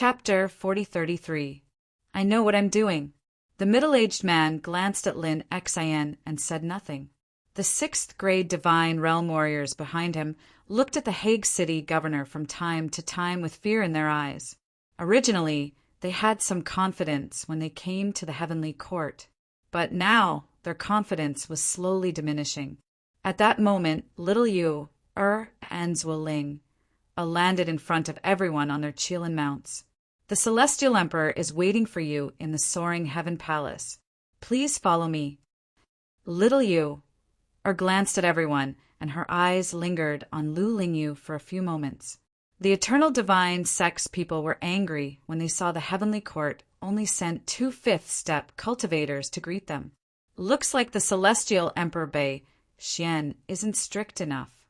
Chapter 4033. I know what I'm doing. The middle-aged man glanced at Lin Xin and said nothing. The sixth-grade divine realm warriors behind him looked at the Hague City governor from time to time with fear in their eyes. Originally, they had some confidence when they came to the heavenly court, but now their confidence was slowly diminishing. At that moment, little Yu, and Zhuoling landed in front of everyone on their Qilin mounts. The Celestial Emperor is waiting for you in the soaring heaven palace. Please follow me. Little Yu glanced at everyone, and her eyes lingered on Lu Lingyu for a few moments. The eternal divine sex people were angry when they saw the heavenly court only sent 2 fifth-step cultivators to greet them. Looks like the Celestial Emperor Bei Xian isn't strict enough.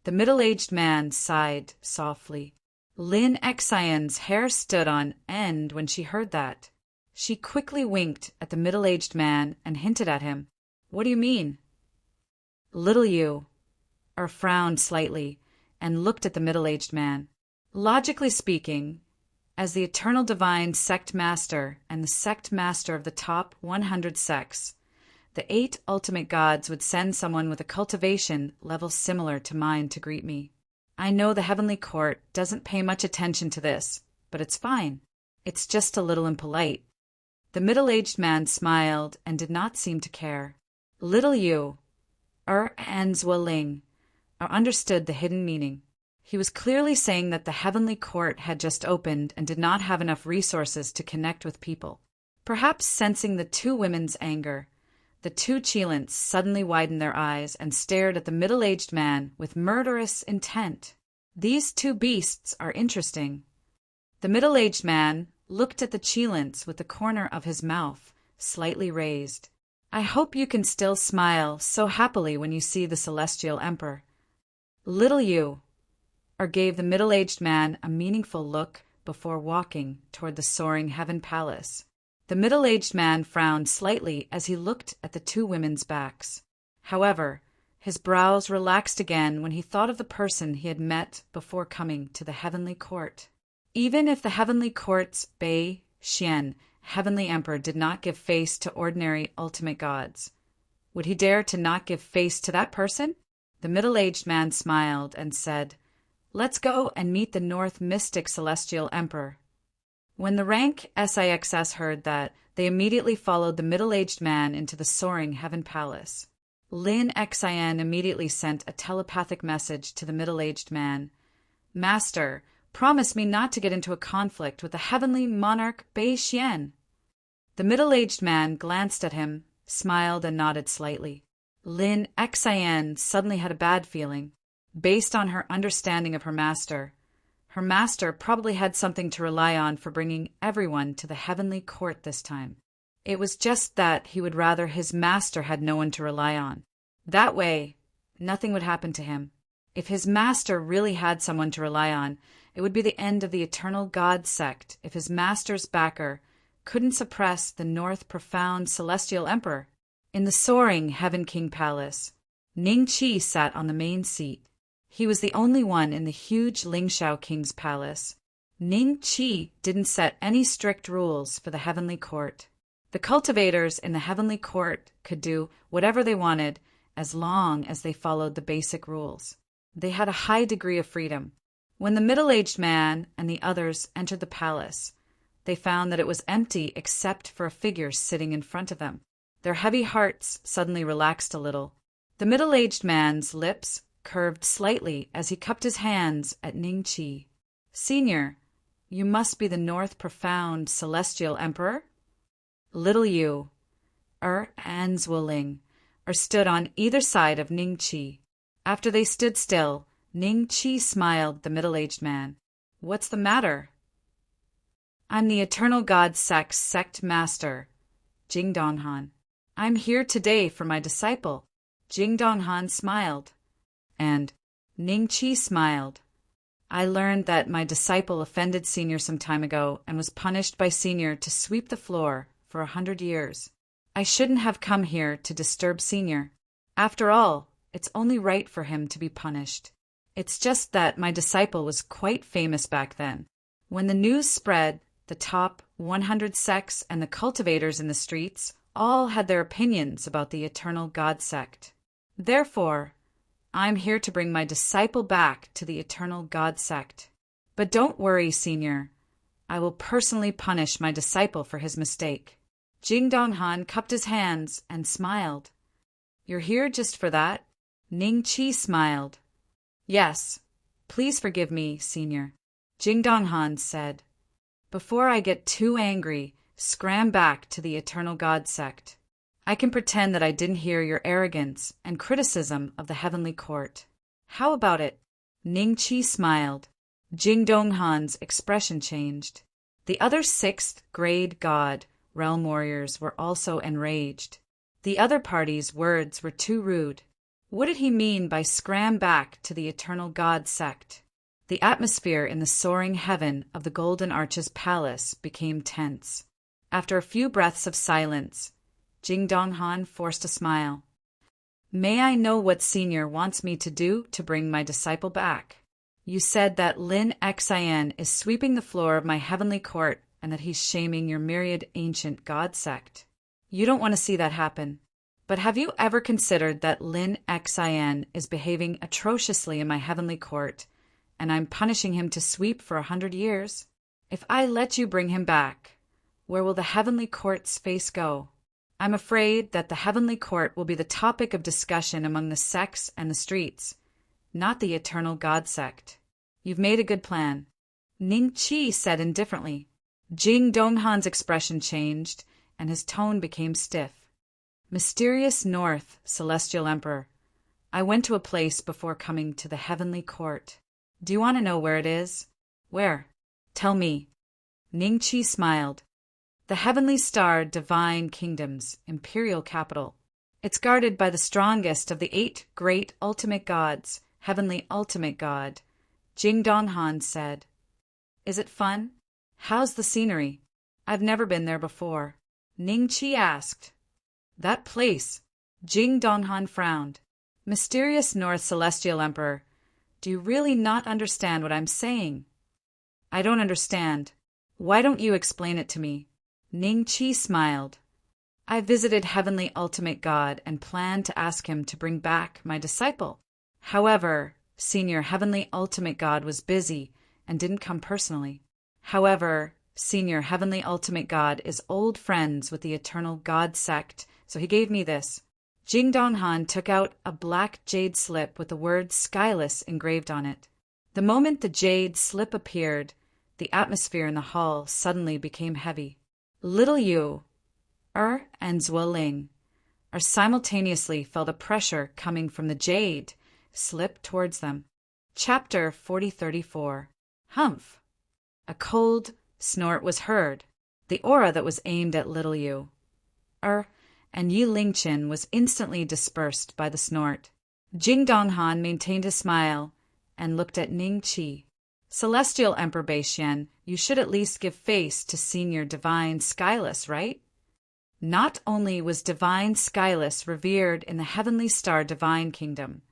The middle-aged man sighed softly. Lin Xian's hair stood on end when she heard that. She quickly winked at the middle-aged man and hinted at him. What do you mean? Little Yu frowned slightly and looked at the middle-aged man. Logically speaking, as the eternal divine sect master and the sect master of the top 100 sects, the 8 ultimate gods would send someone with a cultivation level similar to mine to greet me. I know the heavenly court doesn't pay much attention to this, but it's fine. It's just a little impolite. The middle-aged man smiled and did not seem to care. Little Yu and Zhuoling understood the hidden meaning. He was clearly saying that the heavenly court had just opened and did not have enough resources to connect with people. Perhaps sensing the 2 women's anger, the 2 Qilins suddenly widened their eyes and stared at the middle-aged man with murderous intent. These 2 beasts are interesting. The middle-aged man looked at the Qilins with the corner of his mouth slightly raised. I hope you can still smile so happily when you see the Celestial Emperor. Little Yu gave the middle-aged man a meaningful look before walking toward the soaring heaven palace. The middle-aged man frowned slightly as he looked at the 2 women's backs. However, his brows relaxed again when he thought of the person he had met before coming to the heavenly court. Even if the heavenly court's Bei Xian heavenly emperor did not give face to ordinary ultimate gods, would he dare to not give face to that person? The middle-aged man smiled and said, Let's go and meet the North Mystic Celestial Emperor. When the rank SIXS heard that, they immediately followed the middle-aged man into the soaring heaven palace. Lin Xian immediately sent a telepathic message to the middle-aged man. Master, promise me not to get into a conflict with the heavenly monarch Bei Xian. The middle-aged man glanced at him, smiled and nodded slightly. Lin Xian suddenly had a bad feeling. Based on her understanding of her master probably had something to rely on for bringing everyone to the heavenly court this time. It was just that he would rather his master had no one to rely on. That way, nothing would happen to him. If his master really had someone to rely on, it would be the end of the eternal god sect if his master's backer couldn't suppress the North Profound Celestial Emperor. In the soaring Heaven King Palace, Ning Qi sat on the main seat. He was the only one in the huge Lingxiao King's palace. Ning Qi didn't set any strict rules for the heavenly court. The cultivators in the heavenly court could do whatever they wanted as long as they followed the basic rules. They had a high degree of freedom. When the middle-aged man and the others entered the palace, they found that it was empty except for a figure sitting in front of them. Their heavy hearts suddenly relaxed a little. The middle-aged man's lips curved slightly as he cupped his hands at Ning Qi. Senior, you must be the North Profound Celestial Emperor? Little Yu and Zhuoling stood on either side of Ning Qi. After they stood still, Ning Qi smiled at the middle-aged man. What's the matter? I'm the Eternal God Sect Master, Jing Donghan. I'm here today for my disciple. Jing Donghan smiled. And Ning Qi smiled. I learned that my disciple offended Senior some time ago and was punished by Senior to sweep the floor for 100 years. I shouldn't have come here to disturb Senior. After all, it's only right for him to be punished. It's just that my disciple was quite famous back then. When the news spread, the top 100 sects and the cultivators in the streets all had their opinions about the eternal God sect. Therefore, I'm here to bring my disciple back to the eternal God sect. But don't worry, Senior. I will personally punish my disciple for his mistake. Jing Donghan cupped his hands and smiled. You're here just for that? Ning Qi smiled. Yes. Please forgive me, Senior. Jing Donghan said. Before I get too angry, scram back to the eternal God sect. I can pretend that I didn't hear your arrogance and criticism of the heavenly court. How about it? Ning Qi smiled. Jing Donghan's expression changed. The other sixth-grade god realm warriors were also enraged. The other party's words were too rude. What did he mean by scram back to the eternal God sect? The atmosphere in the soaring heaven of the Golden Arches Palace became tense. After a few breaths of silence, Jing Donghan forced a smile. May I know what Senior wants me to do to bring my disciple back? You said that Lin Xian is sweeping the floor of my heavenly court and that he's shaming your myriad ancient god sect. You don't want to see that happen. But have you ever considered that Lin Xian is behaving atrociously in my heavenly court, and I'm punishing him to sweep for 100 years? If I let you bring him back, where will the heavenly court's face go? I'm afraid that the heavenly court will be the topic of discussion among the sects and the streets, not the eternal God sect. You've made a good plan. Ning Qi said indifferently. Jing Donghan's expression changed, and his tone became stiff. Mysterious North, Celestial Emperor, I went to a place before coming to the heavenly court. Do you want to know where it is? Where? Tell me. Ning Qi smiled. The heavenly star Divine Kingdom's imperial capital. It's guarded by the strongest of the 8 great ultimate gods, heavenly ultimate god. Jing Donghan said. Is it fun? How's the scenery? I've never been there before. Ning Qi asked. That place. Jing Donghan frowned. Mysterious North Celestial Emperor, do you really not understand what I'm saying? I don't understand. Why don't you explain it to me? Ning Qi smiled. I visited Heavenly Ultimate God and planned to ask him to bring back my disciple. However, Senior Heavenly Ultimate God was busy and didn't come personally. However, Senior Heavenly Ultimate God is old friends with the Eternal God sect, so he gave me this. Jing Donghan took out a black jade slip with the word Skyless engraved on it. The moment the jade slip appeared, the atmosphere in the hall suddenly became heavy. Little Yu, and Zuoling simultaneously felt a pressure coming from the jade slip towards them. Chapter 4034. Humph! A cold snort was heard. The aura that was aimed at Little Yu, and Yi Lingqin was instantly dispersed by the snort. Jing Donghan maintained a smile and looked at Ning Qi. Celestial Emperor Beixian, you should at least give face to Senior Divine Skyless, right? Not only was Divine Skyless revered in the heavenly star Divine Kingdom,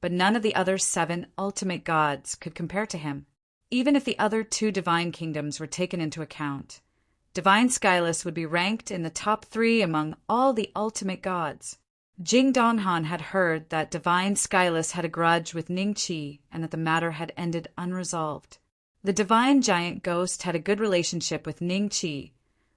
but none of the other 7 ultimate gods could compare to him. Even if the other 2 divine kingdoms were taken into account, Divine Skyless would be ranked in the top 3 among all the ultimate gods. Jing Donghan had heard that Divine Skyless had a grudge with Ning Qi and that the matter had ended unresolved. The divine giant ghost had a good relationship with Ning Qi,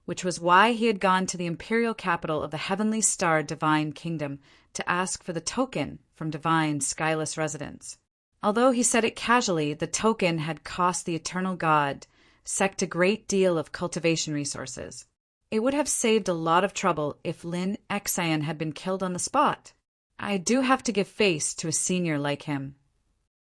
which was why he had gone to the imperial capital of the heavenly star Divine Kingdom to ask for the token from Divine Skyless residents. Although he said it casually, the token had cost the eternal god sect a great deal of cultivation resources. It would have saved a lot of trouble if Lin Xian had been killed on the spot. I do have to give face to a senior like him.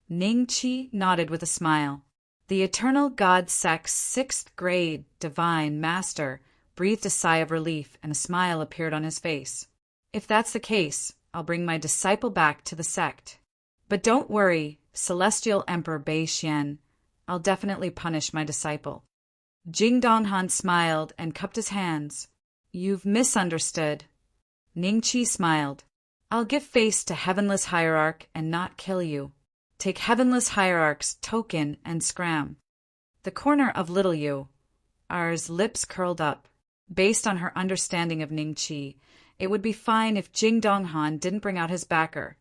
Ning Qi nodded with a smile. The eternal god sect's 6th grade divine master breathed a sigh of relief and a smile appeared on his face. If that's the case, I'll bring my disciple back to the sect. But don't worry, Celestial Emperor Beixian, I'll definitely punish my disciple. Jing Donghan smiled and cupped his hands. You've misunderstood. Ning Qi smiled. I'll give face to Heavenless Hierarch and not kill you. Take Heavenless Hierarch's token and scram. The corner of little R's lips curled up. Based on her understanding of Ning Qi, it would be fine if Jing Donghan didn't bring out his backer.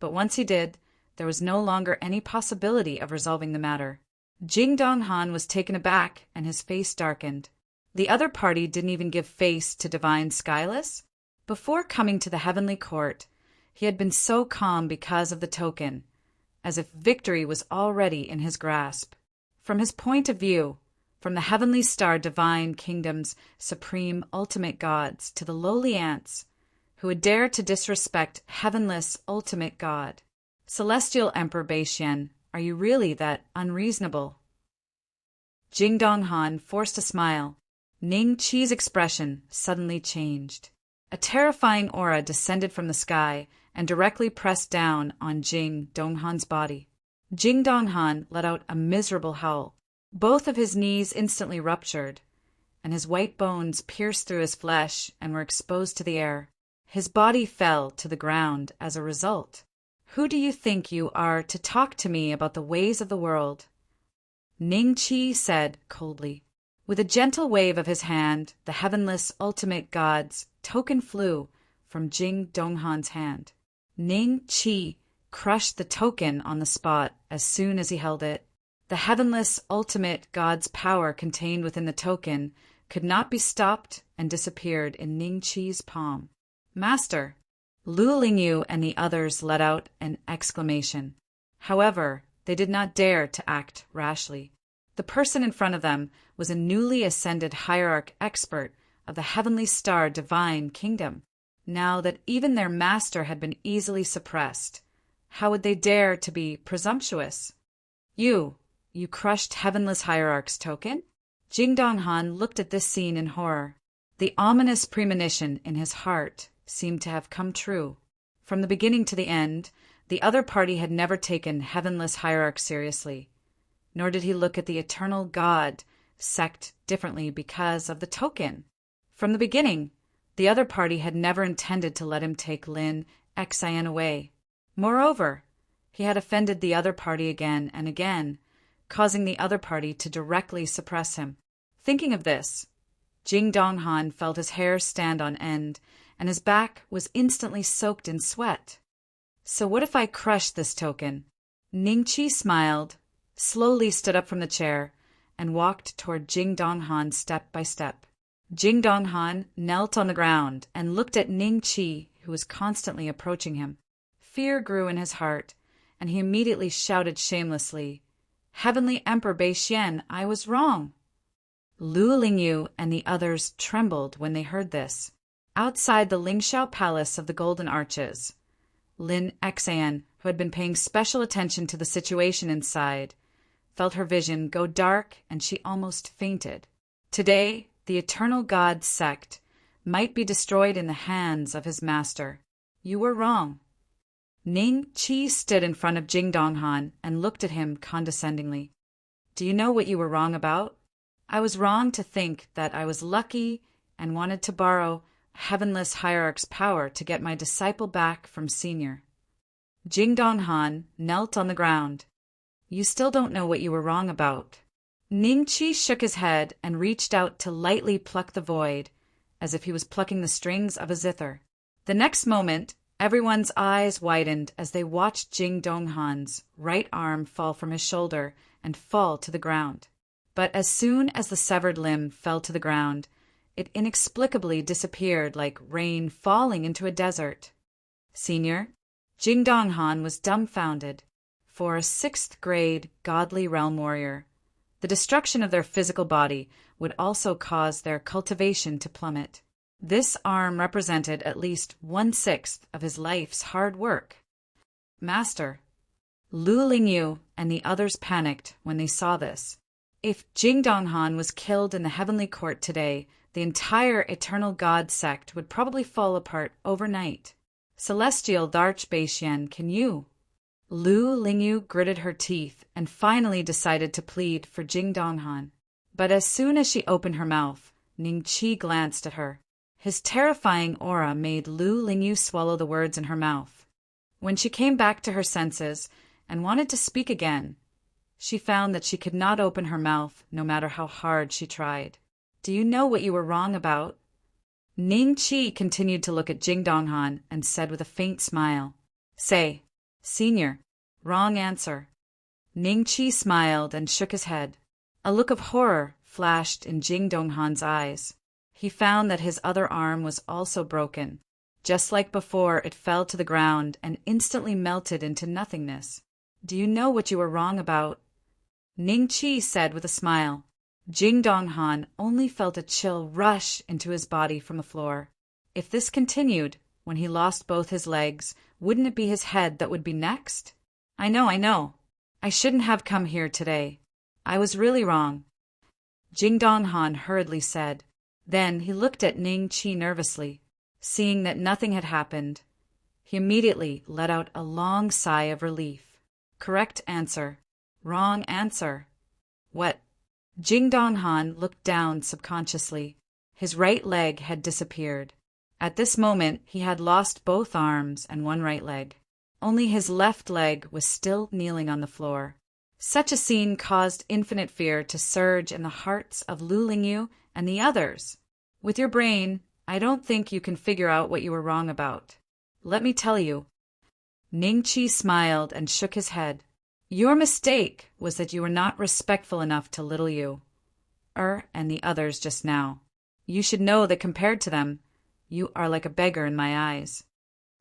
But once he did, there was no longer any possibility of resolving the matter. Jing Donghan was taken aback, and his face darkened. The other party didn't even give face to divine Skyless. Before coming to the heavenly court, he had been so calm because of the token, as if victory was already in his grasp. From his point of view, from the heavenly star divine kingdom's supreme ultimate gods to the lowly ants, who would dare to disrespect heavenless ultimate God. Celestial Emperor Beixian, are you really that unreasonable? Jing Donghan forced a smile. Ning Qi's expression suddenly changed. A terrifying aura descended from the sky and directly pressed down on Jing Donghan's body. Jing Donghan let out a miserable howl. Both of his knees instantly ruptured, and his white bones pierced through his flesh and were exposed to the air. His body fell to the ground as a result. Who do you think you are to talk to me about the ways of the world? Ning Qi said coldly. With a gentle wave of his hand, the heavenless ultimate god's token flew from Jing Donghan's hand. Ning Qi crushed the token on the spot as soon as he held it. The heavenless ultimate god's power contained within the token could not be stopped and disappeared in Ning Qi's palm. Master! Lu Lingyu and the others let out an exclamation. However, they did not dare to act rashly. The person in front of them was a newly ascended hierarch expert of the heavenly star divine kingdom. Now that even their master had been easily suppressed, how would they dare to be presumptuous? You crushed heavenless hierarch's token? Jing Donghan looked at this scene in horror. The ominous premonition in his heart seemed to have come true. From the beginning to the end, the other party had never taken heavenless hierarch seriously, nor did he look at the eternal God sect differently because of the token. From the beginning, the other party had never intended to let him take Lin Xian away. Moreover, he had offended the other party again and again, causing the other party to directly suppress him. Thinking of this, Jing Donghan felt his hair stand on end, and his back was instantly soaked in sweat. So what if I crushed this token? Ning Qi smiled, slowly stood up from the chair, and walked toward Jing Donghan step by step. Jing Donghan knelt on the ground and looked at Ning Qi, who was constantly approaching him. Fear grew in his heart, and he immediately shouted shamelessly, "Heavenly Emperor Beixian, I was wrong." Lu Lingyu and the others trembled when they heard this. Outside the Lingxiao Palace of the Golden Arches, Lin Xian, who had been paying special attention to the situation inside, felt her vision go dark and she almost fainted. Today, the eternal God sect might be destroyed in the hands of his master. You were wrong. Ning Qi stood in front of Jing Donghan and looked at him condescendingly. Do you know what you were wrong about? I was wrong to think that I was lucky and wanted to borrow heavenless hierarch's power to get my disciple back from senior. Jing Donghan knelt on the ground. You still don't know what you were wrong about. Ning Qi shook his head and reached out to lightly pluck the void, as if he was plucking the strings of a zither. The next moment, everyone's eyes widened as they watched Jing Donghan's right arm fall from his shoulder and fall to the ground. But as soon as the severed limb fell to the ground, it inexplicably disappeared like rain falling into a desert. Senior, Jing Donghan was dumbfounded. For a 6th grade godly realm warrior, the destruction of their physical body would also cause their cultivation to plummet. This arm represented at least 1/6 of his life's hard work. Master, Lu Lingyu and the others panicked when they saw this. If Jing Donghan was killed in the heavenly court today, the entire eternal God sect would probably fall apart overnight. Celestial Darch Beixian, can you? Lu Lingyu gritted her teeth and finally decided to plead for Jing Donghan. But as soon as she opened her mouth, Ning Qi glanced at her. His terrifying aura made Lu Lingyu swallow the words in her mouth. When she came back to her senses and wanted to speak again, She found that she could not open her mouth, no matter how hard she tried. Do you know what you were wrong about? Ning Chi continued to look at Jing Donghan and said with a faint smile, Say, Senior, wrong answer. Ning Chi smiled and shook his head. A look of horror flashed in Jing Donghan's eyes. He found that his other arm was also broken. Just like before, it fell to the ground and instantly melted into nothingness. Do you know what you were wrong about? Ning Chi said with a smile. Jing Donghan only felt a chill rush into his body from the floor. If this continued, when he lost both his legs, wouldn't it be his head that would be next? I know. I shouldn't have come here today. I was really wrong. Jing Donghan hurriedly said. Then he looked at Ning Chi nervously. Seeing that nothing had happened, he immediately let out a long sigh of relief. Correct answer. Wrong answer. What? Jing Donghan looked down subconsciously. His right leg had disappeared. At this moment, he had lost both arms and one right leg. Only his left leg was still kneeling on the floor. Such a scene caused infinite fear to surge in the hearts of Lu Lingyu and the others. With your brain, I don't think you can figure out what you were wrong about. Let me tell you. Ning Chi smiled and shook his head. Your mistake was that you were not respectful enough to little you, and the others just now. You should know that compared to them, you are like a beggar in my eyes.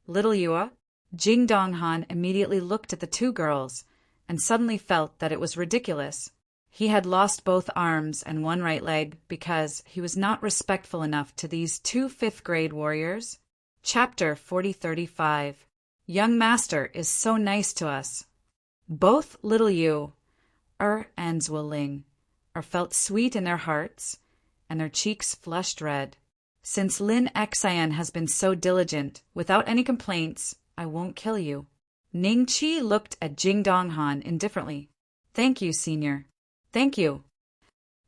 Little you, Jing Donghan immediately looked at the two girls and suddenly felt that it was ridiculous. He had lost both arms and one right leg because he was not respectful enough to these two fifth-grade warriors. Chapter 4035. Young Master is so nice to us. Both little Yu, and Zhuoling, felt sweet in their hearts, and their cheeks flushed red. Since Lin Xian has been so diligent, without any complaints, I won't kill you. Ning Chi looked at Jing Donghan indifferently. Thank you, Senior. Thank you.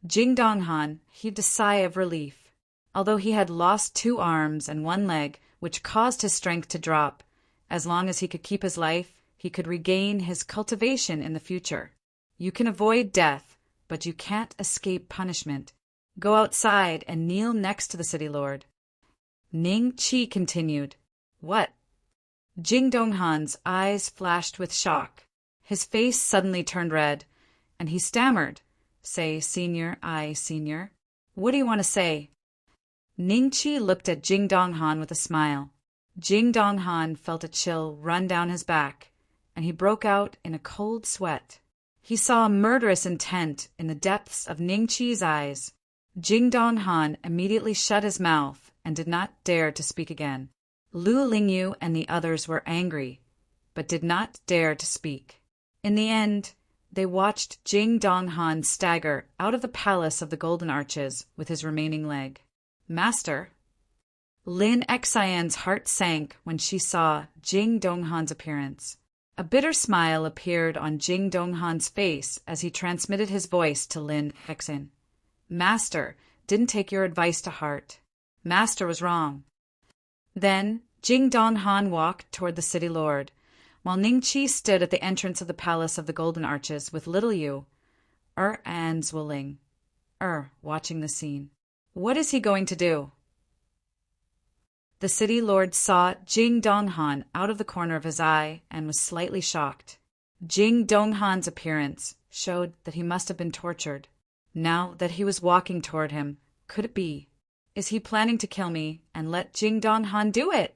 Jing Donghan heaved a sigh of relief. Although he had lost 2 arms and 1 leg, which caused his strength to drop, as long as he could keep his life, he could regain his cultivation in the future. You can avoid death, but you can't escape punishment. Go outside and kneel next to the city lord. Ning Chi continued. What? Jing Donghan's eyes flashed with shock. His face suddenly turned red, and he stammered. Say, Senior, Senior. What do you want to say? Ning Chi looked at Jing Donghan with a smile. Jing Donghan felt a chill run down his back, and he broke out in a cold sweat. He saw a murderous intent in the depths of Ning Chi's eyes. Jing Donghan immediately shut his mouth and did not dare to speak again. Lu Lingyu and the others were angry, but did not dare to speak. In the end, they watched Jing Donghan stagger out of the palace of the Golden Arches with his remaining leg. Master? Lin Xian's heart sank when she saw Jing Donghan's appearance. A bitter smile appeared on Jing Donghan's face as he transmitted his voice to Lin Xian. Master didn't take your advice to heart. Master was wrong. Then Jing Donghan walked toward the city lord, while Ning Chi stood at the entrance of the palace of the Golden Arches with little Yu, and Zhuoling, watching the scene. What is he going to do? The city lord saw Jing Donghan out of the corner of his eye and was slightly shocked. Jing Donghan's appearance showed that he must have been tortured. Now that he was walking toward him, could it be? Is he planning to kill me and let Jing Donghan do it?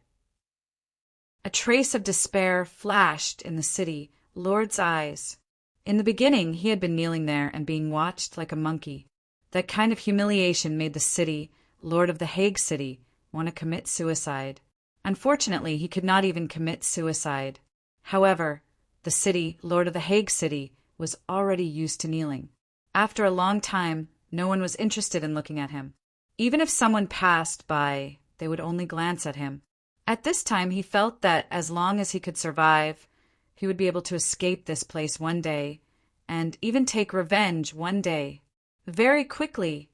A trace of despair flashed in the city lord's eyes. In the beginning, he had been kneeling there and being watched like a monkey. That kind of humiliation made the city, lord of the Hague City, want to commit suicide. Unfortunately, he could not even commit suicide. However, the city, lord of the Hague City, was already used to kneeling. After a long time, no one was interested in looking at him. Even if someone passed by, they would only glance at him. At this time, he felt that as long as he could survive, he would be able to escape this place one day, and even take revenge one day. Very quickly,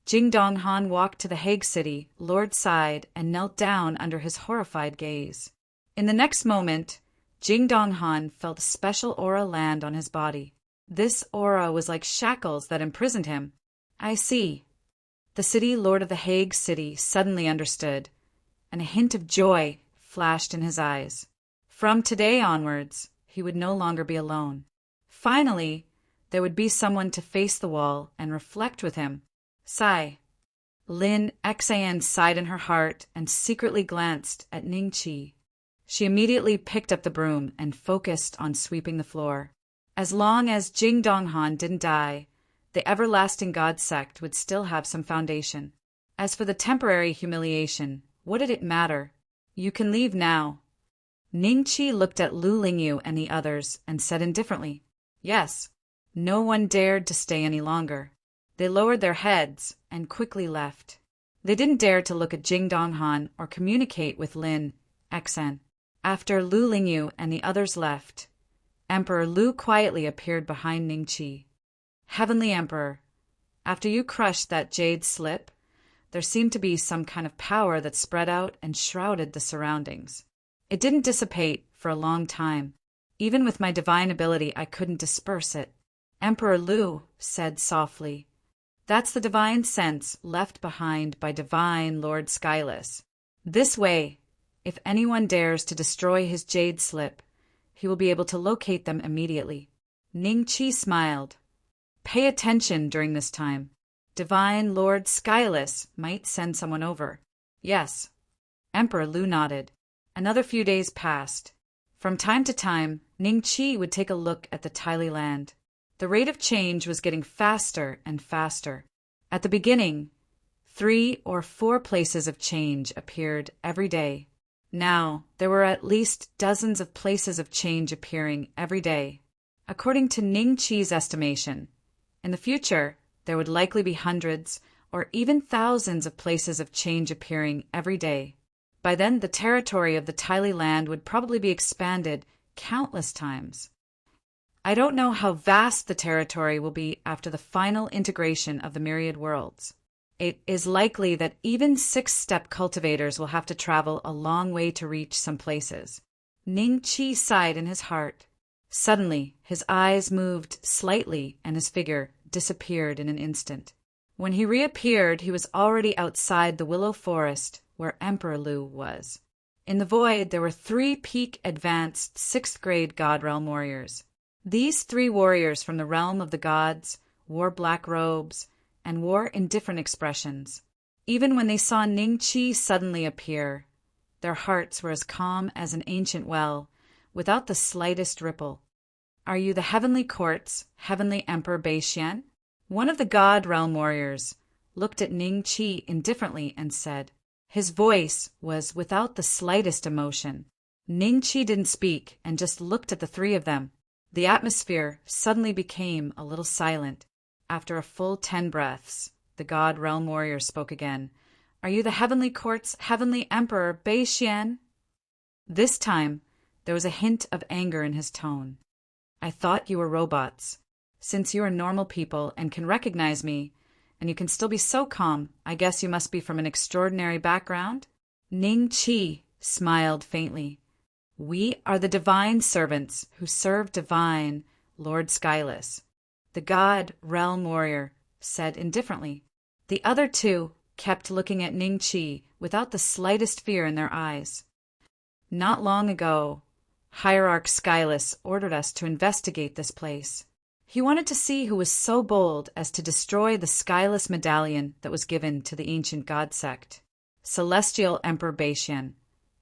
Jing Donghan walked to the Hague City lord's side and knelt down under his horrified gaze. In the next moment, Jing Donghan felt a special aura land on his body. This aura was like shackles that imprisoned him. I see. The city lord of the Hague city suddenly understood, and a hint of joy flashed in his eyes. From today onwards, he would no longer be alone. Finally, there would be someone to face the wall and reflect with him. Sigh. Lin Xian sighed in her heart and secretly glanced at Ningqi. She immediately picked up the broom and focused on sweeping the floor. As long as Jing Donghan didn't die, the everlasting god sect would still have some foundation. As for the temporary humiliation, what did it matter? You can leave now. Ningqi looked at Lu Lingyu and the others and said indifferently, Yes. No one dared to stay any longer. They lowered their heads and quickly left. They didn't dare to look at Jing Donghan or communicate with Lin Xian. After Lu Lingyu and the others left, Emperor Lu quietly appeared behind Ningqi. Heavenly Emperor, after you crushed that jade slip, there seemed to be some kind of power that spread out and shrouded the surroundings. It didn't dissipate for a long time. Even with my divine ability, I couldn't disperse it. Emperor Lu said softly, That's the divine sense left behind by divine Lord Skyless. This way, if anyone dares to destroy his jade slip, he will be able to locate them immediately. Ningqi smiled. Pay attention during this time. Divine Lord Skyless might send someone over. Yes. Emperor Lu nodded. Another few days passed. From time to time, Ningqi would take a look at the Tyli land. The rate of change was getting faster and faster. At the beginning, 3 or 4 places of change appeared every day. Now, there were at least dozens of places of change appearing every day. According to Ningqi's estimation, in the future, there would likely be hundreds or even thousands of places of change appearing every day. By then, the territory of the Tyli land would probably be expanded countless times. I don't know how vast the territory will be after the final integration of the myriad worlds. It is likely that even 6-step cultivators will have to travel a long way to reach some places. Ningqi sighed in his heart. Suddenly, his eyes moved slightly and his figure disappeared in an instant. When he reappeared, he was already outside the willow forest where Emperor Lu was. In the void, there were 3 peak advanced 6th grade God Realm warriors. These 3 warriors from the realm of the gods wore black robes and wore indifferent expressions. Even when they saw Ningqi suddenly appear, their hearts were as calm as an ancient well, without the slightest ripple. Are you the Heavenly Court's Heavenly Emperor Beixian? One of the God Realm warriors looked at Ningqi indifferently and said. His voice was without the slightest emotion. Ningqi didn't speak and just looked at the 3 of them. The atmosphere suddenly became a little silent. After a full 10 breaths, the God Realm warrior spoke again. Are you the Heavenly Court's Heavenly Emperor Beixian? This time, there was a hint of anger in his tone. I thought you were robots. Since you are normal people and can recognize me, and you can still be so calm, I guess you must be from an extraordinary background? Ningqi smiled faintly. We are the divine servants who serve divine Lord Skyless. The God Realm warrior said indifferently. The other 2 kept looking at Ningqi without the slightest fear in their eyes. Not long ago, Hierarch Skyless ordered us to investigate this place. He wanted to see who was so bold as to destroy the Skyless medallion that was given to the ancient god sect. Celestial Emperor Beixian,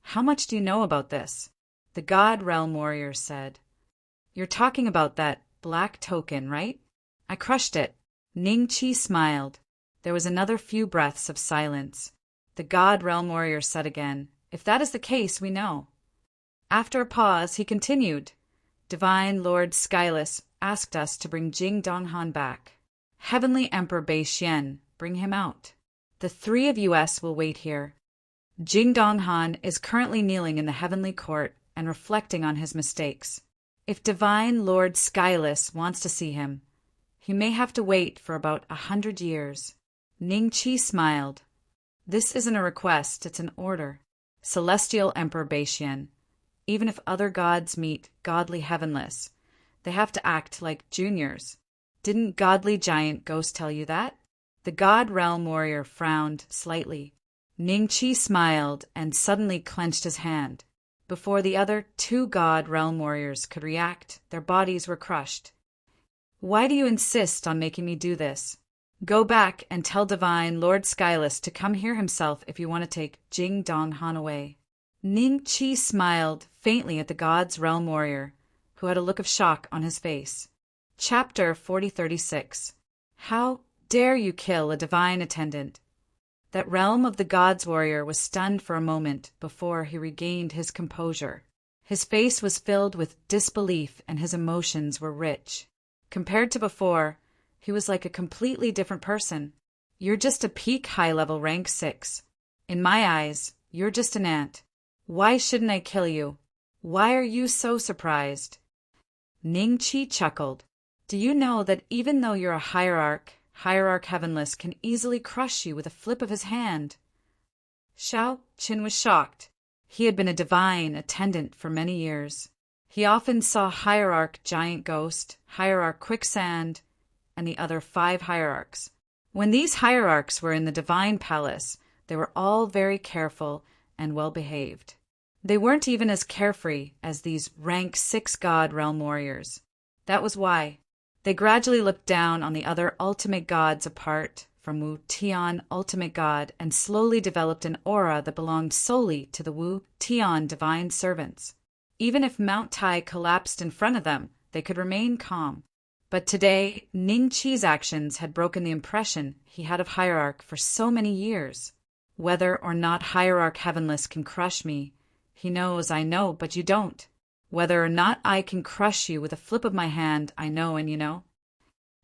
how much do you know about this? The God Realm warrior said. You're talking about that black token, right? I crushed it. Ningqi smiled. There was another few breaths of silence. The God Realm warrior said again, If that is the case, we know. After a pause, he continued. Divine Lord Skyless asked us to bring Jing Donghan back. Heavenly Emperor Beixian, bring him out. The 3 of us will wait here. Jing Donghan is currently kneeling in the Heavenly Court and reflecting on his mistakes. If Divine Lord Skyless wants to see him, he may have to wait for about 100 years. Ningqi smiled. This isn't a request, it's an order. Celestial Emperor Beixian, even if other gods meet godly heavenless, They have to act like juniors. Didn't godly giant ghost tell you that? The god realm warrior frowned slightly. Ningqi smiled and suddenly clenched his hand. Before the other two god realm warriors could react, their bodies were crushed. Why do you insist on making me do this? Go back and tell Divine Lord Skyless to come here himself if you want to take Jing Donghan away. Ningqi smiled faintly at the god's realm warrior, who had a look of shock on his face. Chapter 4036. How dare you kill a divine attendant? That realm of the god's warrior was stunned for a moment before he regained his composure. His face was filled with disbelief and his emotions were rich. Compared to before, he was like a completely different person. You're just a peak high-level rank 6. In my eyes, you're just an ant. Why shouldn't I kill you? Why are you so surprised? Ningqi chuckled. Do you know that even though you're a hierarch Heavenless can easily crush you with a flip of his hand? Xiao Qin was shocked. He had been a divine attendant for many years. He often saw Hierarch Giant Ghost, Hierarch Quicksand, and the other 5 hierarchs. When these hierarchs were in the divine palace, they were all very careful and well-behaved. They weren't even as carefree as these rank 6 god realm warriors. That was why. They gradually looked down on the other ultimate gods apart from Wu Tian ultimate god and slowly developed an aura that belonged solely to the Wu Tian divine servants. Even if Mount Tai collapsed in front of them, they could remain calm. But today, Ningqi's actions had broken the impression he had of Hierarch for so many years. Whether or not Hierarch Heavenless can crush me, he knows I know, but you don't. Whether or not I can crush you with a flip of my hand, I know and you know.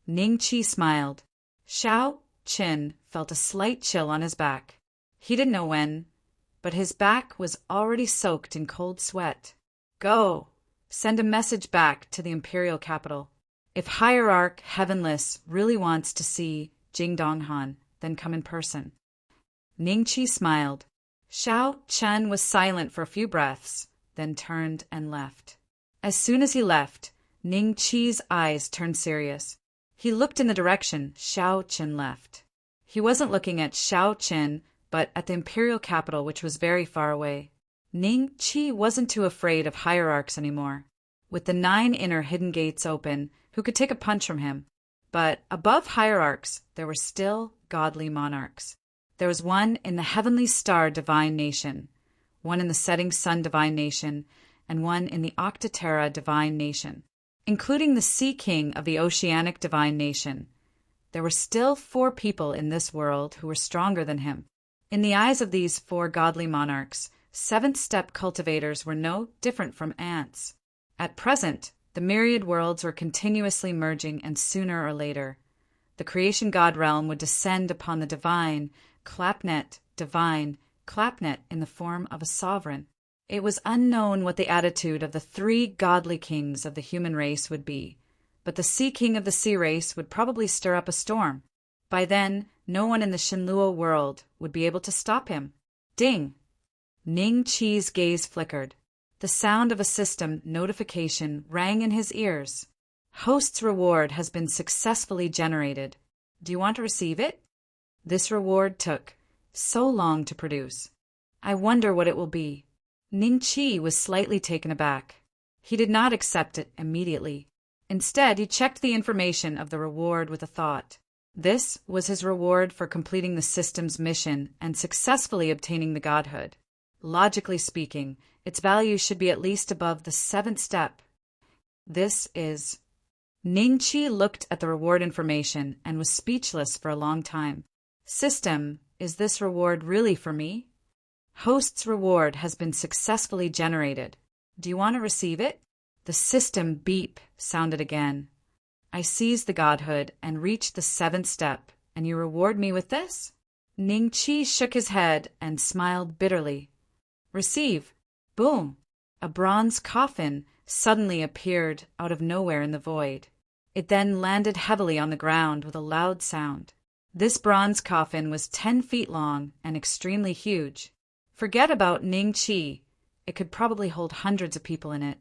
Ningqi smiled. Xiao Qin felt a slight chill on his back. He didn't know when, but his back was already soaked in cold sweat. Go! Send a message back to the imperial capital. If Hierarch Heavenless really wants to see Jing Donghan, then come in person. Ningqi smiled. Xiao Chen was silent for a few breaths, then turned and left. As soon as he left, Ningqi's eyes turned serious. He looked in the direction Xiao Qin left. He wasn't looking at Xiao Qin, but at the imperial capital, which was very far away. Ningqi wasn't too afraid of hierarchs anymore. With the 9 inner hidden gates open, who could take a punch from him? But above hierarchs, there were still godly monarchs. There was one in the heavenly star divine nation, one in the setting sun divine nation, and one in the Octaterra divine nation, including the Sea King of the Oceanic divine nation. There were still 4 people in this world who were stronger than him. In the eyes of these 4 godly monarchs, 7th-step cultivators were no different from ants. At present, the myriad worlds were continuously merging, and sooner or later, the creation god realm would descend upon the divine clapnet in the form of a sovereign. It was unknown what the attitude of the 3 godly kings of the human race would be, but the Sea King of the sea race would probably stir up a storm. By then, no one in the Shinluo world would be able to stop him. Ding! Ningqi's gaze flickered. The sound of a system notification rang in his ears. Host's reward has been successfully generated. Do you want to receive it? This reward took so long to produce. I wonder what it will be. Ningqi was slightly taken aback. He did not accept it immediately. Instead, he checked the information of the reward with a thought. This was his reward for completing the system's mission and successfully obtaining the godhood. Logically speaking, its value should be at least above the 7th step. This is... Ningqi looked at the reward information and was speechless for a long time. System, is this reward really for me? Host's reward has been successfully generated. Do you want to receive it? The system beep sounded again. I seized the godhood and reached the 7th step, and you reward me with this? Ningqi shook his head and smiled bitterly. Receive. Boom! A bronze coffin suddenly appeared out of nowhere in the void. It then landed heavily on the ground with a loud sound. This bronze coffin was 10 feet long and extremely huge. Forget about Ningqi. It could probably hold hundreds of people in it.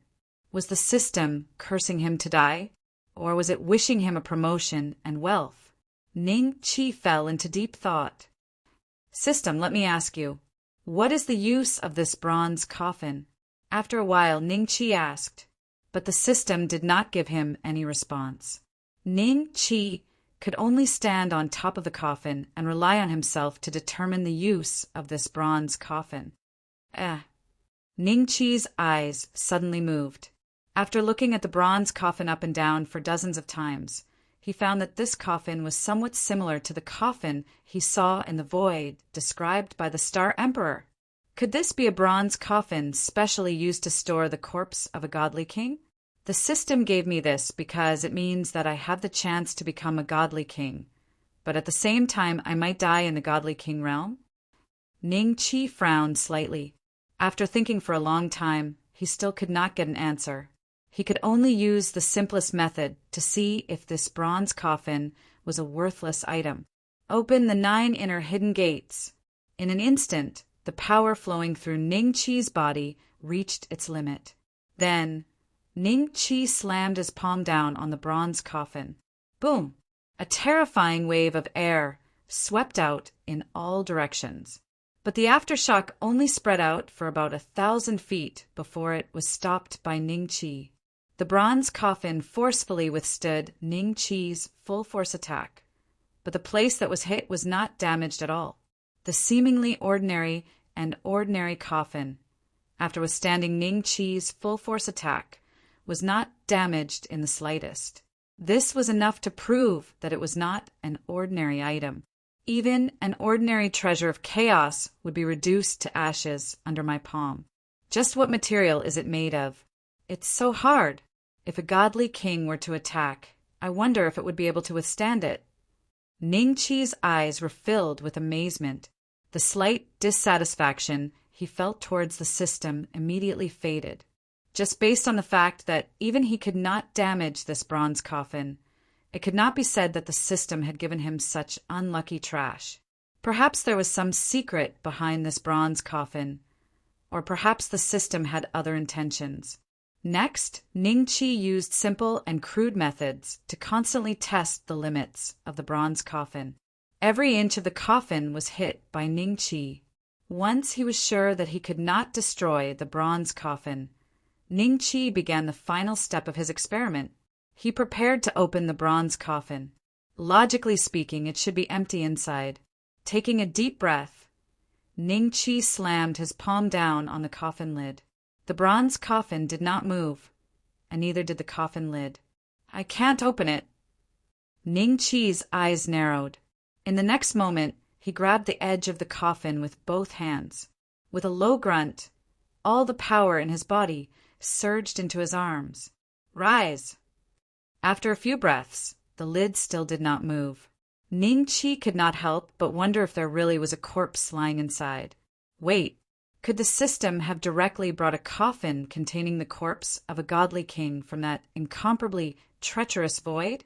Was the system cursing him to die? Or was it wishing him a promotion and wealth? Ning Qi fell into deep thought. System, let me ask you, what is the use of this bronze coffin? After a while, Ning Qi asked, but the system did not give him any response. Ning Qi could only stand on top of the coffin and rely on himself to determine the use of this bronze coffin. Ning Qi's eyes suddenly moved. After looking at the bronze coffin up and down for dozens of times, he found that this coffin was somewhat similar to the coffin he saw in the void described by the Star Emperor. Could this be a bronze coffin specially used to store the corpse of a godly king? The system gave me this because it means that I have the chance to become a godly king, but at the same time I might die in the godly king realm? Ning Qi frowned slightly. After thinking for a long time, he still could not get an answer. He could only use the simplest method to see if this bronze coffin was a worthless item. Open the 9 inner hidden gates. In an instant, the power flowing through Ning Qi's body reached its limit. Then, Ning Qi slammed his palm down on the bronze coffin. Boom! A terrifying wave of air swept out in all directions. But the aftershock only spread out for about 1,000 feet before it was stopped by Ning Qi. The bronze coffin forcefully withstood Ning Qi's full force attack, but the place that was hit was not damaged at all. The seemingly ordinary coffin, after withstanding Ning Qi's full force attack, was not damaged in the slightest. This was enough to prove that it was not an ordinary item. Even an ordinary treasure of chaos would be reduced to ashes under my palm. Just what material is it made of? It's so hard. If a godly king were to attack, I wonder if it would be able to withstand it. Ning Qi's eyes were filled with amazement. The slight dissatisfaction he felt towards the system immediately faded. Just based on the fact that even he could not damage this bronze coffin, it could not be said that the system had given him such unlucky trash. Perhaps there was some secret behind this bronze coffin, or perhaps the system had other intentions. Next, Ning Qi used simple and crude methods to constantly test the limits of the bronze coffin. Every inch of the coffin was hit by Ning Qi. Once he was sure that he could not destroy the bronze coffin, Ning Qi began the final step of his experiment. He prepared to open the bronze coffin. Logically speaking, it should be empty inside. Taking a deep breath, Ning Qi slammed his palm down on the coffin lid. The bronze coffin did not move, and neither did the coffin lid. I can't open it. Ning Qi's eyes narrowed. In the next moment, he grabbed the edge of the coffin with both hands. With a low grunt, all the power in his body surged into his arms. Rise! After a few breaths, the lid still did not move. Ning Qi could not help but wonder if there really was a corpse lying inside. Wait, could the system have directly brought a coffin containing the corpse of a godly king from that incomparably treacherous void?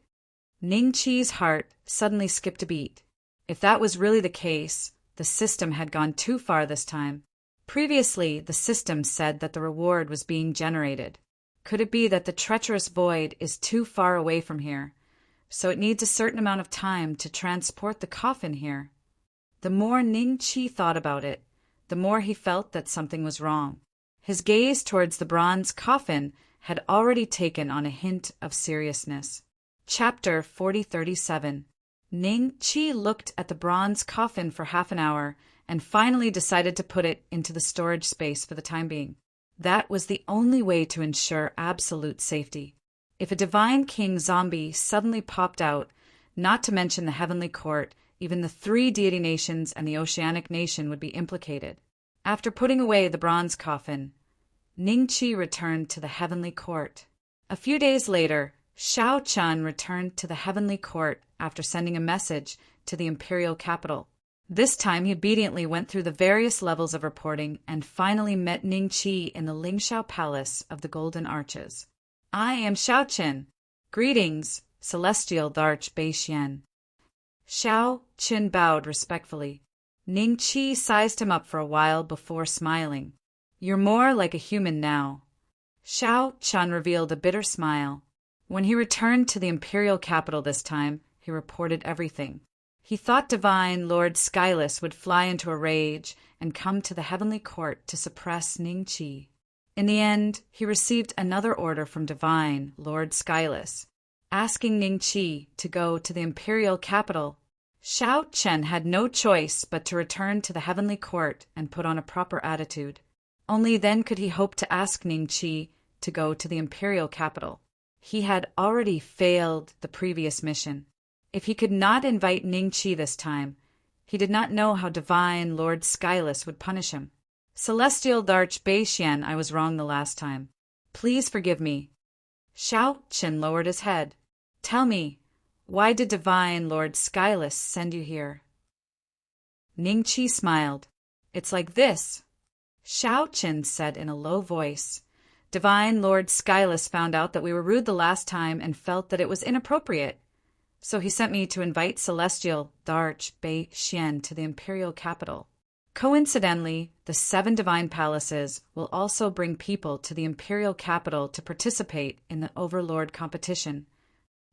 Ning Qi's heart suddenly skipped a beat. If that was really the case, the system had gone too far this time. Previously, the system said that the reward was being generated. Could it be that the treacherous void is too far away from here, so it needs a certain amount of time to transport the coffin here? The more Ning Qi thought about it, the more he felt that something was wrong. His gaze towards the bronze coffin had already taken on a hint of seriousness. Chapter 4037. Ning Qi looked at the bronze coffin for half an hour and finally decided to put it into the storage space for the time being. That was the only way to ensure absolute safety. If a divine king zombie suddenly popped out, not to mention the heavenly court, even the 3 deity nations and the oceanic nation would be implicated. After putting away the bronze coffin, Ning Qi returned to the heavenly court. A few days later, Shao Chun returned to the heavenly court after sending a message to the imperial capital. This time he obediently went through the various levels of reporting and finally met Ning Qi in the Lingshao Palace of the Golden Arches. I am Shao Chun. Greetings, celestial Darch Beixian. Shao Chun bowed respectfully. Ning Qi sized him up for a while before smiling. You're more like a human now. Xiao Chun revealed a bitter smile. When he returned to the imperial capital this time, he reported everything. He thought Divine Lord Skyless would fly into a rage and come to the heavenly court to suppress Ning Qi. In the end, he received another order from Divine Lord Skyless, asking Ning Qi to go to the imperial capital. Xiao Chen had no choice but to return to the heavenly court and put on a proper attitude. Only then could he hope to ask Ning Qi to go to the imperial capital. He had already failed the previous mission. If he could not invite Ning Qi this time, he did not know how Divine Lord Skyless would punish him. Celestial Darch Beixian, I was wrong the last time. Please forgive me. Xiao Chen lowered his head. Tell me, why did Divine Lord Skyless send you here? Ning Qi smiled. It's like this. Xiao Chen said in a low voice. Divine Lord Skyless found out that we were rude the last time and felt that it was inappropriate. So he sent me to invite Celestial Darch Beixian to the imperial capital. Coincidentally, the 7 divine palaces will also bring people to the imperial capital to participate in the overlord competition.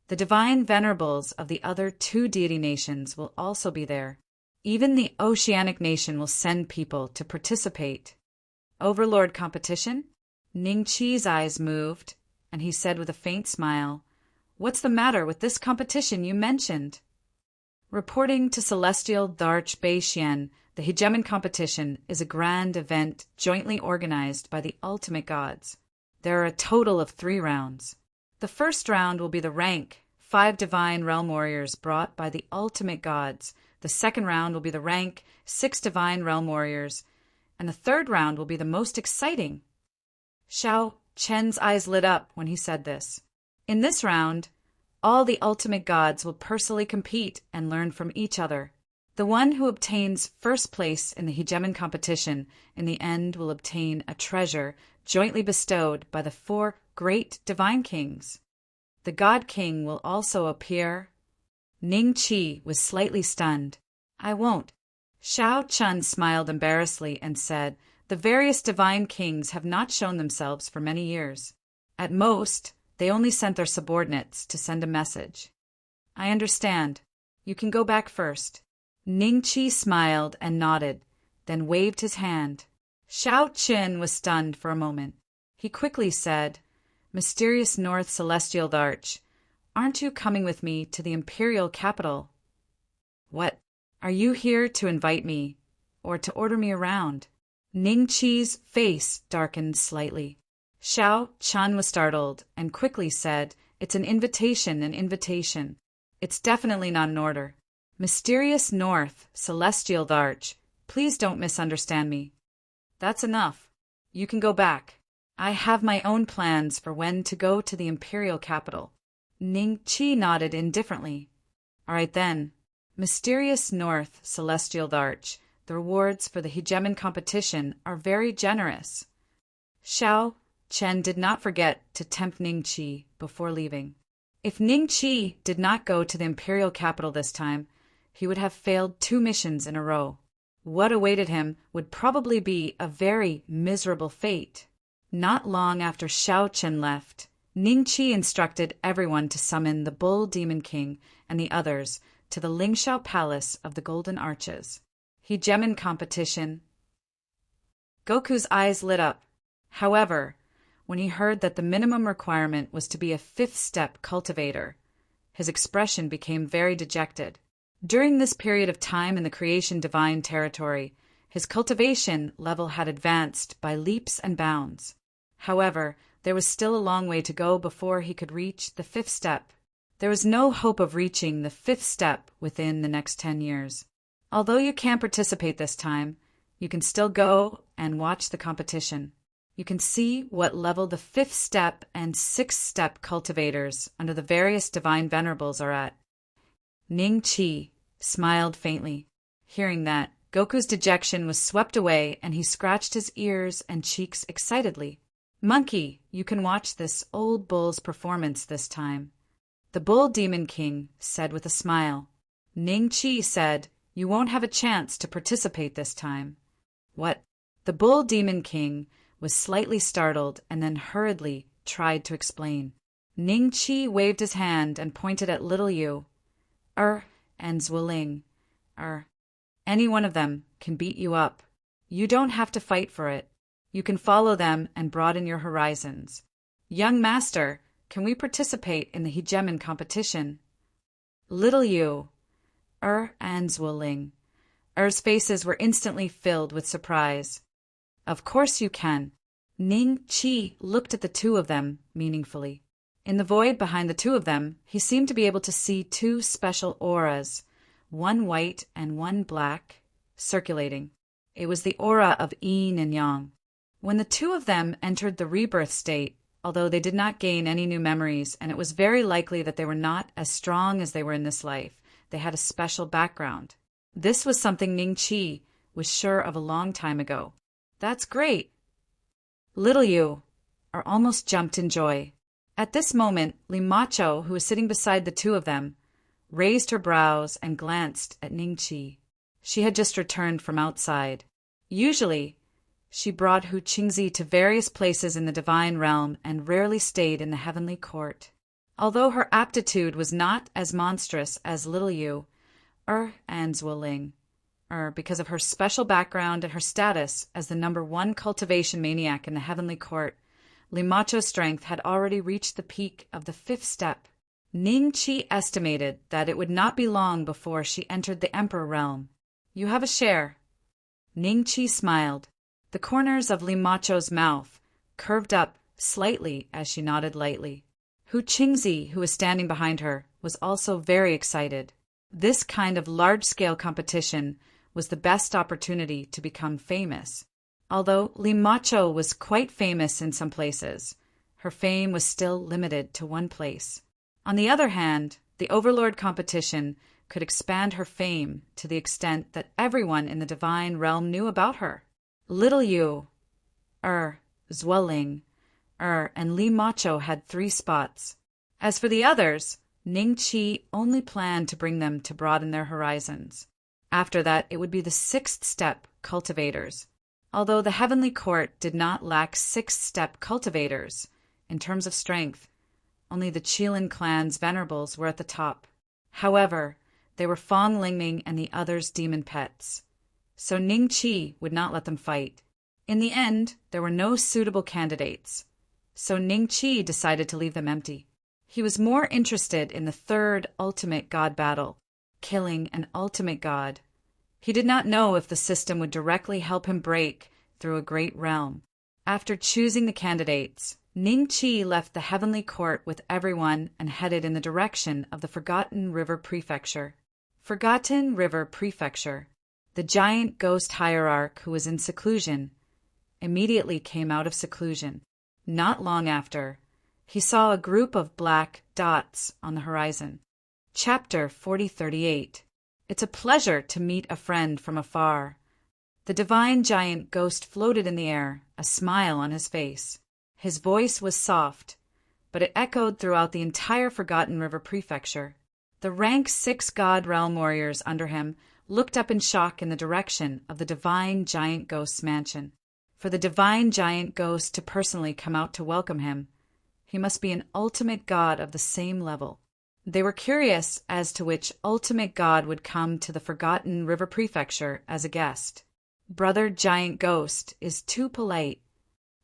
The divine venerables of the other 2 deity nations will also be there. Even the oceanic nation will send people to participate. Overlord competition? Ning Qi's eyes moved, and he said with a faint smile, What's the matter with this competition you mentioned? Reporting to Celestial Darch Beixian, the Hegemon competition is a grand event jointly organized by the ultimate gods. There are a total of 3 rounds. The first round will be the rank, 5 divine realm warriors brought by the ultimate gods. The second round will be the rank, 6 divine realm warriors. And the third round will be the most exciting. Xiao Chen's eyes lit up when he said this. In this round, all the ultimate gods will personally compete and learn from each other. The one who obtains first place in the Hegemon competition in the end will obtain a treasure jointly bestowed by the 4 great divine kings. The God King will also appear. Ning Qi was slightly stunned. I won't. Xiao Chun smiled embarrassedly and said, The various divine kings have not shown themselves for many years. At most, they only sent their subordinates to send a message. I understand. You can go back first. Ning Qi smiled and nodded, then waved his hand. Xiao Qin was stunned for a moment. He quickly said, Mysterious North Celestial Darch, aren't you coming with me to the imperial capital? What? Are you here to invite me, or to order me around? Ning Qi's face darkened slightly. Xiao Chun was startled and quickly said, It's an invitation, an invitation. It's definitely not an order. Mysterious North, Celestial Darch, please don't misunderstand me. That's enough. You can go back. I have my own plans for when to go to the imperial capital. Ning Qi nodded indifferently. All right then. Mysterious North, Celestial Darch, the rewards for the Hegemon competition are very generous. Xiao Chen did not forget to tempt Ning Qi before leaving. If Ning Qi did not go to the imperial capital this time, he would have failed 2 missions in a row. What awaited him would probably be a very miserable fate. Not long after Xiao Chen left, Ning Qi instructed everyone to summon the Bull Demon King and the others to the Lingxiao Palace of the Golden Arches. Hegemon competition. Goku's eyes lit up. However, when he heard that the minimum requirement was to be a 5th step cultivator, his expression became very dejected. During this period of time in the creation divine territory, his cultivation level had advanced by leaps and bounds. However, there was still a long way to go before he could reach the 5th step. There was no hope of reaching the 5th step within the next 10 years. Although you can't participate this time, you can still go and watch the competition. You can see what level the 5th step and 6th step cultivators under the various divine venerables are at. Ning Qi smiled faintly. Hearing that, Goku's dejection was swept away and he scratched his ears and cheeks excitedly. Monkey, you can watch this old bull's performance this time. The Bull Demon King said with a smile. Ning Qi said, You won't have a chance to participate this time. What? The Bull Demon King was slightly startled and then hurriedly tried to explain. Ning Chi waved his hand and pointed at little Yu. And Zweling. Any one of them can beat you up. You don't have to fight for it. You can follow them and broaden your horizons. Young master, can we participate in the hegemon competition? Little Yu, and Zweling. Faces were instantly filled with surprise. Of course you can. Ning Chi looked at the two of them meaningfully. In the void behind the two of them, he seemed to be able to see two special auras, one white and one black, circulating. It was the aura of yin and yang. When the two of them entered the rebirth state, although they did not gain any new memories, and it was very likely that they were not as strong as they were in this life, they had a special background. This was something Ning Chi was sure of a long time ago. That's great. Little Yu almost jumped in joy. At this moment, Limacho, who was sitting beside the two of them, raised her brows and glanced at Ning Chi. She had just returned from outside. Usually, she brought Hu Qingzi to various places in the divine realm and rarely stayed in the heavenly court. Although her aptitude was not as monstrous as little Yu, and Zweling, because of her special background and her status as the #1 cultivation maniac in the heavenly court, Limacho's strength had already reached the peak of the 5th step. Ning Chi estimated that it would not be long before she entered the Emperor realm. You have a share. Ning Chi smiled. The corners of Limacho's mouth curved up slightly as she nodded lightly. Hu Qingzi, who was standing behind her, was also very excited. This kind of large-scale competition was the best opportunity to become famous. Although Limacho was quite famous in some places, her fame was still limited to one place. On the other hand, the Overlord competition could expand her fame to the extent that everyone in the divine realm knew about her. Little Yu, Zweling, and Limacho had 3 spots. As for the others, Ning Chi only planned to bring them to broaden their horizons. After that, it would be the 6th step cultivators. Although the heavenly court did not lack 6th step cultivators, in terms of strength, only the Qilin clan's venerables were at the top. However, they were Fong Lingming and the others' demon pets. So Ning Chi would not let them fight. In the end, there were no suitable candidates. So Ning Chi decided to leave them empty. He was more interested in the 3rd ultimate god battle, killing an ultimate god. He did not know if the system would directly help him break through a great realm. After choosing the candidates, Ning Chi left the heavenly court with everyone and headed in the direction of the Forgotten River Prefecture. Forgotten River Prefecture. The giant ghost hierarch who was in seclusion immediately came out of seclusion. Not long after, he saw a group of black dots on the horizon. Chapter 4038. It's a pleasure to meet a friend from afar. The divine giant ghost floated in the air, a smile on his face. His voice was soft, but it echoed throughout the entire Forgotten River Prefecture. The rank 6 god realm warriors under him looked up in shock in the direction of the divine giant ghost's mansion. For the divine giant ghost to personally come out to welcome him, he must be an ultimate god of the same level. They were curious as to which ultimate god would come to the Forgotten River Prefecture as a guest. Brother Giant Ghost is too polite.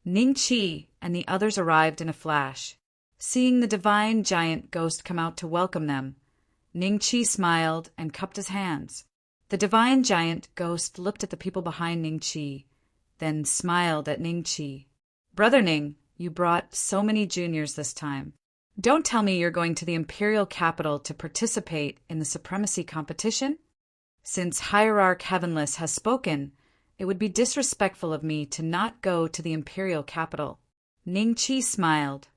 Ning Chi and the others arrived in a flash. Seeing the divine giant ghost come out to welcome them, Ning Chi smiled and cupped his hands. The divine giant ghost looked at the people behind Ning Chi, then smiled at Ning Chi. Brother Ning, you brought so many juniors this time. Don't tell me you're going to the imperial capital to participate in the supremacy competition? Since Hierarch Heavenless has spoken, it would be disrespectful of me to not go to the imperial capital. Ning Chi smiled.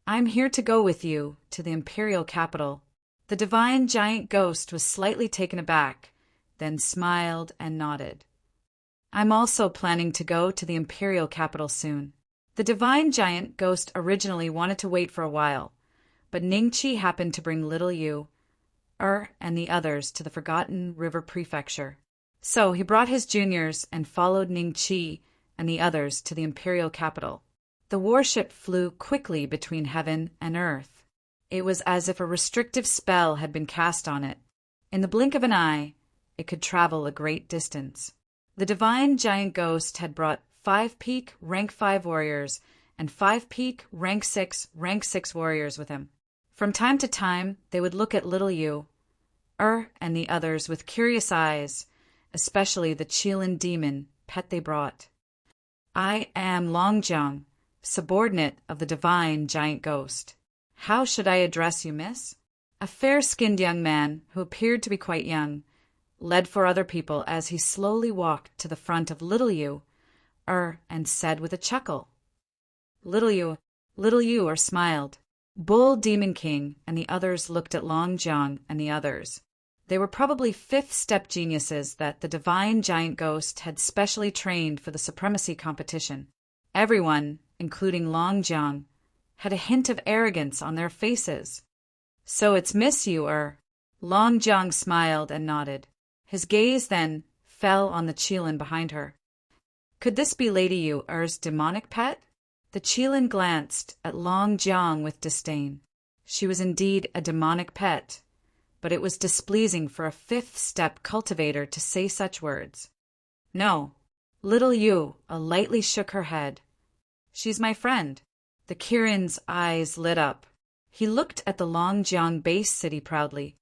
I'm here to go with you to the imperial capital. The divine giant ghost was slightly taken aback, then smiled and nodded. I'm also planning to go to the imperial capital soon. The divine giant ghost originally wanted to wait for a while, but Ning Chi happened to bring little Yu, and the others to the Forgotten River Prefecture. So he brought his juniors and followed Ning Chi and the others to the imperial capital. The warship flew quickly between heaven and earth. It was as if a restrictive spell had been cast on it. In the blink of an eye, it could travel a great distance. The divine giant ghost had brought 5 peak rank 5 warriors and 5 peak rank 6 warriors with him. From time to time, they would look at little Yu, and the others with curious eyes, especially the Qilin demon pet they brought. I am Longjiang, subordinate of the divine giant ghost. How should I address you, miss? A fair-skinned young man, who appeared to be quite young, led 4 other people as he slowly walked to the front of little Yu, and said with a chuckle. Little Yu smiled. Bull Demon King and the others looked at Longjiang and the others. They were probably 5th-step geniuses that the divine giant ghost had specially trained for the supremacy competition. Everyone, including Longjiang, had a hint of arrogance on their faces. So it's Miss Yu, Longjiang smiled and nodded. His gaze then fell on the Qilin behind her. Could this be Lady Yu's demonic pet? The Qilin glanced at Longjiang with disdain. She was indeed a demonic pet, but it was displeasing for a 5th-step cultivator to say such words. No, little Yu lightly shook her head. She's my friend. The Kirin's eyes lit up. He looked at the Longjiang base city proudly.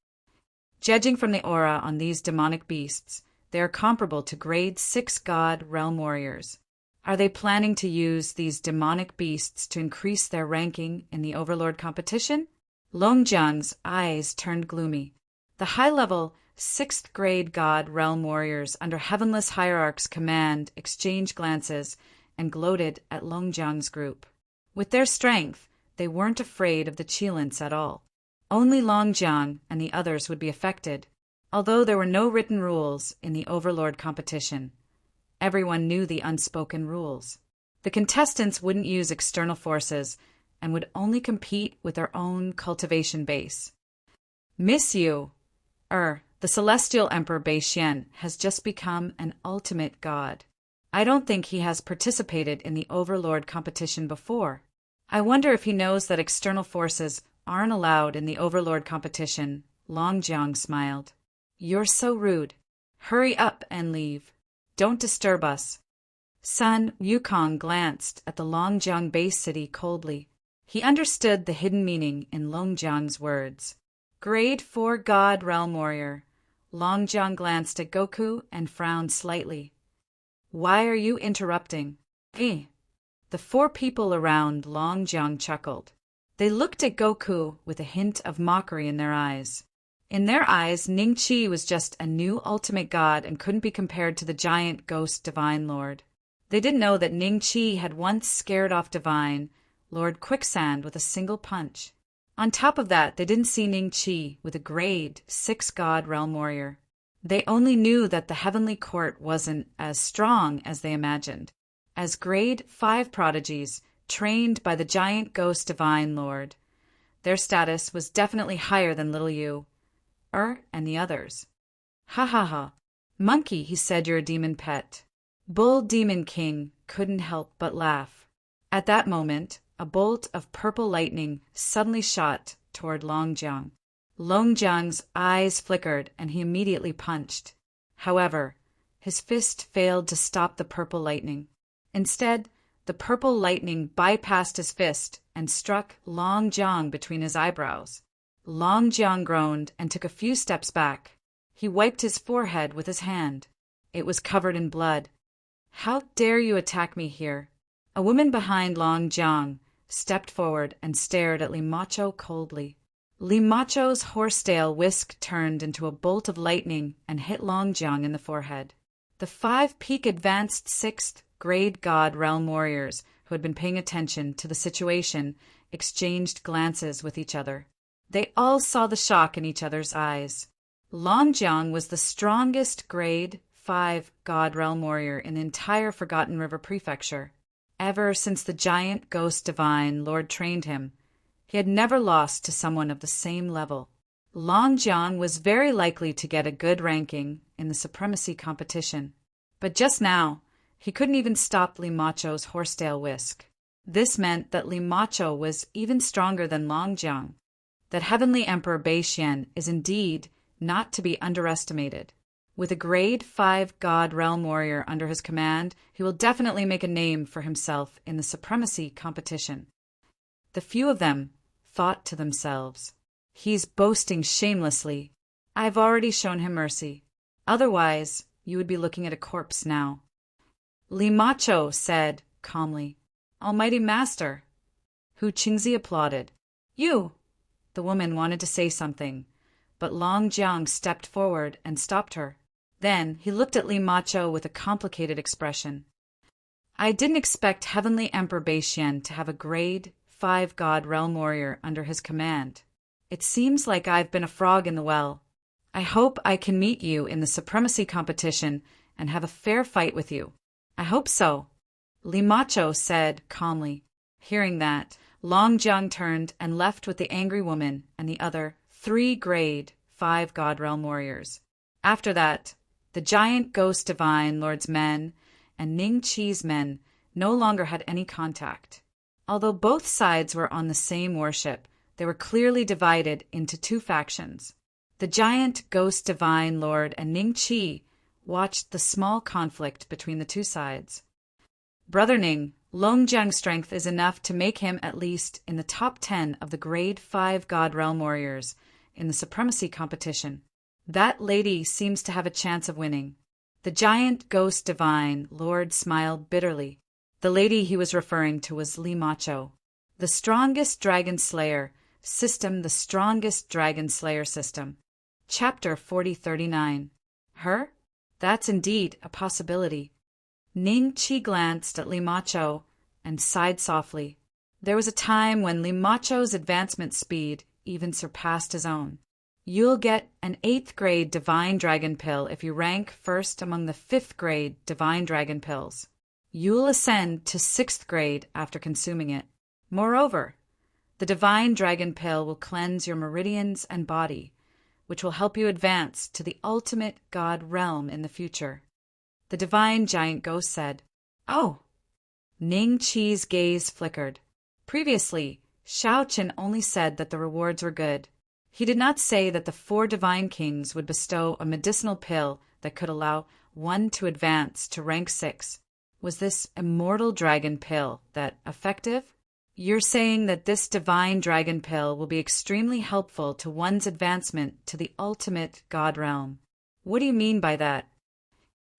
Judging from the aura on these demonic beasts, they are comparable to grade 6 god realm warriors. Are they planning to use these demonic beasts to increase their ranking in the Overlord competition? Longjiang's eyes turned gloomy. The high-level 6th grade god realm warriors under Heavenless Hierarch's command exchanged glances and gloated at Longjiang's group. With their strength, they weren't afraid of the Qilins at all. Only Longjiang and the others would be affected. Although there were no written rules in the Overlord competition, everyone knew the unspoken rules. The contestants wouldn't use external forces and would only compete with their own cultivation base. Miss Yu, the Celestial Emperor Beixian, has just become an ultimate god. I don't think he has participated in the Overlord competition before. I wonder if he knows that external forces aren't allowed in the Overlord competition. Longjiang smiled. You're so rude. Hurry up and leave. Don't disturb us. Sun Wukong glanced at the Longjiang base city coldly. He understood the hidden meaning in Longjiang's words. Grade 4 God Realm Warrior. Longjiang glanced at Goku and frowned slightly. Why are you interrupting? The 4 people around Longjiang chuckled. They looked at Goku with a hint of mockery in their eyes. In their eyes, Ningqi was just a new ultimate god and couldn't be compared to the giant ghost Divine Lord. They didn't know that Ningqi had once scared off Divine Lord Quicksand with a single punch. On top of that, they didn't see Ningqi with a grade 6 god realm warrior. They only knew that the heavenly court wasn't as strong as they imagined. As grade 5 prodigies, trained by the giant ghost Divine Lord, their status was definitely higher than little Yu, and the others. Ha ha ha. Monkey, he said, you're a demon pet. Bull Demon King couldn't help but laugh. At that moment, a bolt of purple lightning suddenly shot toward Longjiang. Longjiang's eyes flickered and he immediately punched. However, his fist failed to stop the purple lightning. Instead, the purple lightning bypassed his fist and struck Longjiang between his eyebrows. Longjiang groaned and took a few steps back. He wiped his forehead with his hand. It was covered in blood. How dare you attack me here? A woman behind Longjiang stepped forward and stared at Limacho coldly. Limacho's horsetail whisk turned into a bolt of lightning and hit Longjiang in the forehead. The 5 peak advanced 6th grade god realm warriors who had been paying attention to the situation exchanged glances with each other. They all saw the shock in each other's eyes. Longjiang was the strongest grade 5 god realm warrior in the entire Forgotten River Prefecture. Ever since the giant ghost Divine Lord trained him, he had never lost to someone of the same level. Longjiang was very likely to get a good ranking in the supremacy competition. But just now, He couldn't even stop Limacho's horsetail whisk. This meant that Limacho was even stronger than Longjiang. That Heavenly Emperor Beixian is indeed not to be underestimated. With a grade 5 God Realm Warrior under his command, he will definitely make a name for himself in the supremacy competition. The few of them thought to themselves, "He's boasting shamelessly. I've already shown him mercy. Otherwise, you would be looking at a corpse now." Limacho said calmly, "Almighty Master." Hu Qingzi applauded. "You!" The woman wanted to say something, but Longjiang stepped forward and stopped her. Then he looked at Limacho with a complicated expression. "I didn't expect Heavenly Emperor Beixian to have a grade 5 God Realm Warrior under his command. It seems like I've been a frog in the well. I hope I can meet you in the supremacy competition and have a fair fight with you." "I hope so," Limacho said calmly. Hearing that, Longjiang turned and left with the angry woman and the other 3 grade 5 God Realm Warriors. After that, the giant ghost divine Lord's men and Ning Qi's men no longer had any contact. Although both sides were on the same warship, they were clearly divided into 2 factions. The giant ghost divine Lord and Ning Qi watched the small conflict between the 2 sides. "Brother Ning, Longjiang's strength is enough to make him at least in the top 10 of the grade 5 God Realm Warriors in the supremacy competition. That lady seems to have a chance of winning." The giant ghost divine Lord smiled bitterly. The lady he was referring to was Limacho. The strongest dragon slayer system, the strongest dragon slayer system. Chapter 4039. Her? That's indeed a possibility. Ning Qi glanced at Limacho and sighed softly. There was a time when Limacho's advancement speed even surpassed his own. "You'll get an 8th grade Divine Dragon Pill if you rank first among the 5th grade Divine Dragon Pills. You'll ascend to 6th grade after consuming it. Moreover, the Divine Dragon Pill will cleanse your meridians and body, which will help you advance to the ultimate God realm in the future." The divine giant ghost said, "Oh!" Ning Qi's gaze flickered. Previously, Shao Qian only said that the rewards were good. He did not say that the 4 divine kings would bestow a medicinal pill that could allow one to advance to rank 6. Was this immortal dragon pill that effective? "You're saying that this divine dragon pill will be extremely helpful to one's advancement to the ultimate God realm. What do you mean by that?"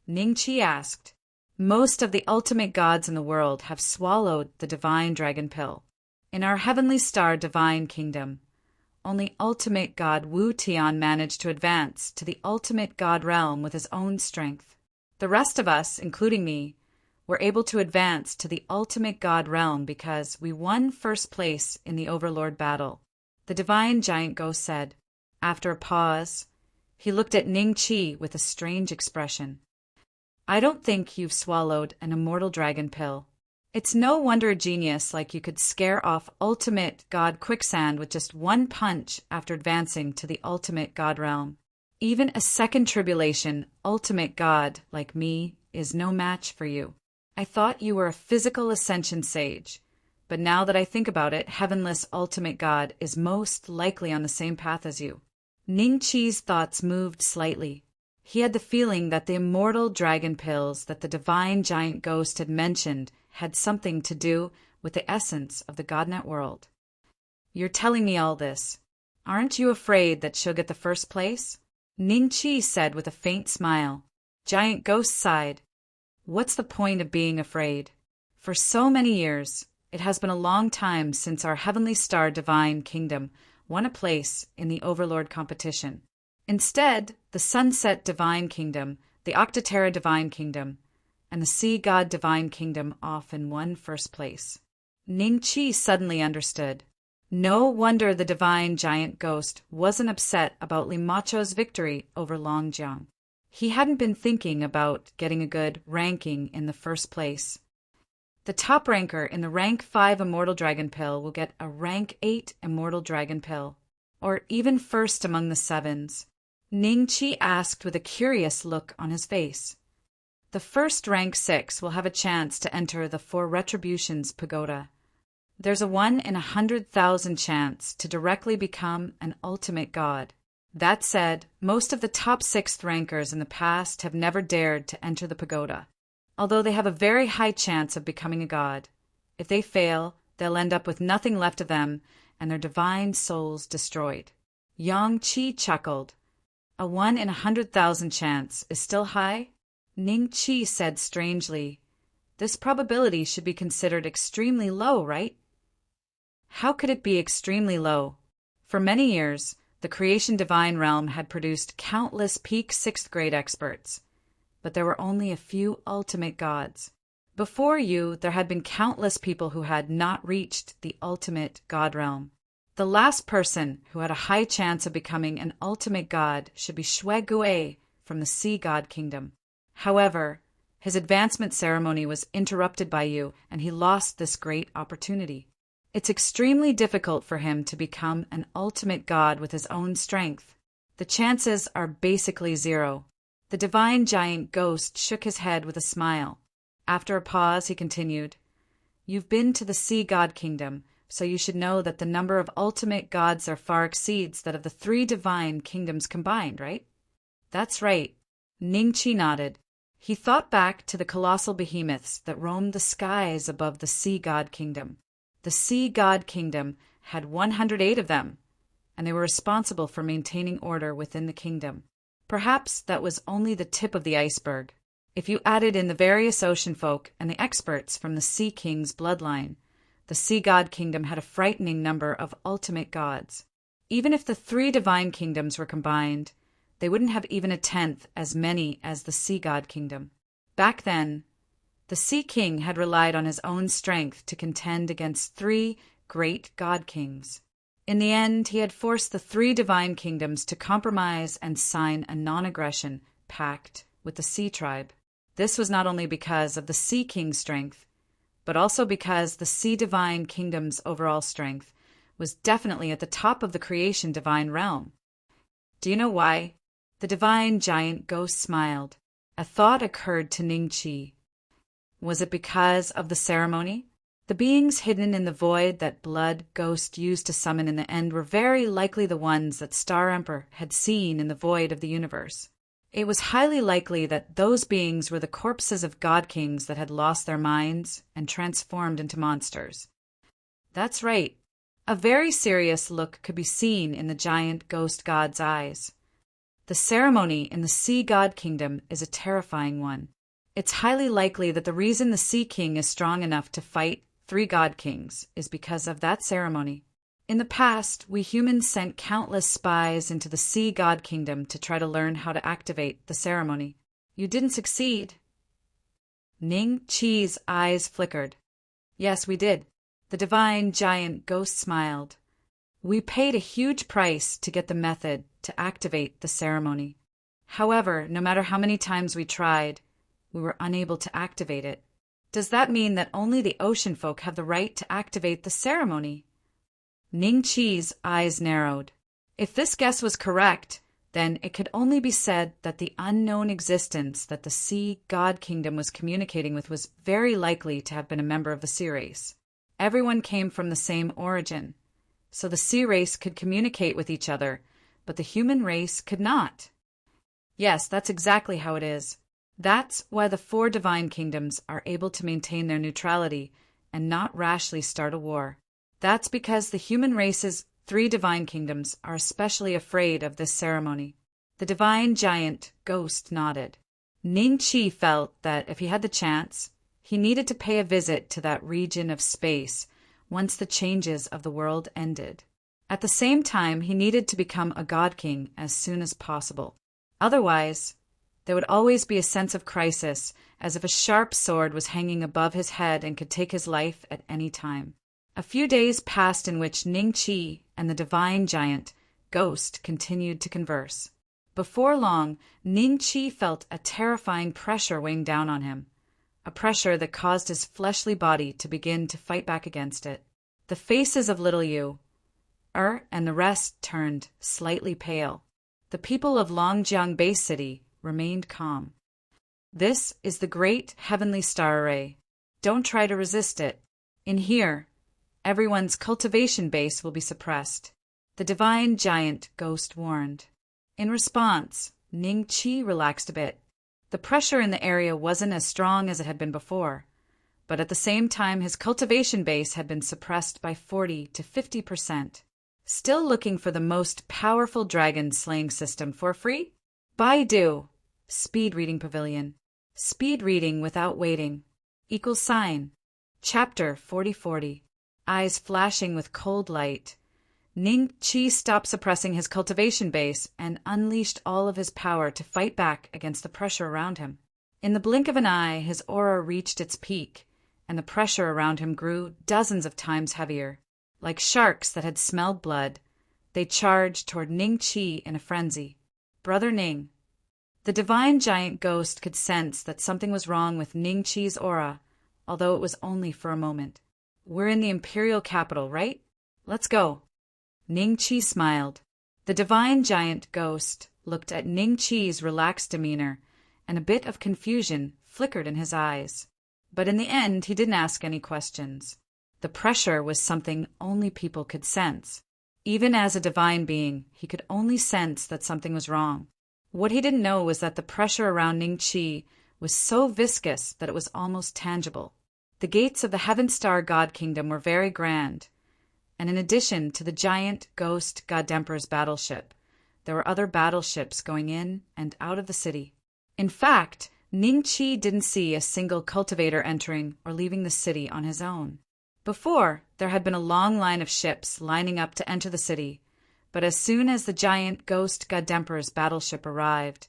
Ning Qi asked. "Most of the ultimate gods in the world have swallowed the divine dragon pill. In our heavenly star divine kingdom, only ultimate god Wu Tian managed to advance to the ultimate God realm with his own strength. The rest of us, including me, were able to advance to the ultimate God realm because we won first place in the Overlord battle," the divine giant ghost said. After a pause, he looked at Ning Qi with a strange expression. "I don't think you've swallowed an immortal dragon pill. It's no wonder a genius like you could scare off ultimate God quicksand with just one punch after advancing to the ultimate God realm. Even a second tribulation ultimate God like me is no match for you. I thought you were a physical ascension sage, but now that I think about it, heavenless ultimate God is most likely on the same path as you." Ning Qi's thoughts moved slightly. He had the feeling that the immortal dragon pills that the divine giant ghost had mentioned had something to do with the essence of the Godnet world. "You're telling me all this. Aren't you afraid that she'll get the first place?" Ning Qi said with a faint smile. Giant Ghost sighed. "What's the point of being afraid? For so many years, it has been a long time since our Heavenly Star Divine Kingdom won a place in the Overlord competition. Instead, the Sunset Divine Kingdom, the Octaterra Divine Kingdom, and the Sea God Divine Kingdom often won first place." Ning Qi suddenly understood. No wonder the divine giant ghost wasn't upset about Limacho's victory over Longjiang. He hadn't been thinking about getting a good ranking in the first place. The top ranker in the rank 5 Immortal Dragon Pill will get a rank 8 Immortal Dragon Pill, or even first among the 7s. Ning Qi asked with a curious look on his face. The first rank 6 will have a chance to enter the Four Retributions Pagoda. There's a 1 in 100,000 chance to directly become an ultimate god. That said, most of the top 6th rankers in the past have never dared to enter the pagoda, although they have a very high chance of becoming a god. If they fail, they'll end up with nothing left of them and their divine souls destroyed. Yang Qi chuckled. A 1 in 100,000 chance is still high? Ning Qi said strangely. This probability should be considered extremely low, right? How could it be extremely low? For many years, the creation divine realm had produced countless peak 6th grade experts, but there were only a few ultimate gods. Before you, there had been countless people who had not reached the ultimate god realm. The last person who had a high chance of becoming an ultimate god should be Shui Gui from the Sea God Kingdom. However, his advancement ceremony was interrupted by you, and he lost this great opportunity. It's extremely difficult for him to become an ultimate god with his own strength. The chances are basically zero. The divine giant ghost shook his head with a smile. After a pause, he continued, You've been to the Sea God Kingdom, so you should know that the number of ultimate gods there far exceeds that of the 3 divine kingdoms combined, right? That's right. Ning Qi nodded. He thought back to the colossal behemoths that roamed the skies above the Sea God Kingdom. The Sea God Kingdom had 108 of them, and they were responsible for maintaining order within the kingdom. Perhaps that was only the tip of the iceberg. If you added in the various ocean folk and the experts from the Sea King's bloodline, the Sea God Kingdom had a frightening number of ultimate gods. Even if the 3 divine kingdoms were combined, they wouldn't have even a tenth as many as the Sea God Kingdom. Back then, the Sea King had relied on his own strength to contend against 3 great god kings. In the end, he had forced the 3 divine kingdoms to compromise and sign a non-aggression pact with the Sea Tribe. This was not only because of the Sea King's strength, but also because the Sea Divine Kingdom's overall strength was definitely at the top of the creation divine realm. Do you know why? The divine giant ghost smiled. A thought occurred to Ning Qi. Was it because of the ceremony? The beings hidden in the void that Blood Ghost used to summon in the end were very likely the ones that Star Emperor had seen in the void of the universe. It was highly likely that those beings were the corpses of god kings that had lost their minds and transformed into monsters. That's right. A very serious look could be seen in the giant ghost god's eyes. The ceremony in the Sea God Kingdom is a terrifying one. It's highly likely that the reason the Sea King is strong enough to fight 3 god kings is because of that ceremony. In the past, we humans sent countless spies into the Sea God Kingdom to try to learn how to activate the ceremony. You didn't succeed. Ning Qi's eyes flickered. Yes, we did. The divine giant ghost smiled. We paid a huge price to get the method to activate the ceremony. However, no matter how many times we tried, we were unable to activate it. Does that mean that only the ocean folk have the right to activate the ceremony? Ning Qi's eyes narrowed. If this guess was correct, then it could only be said that the unknown existence that the Sea God Kingdom was communicating with was very likely to have been a member of the sea race. Everyone came from the same origin, so the sea race could communicate with each other, but the human race could not. Yes, that's exactly how it is. That's why the 4 divine kingdoms are able to maintain their neutrality and not rashly start a war. That's because the human race's 3 divine kingdoms are especially afraid of this ceremony. The divine giant ghost nodded. Ning Qi felt that if he had the chance, he needed to pay a visit to that region of space once the changes of the world ended. At the same time, he needed to become a god king as soon as possible. Otherwise, there would always be a sense of crisis, as if a sharp sword was hanging above his head and could take his life at any time. A few days passed in which Ning Qi and the divine giant ghost continued to converse. Before long, Ning Qi felt a terrifying pressure weighing down on him, a pressure that caused his fleshly body to begin to fight back against it. The faces of little Yu, and the rest turned slightly pale. The people of Longjiang Base City remained calm. This is the great heavenly star array. Don't try to resist it. In here, everyone's cultivation base will be suppressed, the divine giant ghost warned. In response, Ning Qi relaxed a bit. The pressure in the area wasn't as strong as it had been before, but at the same time his cultivation base had been suppressed by 40 to 50%. Still looking for the most powerful dragon slaying system for free? Baidu. Speed Reading Pavilion. Speed reading without waiting. Equals sign. Chapter 4040. Eyes flashing with cold light. Ning Qi stopped suppressing his cultivation base and unleashed all of his power to fight back against the pressure around him. In the blink of an eye, his aura reached its peak, and the pressure around him grew dozens of times heavier. Like sharks that had smelled blood, they charged toward Ning Qi in a frenzy. Brother Ning. The divine giant ghost could sense that something was wrong with Ning Qi's aura, although it was only for a moment. We're in the imperial capital, right? Let's go. Ning Qi smiled. The divine giant ghost looked at Ning Qi's relaxed demeanor, and a bit of confusion flickered in his eyes. But in the end, he didn't ask any questions. The pressure was something only people could sense. Even as a divine being, he could only sense that something was wrong. What he didn't know was that the pressure around Ning Qi was so viscous that it was almost tangible. The gates of the Heaven Star God Kingdom were very grand, and in addition to the giant ghost God Emperor's battleship, there were other battleships going in and out of the city. In fact, Ning Qi didn't see a single cultivator entering or leaving the city on his own. Before, there had been a long line of ships lining up to enter the city, but as soon as the giant ghost God Emperor's battleship arrived,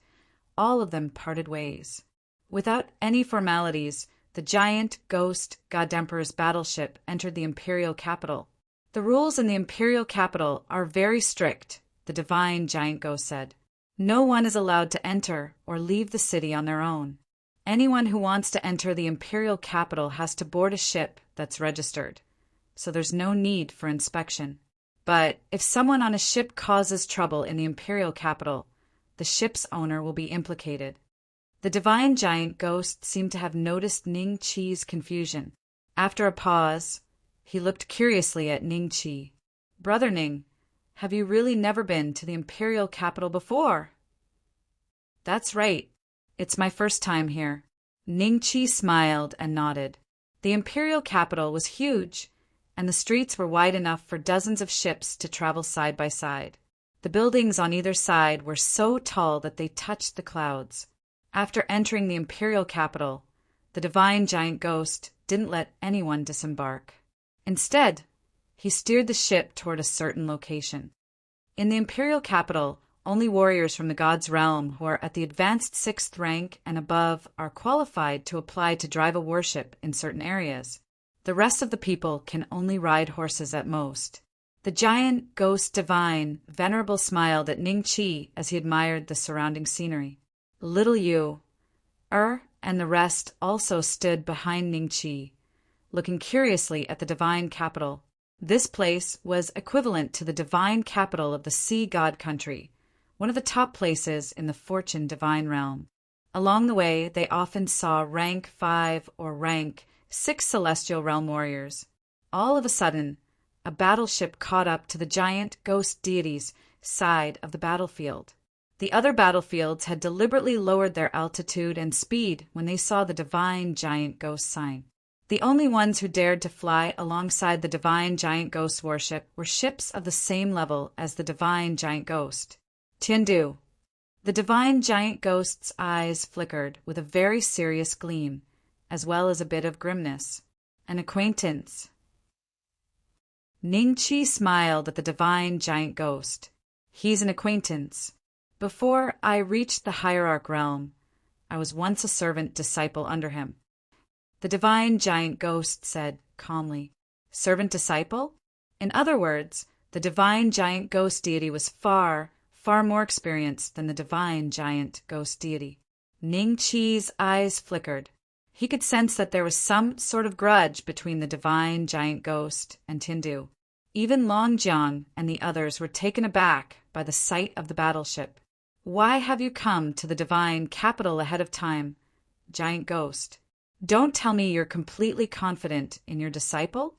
all of them parted ways. Without any formalities, the giant ghost God Emperor's battleship entered the imperial capital. The rules in the imperial capital are very strict, the divine giant ghost said. No one is allowed to enter or leave the city on their own. Anyone who wants to enter the imperial capital has to board a ship that's registered, so there's no need for inspection. But if someone on a ship causes trouble in the imperial capital, the ship's owner will be implicated. The divine giant ghost seemed to have noticed Ning Qi's confusion. After a pause, he looked curiously at Ning Qi. Brother Ning, have you really never been to the imperial capital before? That's right. It's my first time here. Ning Qi smiled and nodded. The imperial capital was huge, and the streets were wide enough for dozens of ships to travel side by side. The buildings on either side were so tall that they touched the clouds. After entering the imperial capital, the divine giant ghost didn't let anyone disembark. Instead, he steered the ship toward a certain location. In the imperial capital, only warriors from the god's realm who are at the advanced 6th rank and above are qualified to apply to drive a warship in certain areas. The rest of the people can only ride horses at most. The giant ghost divine venerable smiled at Ning Qi as he admired the surrounding scenery. Little you, and the rest also stood behind Ning Qi, looking curiously at the divine capital. This place was equivalent to the divine capital of the sea god country, one of the top places in the fortune divine realm. Along the way, they often saw rank 5 or rank 6 celestial realm warriors. All of a sudden, a battleship caught up to the giant ghost deity's side of the battlefield. The other battlefields had deliberately lowered their altitude and speed when they saw the divine giant ghost sign. The only ones who dared to fly alongside the divine giant ghost warship were ships of the same level as the divine giant ghost. Tiandu. The divine giant ghost's eyes flickered with a very serious gleam, as well as a bit of grimness. An acquaintance. Ning Qi smiled at the divine giant ghost. He's an acquaintance. Before I reached the hierarch realm, I was once a servant disciple under him. The divine giant ghost said calmly. Servant disciple? In other words, the divine giant ghost deity was far more experienced than the divine giant ghost deity. Ning Qi's eyes flickered. He could sense that there was some sort of grudge between the divine giant ghost and Tiandu. Even Longjiang and the others were taken aback by the sight of the battleship. Why have you come to the divine capital ahead of time giant ghost. Don't tell me you're completely confident in your disciple?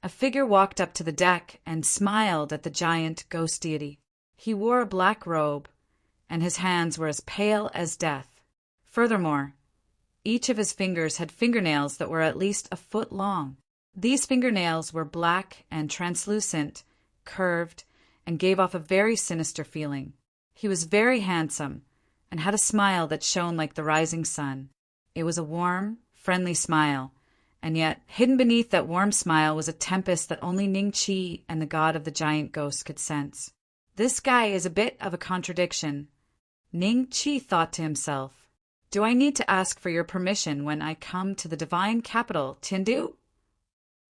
A figure walked up to the deck and smiled at the giant ghost deity. He wore a black robe, and his hands were as pale as death. Furthermore, each of his fingers had fingernails that were at least a foot long. These fingernails were black and translucent, curved, and gave off a very sinister feeling. He was very handsome and had a smile that shone like the rising sun. It was a warm, friendly smile, and yet hidden beneath that warm smile was a tempest that only Ning Chi and the god of the giant ghosts could sense. This guy is a bit of a contradiction, Ning Chi thought to himself. Do I need to ask for your permission when I come to the divine capital, Tiandu?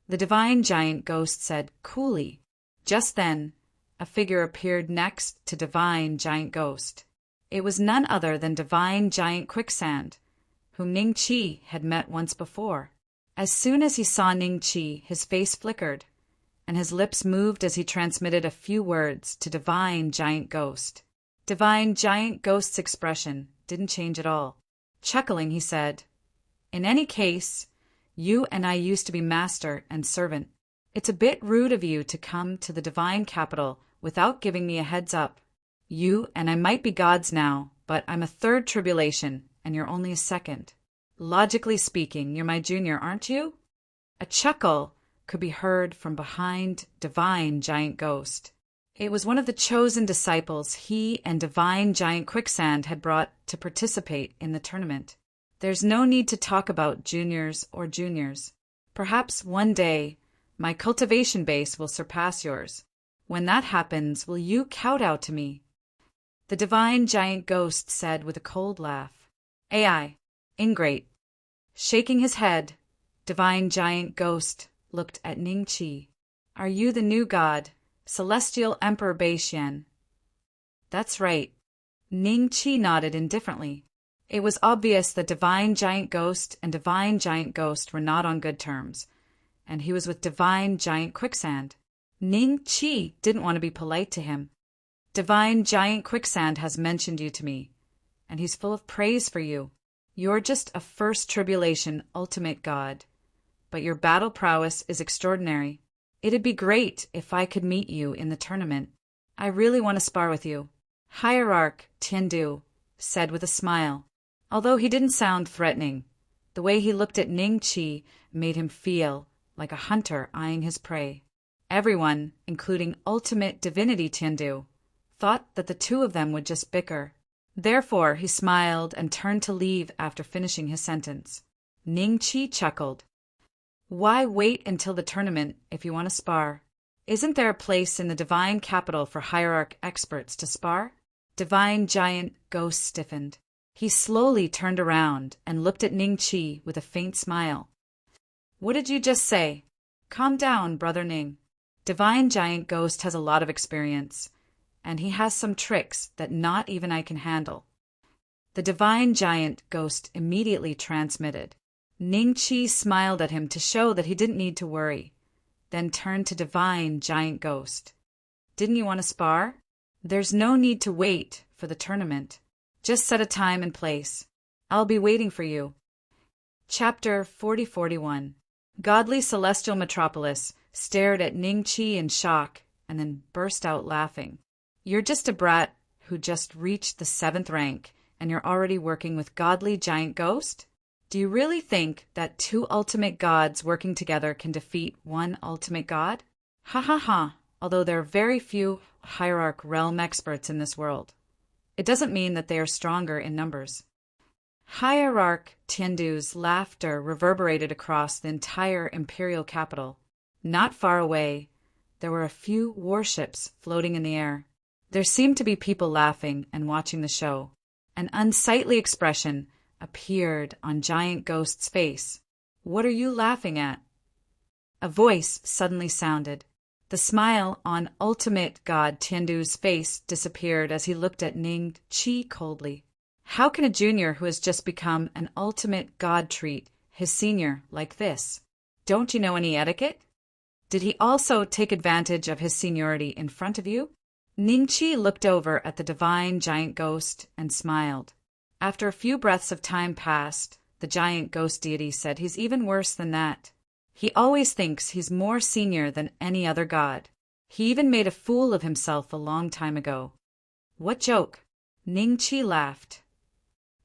The divine giant ghost said coolly. Just then, a figure appeared next to divine giant ghost. It was none other than divine giant quicksand, whom Ning Chi had met once before. As soon as he saw Ning Chi, his face flickered, and his lips moved as he transmitted a few words to divine giant ghost. Divine giant ghost's expression didn't change at all. Chuckling, he said, "In any case, you and I used to be master and servant. It's a bit rude of you to come to the divine capital without giving me a heads up. You and I might be gods now, but I'm a third tribulation, and you're only a second. Logically speaking, you're my junior, aren't you?" A chuckle could be heard from behind divine giant ghost. It was one of the chosen disciples he and divine giant quicksand had brought to participate in the tournament. There's no need to talk about juniors or juniors. Perhaps one day my cultivation base will surpass yours. When that happens, will you kowtow to me? The divine giant ghost said with a cold laugh. "AI, ingrate." Shaking his head, divine giant ghost looked at Ning Chi. "Are you the new god, Celestial Emperor Beishian?" "That's right." Ning Chi nodded indifferently. It was obvious that divine giant ghost and divine giant ghost were not on good terms, and he was with divine giant quicksand. Ning Chi didn't want to be polite to him. "Divine giant quicksand has mentioned you to me, and he's full of praise for you. You're just a first tribulation ultimate god, but your battle prowess is extraordinary. It'd be great if I could meet you in the tournament. I really want to spar with you." Hierarch Tiandu said with a smile. Although he didn't sound threatening, the way he looked at Ning Chi made him feel like a hunter eyeing his prey. Everyone, including ultimate divinity Tiandu, thought that the two of them would just bicker. Therefore, he smiled and turned to leave after finishing his sentence. Ning Chi chuckled. "Why wait until the tournament if you want to spar? Isn't there a place in the divine capital for hierarch experts to spar?" Divine giant ghost stiffened. He slowly turned around and looked at Ning Chi with a faint smile. "What did you just say? Calm down, brother Ning. Divine giant ghost has a lot of experience, and he has some tricks that not even I can handle." The divine giant ghost immediately transmitted. Ning Chi smiled at him to show that he didn't need to worry, then turned to divine giant ghost. "Didn't you want to spar? There's no need to wait for the tournament. Just set a time and place. I'll be waiting for you." Chapter 4041. Godly Celestial Metropolis stared at Ning Chi in shock and then burst out laughing. "You're just a brat who just reached the 7th rank, and you're already working with godly giant ghost? Do you really think that two ultimate gods working together can defeat one ultimate god? Ha ha ha, although there are very few hierarch realm experts in this world. It doesn't mean that they are stronger in numbers." Hierarch Tiandu's laughter reverberated across the entire imperial capital. Not far away, there were a few warships floating in the air. There seemed to be people laughing and watching the show. An unsightly expression appeared on Giant Ghost's face. "What are you laughing at?" A voice suddenly sounded. The smile on ultimate god Tiandu's face disappeared as he looked at Ning Chi coldly. How can a junior who has just become an ultimate god treat his senior like this? Don't you know any etiquette? Did he also take advantage of his seniority in front of you? Ning Chi looked over at the divine giant ghost and smiled. After a few breaths of time passed, the giant ghost deity said he's even worse than that. He always thinks he's more senior than any other god. He even made a fool of himself a long time ago. What joke? Ningqi laughed.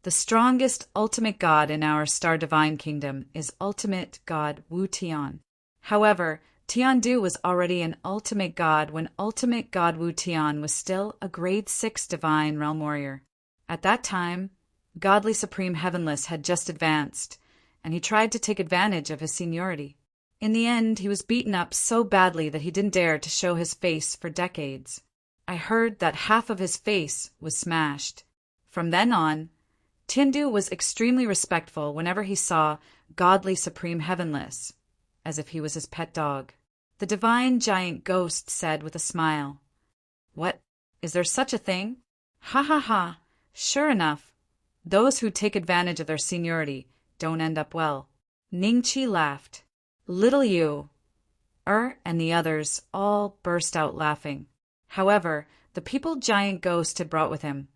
The strongest ultimate god in our Star Divine Kingdom is ultimate god Wu Tian. However, Tiandu was already an ultimate god when ultimate god Wu Tian was still a grade 6 divine realm warrior. At that time, godly supreme heavenless had just advanced, and he tried to take advantage of his seniority. In the end, he was beaten up so badly that he didn't dare to show his face for decades. I heard that half of his face was smashed. From then on, Tiandu was extremely respectful whenever he saw godly supreme heavenless, as if he was his pet dog. The divine giant ghost said with a smile, "What? Is there such a thing? Ha ha ha! Sure enough, those who take advantage of their seniority don't end up well." Ningqi laughed. Little Yu, and the others all burst out laughing. However, the people giant ghost had brought with him,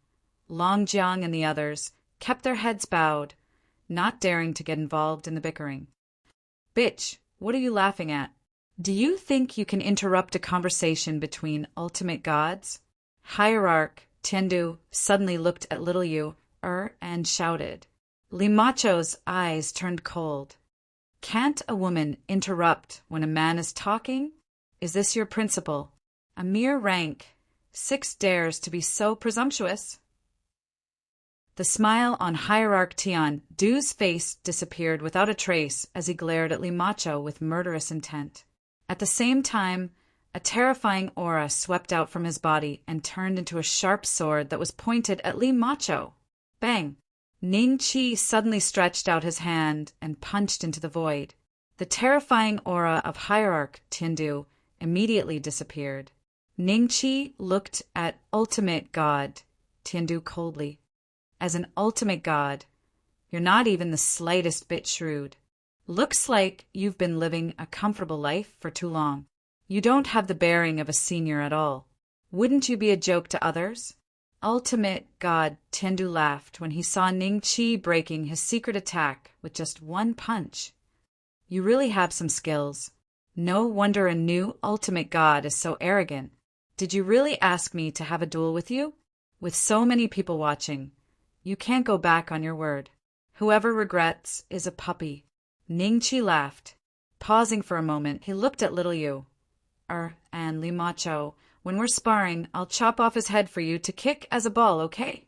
Longjiang and the others, kept their heads bowed, not daring to get involved in the bickering. "Bitch, what are you laughing at? Do you think you can interrupt a conversation between ultimate gods?" Hierarch Tiandu suddenly looked at little Yu, and shouted. Limacho's eyes turned cold. "Can't a woman interrupt when a man is talking? Is this your principle? A mere rank. 6 dares to be so presumptuous." The smile on Hierarch Tiandu's face disappeared without a trace as he glared at Limacho with murderous intent. At the same time, a terrifying aura swept out from his body and turned into a sharp sword that was pointed at Limacho. Bang! Ningqi suddenly stretched out his hand and punched into the void. The terrifying aura of Hierarch Tiandu immediately disappeared. Ningqi looked at ultimate god Tiandu coldly. As an ultimate god, you're not even the slightest bit shrewd. Looks like you've been living a comfortable life for too long. You don't have the bearing of a senior at all. Wouldn't you be a joke to others? Ultimate god Tiandu laughed when he saw Ningqi breaking his secret attack with just one punch. You really have some skills. No wonder a new ultimate god is so arrogant. Did you really ask me to have a duel with you? With so many people watching, you can't go back on your word. Whoever regrets is a puppy. Ningqi laughed. Pausing for a moment, he looked at little Yu. And Limacho, when we're sparring, I'll chop off his head for you to kick as a ball, okay?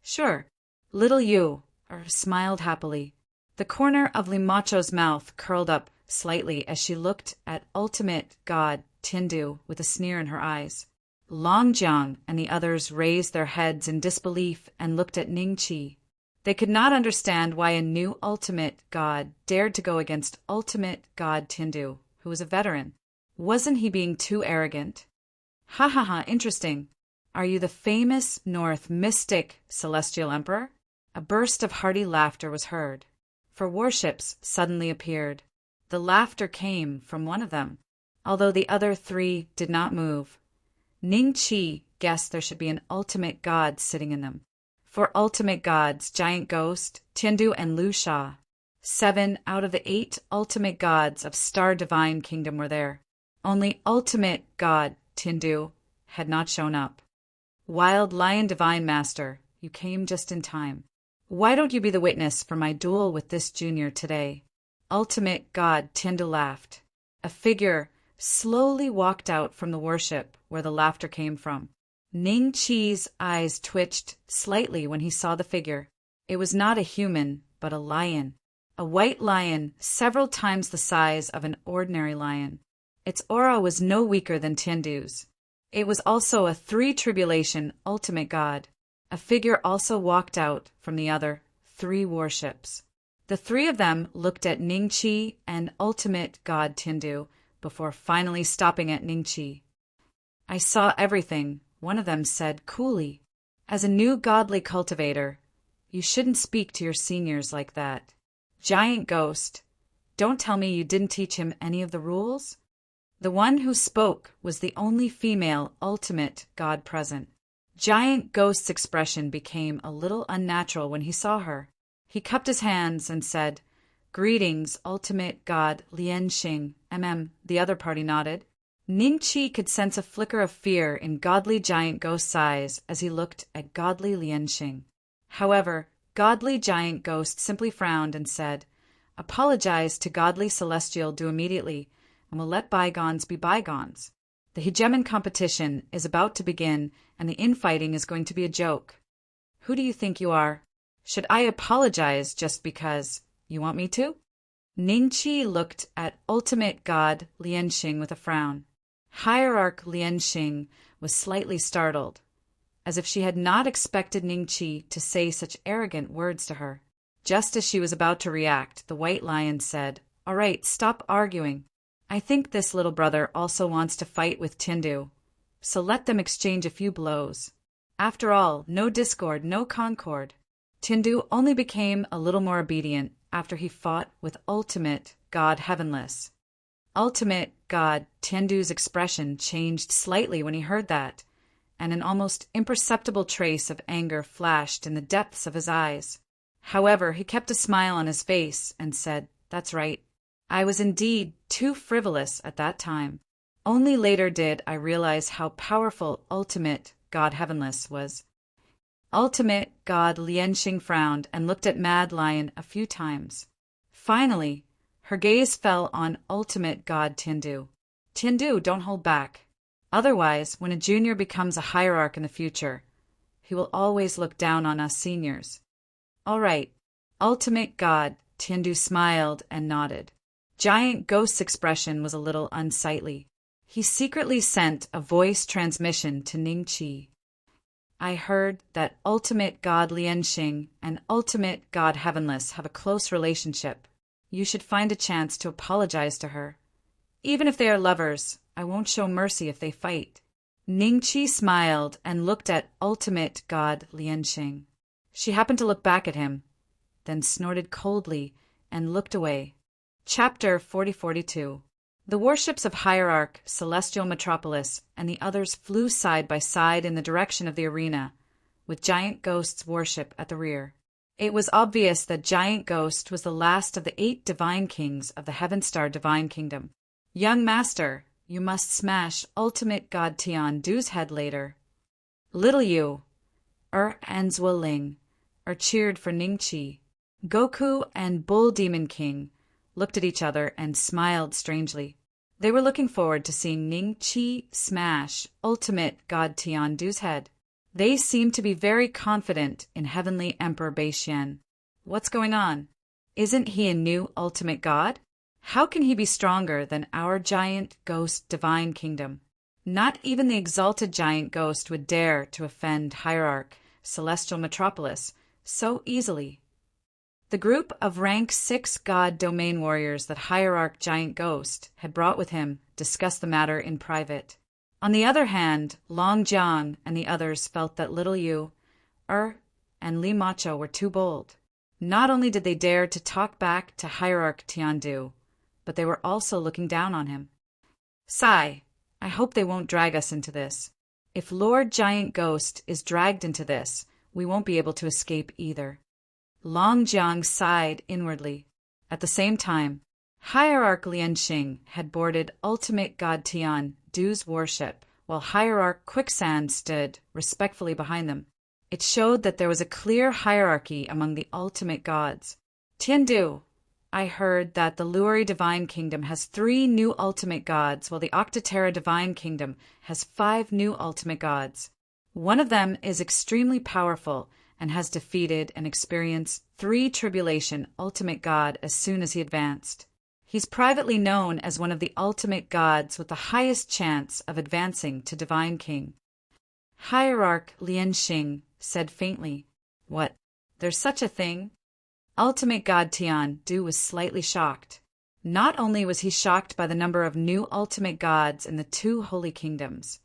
Sure. Little Yu smiled happily. The corner of Limacho's mouth curled up slightly as she looked at ultimate god Tiandu with a sneer in her eyes. Longjiang and the others raised their heads in disbelief and looked at Ningqi. They could not understand why a new ultimate god dared to go against ultimate god Tiandu, who was a veteran. Wasn't he being too arrogant? Ha ha ha, interesting. Are you the famous North mystic celestial emperor? A burst of hearty laughter was heard. For warships suddenly appeared. The laughter came from one of them, although the other 3 did not move. Ningqi guessed there should be an ultimate god sitting in them. 4 ultimate gods, Giant Ghost, Tiandu, and Lu Sha. 7 out of the 8 ultimate gods of Star Divine Kingdom were there. Only ultimate god Tiandu had not shown up. Wild Lion Divine Master, you came just in time. Why don't you be the witness for my duel with this junior today? Ultimate god Tiandu laughed. A figure slowly walked out from the worship where the laughter came from. Ningqi's eyes twitched slightly when he saw the figure. It was not a human, but a lion. A white lion several times the size of an ordinary lion. Its aura was no weaker than Tiandu's. It was also a 3-tribulation ultimate god. A figure also walked out from the other 3 warships. The 3 of them looked at Ningqi and ultimate god Tiandu before finally stopping at Ningqi. I saw everything, one of them said coolly. As a new godly cultivator, you shouldn't speak to your seniors like that. Giant Ghost, don't tell me you didn't teach him any of the rules? The one who spoke was the only female ultimate god present. Giant Ghost's expression became a little unnatural when he saw her. He cupped his hands and said, "Greetings, ultimate god Lian Xing, The other party nodded. Ning Qi could sense a flicker of fear in godly Giant Ghost's eyes as he looked at godly Lian Xing. However, godly Giant Ghost simply frowned and said, "Apologize to godly Celestial Do immediately, and we'll let bygones be bygones. The hegemon competition is about to begin, and the infighting is going to be a joke. Who do you think you are? Should I apologize just because you want me to?" Ningqi looked at ultimate god Lianxing with a frown. Hierarch Lianxing was slightly startled, as if she had not expected Ningqi to say such arrogant words to her. Just as she was about to react, the White Lion said, "All right, stop arguing. I think this little brother also wants to fight with Tindu, so let them exchange a few blows. After all, no discord, no concord." Tindu only became a little more obedient after he fought with ultimate God Heavenless. Ultimate God Tindu's expression changed slightly when he heard that, and an almost imperceptible trace of anger flashed in the depths of his eyes. However, he kept a smile on his face and said, "That's right. I was indeed too frivolous at that time. Only later did I realize how powerful ultimate God Heavenless was." Ultimate God Lianxing frowned and looked at Mad Lion a few times. Finally, her gaze fell on ultimate God Tindu. "Tindu, don't hold back. Otherwise, when a junior becomes a hierarch in the future, he will always look down on us seniors." "All right." Ultimate God Tindu smiled and nodded. Giant Ghost's expression was a little unsightly. He secretly sent a voice transmission to Ningqi. "I heard that ultimate God Lianxing and ultimate God Heavenless have a close relationship. You should find a chance to apologize to her. Even if they are lovers, I won't show mercy if they fight." Ningqi smiled and looked at ultimate God Lianxing. She happened to look back at him, then snorted coldly and looked away. Chapter 4042. The warships of Hierarch, Celestial Metropolis, and the others flew side by side in the direction of the arena, with Giant Ghost's warship at the rear. It was obvious that Giant Ghost was the last of the 8 divine kings of the Heavenstar Divine Kingdom. "Young Master, you must smash ultimate God Tian Du's head later." Little Yu, and Zhuoling cheered for Ningqi. Goku and Bull Demon King looked at each other and smiled strangely. They were looking forward to seeing Ningqi smash ultimate God Tian Du's head. They seemed to be very confident in Heavenly Emperor Beixian. What's going on? Isn't he a new ultimate god? How can he be stronger than our Giant Ghost Divine Kingdom? Not even the exalted Giant Ghost would dare to offend Hierarch, Celestial Metropolis, so easily. The group of rank 6 god domain warriors that Hierarch Giant Ghost had brought with him discussed the matter in private. On the other hand, Long Jiang and the others felt that Little Yu, and Li Macho were too bold. Not only did they dare to talk back to Hierarch Tiandu, but they were also looking down on him. "Sai, I hope they won't drag us into this. If Lord Giant Ghost is dragged into this, we won't be able to escape either." Long Jiang sighed inwardly. At the same time, Hierarch Lianxing had boarded ultimate God Tian Du's warship, while Hierarch Quicksand stood respectfully behind them. It showed that there was a clear hierarchy among the ultimate gods. "Tiandu, I heard that the Luori Divine Kingdom has 3 new ultimate gods, while the Octaterra Divine Kingdom has 5 new ultimate gods. One of them is extremely powerful and has defeated and experienced 3 tribulation ultimate god as soon as he advanced. He's privately known as one of the ultimate gods with the highest chance of advancing to Divine King." Hierarch Lianxing said faintly, "What? There's such a thing?" Ultimate God Tian Du was slightly shocked. Not only was he shocked by the number of new ultimate gods in the 2 holy kingdoms,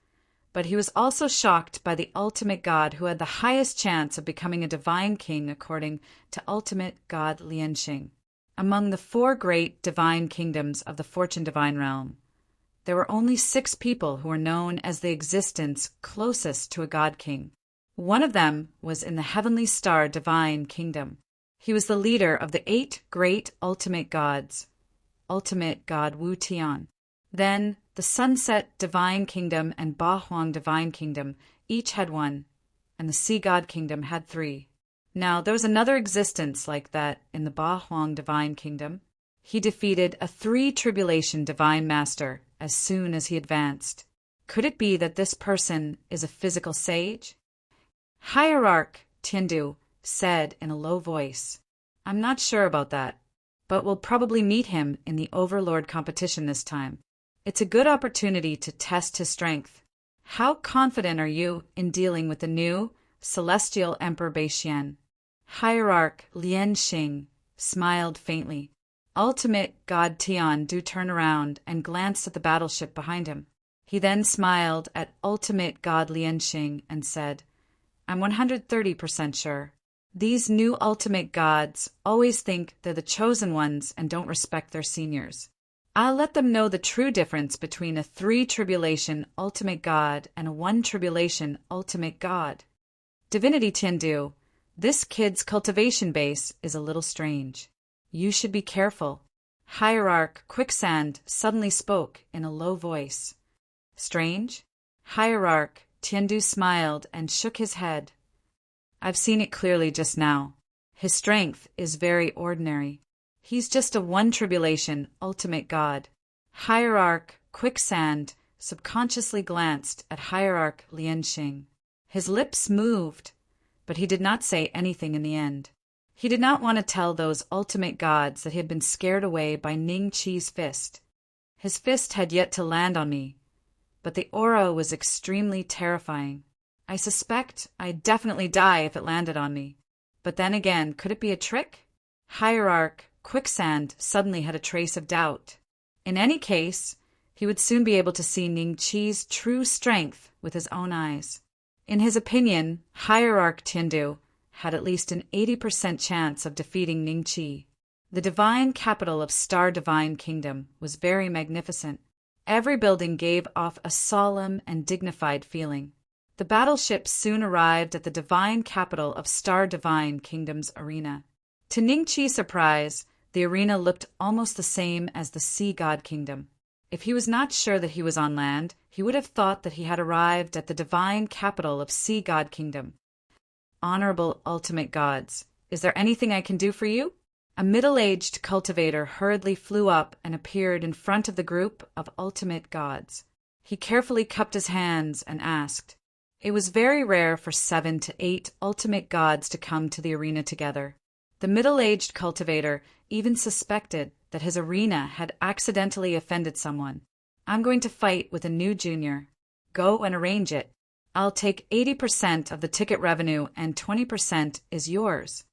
but he was also shocked by the ultimate god who had the highest chance of becoming a divine king according to ultimate God Lianxing. Among the 4 great divine kingdoms of the Fortune Divine Realm, there were only 6 people who were known as the existence closest to a god king. One of them was in the heavenly star divine kingdom. He was the leader of the 8 great ultimate gods, ultimate god Wu Tian. Then the sunset divine kingdom and Ba Huang divine kingdom each had 1, and the sea god kingdom had 3. Now there was another existence like that in the Ba Huang divine kingdom. He defeated a 3 tribulation divine master as soon as he advanced. Could it be that this person is a physical sage? Hierarch Tiandu said in a low voice, "I'm not sure about that, but we'll probably meet him in the Overlord competition this time. It's a good opportunity to test his strength. How confident are you in dealing with the new Celestial Emperor Beixian?" Hierarch Lian Xing smiled faintly. Ultimate God Tian Du turned around and glanced at the battleship behind him. He then smiled at Ultimate God Lian Xing and said, "I'm 130% sure. These new ultimate gods always think they're the chosen ones and don't respect their seniors. I'll let them know the true difference between a 3 tribulation ultimate god and a 1 tribulation ultimate god. Divinity Tiandu, this kid's cultivation base is a little strange. You should be careful." Hierarch Quicksand suddenly spoke in a low voice. "Strange?" Hierarch Tiandu smiled and shook his head. "I've seen it clearly just now. His strength is very ordinary. He's just a 1 tribulation ultimate god." Hierarch Quicksand subconsciously glanced at Hierarch Lianxing. His lips moved, but he did not say anything in the end. He did not want to tell those ultimate gods that he had been scared away by Ning Qi's fist. His fist had yet to land on me, but the aura was extremely terrifying. I suspect I'd definitely die if it landed on me. But then again, could it be a trick? Hierarch Quicksand suddenly had a trace of doubt. In any case, he would soon be able to see Ning Qi's true strength with his own eyes. In his opinion, Hierarch Tiandu had at least an 80% chance of defeating Ning Qi. The divine capital of Star Divine Kingdom was very magnificent. Every building gave off a solemn and dignified feeling. The battleship soon arrived at the divine capital of Star Divine Kingdom's arena. To Ning Qi's surprise, the arena looked almost the same as the Sea God Kingdom. If he was not sure that he was on land, he would have thought that he had arrived at the divine capital of Sea God Kingdom. "Honorable ultimate gods, is there anything I can do for you?" A middle-aged cultivator hurriedly flew up and appeared in front of the group of ultimate gods. He carefully cupped his hands and asked. It was very rare for 7 to 8 ultimate gods to come to the arena together. The middle-aged cultivator even suspected that his arena had accidentally offended someone. "I'm going to fight with a new junior. Go and arrange it. I'll take 80% of the ticket revenue and 20% is yours."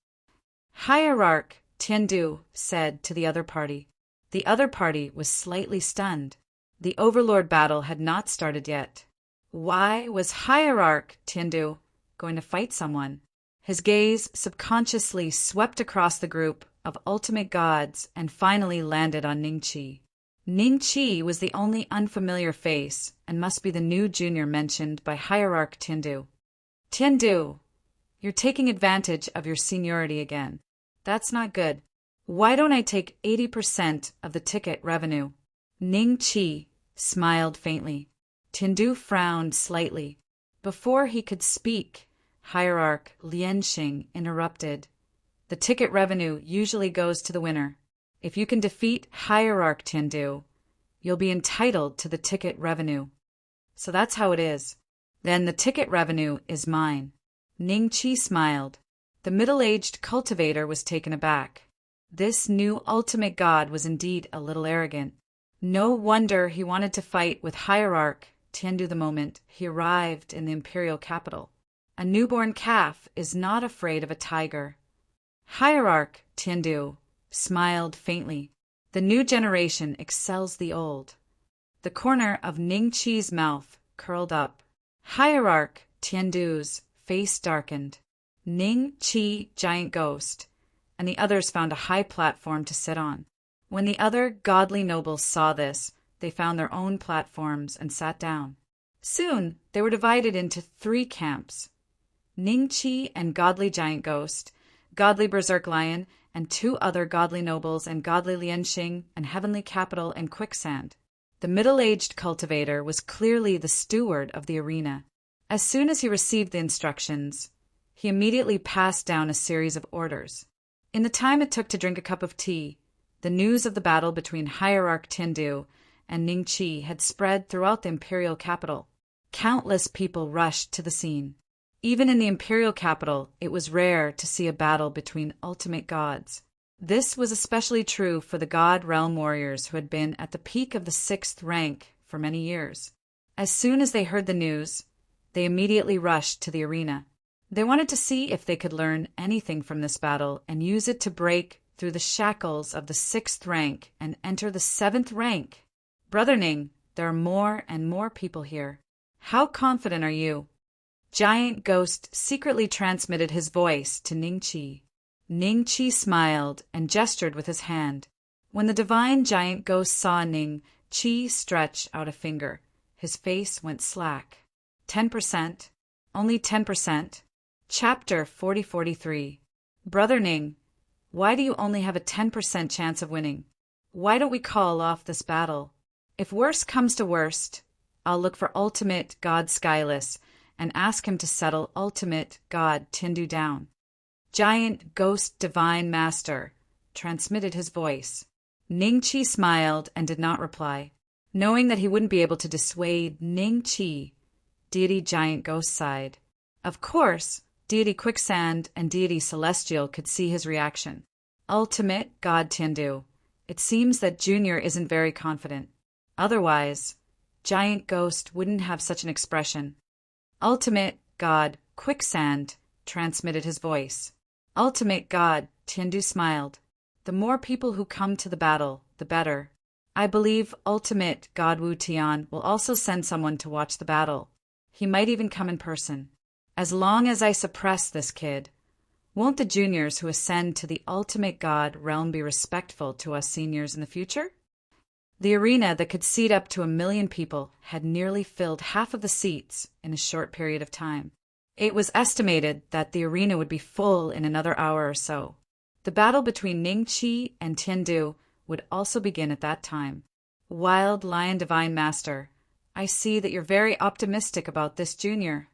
Hierarch Tiandu said to the other party. The other party was slightly stunned. The Overlord battle had not started yet. Why was Hierarch Tiandu going to fight someone? His gaze subconsciously swept across the group of ultimate gods and finally landed on Ning Qi. Ning Qi was the only unfamiliar face and must be the new junior mentioned by Hierarch Tiandu. "Tiandu, you're taking advantage of your seniority again. That's not good. Why don't I take 80% of the ticket revenue?" Ning Qi smiled faintly. Tiandu frowned slightly. Before he could speak, Hierarch Lianxing interrupted. "The ticket revenue usually goes to the winner. If you can defeat Hierarch Tiandu, you'll be entitled to the ticket revenue." "So that's how it is. Then the ticket revenue is mine." Ning Qi smiled. The middle-aged cultivator was taken aback. This new ultimate god was indeed a little arrogant. No wonder he wanted to fight with Hierarch Tiandu the moment he arrived in the imperial capital. A newborn calf is not afraid of a tiger. Hierarch Tiandu smiled faintly. The new generation excels the old. The corner of Ning Qi's mouth curled up. Hierarch Tiandu's face darkened. Ning Qi, giant ghost, and the others found a high platform to sit on. When the other godly nobles saw this, they found their own platforms and sat down. Soon they were divided into 3 camps. Ning Qi and godly giant ghost, godly berserk lion, and 2 other godly nobles and godly Lianxing and heavenly capital and quicksand. The middle-aged cultivator was clearly the steward of the arena. As soon as he received the instructions, he immediately passed down a series of orders. In the time it took to drink a cup of tea, the news of the battle between Hierarch Tindu and Ning Qi had spread throughout the imperial capital. Countless people rushed to the scene. Even in the imperial capital, it was rare to see a battle between ultimate gods. This was especially true for the god realm warriors who had been at the peak of the 6th rank for many years. As soon as they heard the news, they immediately rushed to the arena. They wanted to see if they could learn anything from this battle and use it to break through the shackles of the 6th rank and enter the 7th rank. Brother Ning, there are more and more people here. How confident are you? Giant Ghost secretly transmitted his voice to Ning Qi. Ning Qi smiled and gestured with his hand. When the divine Giant Ghost saw Ning Qi stretch out a finger, his face went slack. 10%. Only 10%. Chapter 4043. Brother Ning, why do you only have a 10% chance of winning? Why don't we call off this battle? If worst comes to worst, I'll look for ultimate God Skyless and ask him to settle ultimate God Tindu down. Giant Ghost Divine Master transmitted his voice. Ning Qi smiled and did not reply. Knowing that he wouldn't be able to dissuade Ning Qi, Deity Giant Ghost sighed. Of course, Deity Quicksand and Deity Celestial could see his reaction. Ultimate God Tindu. It seems that Junior isn't very confident. Otherwise, Giant Ghost wouldn't have such an expression. Ultimate God Quicksand transmitted his voice. Ultimate God Tindu smiled. The more people who come to the battle, the better. I believe Ultimate God Wu Tian will also send someone to watch the battle. He might even come in person. As long as I suppress this kid, won't the juniors who ascend to the ultimate God realm be respectful to us seniors in the future? The arena that could seat up to 1 million people had nearly filled half of the seats in a short period of time. It was estimated that the arena would be full in another hour or so. The battle between Ning Qi and Tindu would also begin at that time. Wild Lion Divine Master, I see that you're very optimistic about this junior.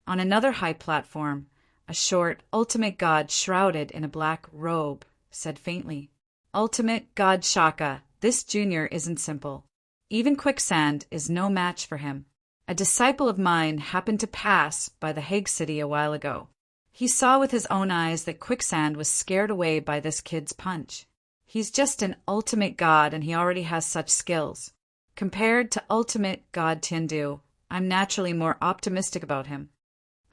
On another high platform, a short, ultimate god shrouded in a black robe said faintly, Ultimate God Shaka, this junior isn't simple. Even Quicksand is no match for him. A disciple of mine happened to pass by the Hague City a while ago. He saw with his own eyes that Quicksand was scared away by this kid's punch. He's just an ultimate god and he already has such skills. Compared to ultimate God Tindu, I'm naturally more optimistic about him.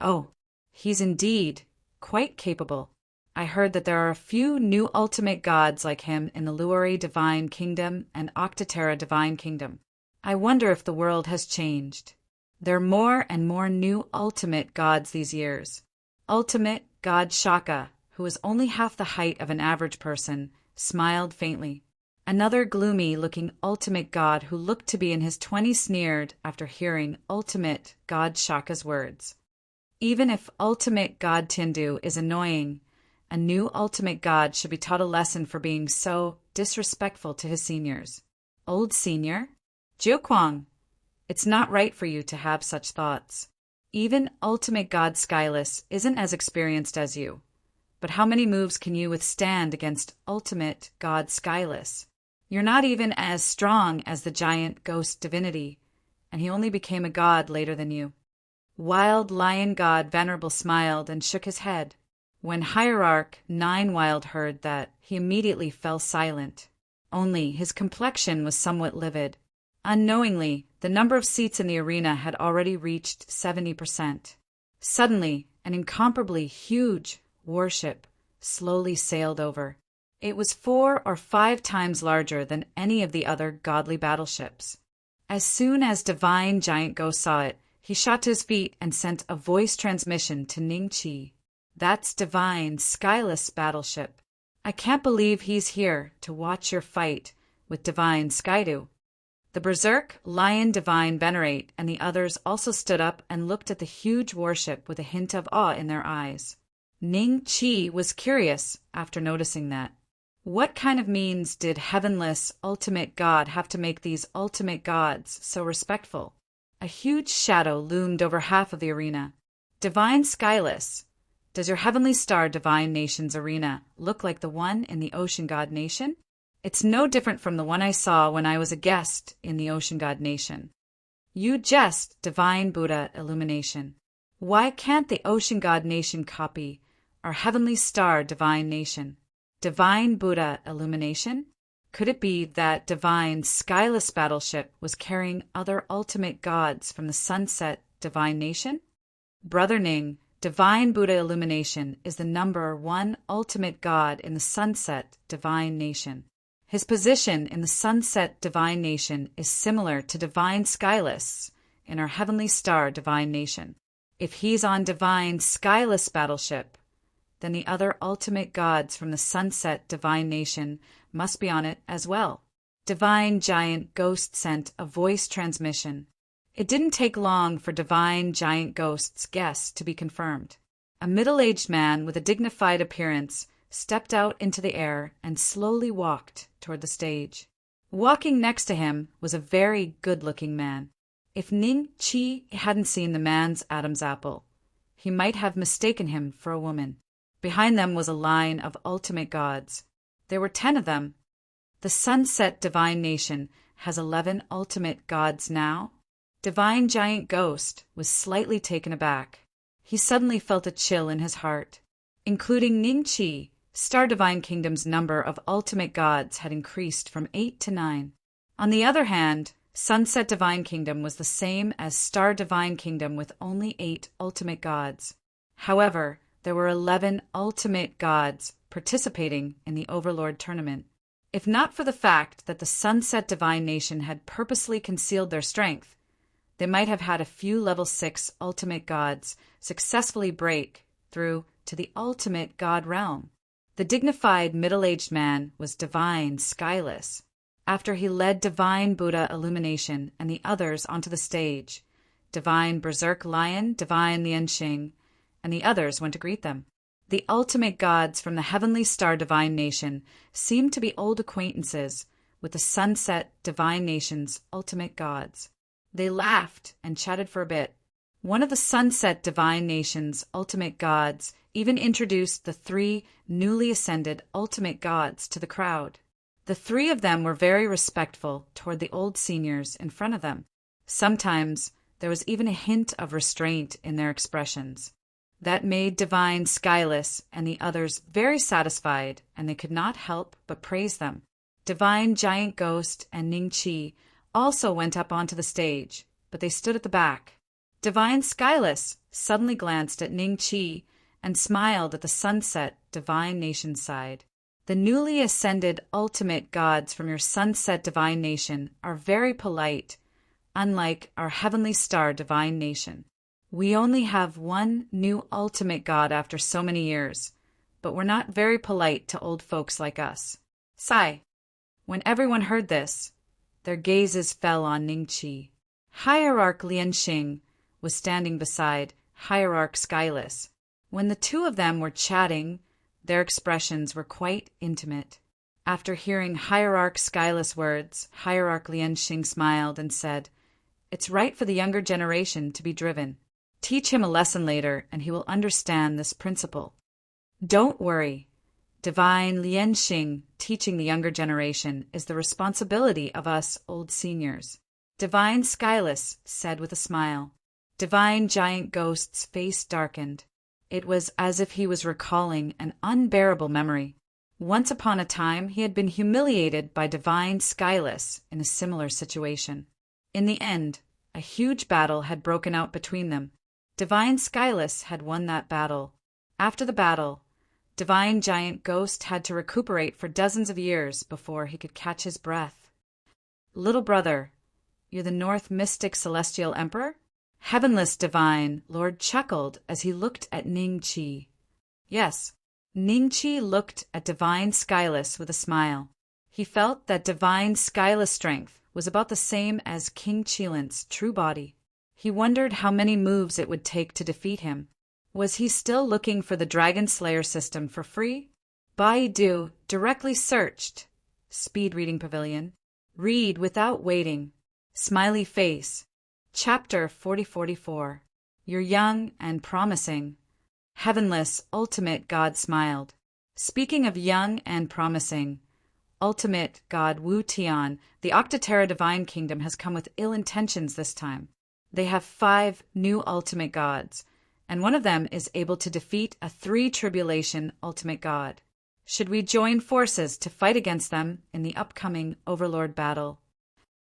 Oh, he's indeed quite capable. I heard that there are a few new ultimate gods like him in the Luori Divine Kingdom and Octaterra Divine Kingdom. I wonder if the world has changed. There are more and more new ultimate gods these years. Ultimate God Shaka, who is only half the height of an average person, smiled faintly. Another gloomy-looking ultimate god who looked to be in his 20s sneered after hearing ultimate God Shaka's words. Even if ultimate God Tindu is annoying, a new ultimate god should be taught a lesson for being so disrespectful to his seniors. Old senior? Jiuquang, it's not right for you to have such thoughts. Even ultimate God Skyless isn't as experienced as you. But how many moves can you withstand against ultimate God Skyless? You're not even as strong as the giant ghost divinity, and he only became a god later than you. Wild Lion God Venerable smiled and shook his head. When Hierarch 9 Wild heard that, he immediately fell silent. Only his complexion was somewhat livid. Unknowingly, the number of seats in the arena had already reached 70%. Suddenly, an incomparably huge warship slowly sailed over. It was 4 or 5 times larger than any of the other godly battleships. As soon as Divine Giant Ghost saw it, he shot to his feet and sent a voice transmission to Ning Qi. That's Divine Skyless battleship. I can't believe he's here to watch your fight with Divine Skydu. The berserk lion divine venerate and the others also stood up and looked at the huge warship with a hint of awe in their eyes. Ning Qi was curious after noticing that. What kind of means did heavenless ultimate God have to make these ultimate gods so respectful? A huge shadow loomed over half of the arena. Divine Skyless, does your heavenly star divine nation's arena look like the one in the ocean god nation? It's no different from the one I saw when I was a guest in the ocean god nation. You jest, divine Buddha illumination. Why can't the ocean god nation copy our heavenly star divine nation? Divine Buddha illumination? Could it be that divine skyless battleship was carrying other ultimate gods from the sunset divine nation? Brother Ning, divine Buddha illumination is the number one ultimate god in the sunset divine nation. His position in the sunset divine nation is similar to divine skyless in our heavenly star divine nation. If he's on divine skyless battleship, then the other ultimate gods from the sunset divine nation must be on it as well. Divine Giant Ghost sent a voice transmission. It didn't take long for Divine Giant Ghost's guess to be confirmed. A middle-aged man with a dignified appearance stepped out into the air and slowly walked toward the stage. Walking next to him was a very good-looking man. If Ning Qi hadn't seen the man's Adam's apple, he might have mistaken him for a woman. Behind them was a line of ultimate gods. There were 10 of them. The sunset divine nation has 11 ultimate gods now. Divine Giant Ghost was slightly taken aback. He suddenly felt a chill in his heart. Including Ning Qi, Star Divine Kingdom's number of ultimate gods had increased from 8 to 9. On the other hand, Sunset Divine Kingdom was the same as Star Divine Kingdom with only 8 ultimate gods. However, there were 11 ultimate gods participating in the Overlord tournament. If not for the fact that the Sunset Divine Nation had purposely concealed their strength, they might have had a few level 6 ultimate gods successfully break through to the ultimate god realm. The dignified middle-aged man was Divine Skyless. After he led Divine Buddha Illumination and the others onto the stage, Divine Berserk Lion, Divine Lianxing, and the others went to greet them. The ultimate gods from the Heavenly Star Divine Nation seemed to be old acquaintances with the Sunset Divine Nation's ultimate gods. They laughed and chatted for a bit. One of the Sunset Divine Nation's ultimate gods even introduced the 3 newly ascended ultimate gods to the crowd. The 3 of them were very respectful toward the old seniors in front of them. Sometimes there was even a hint of restraint in their expressions. That made Divine Skyless and the others very satisfied, and they could not help but praise them. Divine Giant Ghost and Ning Qi also went up onto the stage, but they stood at the back. Divine Skyless suddenly glanced at Ning Qi and smiled at the Sunset Divine Nation side. The newly ascended ultimate gods from your Sunset Divine Nation are very polite, unlike our Heavenly Star Divine Nation. We only have one new ultimate god after so many years, but we're not very polite to old folks like us. Sigh. When everyone heard this, their gazes fell on Ning Qi. Hierarch Lianxing was standing beside Hierarch Skyless. When the 2 of them were chatting, their expressions were quite intimate. After hearing Hierarch Skyless words, Hierarch Lianxing smiled and said, "It's right for the younger generation to be driven. Teach him a lesson later, and he will understand this principle." Don't worry. Divine Lianxing teaching the younger generation is the responsibility of us old seniors. Divine Skyless said with a smile. Divine Giant Ghost's face darkened. It was as if he was recalling an unbearable memory. Once upon a time he had been humiliated by Divine Skyless in a similar situation. In the end, a huge battle had broken out between them. Divine Skyless had won that battle. After the battle, Divine Giant Ghost had to recuperate for dozens of years before he could catch his breath. "Little brother, you're the North Mystic Celestial Emperor?" Heavenless Divine Lord chuckled as he looked at Ning Qi. Yes. Ning Qi looked at Divine Skyless with a smile. He felt that divine skyless strength was about the same as King Qilint's true body. He wondered how many moves it would take to defeat him. Was he still looking for the Dragon Slayer system for free? Baidu directly searched. Speed reading pavilion. Read without waiting. Smiley face. Chapter 4044. You're young and promising. Heavenless, ultimate God smiled. Speaking of young and promising, ultimate God Wu Tian, the Octaterra Divine Kingdom has come with ill intentions this time. They have 5 new ultimate gods, and one of them is able to defeat a 3-tribulation ultimate god. Should we join forces to fight against them in the upcoming Overlord battle?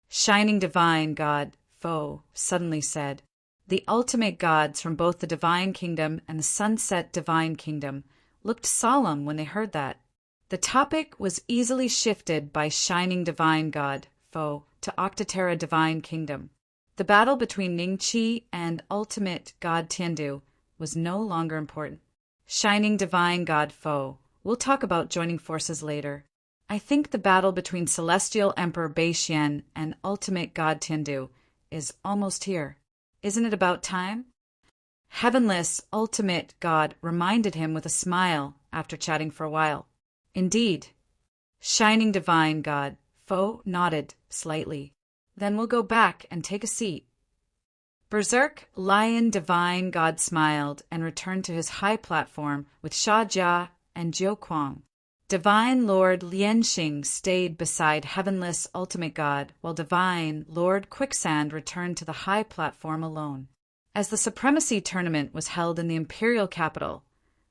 Shining Divine God Foe suddenly said. The ultimate gods from both the Divine Kingdom and the Sunset Divine Kingdom looked solemn when they heard that. The topic was easily shifted by Shining Divine God Foe to Octaterra Divine Kingdom. The battle between Ningqi and Ultimate God Tiandu was no longer important. Shining Divine God Foe. We'll talk about joining forces later. I think the battle between Celestial Emperor Beixian and Ultimate God Tiandu is almost here. Isn't it about time? Heavenless Ultimate God reminded him with a smile after chatting for a while. Indeed. Shining Divine God Foe nodded slightly. Then we'll go back and take a seat. Berserk Lion Divine God smiled and returned to his high platform with Sha Jia and Jiu Kuang. Divine Lord Lianxing stayed beside Heavenless Ultimate God, while Divine Lord Quicksand returned to the high platform alone. As the Supremacy Tournament was held in the Imperial capital,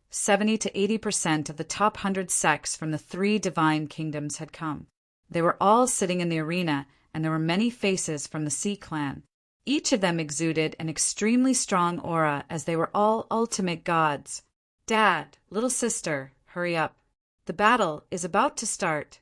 70 to 80% of the top 100 sects from the 3 Divine Kingdoms had come. They were all sitting in the arena, and there were many faces from the Sea Clan. Each of them exuded an extremely strong aura as they were all ultimate gods. Dad, little sister, hurry up. The battle is about to start.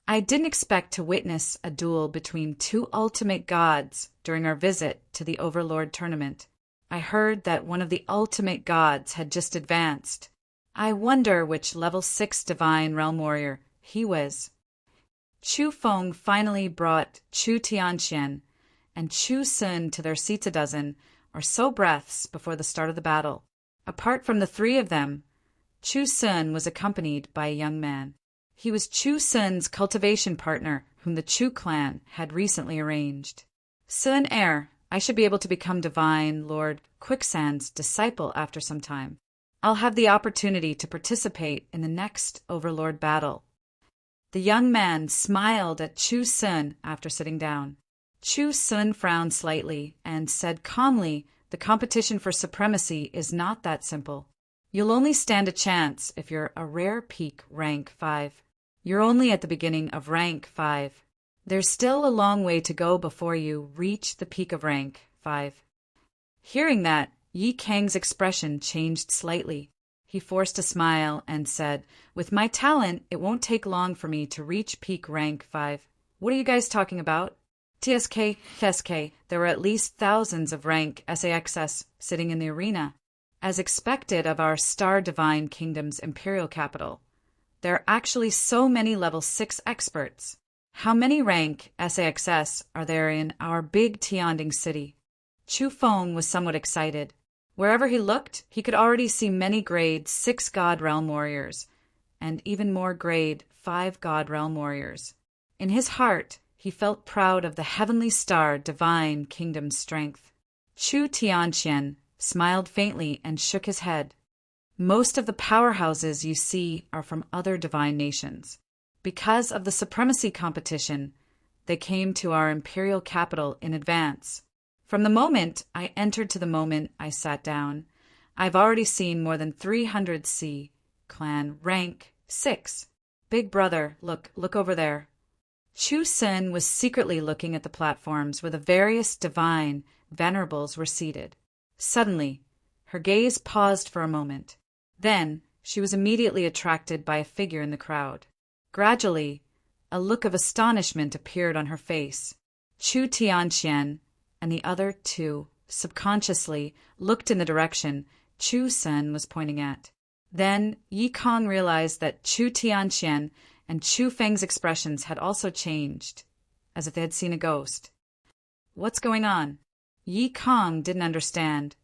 I didn't expect to witness a duel between 2 ultimate gods during our visit to the Overlord tournament. I heard that one of the ultimate gods had just advanced. I wonder which level 6 divine realm warrior he was. Chu Feng finally brought Chu Tianxian and Chu Sun to their seats a dozen or so breaths before the start of the battle. Apart from the 3 of them, Chu Sun was accompanied by a young man. He was Chu Sun's cultivation partner, whom the Chu clan had recently arranged. Sun heir, I should be able to become Divine Lord Quicksand's disciple after some time. I'll have the opportunity to participate in the next Overlord battle. The young man smiled at Chu Sun after sitting down. Chu Sun frowned slightly and said calmly, the competition for supremacy is not that simple. You'll only stand a chance if you're a rare peak rank 5. You're only at the beginning of rank 5. There's still a long way to go before you reach the peak of rank 5. Hearing that, Yi Kang's expression changed slightly. He forced a smile and said, with my talent, it won't take long for me to reach peak rank 5. What are you guys talking about? TSK, there were at least thousands of rank SAXS sitting in the arena. As expected of our Star Divine Kingdom's imperial capital, there are actually so many level 6 experts. How many rank SAXS are there in our big Tianding city? Chu Feng was somewhat excited. Wherever he looked, he could already see many grade 6 God Realm Warriors, and even more grade 5 God Realm Warriors. In his heart, he felt proud of the Heavenly Star Divine Kingdom's strength. Chu Tianxian smiled faintly and shook his head. Most of the powerhouses you see are from other divine nations. Because of the supremacy competition, they came to our imperial capital in advance. From the moment I entered to the moment I sat down, I've already seen more than 300 C clan rank 6. Big brother, look over there. Chu Sun was secretly looking at the platforms where the various divine venerables were seated. Suddenly, her gaze paused for a moment. Then, she was immediately attracted by a figure in the crowd. Gradually, a look of astonishment appeared on her face. Chu Tianxian and the other 2 subconsciously looked in the direction Chu Sun was pointing at. Then Yi Kong realized that Chu Tianxian and Chu Feng's expressions had also changed, as if they had seen a ghost. What's going on? Yi Kong didn't understand.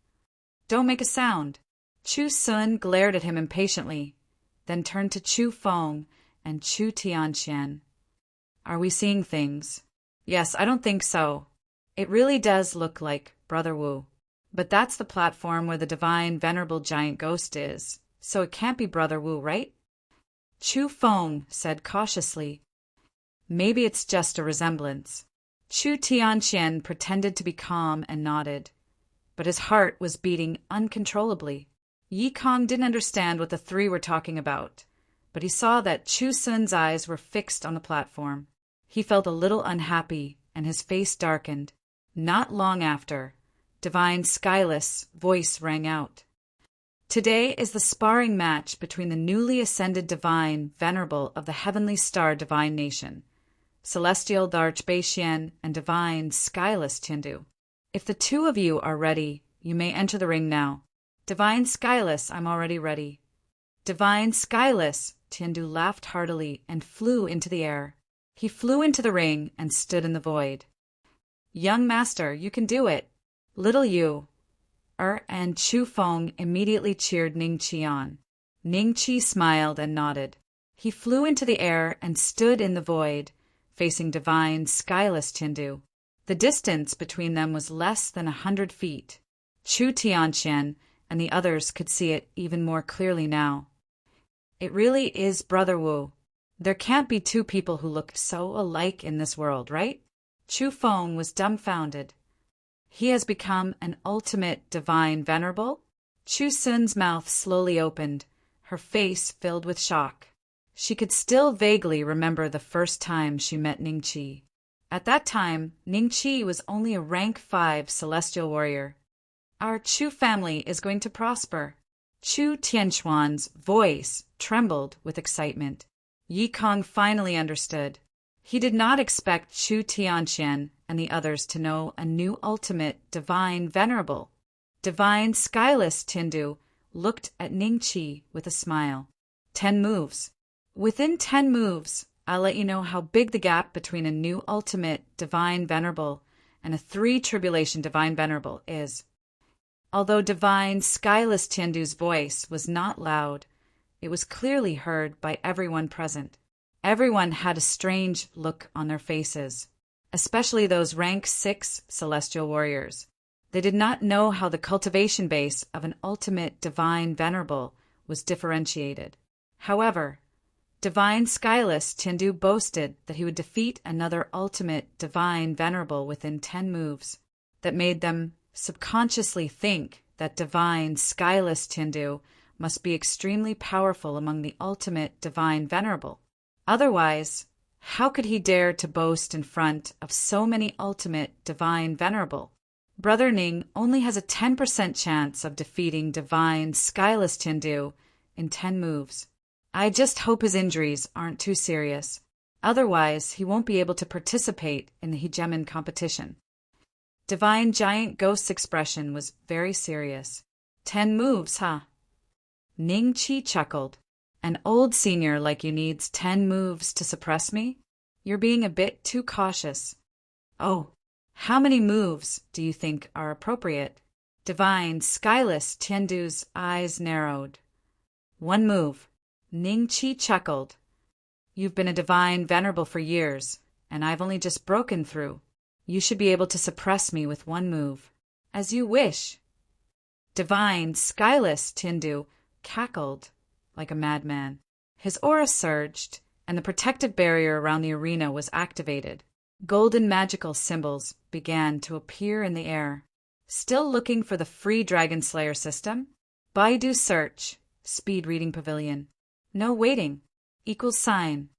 Don't make a sound. Chu Sun glared at him impatiently, then turned to Chu Feng and Chu Tianqian. Are we seeing things? Yes, I don't think so. It really does look like Brother Wu. But that's the platform where the divine venerable giant ghost is, so it can't be Brother Wu, right? Chu Feng said cautiously. Maybe it's just a resemblance. Chu Tianqian pretended to be calm and nodded, but his heart was beating uncontrollably. Yi Kong didn't understand what the three were talking about, but he saw that Chu Sun's eyes were fixed on the platform. He felt a little unhappy, and his face darkened. Not long after, Divine Skyless' voice rang out. Today is the sparring match between the newly ascended Divine Venerable of the Heavenly Star Divine Nation, Celestial Darch Beixian and Divine Skyless Tiandu. If the two of you are ready, you may enter the ring now. Divine Skyless, I'm already ready. Divine Skyless, Tiandu laughed heartily and flew into the air. He flew into the ring and stood in the void. Young master, you can do it. Little you. And Chu Feng immediately cheered Ning Qi on. Ning Qi smiled and nodded. He flew into the air and stood in the void, facing Divine Skyless Tiandu. The distance between them was less than 100 feet. Chu Tianqian and the others could see it even more clearly now. It really is Brother Wu. There can't be two people who look so alike in this world, right? Chu Feng was dumbfounded. He has become an ultimate divine venerable? Chu Sun's mouth slowly opened, her face filled with shock. She could still vaguely remember the first time she met Ning Qi. At that time, Ning Qi was only a rank 5 celestial warrior. Our Chu family is going to prosper. Chu Tianquan's voice trembled with excitement. Yi Kong finally understood. He did not expect Chu Tianqian and the others to know a new ultimate divine venerable. Divine Skyless Tiandu looked at Ning Qi with a smile. 10 moves. Within 10 moves, I'll let you know how big the gap between a new ultimate divine venerable and a 3 tribulation divine venerable is. Although Divine Skyless Tiandu's voice was not loud, it was clearly heard by everyone present. Everyone had a strange look on their faces, especially those rank 6 celestial warriors. They did not know how the cultivation base of an ultimate divine venerable was differentiated. However, Divine Skyless Tiandu boasted that he would defeat another ultimate divine venerable within 10 moves. That made them subconsciously think that Divine Skyless Tiandu must be extremely powerful among the ultimate divine venerable. Otherwise, how could he dare to boast in front of so many ultimate divine venerable? Brother Ning only has a 10% chance of defeating Divine Skyless Tiandu in 10 moves. I just hope his injuries aren't too serious. Otherwise, he won't be able to participate in the hegemon competition. Divine Giant Ghost's expression was very serious. 10 moves, huh? Ning Qi chuckled. An old senior like you needs 10 moves to suppress me? You're being a bit too cautious. Oh, how many moves do you think are appropriate? Divine Skyless Tiandu's eyes narrowed. 1 move. Ning Qi chuckled. You've been a divine venerable for years, and I've only just broken through. You should be able to suppress me with 1 move. As you wish. Divine Skyless Tiandu cackled like a madman. His aura surged, and the protective barrier around the arena was activated. Golden magical symbols began to appear in the air. Still looking for the free Dragon Slayer system? Baidu search, speed reading pavilion. No waiting, equals sign.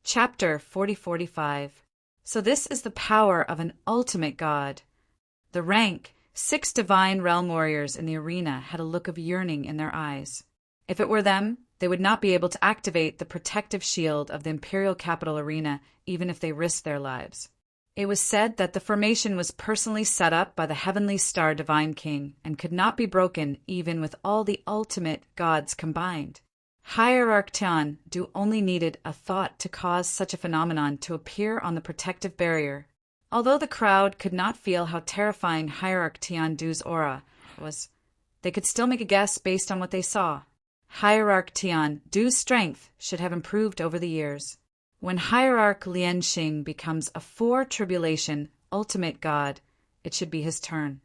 Chapter 4045. So this is the power of an ultimate god. The rank 6 divine realm warriors in the arena had a look of yearning in their eyes. If it were them, they would not be able to activate the protective shield of the Imperial Capital Arena even if they risked their lives. It was said that the formation was personally set up by the Heavenly Star Divine King and could not be broken even with all the ultimate gods combined. Hierarch Tian-du only needed a thought to cause such a phenomenon to appear on the protective barrier. Although the crowd could not feel how terrifying Hierarch Tian-du's aura was, they could still make a guess based on what they saw. Hierarch Tian-du's strength should have improved over the years. When Hierarch Lianxing becomes a four-tribulation ultimate god, it should be his turn.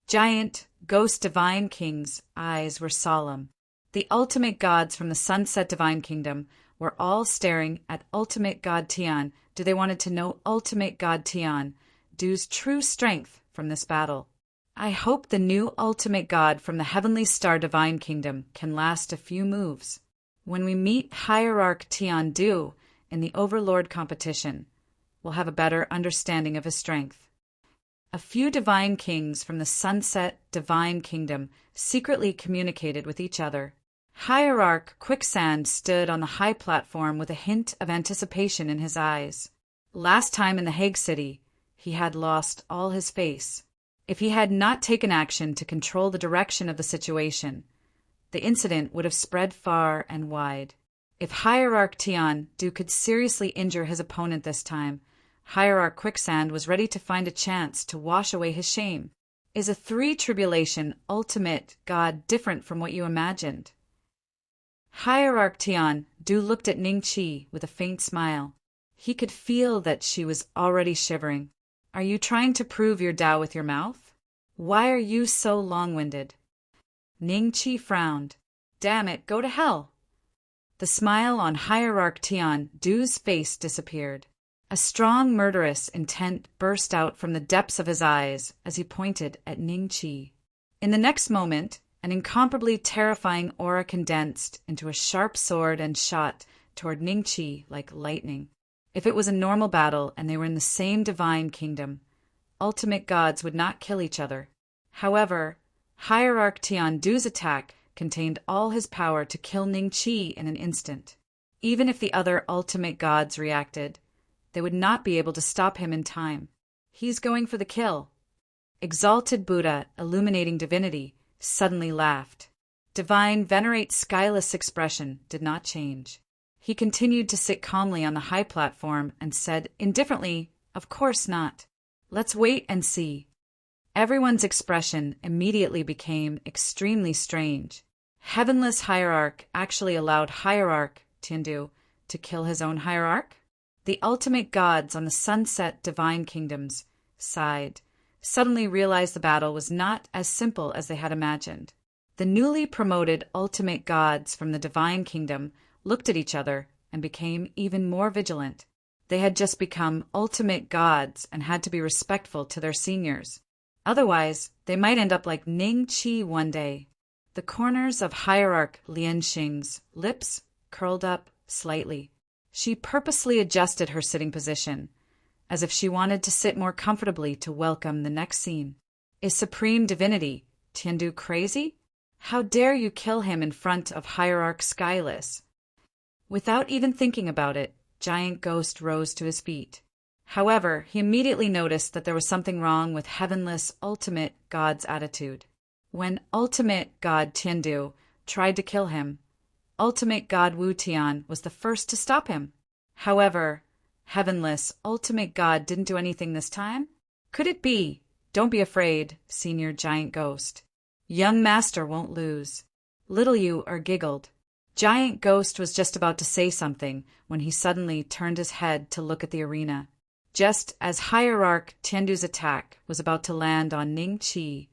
Giant, ghost divine king's eyes were solemn. The ultimate gods from the Sunset Divine Kingdom were all staring at ultimate god Tian. They wanted to know ultimate god Tian-du's true strength from this battle. I hope the new ultimate god from the Heavenly Star Divine Kingdom can last a few moves. When we meet Hierarch Tian-du in the Overlord competition, we'll have a better understanding of his strength. A few divine kings from the Sunset Divine Kingdom secretly communicated with each other. Hierarch Quicksand stood on the high platform with a hint of anticipation in his eyes. Last time in the Hague City, he had lost all his face. If he had not taken action to control the direction of the situation, the incident would have spread far and wide. If Hierarch Tian-du could seriously injure his opponent this time, Hierarch Quicksand was ready to find a chance to wash away his shame. Is a three-tribulation ultimate god different from what you imagined? Hierarch Tian-du looked at Ningqi with a faint smile. He could feel that she was already shivering. Are you trying to prove your Tao with your mouth? Why are you so long-winded? Ningqi frowned. Damn it, go to hell. The smile on Hierarch Tian-du's face disappeared. A strong murderous intent burst out from the depths of his eyes as he pointed at Ningqi. In the next moment, an incomparably terrifying aura condensed into a sharp sword and shot toward Ningqi like lightning. If it was a normal battle and they were in the same divine kingdom, ultimate gods would not kill each other. However, Hierarch Tian-du's attack contained all his power to kill Ningqi in an instant. Even if the other ultimate gods reacted, they would not be able to stop him in time. He's going for the kill. Exalted Buddha, illuminating divinity, suddenly laughed. Divine Venerate's skyless expression did not change. He continued to sit calmly on the high platform and said indifferently, "Of course not. Let's wait and see." Everyone's expression immediately became extremely strange. Heavenless Hierarch actually allowed Hierarch Tian-du to kill his own hierarch? The ultimate gods on the Sunset Divine Kingdoms sighed, suddenly realized the battle was not as simple as they had imagined. The newly promoted ultimate gods from the Divine Kingdom looked at each other and became even more vigilant. They had just become ultimate gods and had to be respectful to their seniors. Otherwise, they might end up like Ningqi one day. The corners of Hierarch Lianxing's lips curled up slightly. She purposely adjusted her sitting position, as if she wanted to sit more comfortably to welcome the next scene. Is Supreme Divinity Tian-du crazy? How dare you kill him in front of Hierarch Skyless? Without even thinking about it, Giant Ghost rose to his feet. However, he immediately noticed that there was something wrong with Heavenless Ultimate God's attitude. When Ultimate God Tian-du tried to kill him, Ultimate God Wu Tian was the first to stop him. However, Heavenless Ultimate God didn't do anything this time? Could it be? Don't be afraid, Senior Giant Ghost. Young Master won't lose. Little you are giggled. Giant Ghost was just about to say something when he suddenly turned his head to look at the arena. Just as Hierarch Tian-du's attack was about to land on Ningqi,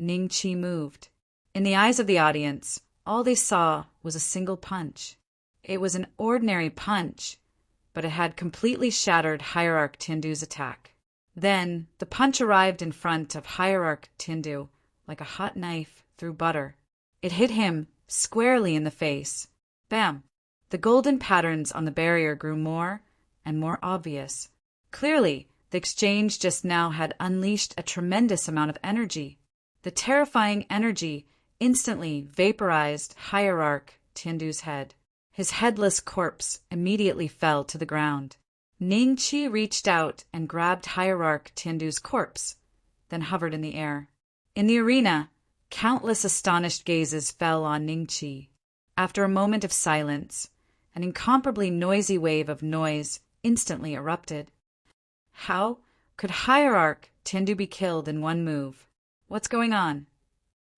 Ningqi moved. In the eyes of the audience, all they saw was a single punch. It was an ordinary punch, but it had completely shattered Hierarch Tian-du's attack. Then, the punch arrived in front of Hierarch Tian-du like a hot knife through butter. It hit him squarely in the face. Bam! The golden patterns on the barrier grew more and more obvious. Clearly, the exchange just now had unleashed a tremendous amount of energy. The terrifying energy instantly vaporized Hierarch Tian-du's head. His headless corpse immediately fell to the ground. Ningqi reached out and grabbed Hierarch Tian-du's corpse, then hovered in the air. In the arena, countless astonished gazes fell on Ningqi. After a moment of silence, an incomparably noisy wave of noise instantly erupted. How could Hierarch Tiandu be killed in one move? What's going on?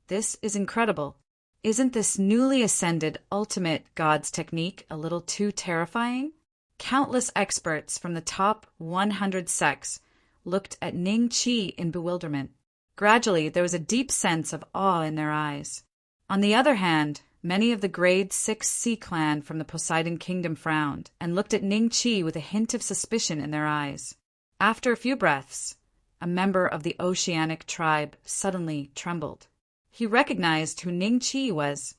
This is incredible. Isn't this newly ascended ultimate god's technique a little too terrifying? Countless experts from the top 100 sects looked at Ning Qi in bewilderment. Gradually, there was a deep sense of awe in their eyes. On the other hand, many of the grade 6 Sea clan from the Poseidon Kingdom frowned and looked at Ning Qi with a hint of suspicion in their eyes. After a few breaths, a member of the Oceanic tribe suddenly trembled. He recognized who Ning Qi was.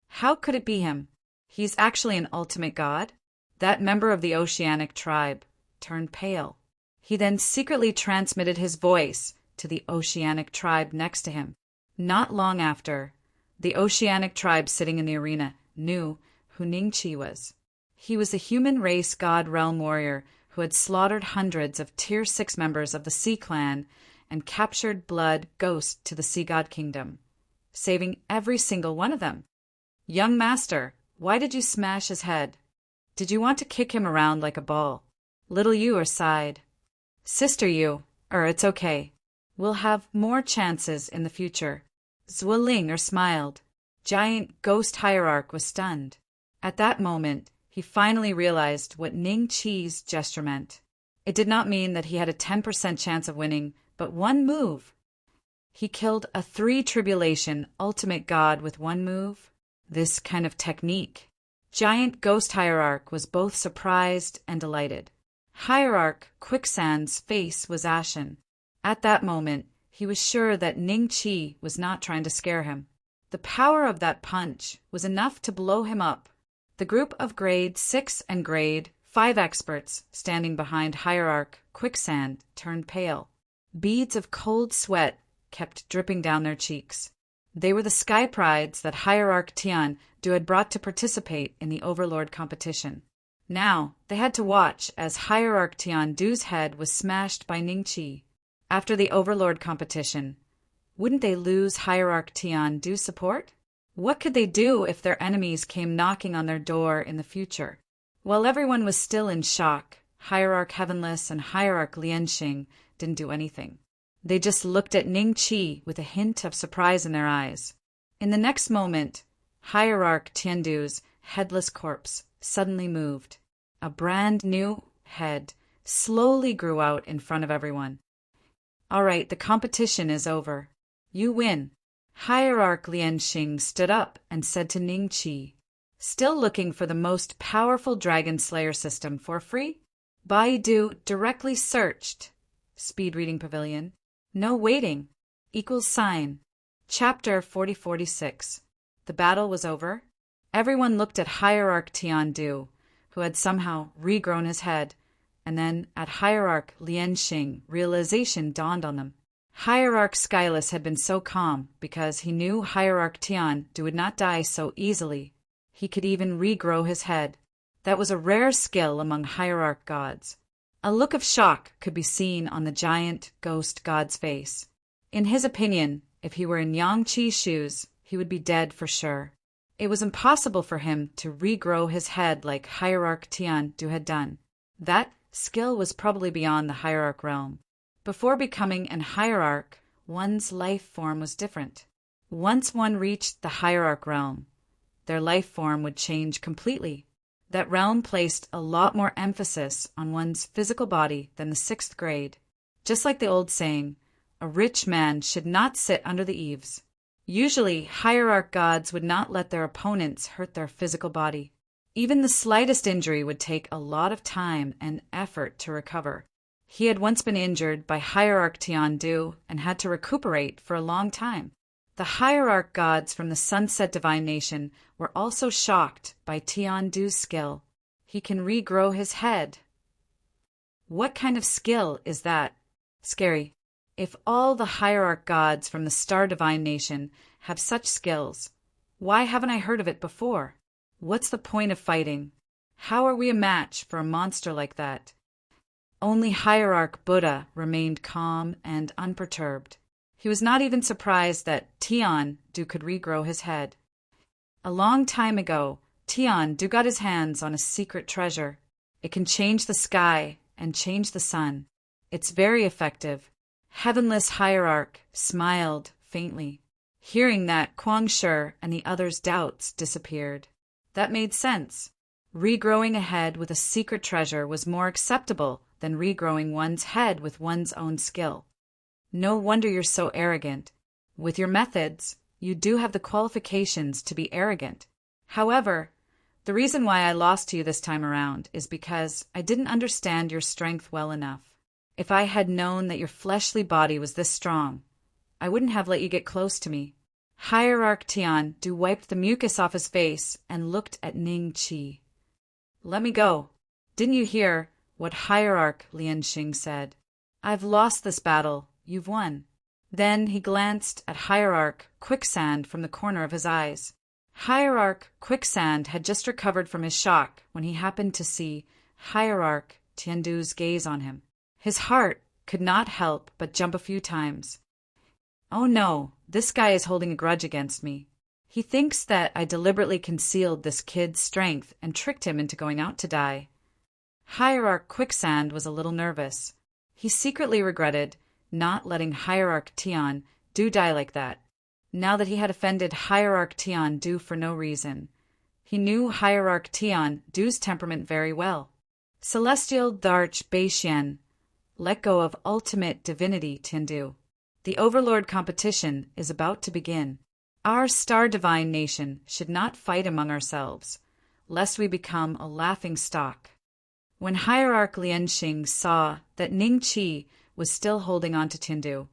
How could it be him? He's actually an ultimate god? That member of the Oceanic tribe turned pale. He then secretly transmitted his voice to the Oceanic tribe next to him. Not long after, the Oceanic tribe sitting in the arena knew who Ning Qi was. He was a human race god realm warrior who had slaughtered hundreds of Tier 6 members of the Sea clan and captured Blood Ghost to the Sea God Kingdom, saving every single one of them. Young master, why did you smash his head? Did you want to kick him around like a ball? Little Yu sighed. Sister Yu, it's okay. We'll have more chances in the future. Zueling smiled. Giant Ghost Hierarch was stunned. At that moment, he finally realized what Ning Qi's gesture meant. It did not mean that he had a 10% chance of winning, but one move. He killed a 3-tribulation ultimate god with one move. This kind of technique. Giant Ghost Hierarch was both surprised and delighted. Hierarch Quicksand's face was ashen. At that moment, he was sure that Ning Qi was not trying to scare him. The power of that punch was enough to blow him up. The group of grade 6 and grade 5 experts standing behind Hierarch Quicksand turned pale. Beads of cold sweat kept dripping down their cheeks. They were the sky prides that Hierarch Tiandu had brought to participate in the Overlord competition. Now, they had to watch as Hierarch Tiandu's head was smashed by Ning Qi. After the Overlord competition, wouldn't they lose Hierarch Tiandu's support? What could they do if their enemies came knocking on their door in the future? While everyone was still in shock, Hierarch Heavenless and Hierarch Lianxing didn't do anything. They just looked at Ning Qi with a hint of surprise in their eyes. In the next moment, Hierarch Tiandu's headless corpse suddenly moved. A brand new head slowly grew out in front of everyone. All right, the competition is over. You win. Hierarch Lianxing stood up and said to Ning Qi, still looking for the most powerful Dragon Slayer system for free? Baidu directly searched. Speed Reading Pavilion. No waiting. =. Chapter 4046. The battle was over. Everyone looked at Hierarch Tiandu, who had somehow regrown his head, and then at Hierarch Lianxing, realization dawned on them. Hierarch Skyless had been so calm because he knew Hierarch Tiandu would not die so easily. He could even regrow his head. That was a rare skill among Hierarch gods. A look of shock could be seen on the giant ghost god's face. In his opinion, if he were in Yang Qi's shoes, he would be dead for sure. It was impossible for him to regrow his head like Hierarch Tiandu had done. That skill was probably beyond the Hierarch realm. Before becoming an Hierarch, one's life form was different. Once one reached the Hierarch realm, their life form would change completely. That realm placed a lot more emphasis on one's physical body than the 6th grade. Just like the old saying, a rich man should not sit under the eaves. Usually, Hierarch gods would not let their opponents hurt their physical body. Even the slightest injury would take a lot of time and effort to recover. He had once been injured by Hierarch Tiandu and had to recuperate for a long time. The Hierarch gods from the Sunset Divine Nation were also shocked by Tiandu's skill. He can regrow his head. What kind of skill is that? Scary. If all the Hierarch gods from the Star Divine Nation have such skills, why haven't I heard of it before? What's the point of fighting? How are we a match for a monster like that? Only Hierarch Buddha remained calm and unperturbed. He was not even surprised that Tiandu could regrow his head. A long time ago, Tian got his hands on a secret treasure. It can change the sky and change the sun. It's very effective. Heavenless Hierarch smiled faintly. Hearing that, Kuang Shi and the others' doubts disappeared. That made sense. Regrowing a head with a secret treasure was more acceptable than regrowing one's head with one's own skill. No wonder you're so arrogant. With your methods, you do have the qualifications to be arrogant. However, the reason why I lost to you this time around is because I didn't understand your strength well enough. If I had known that your fleshly body was this strong, I wouldn't have let you get close to me. Hierarch Tian wiped the mucus off his face and looked at Ning Qi. Let me go. Didn't you hear what Hierarch Lianxing said? I've lost this battle. You've won. Then he glanced at Hierarch Quicksand from the corner of his eyes. Hierarch Quicksand had just recovered from his shock when he happened to see Hierarch Tiandu's gaze on him. His heart could not help but jump a few times. Oh no, this guy is holding a grudge against me. He thinks that I deliberately concealed this kid's strength and tricked him into going out to die. Hierarch Quicksand was a little nervous. He secretly regretted not letting Hierarch Tian die like that, now that he had offended Hierarch Tian for no reason. He knew Hierarch Tian's temperament very well. Celestial Darch Beixian, let go of ultimate divinity Tiandu. The Overlord competition is about to begin. Our star divine nation should not fight among ourselves, lest we become a laughing stock. When Hierarch Lianxing saw that Ning Qi was still holding on to Tiandu,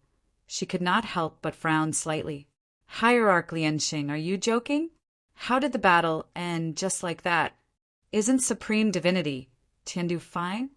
she could not help but frown slightly. Hierarch Lianxing, are you joking? How did the battle end just like that? Isn't supreme divinity Tiandu fine?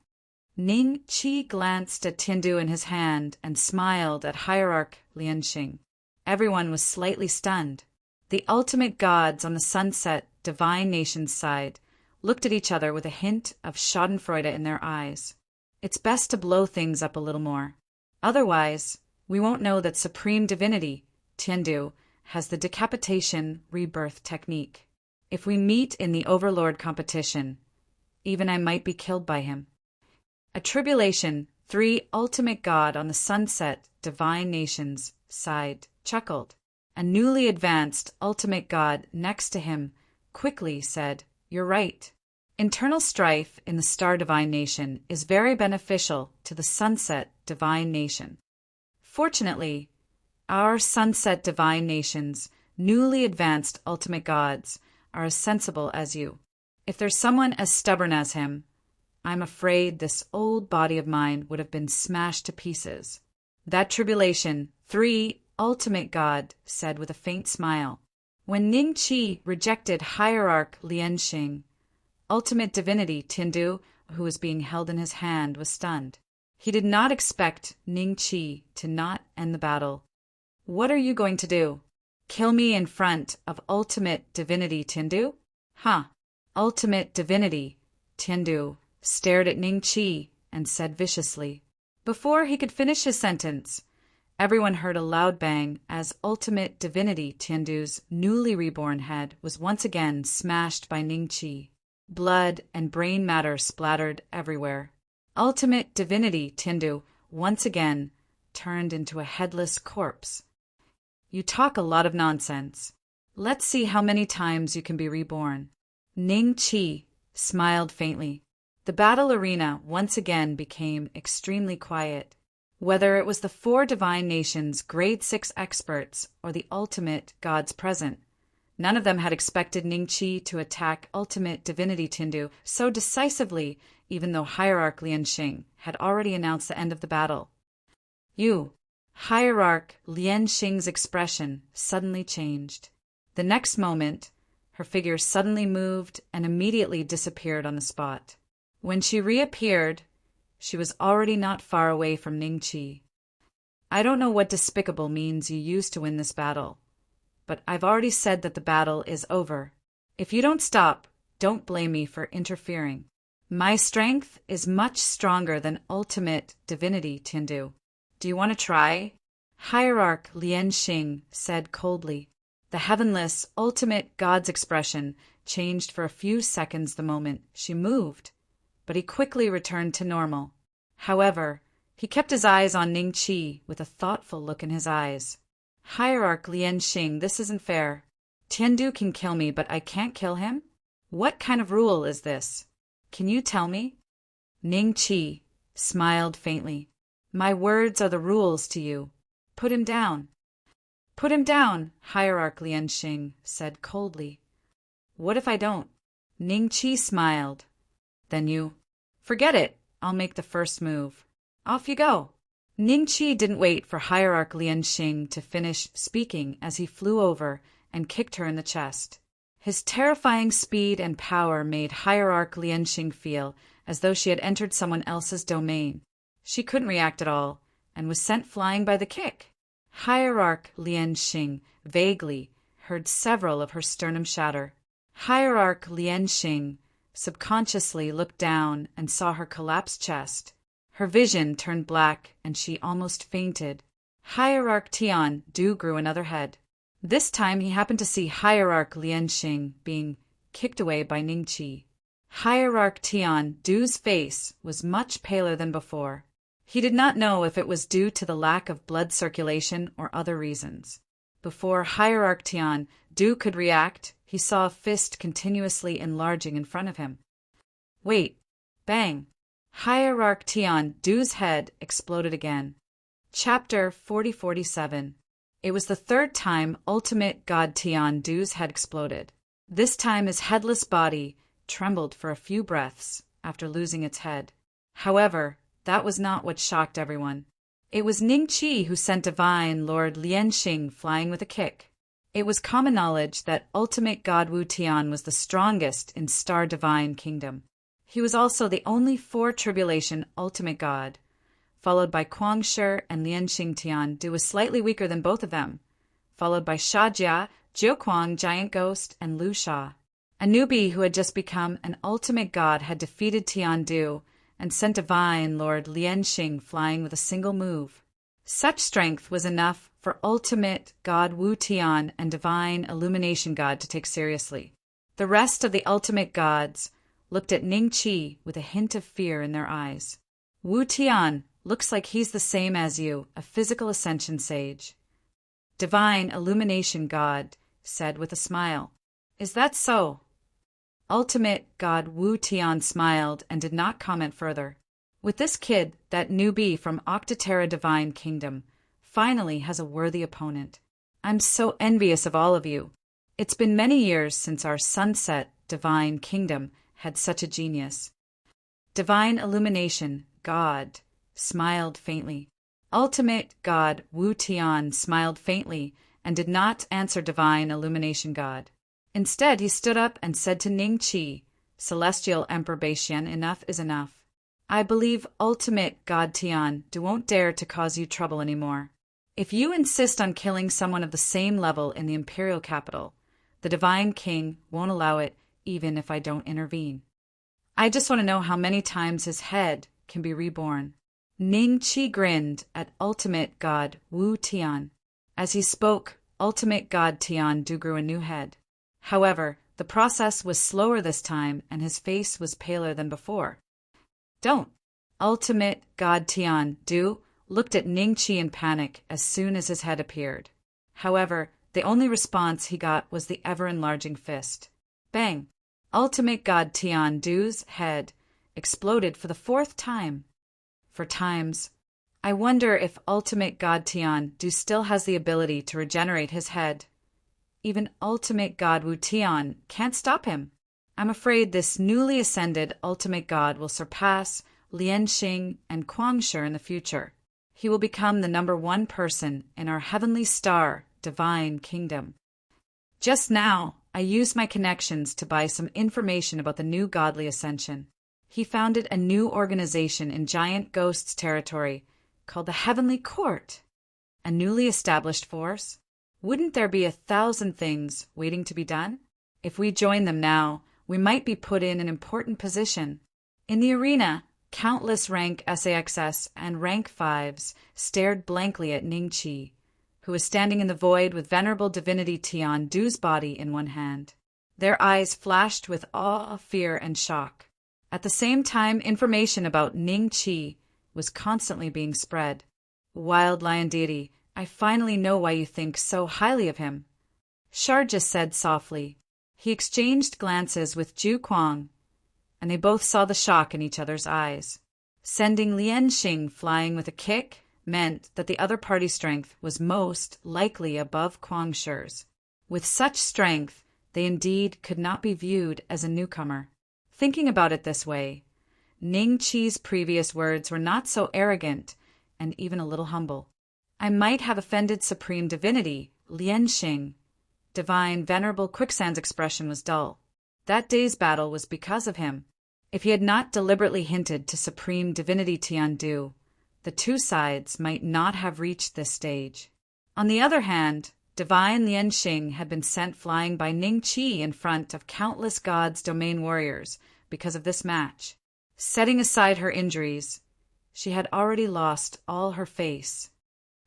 Ning Qi glanced at Tiandu in his hand and smiled at Hierarch Lianxing. Everyone was slightly stunned. The ultimate gods on the Sunset Divine Nation's side looked at each other with a hint of schadenfreude in their eyes. It's best to blow things up a little more. Otherwise, we won't know that supreme divinity Tiandu has the decapitation rebirth technique. If we meet in the Overlord competition, even I might be killed by him. A Tribulation 3 ultimate god on the Sunset Divine Nations side chuckled. A newly advanced ultimate god next to him quickly said, "You're right. Internal strife in the Star Divine Nation is very beneficial to the Sunset Divine Nation. Fortunately, our Sunset Divine Nation's newly advanced ultimate gods are as sensible as you. If there's someone as stubborn as him, I'm afraid this old body of mine would have been smashed to pieces." That Tribulation 3 ultimate god said with a faint smile. When Ning Qi rejected Hierarch Lianxing, ultimate divinity Tiandu, who was being held in his hand, was stunned. He did not expect Ning Qi to not end the battle. What are you going to do? Kill me in front of ultimate divinity Tiandu? Huh. Ultimate divinity Tiandu stared at Ning Qi and said viciously. Before he could finish his sentence, everyone heard a loud bang as ultimate divinity Tiandu's newly reborn head was once again smashed by Ning Qi. Blood and brain matter splattered everywhere. Ultimate divinity Tiandu once again turned into a headless corpse. You talk a lot of nonsense. Let's see how many times you can be reborn. Ning Qi smiled faintly. The battle arena once again became extremely quiet. Whether it was the 4 Divine Nations Grade 6 experts or the ultimate gods present, none of them had expected Ning Qi to attack ultimate divinity Tiandu so decisively, even though Hierarch Lianxing had already announced the end of the battle. Hierarch Lianxing's expression suddenly changed. The next moment, her figure suddenly moved and immediately disappeared on the spot. When she reappeared, she was already not far away from Ning Qi. I don't know what despicable means you used to win this battle, but I've already said that the battle is over. If you don't stop, don't blame me for interfering. My strength is much stronger than ultimate divinity Tiandu. Do you want to try? Hierarch Lianxing said coldly. The heavenless, ultimate God's expression changed for a few seconds the moment she moved, but he quickly returned to normal. However, he kept his eyes on Ning Qi with a thoughtful look in his eyes. Hierarch Lian Xing, this isn't fair. Tiandu can kill me, but I can't kill him? What kind of rule is this? Can you tell me? Ning Qi smiled faintly. My words are the rules to you. Put him down. Put him down, Hierarch Lian Xing said coldly. What if I don't? Ning Qi smiled. Then you. Forget it. I'll make the first move. Off you go. Ning Qi didn't wait for Hierarch Lian Xing to finish speaking as he flew over and kicked her in the chest. His terrifying speed and power made Hierarch Lian Xing feel as though she had entered someone else's domain. She couldn't react at all and was sent flying by the kick. Hierarch Lian Xing vaguely heard several of her sternum shatter. Hierarch Lian Xing subconsciously looked down and saw her collapsed chest. Her vision turned black and she almost fainted. Hierarch Tian Du grew another head. This time he happened to see Hierarch Lian Xing being kicked away by Ning Qi. Hierarch Tian Du's face was much paler than before. He did not know if it was due to the lack of blood circulation or other reasons. Before Hierarch Tian Du could react, he saw a fist continuously enlarging in front of him. Wait! Bang! Hierarch Tian Du's head exploded again. Chapter 4047. It was the third time Ultimate God Tian Du's head exploded. This time his headless body trembled for a few breaths after losing its head. However, that was not what shocked everyone. It was Ning Qi who sent Divine Lord Lian Xing flying with a kick. It was common knowledge that Ultimate God Wu Tian was the strongest in Star Divine Kingdom. He was also the only four-tribulation Ultimate God, followed by Guangshi and Lianxing Tian Du was slightly weaker than both of them, followed by Shajia, Jiuquang Giant Ghost, and Lu Sha. A newbie who had just become an Ultimate God had defeated Tian Du and sent Divine Lord Lianxing flying with a single move. Such strength was enough for Ultimate God Wu Tian and Divine Illumination God to take seriously. The rest of the Ultimate Gods looked at Ning Qi with a hint of fear in their eyes. Wu Tian looks like he's the same as you, a physical ascension sage. Divine Illumination God said with a smile. Is that so? Ultimate God Wu Tian smiled and did not comment further. With this kid, that newbie from Octaterra Divine Kingdom finally has a worthy opponent. I'm so envious of all of you. It's been many years since our Sunset Divine Kingdom had such a genius. Divine Illumination God smiled faintly. Ultimate God Wu Tian smiled faintly and did not answer Divine Illumination God. Instead, he stood up and said to Ning Qi, Celestial Emperor Beixian, enough is enough. I believe Ultimate God Tian Du won't dare to cause you trouble anymore. If you insist on killing someone of the same level in the Imperial capital, the Divine King won't allow it even if I don't intervene. I just want to know how many times his head can be reborn. Ning Qi grinned at Ultimate God Wu Tian. As he spoke, Ultimate God Tian Du grew a new head. However, the process was slower this time and his face was paler than before. Don't! Ultimate God Tian Du looked at Ning Qi in panic as soon as his head appeared. However, the only response he got was the ever-enlarging fist. Bang! Ultimate God Tian Du's head exploded for the fourth time. For times, I wonder if Ultimate God Tian Du still has the ability to regenerate his head. Even Ultimate God Wu Tian can't stop him. I'm afraid this newly ascended Ultimate God will surpass Lianxing and Guangshi in the future. He will become the #1 person in our Heavenly Star Divine Kingdom. Just now, I used my connections to buy some information about the new godly ascension. He founded a new organization in Giant Ghost's territory called the Heavenly Court. A newly established force? Wouldn't there be 1,000 things waiting to be done? If we join them now, we might be put in an important position. In the arena, countless rank SAXS and rank 5s stared blankly at Ning Qi, who was standing in the void with venerable divinity Tian Du's body in one hand. Their eyes flashed with awe, fear, and shock. At the same time, information about Ning Qi was constantly being spread. Wild lion deity, I finally know why you think so highly of him, Sharja said softly. He exchanged glances with Ju Kuang, and they both saw the shock in each other's eyes. Sending Lian Xing flying with a kick meant that the other party's strength was most likely above Kuang Shi's. With such strength, they indeed could not be viewed as a newcomer. Thinking about it this way, Ning Qi's previous words were not so arrogant and even a little humble. I might have offended Supreme Divinity, Lian Xing. Divine Venerable Quicksand's expression was dull. That day's battle was because of him. If he had not deliberately hinted to Supreme Divinity Tiandu, the two sides might not have reached this stage. On the other hand, Divine Lian Xing had been sent flying by Ning Qi in front of countless gods' domain warriors because of this match. Setting aside her injuries, she had already lost all her face.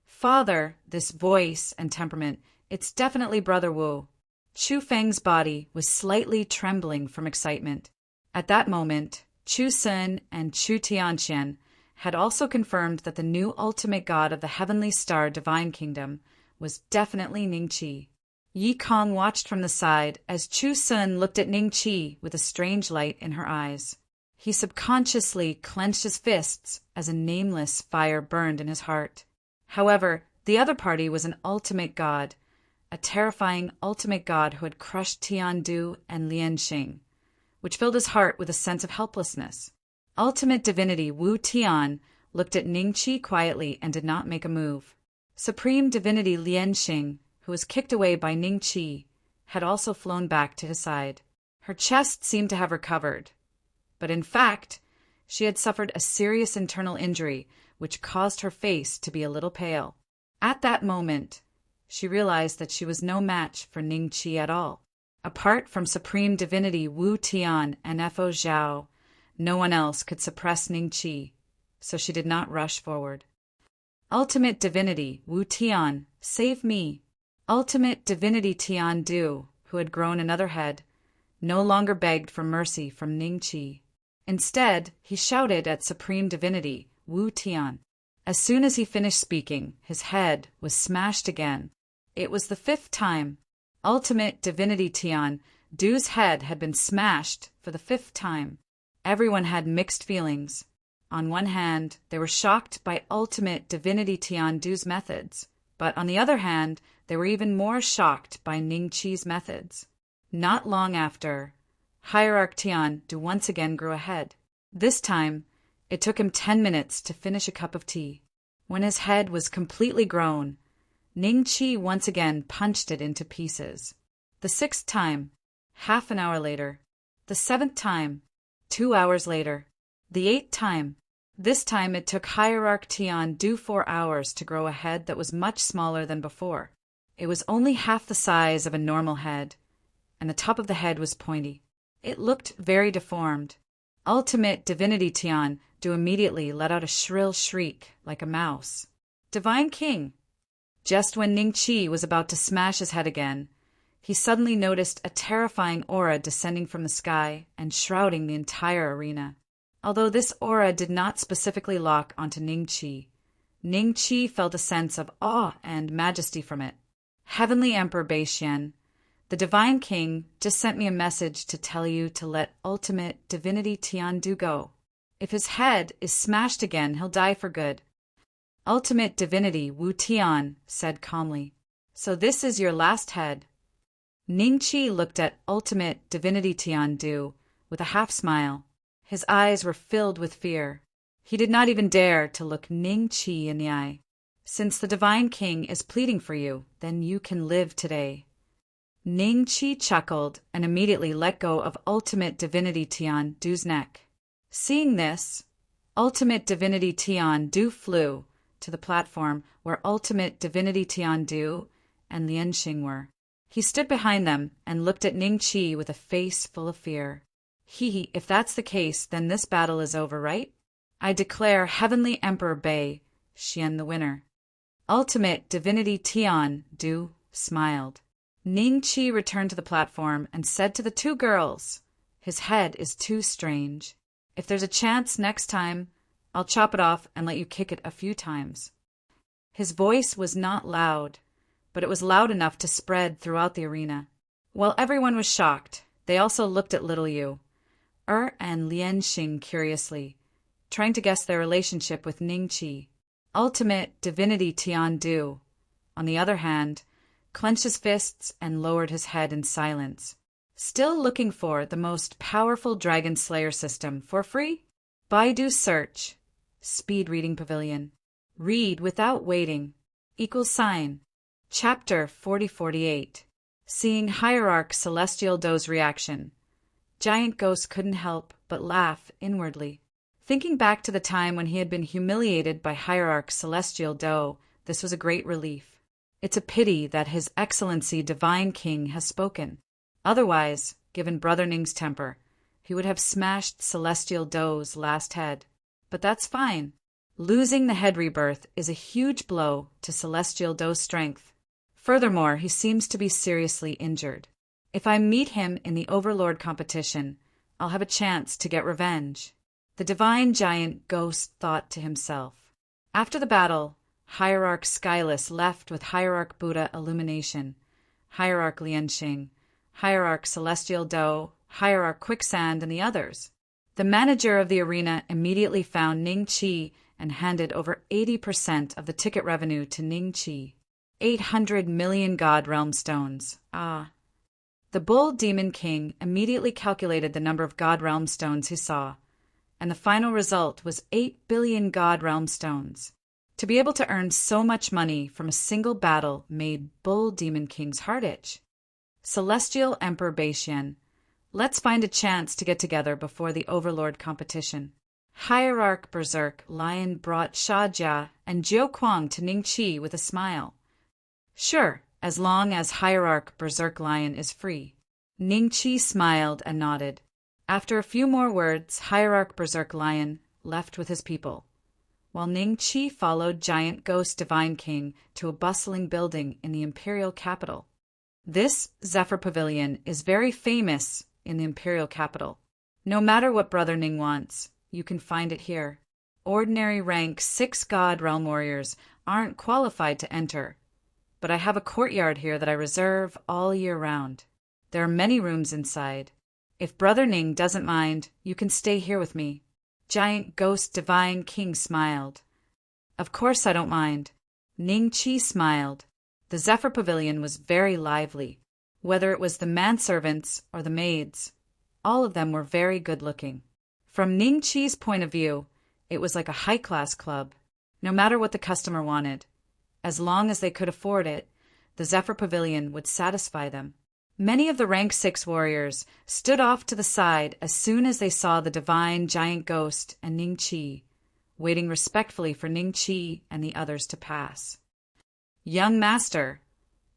Father, this voice and temperament, it's definitely Brother Wu. Chu Feng's body was slightly trembling from excitement. At that moment, Chu Sun and Chu Tianqian had also confirmed that the new ultimate god of the Heavenly Star Divine Kingdom was definitely Ning Qi. Yi Kong watched from the side as Chu Sun looked at Ning Qi with a strange light in her eyes. He subconsciously clenched his fists as a nameless fire burned in his heart. However, the other party was an ultimate god, a terrifying ultimate god who had crushed Tiandu and Lian Xing, which filled his heart with a sense of helplessness. Ultimate divinity Wu Tian looked at Ning Qi quietly and did not make a move. Supreme divinity Lian Xing, who was kicked away by Ning Qi, had also flown back to his side. Her chest seemed to have recovered, but in fact, she had suffered a serious internal injury which caused her face to be a little pale. At that moment, she realized that she was no match for Ning Qi at all. Apart from Supreme Divinity Wu Tian and Fo Zhao, no one else could suppress Ning Qi, so she did not rush forward. Ultimate Divinity Wu Tian, save me! Ultimate Divinity Tian Du, who had grown another head, no longer begged for mercy from Ning Qi. Instead, he shouted at Supreme Divinity Wu Tian. As soon as he finished speaking, his head was smashed again. It was the 5th time. Ultimate Divinity Tian Du's head had been smashed for the 5th time. Everyone had mixed feelings. On one hand, they were shocked by Ultimate Divinity Tian Du's methods, but on the other hand, they were even more shocked by Ning Qi's methods. Not long after, Hierarch Tian Du once again grew ahead. This time, it took him 10 minutes to finish a cup of tea. When his head was completely grown, Ning Qi once again punched it into pieces. The 6th time, half an hour later. The 7th time, 2 hours later. The 8th time. This time it took Hierarch Tian Du 4 hours to grow a head that was much smaller than before. It was only half the size of a normal head, and the top of the head was pointy. It looked very deformed. Ultimate Divinity Tian Du immediately let out a shrill shriek like a mouse. Divine King! Just when Ning Qi was about to smash his head again, he suddenly noticed a terrifying aura descending from the sky and shrouding the entire arena. Although this aura did not specifically lock onto Ning Qi felt a sense of awe and majesty from it. Heavenly Emperor Beixian, the Divine King just sent me a message to tell you to let Ultimate Divinity Tiandu go. If his head is smashed again, he'll die for good. Ultimate Divinity Wu Tian said calmly. So this is your last head. Ning Qi looked at Ultimate Divinity Tiandu with a half smile. His eyes were filled with fear. He did not even dare to look Ning Qi in the eye. Since the Divine King is pleading for you, then you can live today. Ning Qi chuckled and immediately let go of Ultimate Divinity Tian Du's neck. Seeing this, Ultimate Divinity Tian Du flew to the platform where Ultimate Divinity Tian Du and Lian Xing were. He stood behind them and looked at Ning Qi with a face full of fear. If that's the case, then this battle is over, right? I declare Heavenly Emperor Bei Xian the winner. Ultimate Divinity Tian Du smiled. Ning Qi returned to the platform and said to the two girls, "His head is too strange. If there's a chance next time, I'll chop it off and let you kick it a few times." His voice was not loud, but it was loud enough to spread throughout the arena. While everyone was shocked, they also looked at little Yu, and Lian Xing curiously, trying to guess their relationship with Ning Qi. Ultimate Divinity Tian Du, on the other hand, clenched his fists and lowered his head in silence. Still looking for the most powerful Dragon Slayer system for free? Baidu search. Speed reading pavilion. Read without waiting. =. Chapter 4048. Seeing Hierarch Celestial Do's reaction, Giant Ghost couldn't help but laugh inwardly. Thinking back to the time when he had been humiliated by Hierarch Celestial Do, this was a great relief. It's a pity that His Excellency Divine King has spoken. Otherwise, given Brother Ning's temper, he would have smashed Celestial Do's last head. But that's fine. Losing the head rebirth is a huge blow to Celestial Do's strength. Furthermore, he seems to be seriously injured. If I meet him in the Overlord competition, I'll have a chance to get revenge. The divine giant ghost thought to himself. After the battle, Hierarch Skyless left with Hierarch Buddha Illumination, Hierarch Lianxing, Hierarch Celestial Do, Hierarch Quicksand, and the others. The manager of the arena immediately found Ning Qi and handed over 80% of the ticket revenue to Ning Qi. 800 million God Realm Stones. The Bull Demon King immediately calculated the number of God Realm Stones he saw, and the final result was 8 billion God Realm Stones. To be able to earn so much money from a single battle made Bull Demon King's heart itch. Celestial Emperor Baixian, let's find a chance to get together before the Overlord competition. Hierarch Berserk Lion brought Sha Jia and Jiu Kuang to Ning Qi with a smile. Sure, as long as Hierarch Berserk Lion is free. Ning Qi smiled and nodded. After a few more words, Hierarch Berserk Lion left with his people, while Ning Qi followed Giant Ghost Divine King to a bustling building in the imperial capital. This Zephyr Pavilion is very famous in the imperial capital. No matter what Brother Ning wants, you can find it here. Ordinary rank 6 God Realm Warriors aren't qualified to enter, but I have a courtyard here that I reserve all year round. There are many rooms inside. If Brother Ning doesn't mind, you can stay here with me. Giant Ghost Divine King smiled. Of course I don't mind. Ning Qi smiled. The Zephyr Pavilion was very lively. Whether it was the manservants or the maids, all of them were very good-looking. From Ning Qi's point of view, it was like a high-class club. No matter what the customer wanted, as long as they could afford it, the Zephyr Pavilion would satisfy them. Many of the rank 6 warriors stood off to the side as soon as they saw the divine Giant Ghost and Ning Qi, waiting respectfully for Ning Qi and the others to pass. Young Master,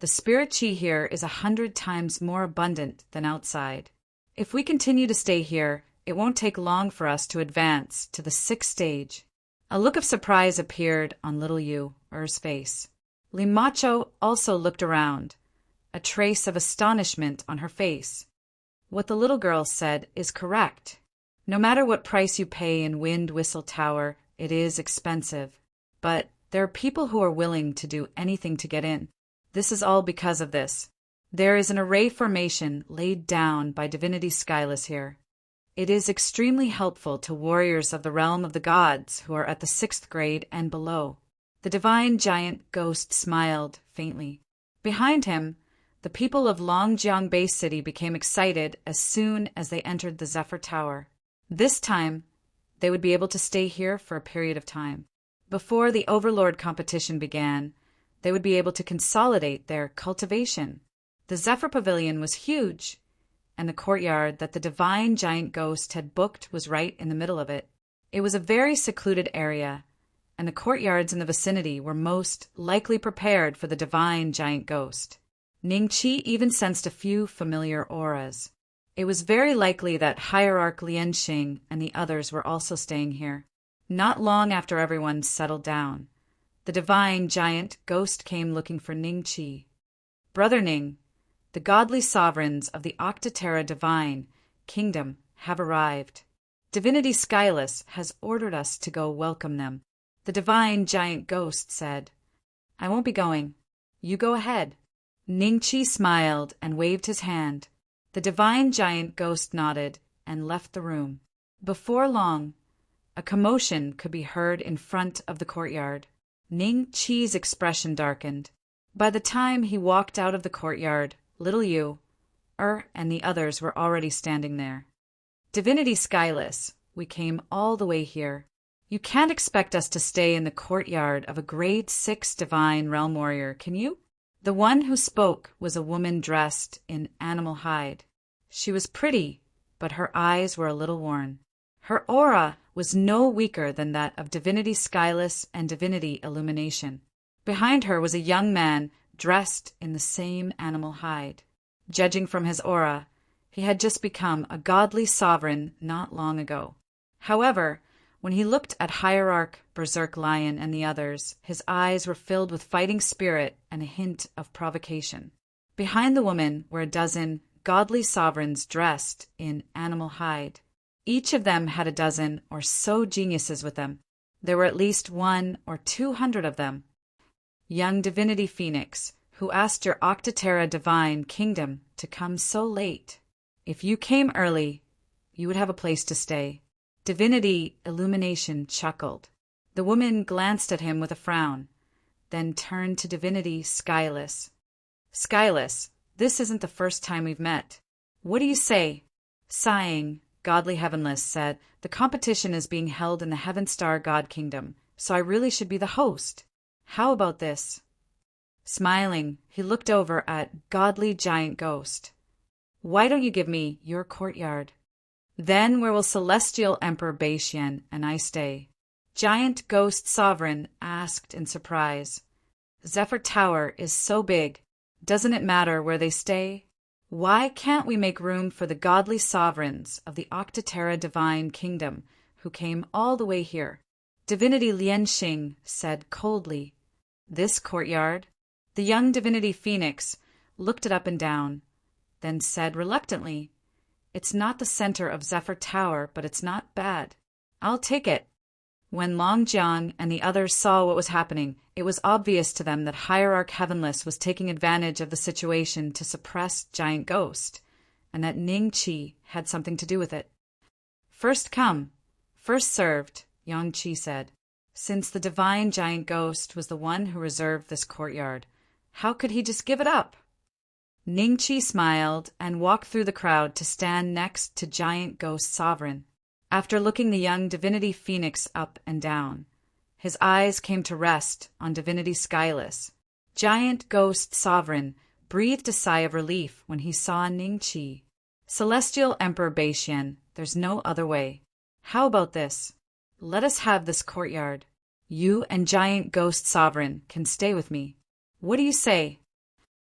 the spirit Qi here is 100 times more abundant than outside. If we continue to stay here, it won't take long for us to advance to the 6th stage. A look of surprise appeared on little Yu's face. Limacho also looked around, a trace of astonishment on her face. What the little girl said is correct. No matter what price you pay in Wind Whistle Tower, it is expensive. But there are people who are willing to do anything to get in. This is all because of this. There is an array formation laid down by Divinity Skyless here. It is extremely helpful to warriors of the realm of the gods who are at the 6th grade and below. The divine giant ghost smiled faintly. Behind him, the people of Longjiang Base City became excited as soon as they entered the Zephyr Tower. This time, they would be able to stay here for a period of time. Before the Overlord competition began, they would be able to consolidate their cultivation. The Zephyr Pavilion was huge, and the courtyard that the divine giant ghost had booked was right in the middle of it. It was a very secluded area, and the courtyards in the vicinity were most likely prepared for the divine giant ghost. Ning Qi even sensed a few familiar auras. It was very likely that Hierarch Lianxing and the others were also staying here. Not long after everyone settled down, The divine giant ghost came looking for Ning Chi. Brother Ning, the godly sovereigns of the Octaterra divine kingdom have arrived. Divinity Skyless has ordered us to go welcome them. The divine giant ghost said, I won't be going. You go ahead. Ning Chi smiled and waved his hand. The divine giant ghost nodded and left the room. Before long, a commotion could be heard in front of the courtyard. Ning Chi's expression darkened. By the time he walked out of the courtyard, little Yu, and the others were already standing there. Divinity Skyless, we came all the way here. You can't expect us to stay in the courtyard of a grade 6 divine realm warrior, can you? The one who spoke was a woman dressed in animal hide. She was pretty, but her eyes were a little worn. Her aura was no weaker than that of Divinity Skyless and Divinity Illumination. Behind her was a young man dressed in the same animal hide. Judging from his aura, he had just become a godly sovereign not long ago. However, when he looked at Hierarch Berserk Lion and the others, his eyes were filled with fighting spirit and a hint of provocation. Behind the woman were a dozen godly sovereigns dressed in animal hide. Each of them had a dozen or so geniuses with them. There were at least 100 or 200 of them. Young Divinity Phoenix, who asked your Octaterra divine kingdom to come so late. If you came early, you would have a place to stay. Divinity Illumination chuckled. The woman glanced at him with a frown, then turned to Divinity Skyless. Skyless, this isn't the first time we've met. What do you say? Sighing, Godly Heavenless said, the competition is being held in the Heaven Star God Kingdom, so I really should be the host. How about this? Smiling, he looked over at Godly Giant Ghost. Why don't you give me your courtyard? Then where will Celestial Emperor Beishian and I stay? Giant Ghost Sovereign asked in surprise. Zephyr Tower is so big. Doesn't it matter where they stay? Why can't we make room for the godly sovereigns of the Octaterra Divine Kingdom who came all the way here? Divinity Lianxing said coldly. This courtyard? The young Divinity Phoenix looked it up and down, then said reluctantly, It's not the center of Zephyr Tower, but it's not bad. I'll take it. When Long Jiang and the others saw what was happening, it was obvious to them that Hierarch Heavenless was taking advantage of the situation to suppress Giant Ghost, and that Ning Chi had something to do with it. First come, first served, Yang Chi said. Since the divine Giant Ghost was the one who reserved this courtyard, how could he just give it up? Ning Chi smiled and walked through the crowd to stand next to Giant Ghost Sovereign. After looking the young Divinity Phoenix up and down, his eyes came to rest on Divinity Skyless. Giant Ghost Sovereign breathed a sigh of relief when he saw Ning Chi. Celestial Emperor Beishian, there's no other way. How about this? Let us have this courtyard. You and Giant Ghost Sovereign can stay with me. What do you say?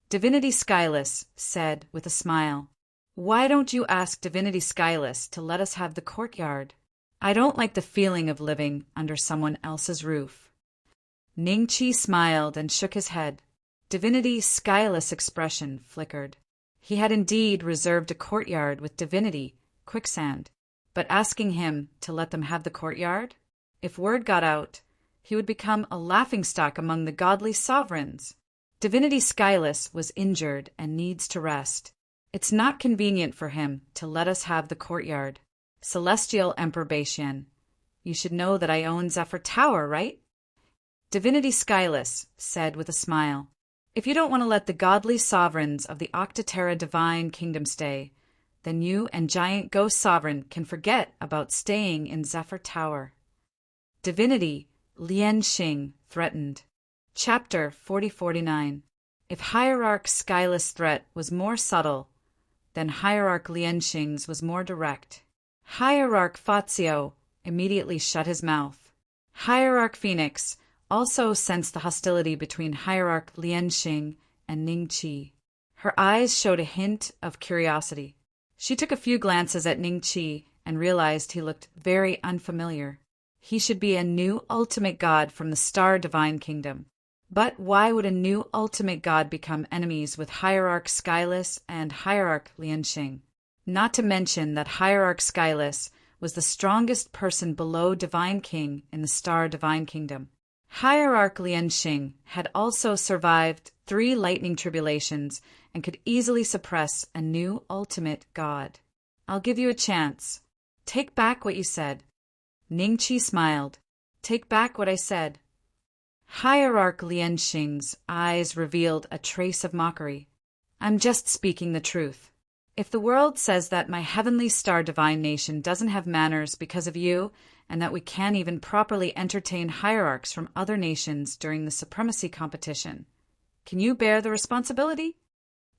Divinity Skyless said with a smile. Why don't you ask Divinity Skyless to let us have the courtyard? I don't like the feeling of living under someone else's roof. Ning Chi smiled and shook his head. Divinity Skyless' expression flickered. He had indeed reserved a courtyard with Divinity, Quicksand, but asking him to let them have the courtyard? If word got out, he would become a laughingstock among the godly sovereigns. Divinity Skyless was injured and needs to rest. It's not convenient for him to let us have the courtyard. Celestial Emperor Beishian, you should know that I own Zephyr Tower, right? Divinity Skyless said with a smile. If you don't want to let the godly sovereigns of the Octaterra Divine Kingdom stay, then you and Giant Ghost Sovereign can forget about staying in Zephyr Tower. Divinity Lianxing threatened. Chapter 4049. If Hierarch Skyless' threat was more subtle, then Hierarch Lianxing's was more direct. Hierarch Fazio immediately shut his mouth. Hierarch Phoenix also sensed the hostility between Hierarch Lianxing and Ning Chi. Her eyes showed a hint of curiosity. She took a few glances at Ning Chi and realized he looked very unfamiliar. He should be a new ultimate god from the star divine kingdom. But why would a new ultimate god become enemies with Hierarch Skyless and Hierarch Lianxing? Not to mention that Hierarch Skyless was the strongest person below Divine King in the star divine kingdom. Hierarch Lianxing had also survived 3 lightning tribulations and could easily suppress a new ultimate god. I'll give you a chance. Take back what you said. Ningqi smiled. Take back what I said. Hierarch Lianxing's eyes revealed a trace of mockery. I'm just speaking the truth. If the world says that my heavenly star divine nation doesn't have manners because of you, and that we can't even properly entertain hierarchs from other nations during the supremacy competition, can you bear the responsibility?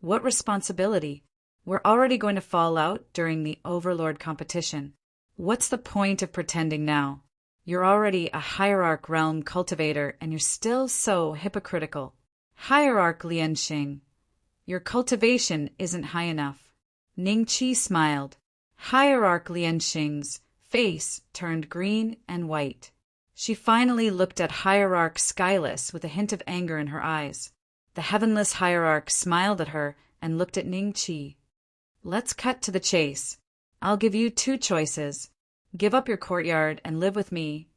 What responsibility? We're already going to fall out during the Overlord competition. What's the point of pretending now? You're already a Hierarch realm cultivator, and you're still so hypocritical. Hierarch Lianxing, your cultivation isn't high enough. Ningqi smiled. Hierarch Lianxing's face turned green and white. She finally looked at Hierarch Skyless with a hint of anger in her eyes. The heavenless Hierarch smiled at her and looked at Ningqi. Let's cut to the chase. I'll give you 2 choices. Give up your courtyard and live with me,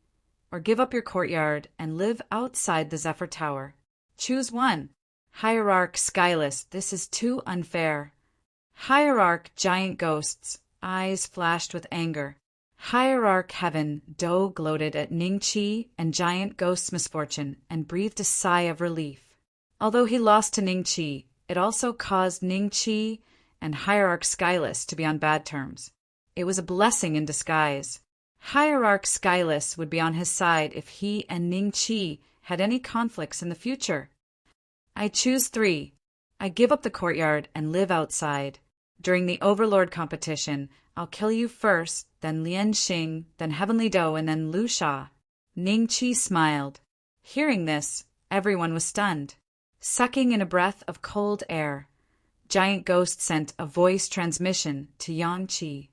or give up your courtyard and live outside the Zephyr Tower. Choose one. Hierarch Skyless, this is too unfair. Hierarch Giant Ghost's eyes flashed with anger. Hierarch Heaven Do gloated at Ningqi and Giant Ghost's misfortune and breathed a sigh of relief. Although he lost to Ningqi, it also caused Ningqi and Hierarch Skyless to be on bad terms. It was a blessing in disguise. Hierarch Skyless would be on his side if he and Ningqi had any conflicts in the future. I choose 3. I give up the courtyard and live outside. During the Overlord competition, I'll kill you first, then Lianxing, then Heavenly Do, and then Lu Sha. Ningqi smiled. Hearing this, everyone was stunned. Sucking in a breath of cold air, Giant Ghost sent a voice transmission to Yangqi.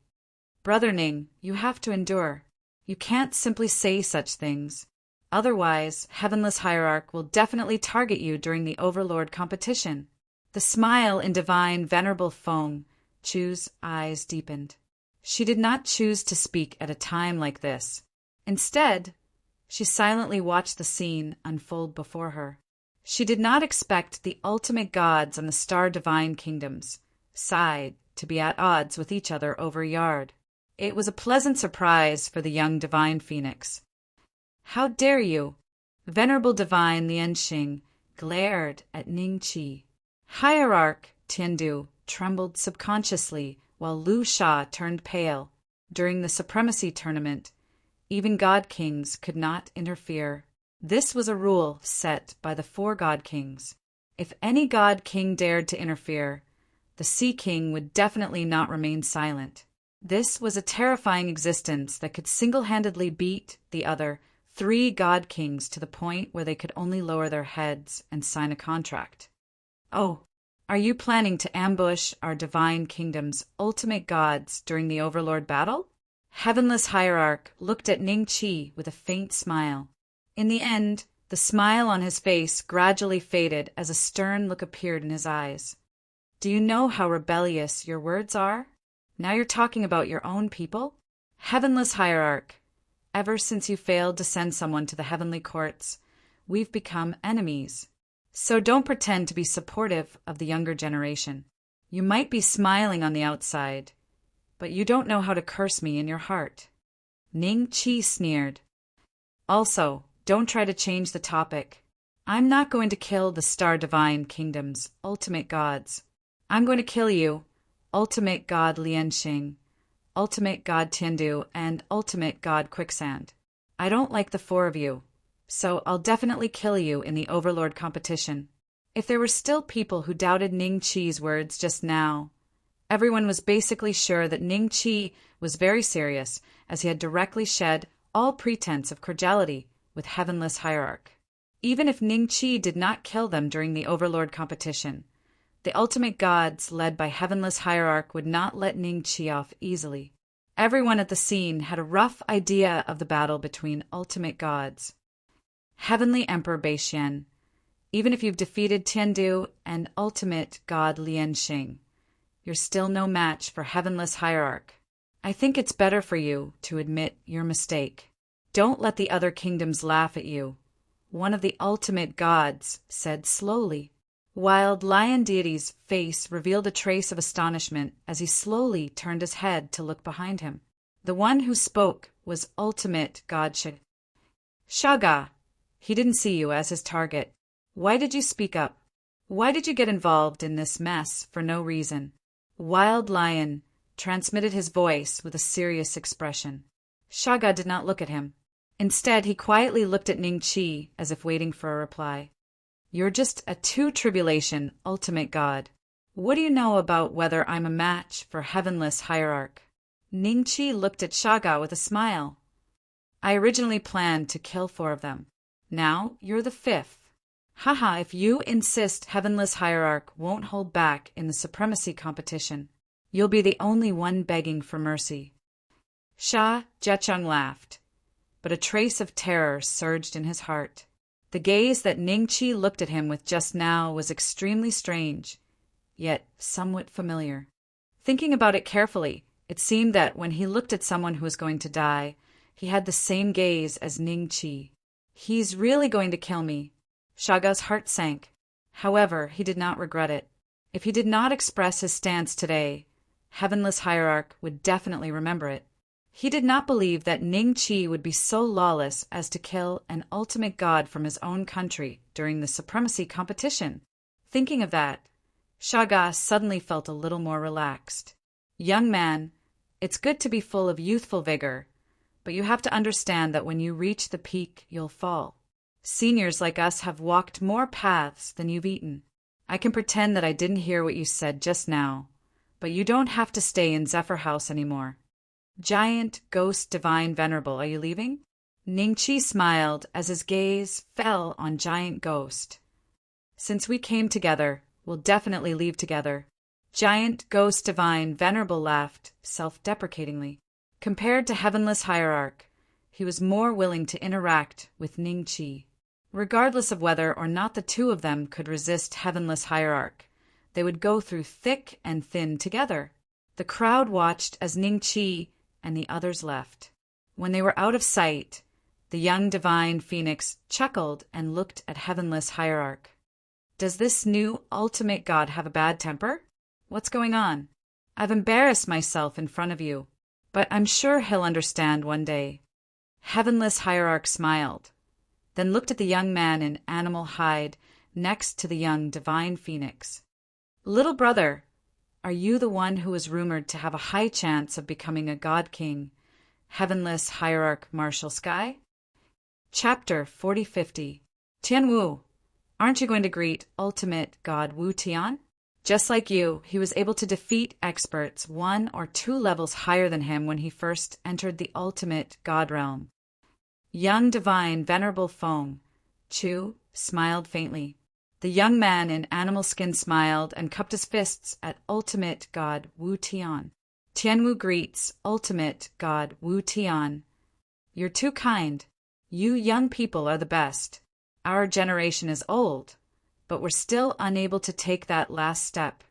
Brother Ning, you have to endure. You can't simply say such things. Otherwise, Heavenless Hierarch will definitely target you during the Overlord competition. The smile in divine venerable Feng Chu's eyes deepened. She did not choose to speak at a time like this. Instead, she silently watched the scene unfold before her. She did not expect the ultimate gods and the star divine kingdoms side to be at odds with each other over a yard. It was a pleasant surprise for the young divine phoenix. How dare you? Venerable divine Lianxing glared at Ningqi. Hierarch Tiandu trembled subconsciously while Lu Sha turned pale. During the supremacy tournament, even god kings could not interfere. This was a rule set by the 4 god kings. If any god king dared to interfere, the Sea King would definitely not remain silent. This was a terrifying existence that could single-handedly beat the other 3 god kings to the point where they could only lower their heads and sign a contract. Oh, are you planning to ambush our divine kingdom's ultimate gods during the Overlord battle? Heavenless Hierarch looked at Ningqi with a faint smile. In the end, the smile on his face gradually faded as a stern look appeared in his eyes. Do you know how rebellious your words are? Now you're talking about your own people? Heavenless Hierarch, ever since you failed to send someone to the heavenly courts, we've become enemies. So don't pretend to be supportive of the younger generation. You might be smiling on the outside, but you don't know how to curse me in your heart. Ningqi sneered. Also, don't try to change the topic. I'm not going to kill the Star Divine Kingdom's ultimate gods. I'm going to kill you, Ultimate God Lianxing, Ultimate God Tiandu, and Ultimate God Quicksand. I don't like the 4 of you, so I'll definitely kill you in the Overlord competition. If there were still people who doubted Ningqi's words just now, everyone was basically sure that Ningqi was very serious, as he had directly shed all pretense of cordiality with Heavenless Hierarch. Even if Ningqi did not kill them during the Overlord competition, the ultimate gods led by Heavenless Hierarch would not let Ningqi off easily. Everyone at the scene had a rough idea of the battle between ultimate gods. Heavenly Emperor Beixian, even if you've defeated Tiandu and ultimate god Lianxing, you're still no match for Heavenless Hierarch. I think it's better for you to admit your mistake. Don't let the other kingdoms laugh at you, one of the ultimate gods said slowly. Wild Lion Deity's face revealed a trace of astonishment as he slowly turned his head to look behind him. The one who spoke was ultimate god Shaga. He didn't see you as his target. Why did you speak up? Why did you get involved in this mess for no reason? Wild Lion transmitted his voice with a serious expression. Shaga did not look at him. Instead, he quietly looked at Ning Qi as if waiting for a reply. You're just a two-tribulation ultimate god. What do you know about whether I'm a match for Heavenless Hierarch? Ning Qi looked at Shaga with a smile. I originally planned to kill 4 of them. Now you're the 5th. Haha, if you insist Heavenless Hierarch won't hold back in the supremacy competition, you'll be the only one begging for mercy. Sha Jiecheng laughed, but a trace of terror surged in his heart. The gaze that Ning Qi looked at him with just now was extremely strange, yet somewhat familiar. Thinking about it carefully, it seemed that when he looked at someone who was going to die, he had the same gaze as Ning Qi. He's really going to kill me. Shaga's heart sank. However, he did not regret it. If he did not express his stance today, Heavenless Hierarch would definitely remember it. He did not believe that Ning Qi would be so lawless as to kill an ultimate god from his own country during the supremacy competition. Thinking of that, Shaga suddenly felt a little more relaxed. Young man, it's good to be full of youthful vigor, but you have to understand that when you reach the peak, you'll fall. Seniors like us have walked more paths than you've eaten. I can pretend that I didn't hear what you said just now, but you don't have to stay in Zephyr House anymore. Giant, Ghost, Divine, Venerable, are you leaving? Ning Qi smiled as his gaze fell on Giant Ghost. Since we came together, we'll definitely leave together. Giant, Ghost, Divine, Venerable laughed self-deprecatingly. Compared to Heavenless Hierarch, he was more willing to interact with Ning Qi. Regardless of whether or not the 2 of them could resist Heavenless Hierarch, they would go through thick and thin together. The crowd watched as Ning Qi and the others left. When they were out of sight, the young divine phoenix chuckled and looked at Heavenless Hierarch. Does this new ultimate god have a bad temper? What's going on? I've embarrassed myself in front of you, but I'm sure he'll understand one day. Heavenless Hierarch smiled, then looked at the young man in animal hide next to the young divine phoenix. Little brother, are you the one who is rumored to have a high chance of becoming a god king, Heavenless Hierarch Martial Sky? Chapter 4050. Tianwu, aren't you going to greet ultimate god Wu Tian? Just like you, he was able to defeat experts 1 or 2 levels higher than him when he first entered the ultimate god realm. Young divine Venerable Feng Chu smiled faintly. The young man in animal skin smiled and cupped his fists at ultimate god Wu Tian. Tianwu greets ultimate god Wu Tian. You're too kind. You young people are the best. Our generation is old, but we're still unable to take that last step.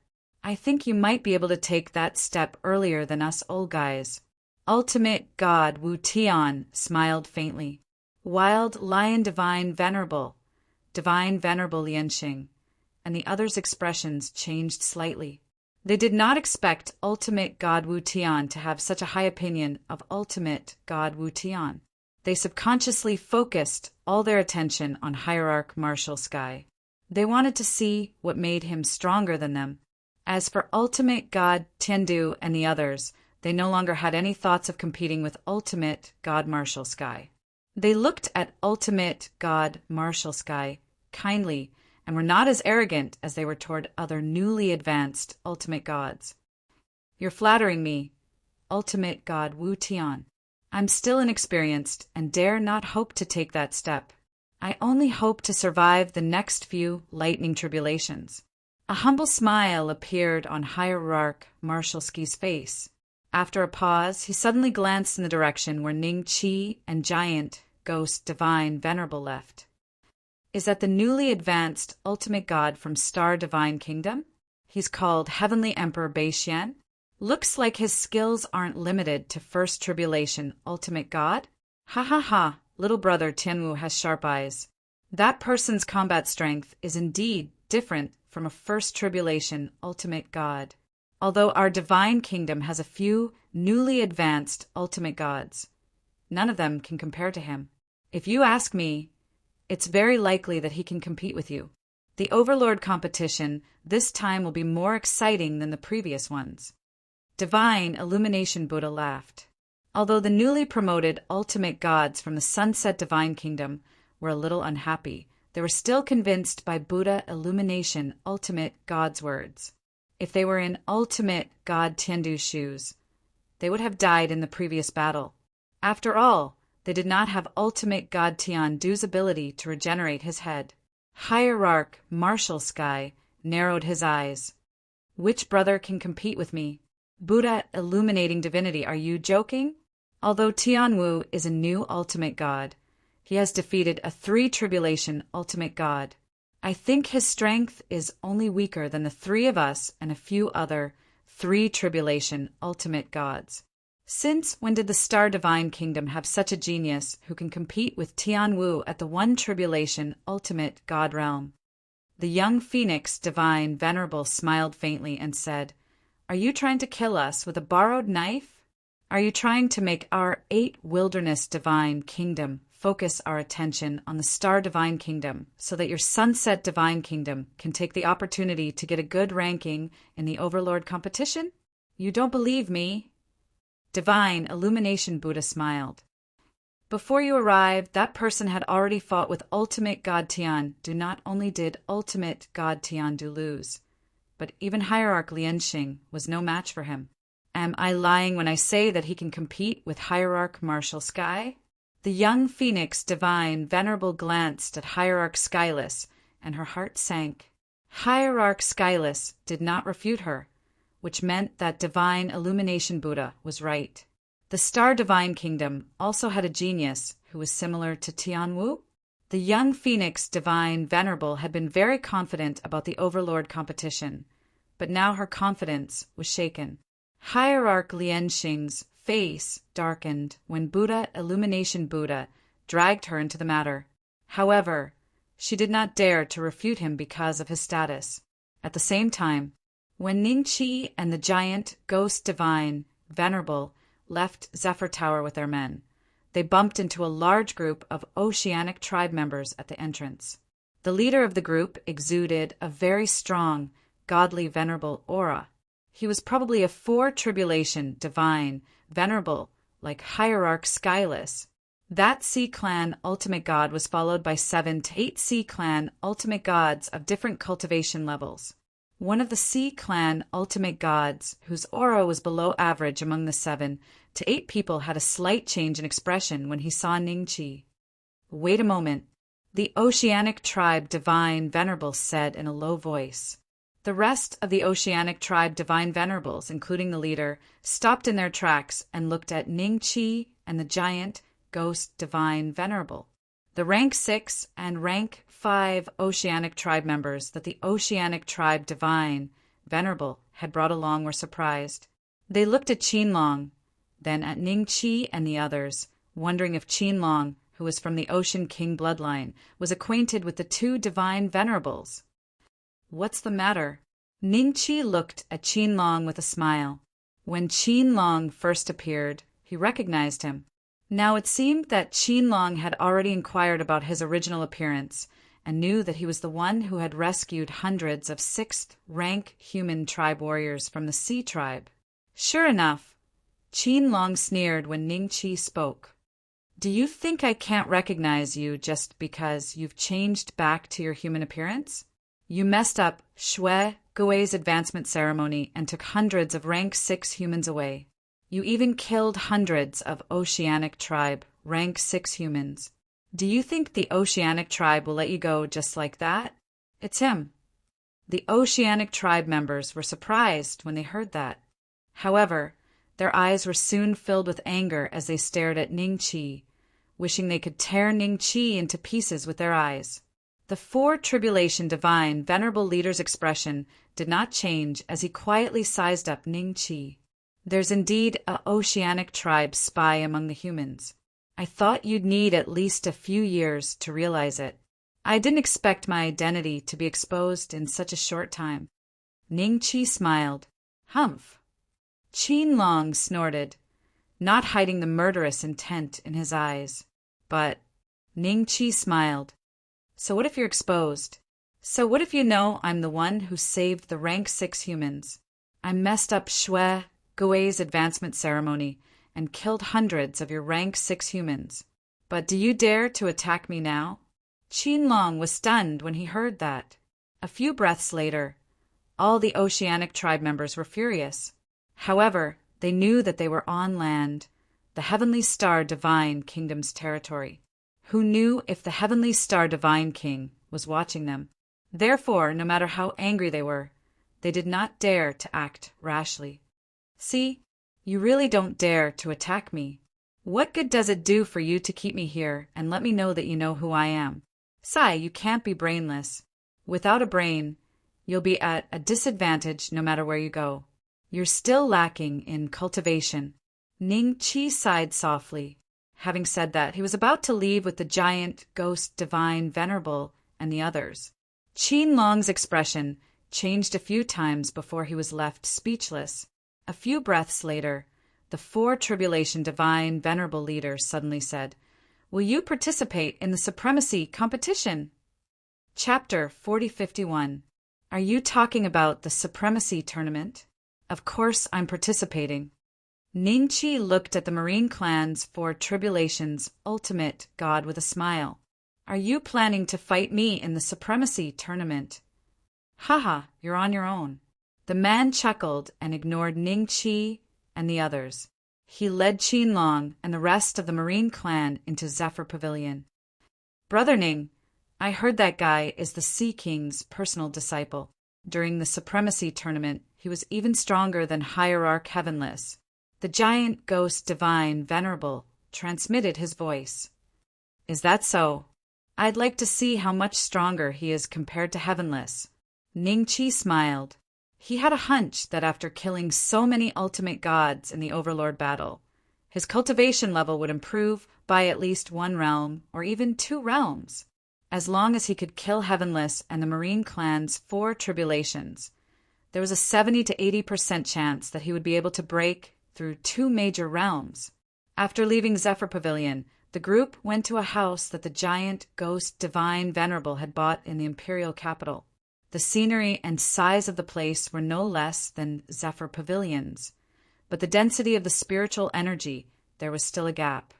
I think you might be able to take that step earlier than us old guys. Ultimate god Wu Tian smiled faintly. Wild Lion Divine Venerable Lianxing, and the others' expressions changed slightly. They did not expect ultimate god Wu Tian to have such a high opinion of ultimate god Wu Tian. They subconsciously focused all their attention on Hierarch Martial Sky. They wanted to see what made him stronger than them. As for ultimate god Tiandu and the others, they no longer had any thoughts of competing with ultimate god Martial Sky. They looked at ultimate god Martial Sky kindly and were not as arrogant as they were toward other newly advanced ultimate gods. You're flattering me, ultimate god Wu Tian. I'm still inexperienced and dare not hope to take that step. I only hope to survive the next few lightning tribulations. A humble smile appeared on Hierarch Martial Sky's face. After a pause, he suddenly glanced in the direction where Ning Qi and Giant, Ghost, Divine, Venerable left. Is that the newly advanced ultimate god from Star Divine Kingdom? He's called Heavenly Emperor Beixian. Looks like his skills aren't limited to First Tribulation Ultimate God. Ha ha ha, little brother Tianwu has sharp eyes. That person's combat strength is indeed different from a First Tribulation Ultimate God. Although our Divine Kingdom has a few newly advanced Ultimate Gods, none of them can compare to him. If you ask me, it's very likely that he can compete with you. The Overlord competition this time will be more exciting than the previous ones. Divine Illumination Buddha laughed. Although the newly promoted Ultimate Gods from the Sunset Divine Kingdom were a little unhappy, they were still convinced by Buddha Illumination Ultimate God's words. If they were in Ultimate God Tiandu's shoes, they would have died in the previous battle. After all, they did not have Ultimate God Tiandu's ability to regenerate his head. Hierarch Martial Sky narrowed his eyes. Which brother can compete with me? Buddha Illuminating Divinity, are you joking? Although Tianwu is a new Ultimate God, he has defeated a 3 Tribulation Ultimate God. I think his strength is only weaker than the 3 of us and a few other 3 Tribulation Ultimate Gods. Since when did the Star Divine Kingdom have such a genius who can compete with Tianwu at the 1 Tribulation Ultimate God realm? The young Phoenix Divine Venerable smiled faintly and said, "Are you trying to kill us with a borrowed knife? Are you trying to make our 8 Wilderness Divine Kingdom focus our attention on the Star Divine Kingdom so that your Sunset Divine Kingdom can take the opportunity to get a good ranking in the Overlord competition? You don't believe me?" Divine Illumination Buddha smiled. Before you arrived, that person had already fought with Ultimate God Tiandu. Not only did Ultimate God Tiandu lose, but even Hierarch Lianxing was no match for him. Am I lying when I say that he can compete with Hierarch Martial Sky? The young Phoenix Divine Venerable glanced at Hierarch Skyless, and her heart sank. Hierarch Skyless did not refute her, which meant that Divine Illumination Buddha was right. The Star Divine Kingdom also had a genius who was similar to Tianwu. The young Phoenix Divine Venerable had been very confident about the Overlord competition, but now her confidence was shaken. Hierarch Lianxing's face darkened when Buddha Illumination Buddha dragged her into the matter. However, she did not dare to refute him because of his status. At the same time, when Ningqi and the giant Ghost Divine Venerable left Zephyr Tower with their men, they bumped into a large group of Oceanic tribe members at the entrance. The leader of the group exuded a very strong, godly, venerable aura. He was probably a 4 Tribulation Divine Venerable, like Hierarch Skyless. That Sea Clan Ultimate God was followed by 7 to 8 Sea Clan Ultimate Gods of different cultivation levels. One of the Sea Clan Ultimate Gods, whose aura was below average among the 7 to 8 people, had a slight change in expression when he saw Ningqi. "Wait a moment," the Oceanic Tribe Divine Venerable said in a low voice. The rest of the Oceanic Tribe Divine Venerables, including the leader, stopped in their tracks and looked at Ningqi and the giant Ghost Divine Venerable. The Rank 6 and Rank 5 Oceanic Tribe members that the Oceanic Tribe Divine Venerable had brought along were surprised. They looked at Qinlong, then at Ningqi and the others, wondering if Qinlong, who was from the Ocean King bloodline, was acquainted with the 2 Divine Venerables. "What's the matter?" Ningqi looked at Qinlong with a smile. When Qinlong first appeared, he recognized him. Now it seemed that Qinlong had already inquired about his original appearance and knew that he was the one who had rescued hundreds of 6th rank human tribe warriors from the Sea Tribe. Sure enough, Qinlong sneered when Ningqi spoke. "Do you think I can't recognize you just because you've changed back to your human appearance? You messed up Shui Gui's advancement ceremony and took hundreds of rank 6 humans away. You even killed hundreds of Oceanic Tribe rank 6 humans. Do you think the Oceanic Tribe will let you go just like that?" It's him. The Oceanic Tribe members were surprised when they heard that. However, Their eyes were soon filled with anger as they stared at Ning Qi, wishing they could tear Ning Qi into pieces with their eyes. The four tribulation divine venerable leader's expression did not change as he quietly sized up Ning Qi. There's indeed a oceanic tribe spy among the humans. I thought you'd need at least a few years to realize it. I didn't expect my identity to be exposed in such a short time. Ning Qi smiled. Humph. Qin Long snorted, not hiding the murderous intent in his eyes. But Ning Qi smiled. So what if you're exposed? So what if you know I'm the one who saved the rank 6 humans? I messed up Shui Gui's advancement ceremony and killed hundreds of your rank 6 humans. But do you dare to attack me now? Qin Long was stunned when he heard that. A few breaths later, all the oceanic tribe members were furious. However, they knew that they were on land, the Heavenly Star Divine Kingdom's territory. Who knew if the Heavenly Star Divine King was watching them? Therefore, no matter how angry they were, they did not dare to act rashly. See, you really don't dare to attack me. What good does it do for you to keep me here and let me know that you know who I am? Sai, you can't be brainless. Without a brain, you'll be at a disadvantage no matter where you go. You're still lacking in cultivation. Ning Qi sighed softly. Having said that, he was about to leave with the giant, ghost, divine, venerable, and the others. Qin Long's expression changed a few times before he was left speechless. A few breaths later, the 4 tribulation divine, venerable leaders suddenly said, Will you participate in the supremacy competition? Chapter 4051. Are you talking about the supremacy tournament? Of course I'm participating. Ning Qi looked at the Marine Clan's 4 tribulations ultimate god with a smile. Are you planning to fight me in the supremacy tournament? Haha, you're on your own. The man chuckled and ignored Ning Qi and the others. He led Qin Long and the rest of the Marine Clan into Zephyr Pavilion. Brother Ning, I heard that guy is the Sea King's personal disciple. During the supremacy tournament, he was even stronger than Hierarch Heavenless. The giant ghost divine venerable transmitted his voice. Is that so? I'd like to see how much stronger he is compared to Heavenless. Ning Qi smiled. He had a hunch that after killing so many ultimate gods in the Overlord battle, his cultivation level would improve by at least 1 realm or even 2 realms. As long as he could kill Heavenless and the Marine Clan's 4 tribulations, there was a 70 to 80% chance that he would be able to break through 2 major realms. After leaving Zephyr Pavilion, the group went to a house that the giant ghost divine venerable had bought in the imperial capital. The scenery and size of the place were no less than Zephyr Pavilions, but the density of the spiritual energy, there was still a gap.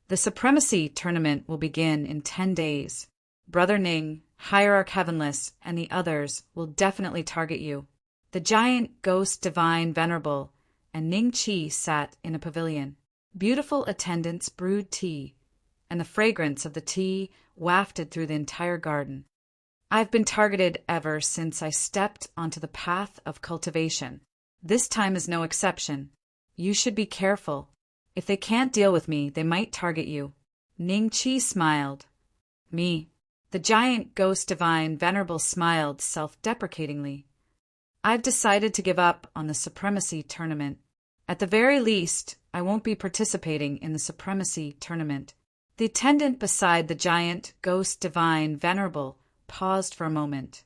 The supremacy tournament will begin in 10 days. Brother Ning, Hierarch Heavenless, and the others will definitely target you. The giant ghost divine venerable and Ning Qi sat in a pavilion. Beautiful attendants brewed tea, and the fragrance of the tea wafted through the entire garden. I've been targeted ever since I stepped onto the path of cultivation. This time is no exception. You should be careful. If they can't deal with me, they might target you. Ning Qi smiled. Me. The giant ghost divine venerable smiled self-deprecatingly. I've decided to give up on the supremacy tournament. At the very least, I won't be participating in the supremacy tournament. The attendant beside the giant ghost divine venerable paused for a moment,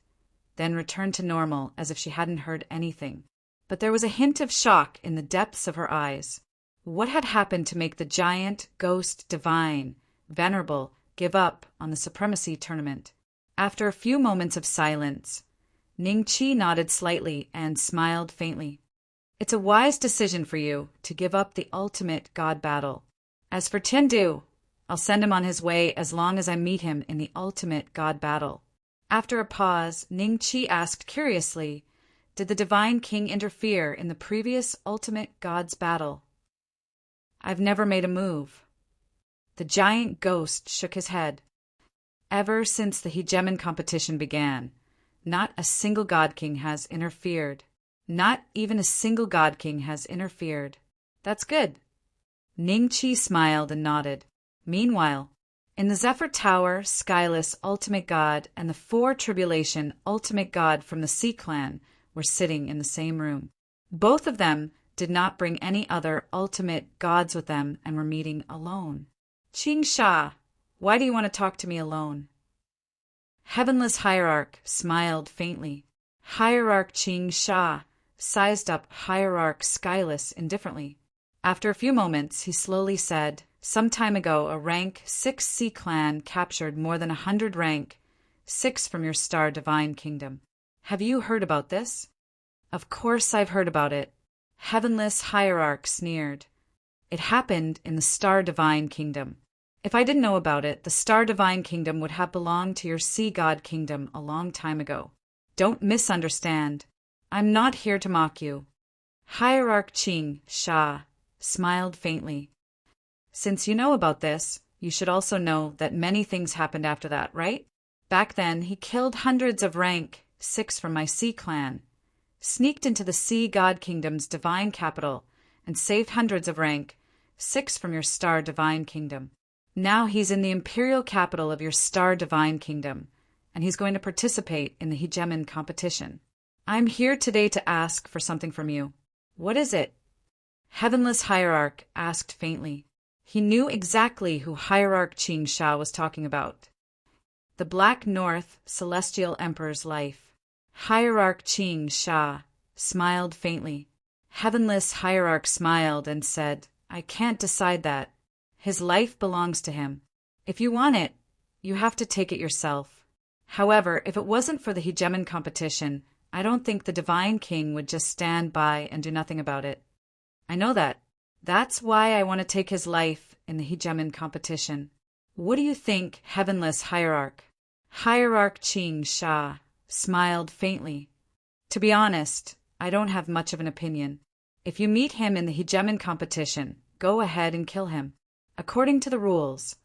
then returned to normal as if she hadn't heard anything. But there was a hint of shock in the depths of her eyes. What had happened to make the giant ghost divine venerable give up on the supremacy tournament? After a few moments of silence, Ning Qi nodded slightly and smiled faintly. It's a wise decision for you to give up the ultimate god battle. As for Tiandu, I'll send him on his way as long as I meet him in the ultimate god battle. After a pause, Ning Qi asked curiously, did the Divine King interfere in the previous ultimate god's battle? I've never made a move. The giant ghost shook his head. Ever since the hegemon competition began, not a single god king has interfered. Not even a single god king has interfered. That's good. Ning Qi smiled and nodded. Meanwhile, in the Zephyr Tower, Skyless Ultimate God and the Four Tribulation Ultimate God from the Sea Clan were sitting in the same room. Both of them did not bring any other ultimate gods with them and were meeting alone. Qing Sha, why do you want to talk to me alone? Heavenless Hierarch smiled faintly. Hierarch Qing Sha sized up Hierarch Skyless indifferently. After a few moments, he slowly said, "Some time ago, a rank 6 Sea Clan captured more than 100 rank 6 from your Star Divine Kingdom. Have you heard about this?" "Of course I've heard about it." Heavenless Hierarch sneered. "It happened in the Star Divine Kingdom. If I didn't know about it, the Star Divine Kingdom would have belonged to your Sea God Kingdom a long time ago. Don't misunderstand. I'm not here to mock you." Hierarch Qing Sha smiled faintly. "Since you know about this, you should also know that many things happened after that, right? Back then, he killed hundreds of rank 6 from my Sea Clan, sneaked into the Sea God Kingdom's divine capital, and saved hundreds of rank 6 from your Star Divine Kingdom. Now he's in the imperial capital of your Star Divine Kingdom, and he's going to participate in the hegemon competition. I'm here today to ask for something from you." "What is it?" Heavenless Hierarch asked faintly. He knew exactly who Hierarch Qing Sha was talking about. "The Black North Celestial Emperor's life." Hierarch Qing Sha smiled faintly. Heavenless Hierarch smiled and said, "I can't decide that. His life belongs to him. If you want it, you have to take it yourself. However, if it wasn't for the hegemon competition, I don't think the Divine King would just stand by and do nothing about it. I know that. That's why I want to take his life in the hegemon competition. What do you think, Heavenless Hierarch?" Hierarch Qing Sha smiled faintly. "To be honest, I don't have much of an opinion. If you meet him in the hegemon competition, go ahead and kill him. According to the rules,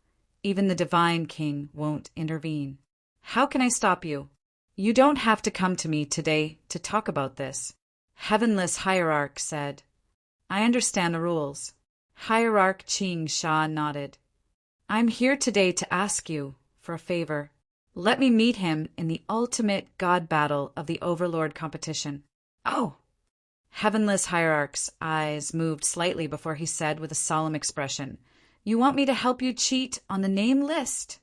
even the Divine King won't intervene. How can I stop you? You don't have to come to me today to talk about this." Heavenless Hierarch said, "I understand the rules." Hierarch Qing Sha nodded. "I'm here today to ask you for a favor. Let me meet him in the ultimate god battle of the Overlord competition." "Oh!" Heavenless Hierarch's eyes moved slightly before he said with a solemn expression, "You want me to help you cheat on the name list?"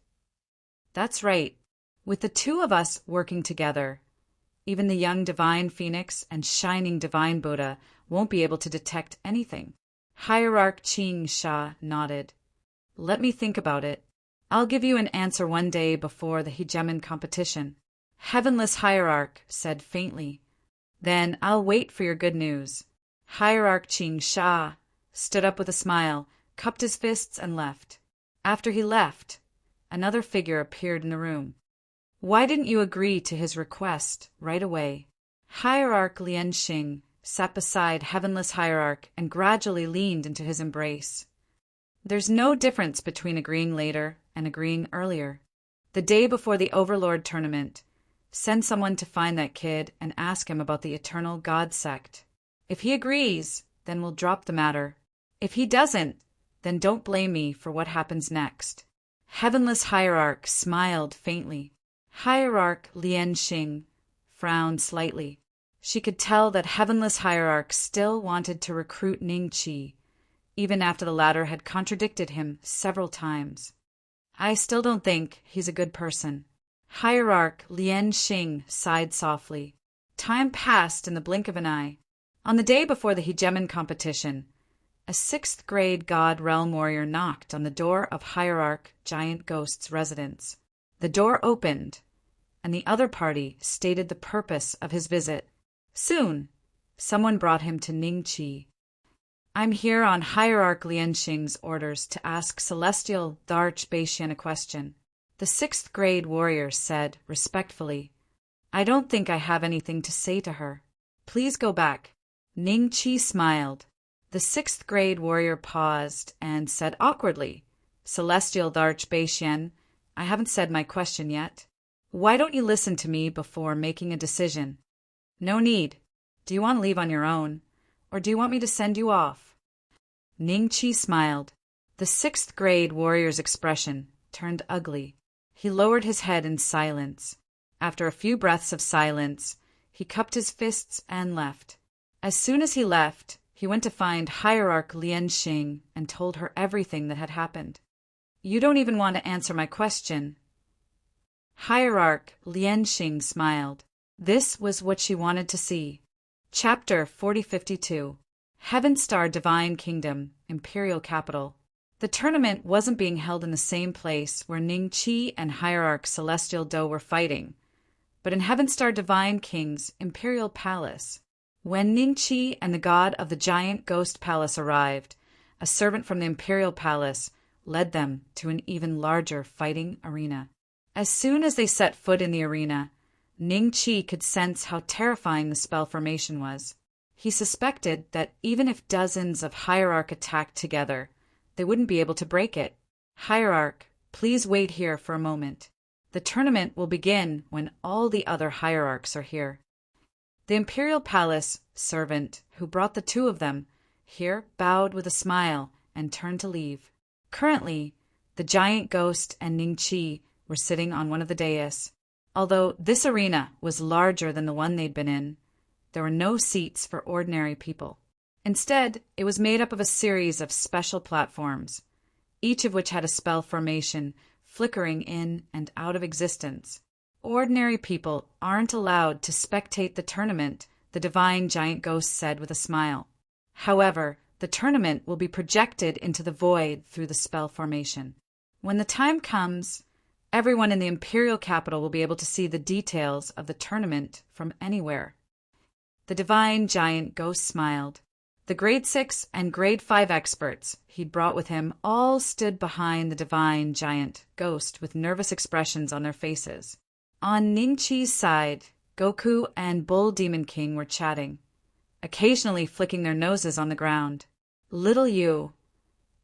"That's right. With the two of us working together, even the young Divine Phoenix and shining Divine Buddha won't be able to detect anything." Hierarch Qing Sha nodded. "Let me think about it. I'll give you an answer one day before the hegemon competition." Heavenless Hierarch said faintly, "Then I'll wait for your good news." Hierarch Qing Sha stood up with a smile, cupped his fists, and left. After he left, another figure appeared in the room. "Why didn't you agree to his request right away?" Hierarch Lianxing sat beside Heavenless Hierarch and gradually leaned into his embrace. "There's no difference between agreeing later and agreeing earlier. The day before the Overlord tournament, send someone to find that kid and ask him about the Eternal God Sect. If he agrees, then we'll drop the matter. If he doesn't, then don't blame me for what happens next." Heavenless Hierarch smiled faintly. Hierarch Lianxing frowned slightly. She could tell that Heavenless Hierarch still wanted to recruit Ning Qi, even after the latter had contradicted him several times. "I still don't think he's a good person." Hierarch Lianxing sighed softly. Time passed in the blink of an eye. On the day before the hegemon competition, a 6th grade God Realm Warrior knocked on the door of Hierarch Giant Ghost's residence. The door opened, and the other party stated the purpose of his visit. Soon, someone brought him to Ning Qi. "I'm here on Hierarch Lianxing's orders to ask Celestial Darch Beishian a question." The 6th grade warrior said respectfully, "I don't think I have anything to say to her. Please go back." Ning Qi smiled. The 6th grade warrior paused and said awkwardly, "Celestial Darch Beishian, I haven't said my question yet. Why don't you listen to me before making a decision?" "No need. Do you want to leave on your own, or do you want me to send you off?" Ning Chi smiled. The sixth grade warrior's expression turned ugly. He lowered his head in silence. After a few breaths of silence, he cupped his fists and left. As soon as he left, he went to find Hierarch Lian Xing and told her everything that had happened. You don't even want to answer my question. Hierarch Lian Xing smiled. This was what she wanted to see. Chapter 4052. Heaven Star Divine Kingdom, Imperial Capital. The tournament wasn't being held in the same place where Ning Chi and Hierarch Celestial Do were fighting, but in Heaven Star Divine King's Imperial Palace. When Ning Chi and the god of the giant ghost palace arrived, a servant from the Imperial Palace led them to an even larger fighting arena. As soon as they set foot in the arena, Ning Chi could sense how terrifying the spell formation was. He suspected that even if dozens of Hierarch attacked together, they wouldn't be able to break it. Hierarch, please wait here for a moment. The tournament will begin when all the other Hierarchs are here. The Imperial Palace servant who brought the two of them here bowed with a smile and turned to leave. Currently, the giant ghost and Ning Chi were sitting on one of the dais. Although this arena was larger than the one they'd been in, there were no seats for ordinary people. Instead, it was made up of a series of special platforms, each of which had a spell formation flickering in and out of existence. Ordinary people aren't allowed to spectate the tournament, the divine giant ghost said with a smile. However, the tournament will be projected into the void through the spell formation. When the time comes, everyone in the Imperial Capital will be able to see the details of the tournament from anywhere. The divine giant ghost smiled. The grade 6 and grade 5 experts he'd brought with him all stood behind the divine giant ghost with nervous expressions on their faces. On Ning Chi's side, Goku and Bull Demon King were chatting, occasionally flicking their noses on the ground. Little Yu,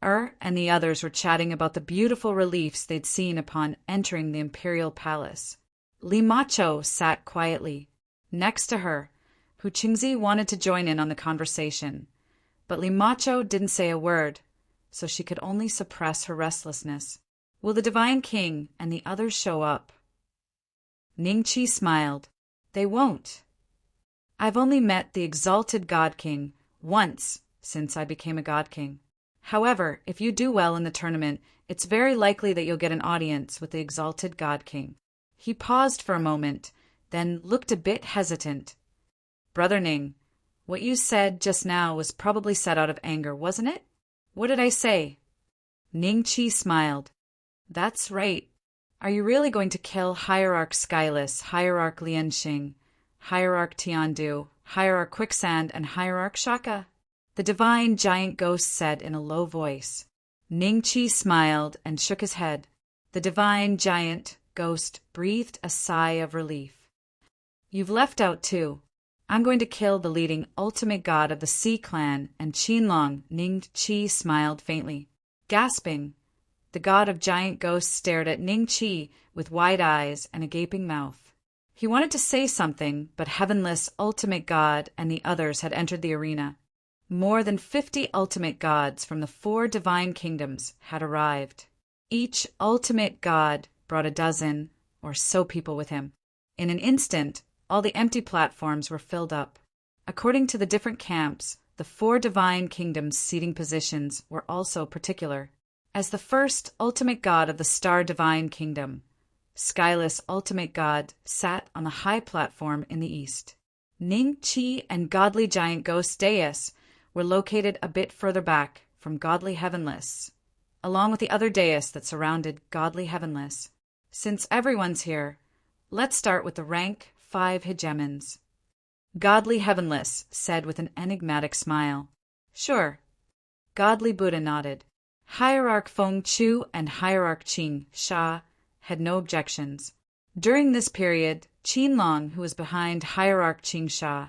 and the others were chatting about the beautiful reliefs they'd seen upon entering the Imperial Palace. Li Macho sat quietly next to her, who Qingzi wanted to join in on the conversation, but Li Macho didn't say a word, so she could only suppress her restlessness. Will the Divine King and the others show up? Ning Chi smiled. They won't. I've only met the Exalted God King once since I became a God King. However, if you do well in the tournament, it's very likely that you'll get an audience with the Exalted God King. He paused for a moment, then looked a bit hesitant. Brother Ning, what you said just now was probably said out of anger, wasn't it? What did I say? Ning Chi smiled. That's right. Are you really going to kill Hierarch Skyless, Hierarch Lianxing, Hierarch Tiandu, Hierarch Quicksand, and Hierarch Shaka? The divine giant ghost said in a low voice. Ning Chi smiled and shook his head. The divine giant ghost breathed a sigh of relief. You've left out two. I'm going to kill the leading ultimate god of the Sea Clan and Qinlong. Ning Chi smiled faintly. Gasping, the god of giant ghosts stared at Ning Chi with wide eyes and a gaping mouth. He wanted to say something, but Heavenless Ultimate God and the others had entered the arena. More than 50 ultimate gods from the 4 divine kingdoms had arrived. Each ultimate god brought a dozen or so people with him. In an instant, all the empty platforms were filled up. According to the different camps, the 4 divine kingdoms' seating positions were also particular. As the first ultimate god of the Star Divine Kingdom, Skyless Ultimate God sat on the high platform in the east. Ning Chi and Godly Giant Ghost Dais were located a bit further back from Godly Heavenless, along with the other dais that surrounded Godly Heavenless. Since everyone's here, let's start with the rank 5 hegemons. Godly Heavenless said with an enigmatic smile. Sure. Godly Buddha nodded. Hierarch Feng Chu and Hierarch Qing Sha had no objections. During this period, Qinlong, who was behind Hierarch Qing Sha,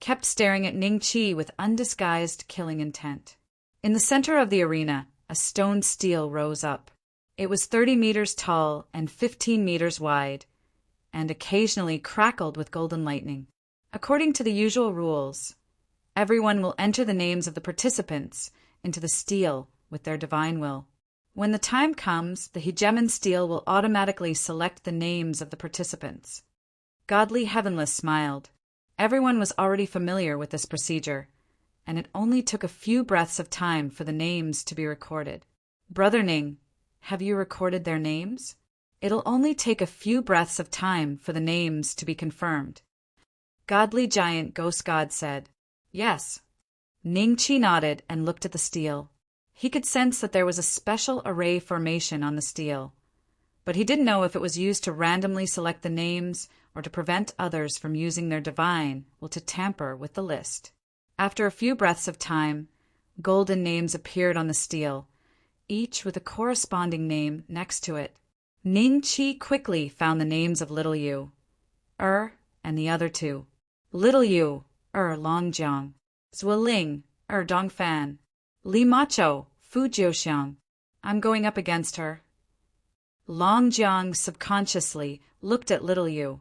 kept staring at Ning Chi with undisguised killing intent. In the center of the arena, a stone stele rose up. It was 30 meters tall and 15 meters wide, and occasionally crackled with golden lightning. According to the usual rules, everyone will enter the names of the participants into the steel with their divine will. When the time comes, the hegemon steel will automatically select the names of the participants. Godly Heavenless smiled. Everyone was already familiar with this procedure, and it only took a few breaths of time for the names to be recorded. Brother Ning, have you recorded their names? It'll only take a few breaths of time for the names to be confirmed. Godly Giant Ghost God said, Yes. Ning Chi nodded and looked at the steel. He could sense that there was a special array formation on the steel, but he didn't know if it was used to randomly select the names or to prevent others from using their divine will to tamper with the list. After a few breaths of time, golden names appeared on the steel, each with a corresponding name next to it. Ning Chi quickly found the names of Little Yu, and the other two. Little Yu, Longjiang, Zueling, Dongfan, Li Macho, Fu Jiuxiang. I'm going up against her. Longjiang subconsciously looked at Little Yu,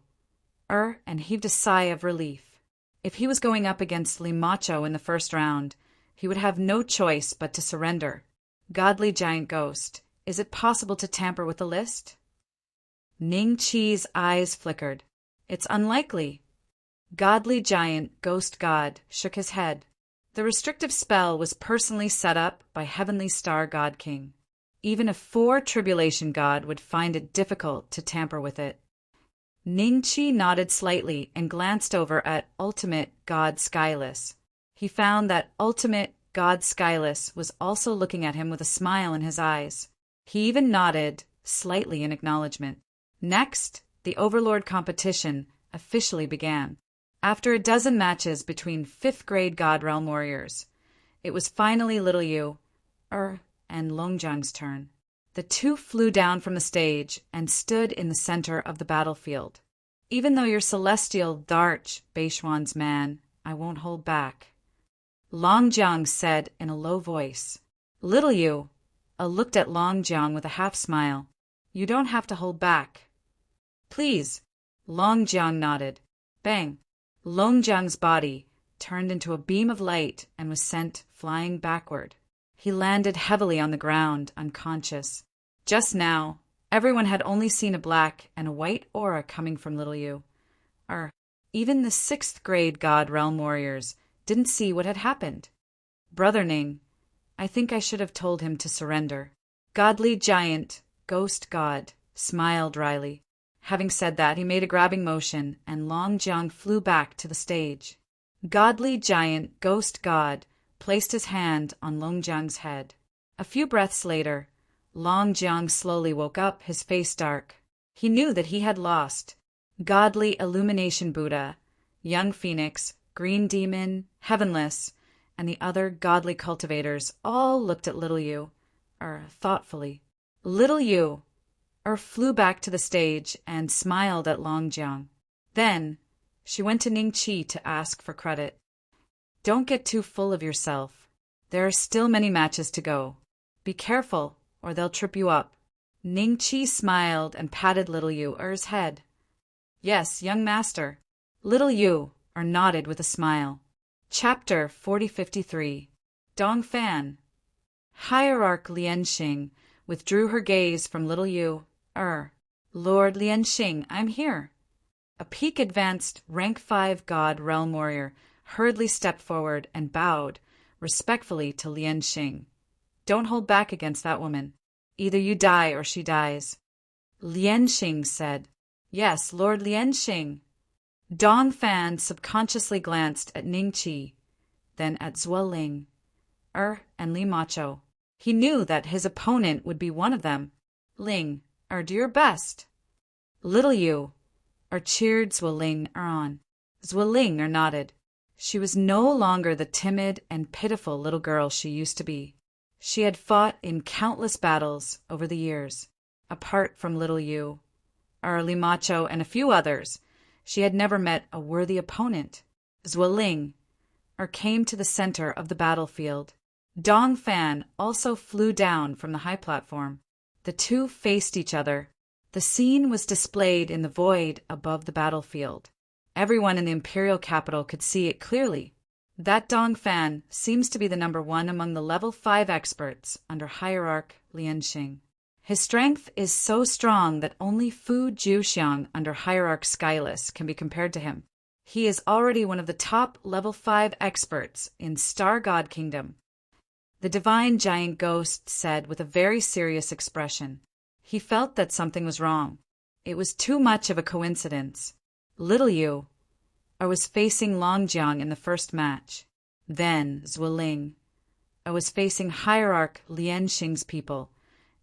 and heaved a sigh of relief. If he was going up against Li Macho in the first round, he would have no choice but to surrender. Godly Giant Ghost, is it possible to tamper with the list? Ning Chi's eyes flickered. It's unlikely. Godly Giant Ghost God shook his head. The restrictive spell was personally set up by Heavenly Star God King. Even a 4 Tribulation God would find it difficult to tamper with it. Ning Chi nodded slightly and glanced over at Ultimate God Skyless. He found that Ultimate God Skyless was also looking at him with a smile in his eyes. He even nodded slightly in acknowledgement. Next, the Overlord competition officially began. After a dozen matches between 5th grade God Realm warriors, it was finally Little Yu, and Longjiang's turn. The two flew down from the stage and stood in the center of the battlefield. Even though you're celestial Darch, Beishuan's man, I won't hold back. Longjiang said in a low voice. Little Yu looked at Longjiang with a half smile. You don't have to hold back. Please. Longjiang nodded. Bang. Longjiang's body turned into a beam of light and was sent flying backward. He landed heavily on the ground, unconscious. Just now, everyone had only seen a black and a white aura coming from Little Yu. Even the 6th grade God Realm warriors didn't see what had happened. Brother Ning, I think I should have told him to surrender. Godly Giant Ghost God smiled wryly. Having said that, he made a grabbing motion, and Longjiang flew back to the stage. Godly Giant Ghost God placed his hand on Longjiang's head. A few breaths later, Longjiang slowly woke up, his face dark. He knew that he had lost. Godly Illumination Buddha, Young Phoenix, Green Demon, Heavenless, and the other godly cultivators all looked at Little Yu, thoughtfully. Little Yu, flew back to the stage and smiled at Longjiang. Then, she went to Ning Chi to ask for credit. Don't get too full of yourself. There are still many matches to go. Be careful, or they'll trip you up. Ning Chi smiled and patted Little Yu's head. Yes, young master. Little Yu nodded with a smile. Chapter 4053. Dongfan. Hierarch Lianxing withdrew her gaze from Little Yu. Lord Lianxing, I'm here. A peak advanced rank 5 God Realm warrior hurriedly stepped forward and bowed respectfully to Lianxing. Don't hold back against that woman. Either you die or she dies. Lianxing said. Yes, Lord Lianxing. Dongfan subconsciously glanced at Ning Chi, then at Zueling, and Li Macho. He knew that his opponent would be one of them. Ling, do your best. Little Yu, cheered Zueling on. Zueling nodded. She was no longer the timid and pitiful little girl she used to be. She had fought in countless battles over the years. Apart from Little Yu, Li Macho, and a few others, she had never met a worthy opponent. Zueling, came to the center of the battlefield. Dongfan also flew down from the high platform. The two faced each other. The scene was displayed in the void above the battlefield. Everyone in the imperial capital could see it clearly. That Dong Fan seems to be the number one among the level 5 experts under Hierarch Lianxing. His strength is so strong that only Fu Jiuxiang under Hierarch Skyless can be compared to him. He is already one of the top level 5 experts in Star God Kingdom. The divine giant ghost said with a very serious expression. He felt that something was wrong. It was too much of a coincidence. Little Yu was facing Longjiang in the first match. Then Zueling was facing Hierarch Lianxing's people,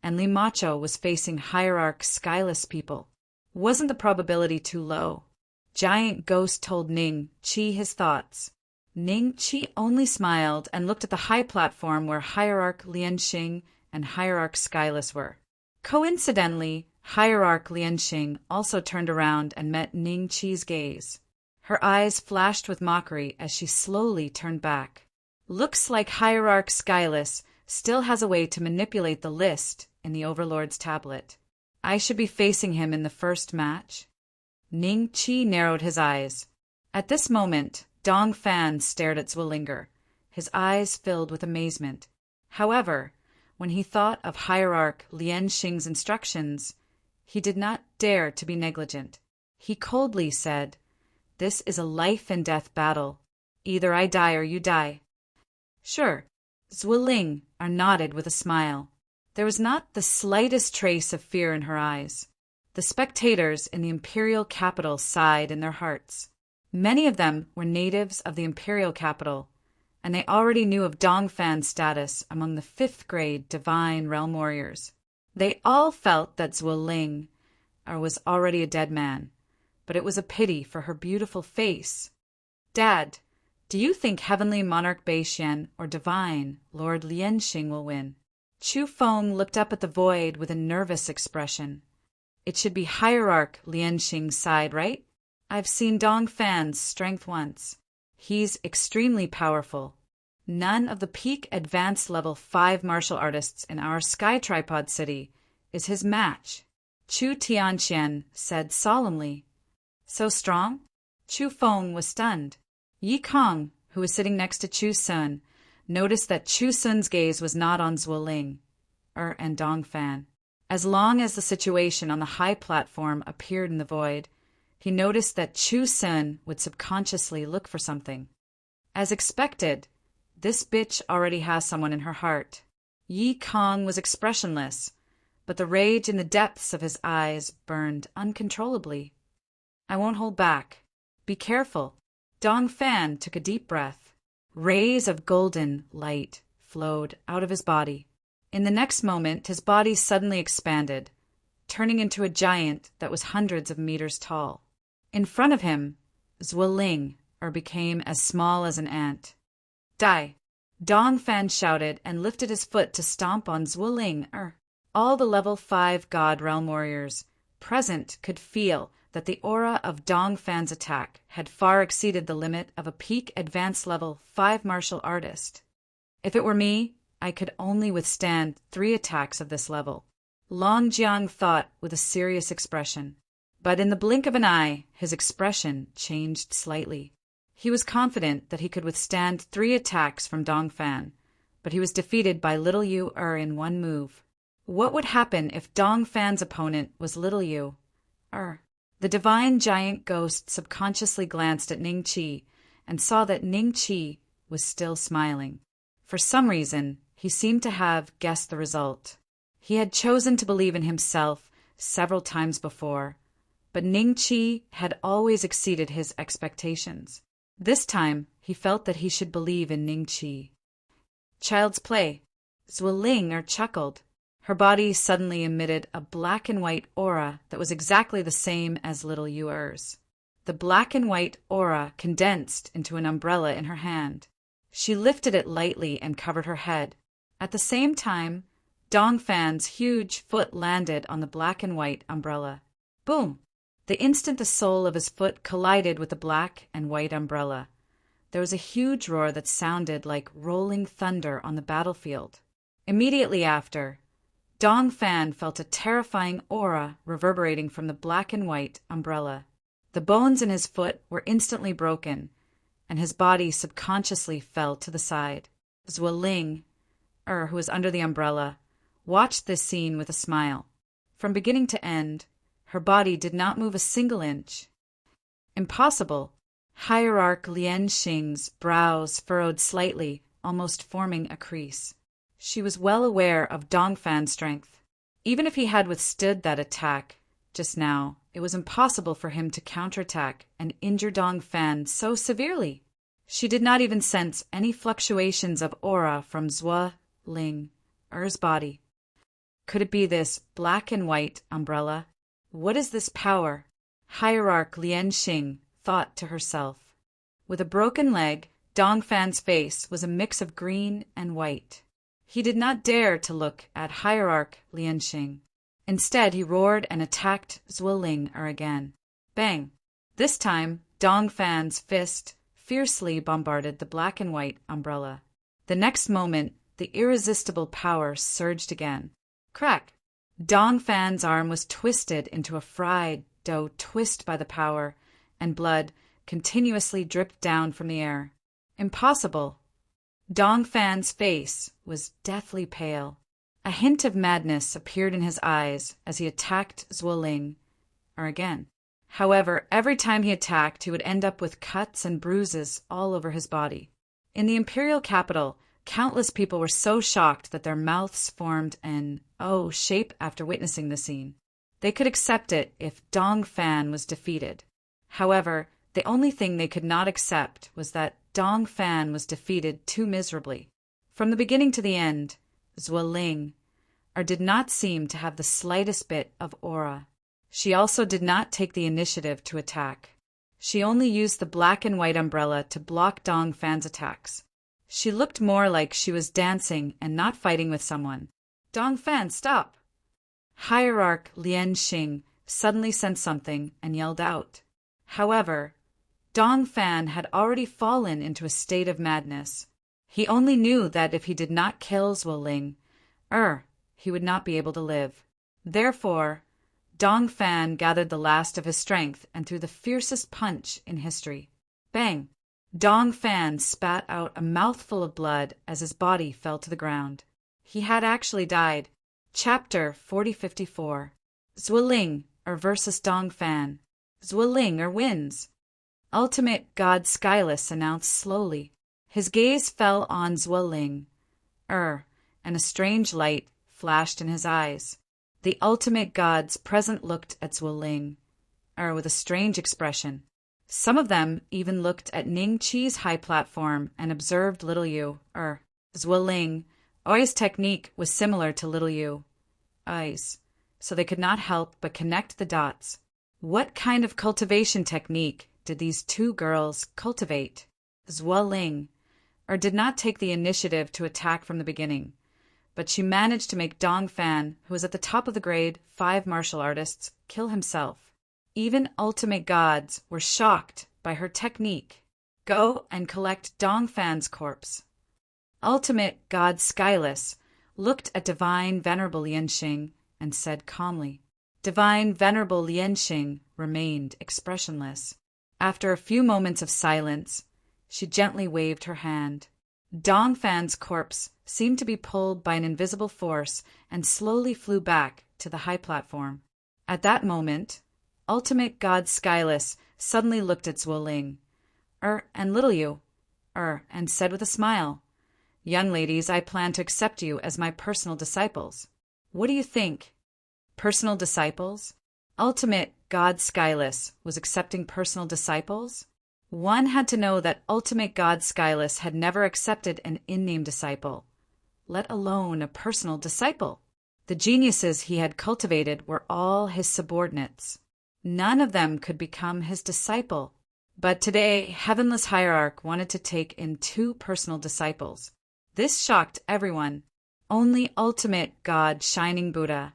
and Li Macho was facing Hierarch Skyless people. Wasn't the probability too low? Giant Ghost told Ning Qi his thoughts. Ning Qi only smiled and looked at the high platform where Hierarch Lianxing and Hierarch Skyless were. Coincidentally, Hierarch Lianxing also turned around and met Ning Qi's gaze. Her eyes flashed with mockery as she slowly turned back. Looks like Hierarch Skyless still has a way to manipulate the list in the Overlord's tablet. I should be facing him in the first match? Ning Qi narrowed his eyes. At this moment, Dong Fan stared at Zwillinger, his eyes filled with amazement. However, when he thought of Hierarch Lianxing's instructions, he did not dare to be negligent. He coldly said, "This is a life-and-death battle. Either I die or you die." "Sure." Zwilling nodded with a smile. There was not the slightest trace of fear in her eyes. The spectators in the imperial capital sighed in their hearts. Many of them were natives of the imperial capital, and they already knew of Dong Fan's status among the 5th grade divine realm warriors. They all felt that Zwilling was already a dead man, but it was a pity for her beautiful face. "Dad, do you think Heavenly Monarch Beixian or Divine Lord Lianxing will win?" Chu Feng looked up at the void with a nervous expression. "It should be Hierarch Lianxing's side, right? I've seen Dong Fan's strength once. He's extremely powerful. None of the peak advanced level 5 martial artists in our Sky Tripod City is his match." Chu Tianqian said solemnly. "So strong?" Chu Feng was stunned. Yi Kong, who was sitting next to Chu Sun, noticed that Chu Sun's gaze was not on Zwilling and Dong Fan. As long as the situation on the high platform appeared in the void, he noticed that Chu Sun would subconsciously look for something. As expected, this bitch already has someone in her heart. Yi Kong was expressionless, but the rage in the depths of his eyes burned uncontrollably. "I won't hold back. Be careful." Dong Fan took a deep breath. Rays of golden light flowed out of his body. In the next moment, his body suddenly expanded, turning into a giant that was hundreds of meters tall. In front of him, Zwilling became as small as an ant. "Die!" Dong Fan shouted and lifted his foot to stomp on Zwilling. All the level 5 God Realm warriors present could feel that the aura of Dong Fan's attack had far exceeded the limit of a peak advanced level 5 martial artist. If it were me, I could only withstand 3 attacks of this level. Long Jiang thought with a serious expression. But in the blink of an eye, his expression changed slightly. He was confident that he could withstand 3 attacks from Dong Fan, but he was defeated by Little Yu in 1 move. What would happen if Dong Fan's opponent was Little Yu? The divine giant ghost subconsciously glanced at Ning Qi and saw that Ning Qi was still smiling. For some reason, he seemed to have guessed the result. He had chosen to believe in himself several times before, but Ning Qi had always exceeded his expectations. This time, he felt that he should believe in Ning Qi. "Child's play." Zwilling chuckled. Her body suddenly emitted a black and white aura that was exactly the same as Little Yu's. The black and white aura condensed into an umbrella in her hand. She lifted it lightly and covered her head. At the same time, Dong Fan's huge foot landed on the black and white umbrella. Boom! The instant the sole of his foot collided with the black and white umbrella, there was a huge roar that sounded like rolling thunder on the battlefield. Immediately after, Dong Fan felt a terrifying aura reverberating from the black and white umbrella. The bones in his foot were instantly broken, and his body subconsciously fell to the side. Zueling, who was under the umbrella, watched this scene with a smile. From beginning to end, her body did not move a single inch. Impossible. Hierarch Lian Xing's brows furrowed slightly, almost forming a crease. She was well aware of Dongfan's strength. Even if he had withstood that attack just now, it was impossible for him to counterattack and injure Dongfan so severely. She did not even sense any fluctuations of aura from Zueling's body. Could it be this black and white umbrella? What is this power? Hierarch Lian Xing thought to herself. With a broken leg, Dongfan's face was a mix of green and white. He did not dare to look at Hierarch Lian Xing. Instead, he roared and attacked Zueling again. Bang! This time, Dongfan's fist fiercely bombarded the black and white umbrella. The next moment, the irresistible power surged again. Crack! Dongfan's arm was twisted into a fried dough twist by the power, and blood continuously dripped down from the air. Impossible! Dongfan's face was deathly pale. A hint of madness appeared in his eyes as he attacked Zueling again. However, every time he attacked, he would end up with cuts and bruises all over his body. In the imperial capital, countless people were so shocked that their mouths formed an O shape after witnessing the scene. They could accept it if Dongfan was defeated. However, the only thing they could not accept was that Dongfan was defeated too miserably. From the beginning to the end, Zueling did not seem to have the slightest bit of aura. She also did not take the initiative to attack. She only used the black and white umbrella to block Dongfan's attacks. She looked more like she was dancing and not fighting with someone. Dongfan, stop! Hierarch Lian Xing suddenly sensed something and yelled out. However, Dongfan had already fallen into a state of madness. He only knew that if he did not kill Zueling, he would not be able to live. Therefore, Dongfan gathered the last of his strength and threw the fiercest punch in history. Bang! Dongfan spat out a mouthful of blood as his body fell to the ground. He had actually died. Chapter 4054. Zueling versus Dongfan. Zueling wins. Ultimate God Skyless announced slowly. His gaze fell on Zueling, and a strange light flashed in his eyes. The ultimate gods present looked at Zueling, with a strange expression. Some of them even looked at Ning Qi's high platform and observed little Yu, Zueling. Oi's technique was similar to little Yu's, so they could not help but connect the dots. What kind of cultivation technique did these two girls cultivate? Zueling did not take the initiative to attack from the beginning, but she managed to make Dongfan, who was at the top of the grade 5 martial artists, kill himself. Even ultimate gods were shocked by her technique. Go and collect Dongfan's corpse. Ultimate God Skyless looked at Divine Venerable Lianxing and said calmly. Divine Venerable Lianxing remained expressionless. After a few moments of silence, she gently waved her hand. Dongfan's corpse seemed to be pulled by an invisible force and slowly flew back to the high platform. At that moment, Ultimate God Skyless suddenly looked at Zueling, and little Yu, and said with a smile, Young ladies, I plan to accept you as my personal disciples. What do you think? Personal disciples? Ultimate God Skyless was accepting personal disciples? One had to know that Ultimate God Skyless had never accepted an in-name disciple, let alone a personal disciple. The geniuses he had cultivated were all his subordinates. None of them could become his disciple. But today, Heavenless Hierarch wanted to take in 2 personal disciples. This shocked everyone. Only Ultimate God Shining Buddha,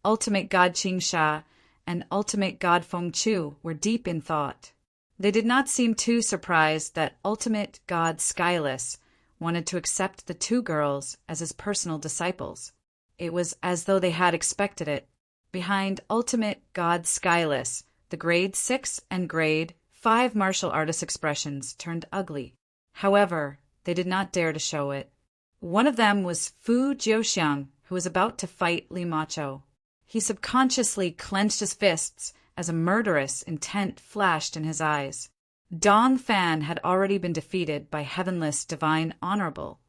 Ultimate God Qingsha, and Ultimate God Fengchu were deep in thought. They did not seem too surprised that Ultimate God Skyless wanted to accept the 2 girls as his personal disciples. It was as though they had expected it. Behind Ultimate God Skyless, the grade 6 and grade 5 martial artist expressions turned ugly. However, they did not dare to show it. One of them was Fu Jiuxiang, who was about to fight Li Macho. He subconsciously clenched his fists as a murderous intent flashed in his eyes. Dong Fan had already been defeated by Heavenless Divine Honorable,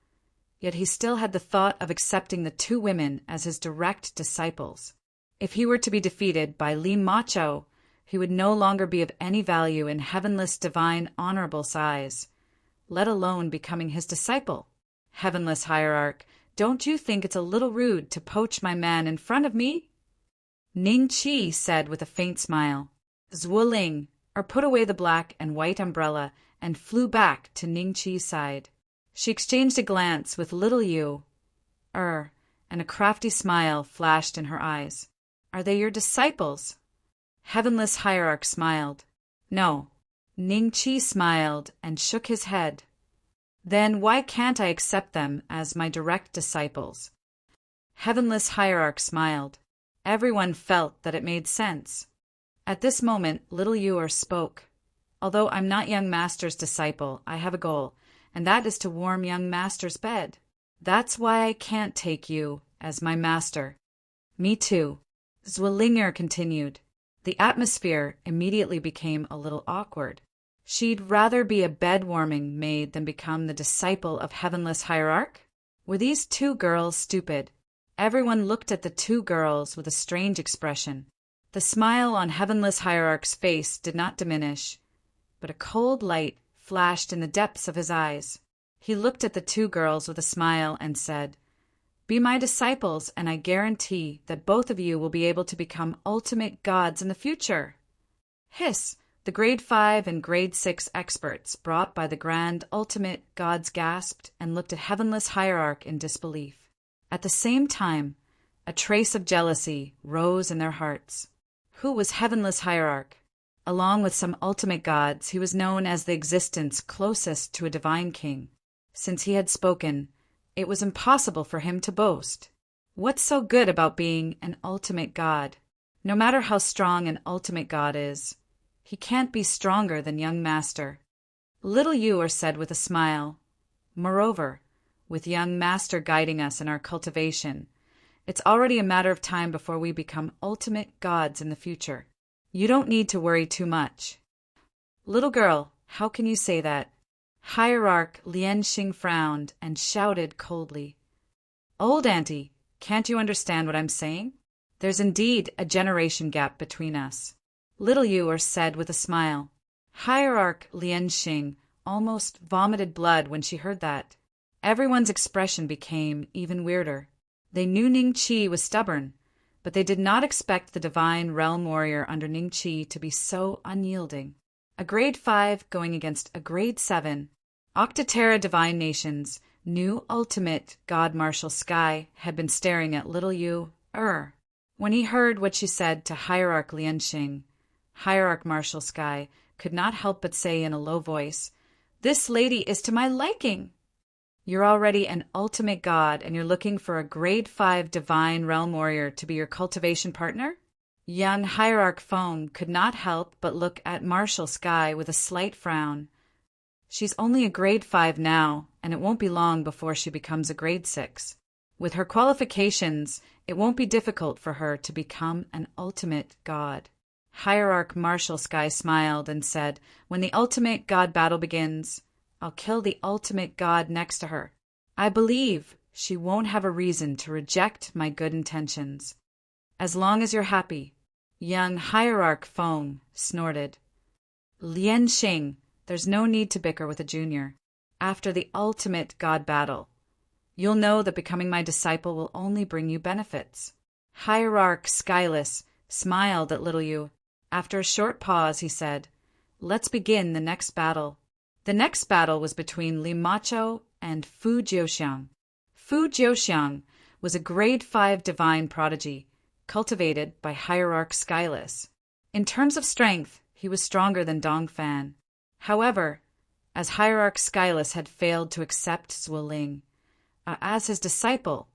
yet he still had the thought of accepting the 2 women as his direct disciples. If he were to be defeated by Li Macho, he would no longer be of any value in Heavenless Divine Honorable's eyes, let alone becoming his disciple. Heavenless Hierarch, don't you think it's a little rude to poach my man in front of me? Ning Qi said with a faint smile. Zuoling, or put away the black and white umbrella, and flew back to Ning Qi's side. She exchanged a glance with little Yu, and a crafty smile flashed in her eyes. Are they your disciples? Heavenless Hierarch smiled. No. Ning Qi smiled and shook his head. Then why can't I accept them as my direct disciples? Heavenless Hierarch smiled. Everyone felt that it made sense. At this moment, little Yu spoke. Although I'm not young master's disciple, I have a goal, and that is to warm young master's bed. That's why I can't take you as my master. Me too. Zwillinger continued. The atmosphere immediately became a little awkward. She'd rather be a bed-warming maid than become the disciple of Heavenless Hierarch? Were these 2 girls stupid? Everyone looked at the 2 girls with a strange expression. The smile on Heavenless Hierarch's face did not diminish, but a cold light flashed in the depths of his eyes. He looked at the 2 girls with a smile and said, Be my disciples, and I guarantee that both of you will be able to become ultimate gods in the future. Hiss! The grade 5 and grade 6 experts brought by the Grand Ultimate Gods gasped and looked at Heavenless Hierarch in disbelief. At the same time, a trace of jealousy rose in their hearts. Who was Heavenless Hierarch? Along with some ultimate gods, he was known as the existence closest to a divine king. Since he had spoken, it was impossible for him to boast. What's so good about being an ultimate god? No matter how strong an ultimate god is, he can't be stronger than young master. Little Yu said with a smile. Moreover, with young master guiding us in our cultivation, it's already a matter of time before we become ultimate gods in the future. You don't need to worry too much. Little girl, how can you say that? Hierarch Lianxing frowned and shouted coldly. Old auntie, can't you understand what I'm saying? There's indeed a generation gap between us. Little Yu said with a smile. Hierarch Lianxing almost vomited blood when she heard that. Everyone's expression became even weirder. They knew Ning Qi was stubborn, but they did not expect the divine realm warrior under Ning Qi to be so unyielding. A grade 5 going against a grade 7. Octaterra Divine Nations, new ultimate God Martial Sky, had been staring at little Yu. When he heard what she said to Hierarch Lianxing, Hierarch Martial Sky could not help but say in a low voice, This lady is to my liking. You're already an ultimate god and you're looking for a grade 5 divine realm warrior to be your cultivation partner? Young Hierarch Feng could not help but look at Martial Sky with a slight frown. She's only a grade 5 now, and it won't be long before she becomes a grade 6. With her qualifications, it won't be difficult for her to become an ultimate god. Hierarch Martial Sky smiled and said, When the ultimate god battle begins, I'll kill the ultimate god next to her. I believe she won't have a reason to reject my good intentions. As long as you're happy. Young Hierarch Feng snorted. Lianxing, there's no need to bicker with a junior. After the ultimate god battle, you'll know that becoming my disciple will only bring you benefits. Hierarch Skyless smiled at little Yu. After a short pause, he said, Let's begin the next battle. The next battle was between Li Macho and Fu Jiuxiang. Fu Jiuxiang was a grade 5 divine prodigy, cultivated by Hierarch Skyless. In terms of strength, he was stronger than Dong Fan. However, as Hierarch Skyless had failed to accept Zuoling as his disciple,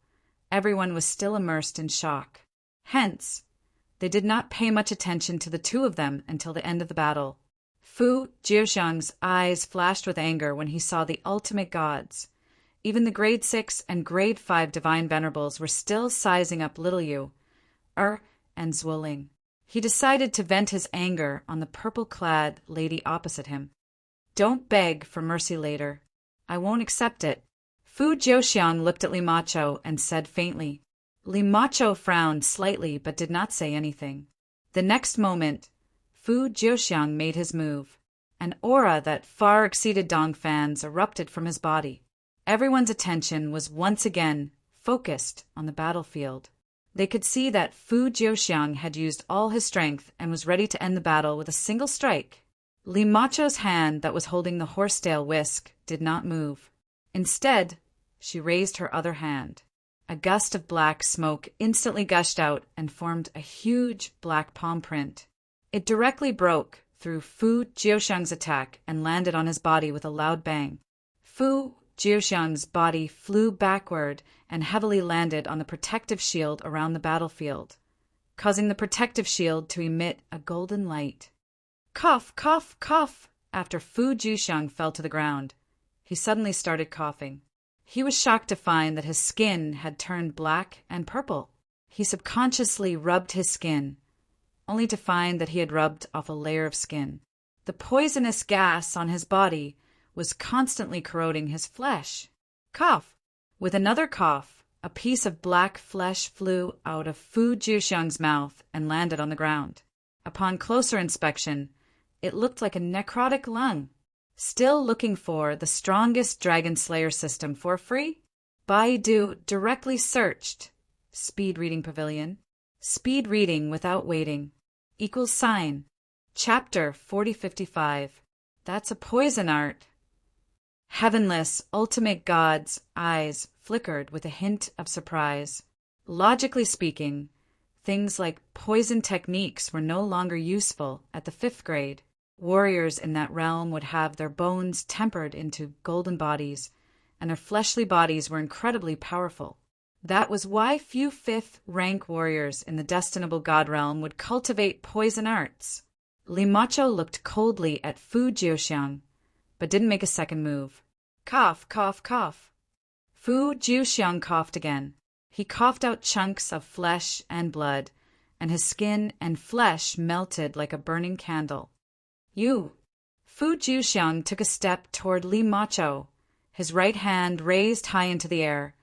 everyone was still immersed in shock. Hence, they did not pay much attention to the 2 of them until the end of the battle. Fu Jiuxiang's eyes flashed with anger when he saw the ultimate gods. Even the grade 6 and grade 5 divine venerables were still sizing up little Yu, and Zuoling. He decided to vent his anger on the purple-clad lady opposite him. Don't beg for mercy later. I won't accept it. Fu Jiuxiang looked at Li Macho and said faintly. Li Macho frowned slightly but did not say anything. The next moment, Fu Jiuxiang made his move. An aura that far exceeded Dongfan's erupted from his body. Everyone's attention was once again focused on the battlefield. They could see that Fu Jiuxiang had used all his strength and was ready to end the battle with a single strike. Li Macho's hand that was holding the horsetail whisk did not move. Instead, she raised her other hand. A gust of black smoke instantly gushed out and formed a huge black palm print. It directly broke through Fu Jiuxiang's attack and landed on his body with a loud bang. Fu Jiuxiang's body flew backward and heavily landed on the protective shield around the battlefield, causing the protective shield to emit a golden light. Cough, cough, cough! After Fu Jiuxiang fell to the ground, he suddenly started coughing. He was shocked to find that his skin had turned black and purple. He subconsciously rubbed his skin, only to find that he had rubbed off a layer of skin. The poisonous gas on his body was constantly corroding his flesh. Cough! With another cough, a piece of black flesh flew out of Fu Jiuxiang's mouth and landed on the ground. Upon closer inspection, it looked like a necrotic lung. Still looking for the strongest Dragon Slayer system for free? Baidu directly searched Speed Reading Pavilion. Speed reading without waiting. == Chapter 4055. That's a poison art. Heavenless, ultimate god's eyes flickered with a hint of surprise. Logically speaking, things like poison techniques were no longer useful at the 5th grade. Warriors in that realm would have their bones tempered into golden bodies, and their fleshly bodies were incredibly powerful. That was why few 5th rank warriors in the destinable god realm would cultivate poison arts. Li Macho looked coldly at Fu Jiuxiang, but didn't make a second move. Cough, cough, cough. Fu Jiuxiang coughed again. He coughed out chunks of flesh and blood, and his skin and flesh melted like a burning candle. You! Fu Jiuxiang took a step toward Li Macho, his right hand raised high into the air,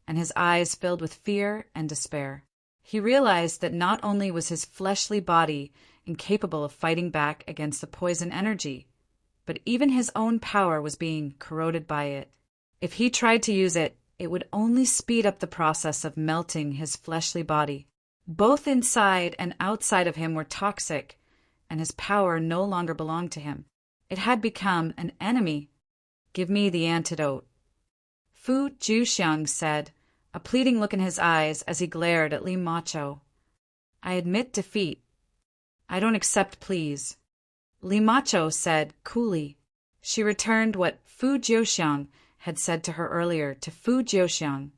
and his eyes filled with fear and despair. He realized that not only was his fleshly body incapable of fighting back against the poison energy, but even his own power was being corroded by it. If he tried to use it, it would only speed up the process of melting his fleshly body. Both inside and outside of him were toxic, and his power no longer belonged to him. It had become an enemy. Give me the antidote. Fu Jiuxiang said, a pleading look in his eyes as he glared at Li Macho. I admit defeat. I don't accept pleas. Li Macho said coolly. She returned what Fu Jiuxiang had said to her earlier to Fu Jiuxiang,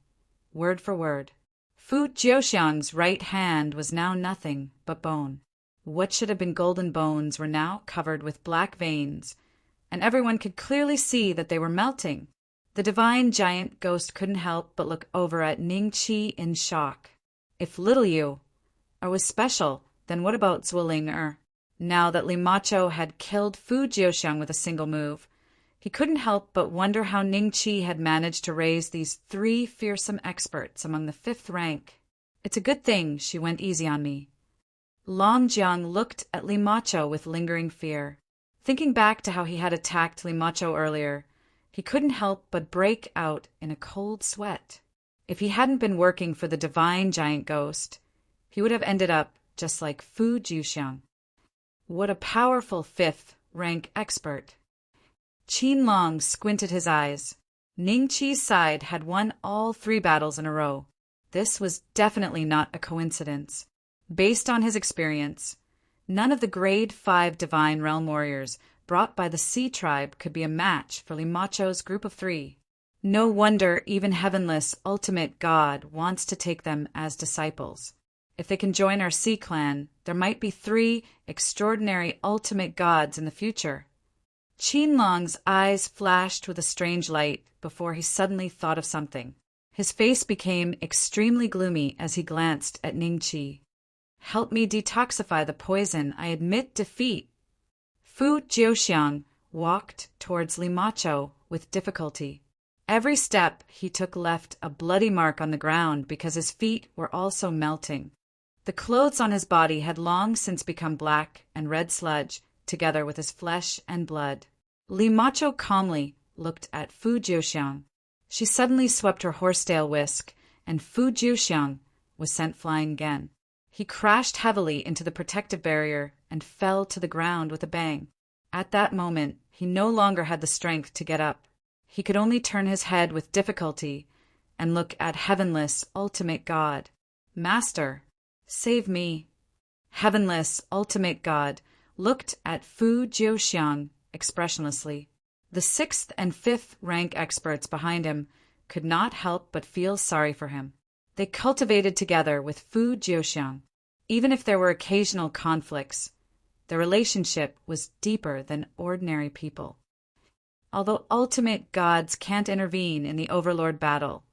word for word. Fu Jiuxiang's right hand was now nothing but bone. What should have been golden bones were now covered with black veins, and everyone could clearly see that they were melting. The divine giant ghost couldn't help but look over at Ningqi in shock. If little Yu was special, then what about Zuoling? Now that Li Macho had killed Fu Jiuxiang with a single move, he couldn't help but wonder how Ningqi had managed to raise these 3 fearsome experts among the 5th rank. It's a good thing she went easy on me. Long Jiang looked at Li Macho with lingering fear. Thinking back to how he had attacked Li Macho earlier, he couldn't help but break out in a cold sweat. If he hadn't been working for the divine giant ghost, he would have ended up just like Fu Jiuxiang. What a powerful 5th rank expert. Qin Long squinted his eyes. Ningqi's side had won all 3 battles in a row. This was definitely not a coincidence. Based on his experience, none of the grade 5 divine realm warriors brought by the Sea Tribe could be a match for Li Macho's group of 3. No wonder even heavenless ultimate God wants to take them as disciples. If they can join our Sea clan, there might be 3 extraordinary ultimate gods in the future. Qianlong's eyes flashed with a strange light before he suddenly thought of something. His face became extremely gloomy as he glanced at Ningqi. "Help me detoxify the poison. I admit defeat." Fu Jiuxiang walked towards Limacho with difficulty. Every step he took left a bloody mark on the ground because his feet were also melting. The clothes on his body had long since become black and red sludge, together with his flesh and blood. Limacho calmly looked at Fu Jiuxiang. She suddenly swept her horsetail whisk, and Fu Jiuxiang was sent flying again. He crashed heavily into the protective barrier and fell to the ground with a bang. At that moment, he no longer had the strength to get up. He could only turn his head with difficulty and look at Heavenless Ultimate God. "Master, save me." Heavenless Ultimate God looked at Fu Jiuxiang expressionlessly. The 6th and 5th rank experts behind him could not help but feel sorry for him. They cultivated together with Fu Jiuxiang. Even if there were occasional conflicts, their relationship was deeper than ordinary people. Although ultimate gods can't intervene in the Overlord battle,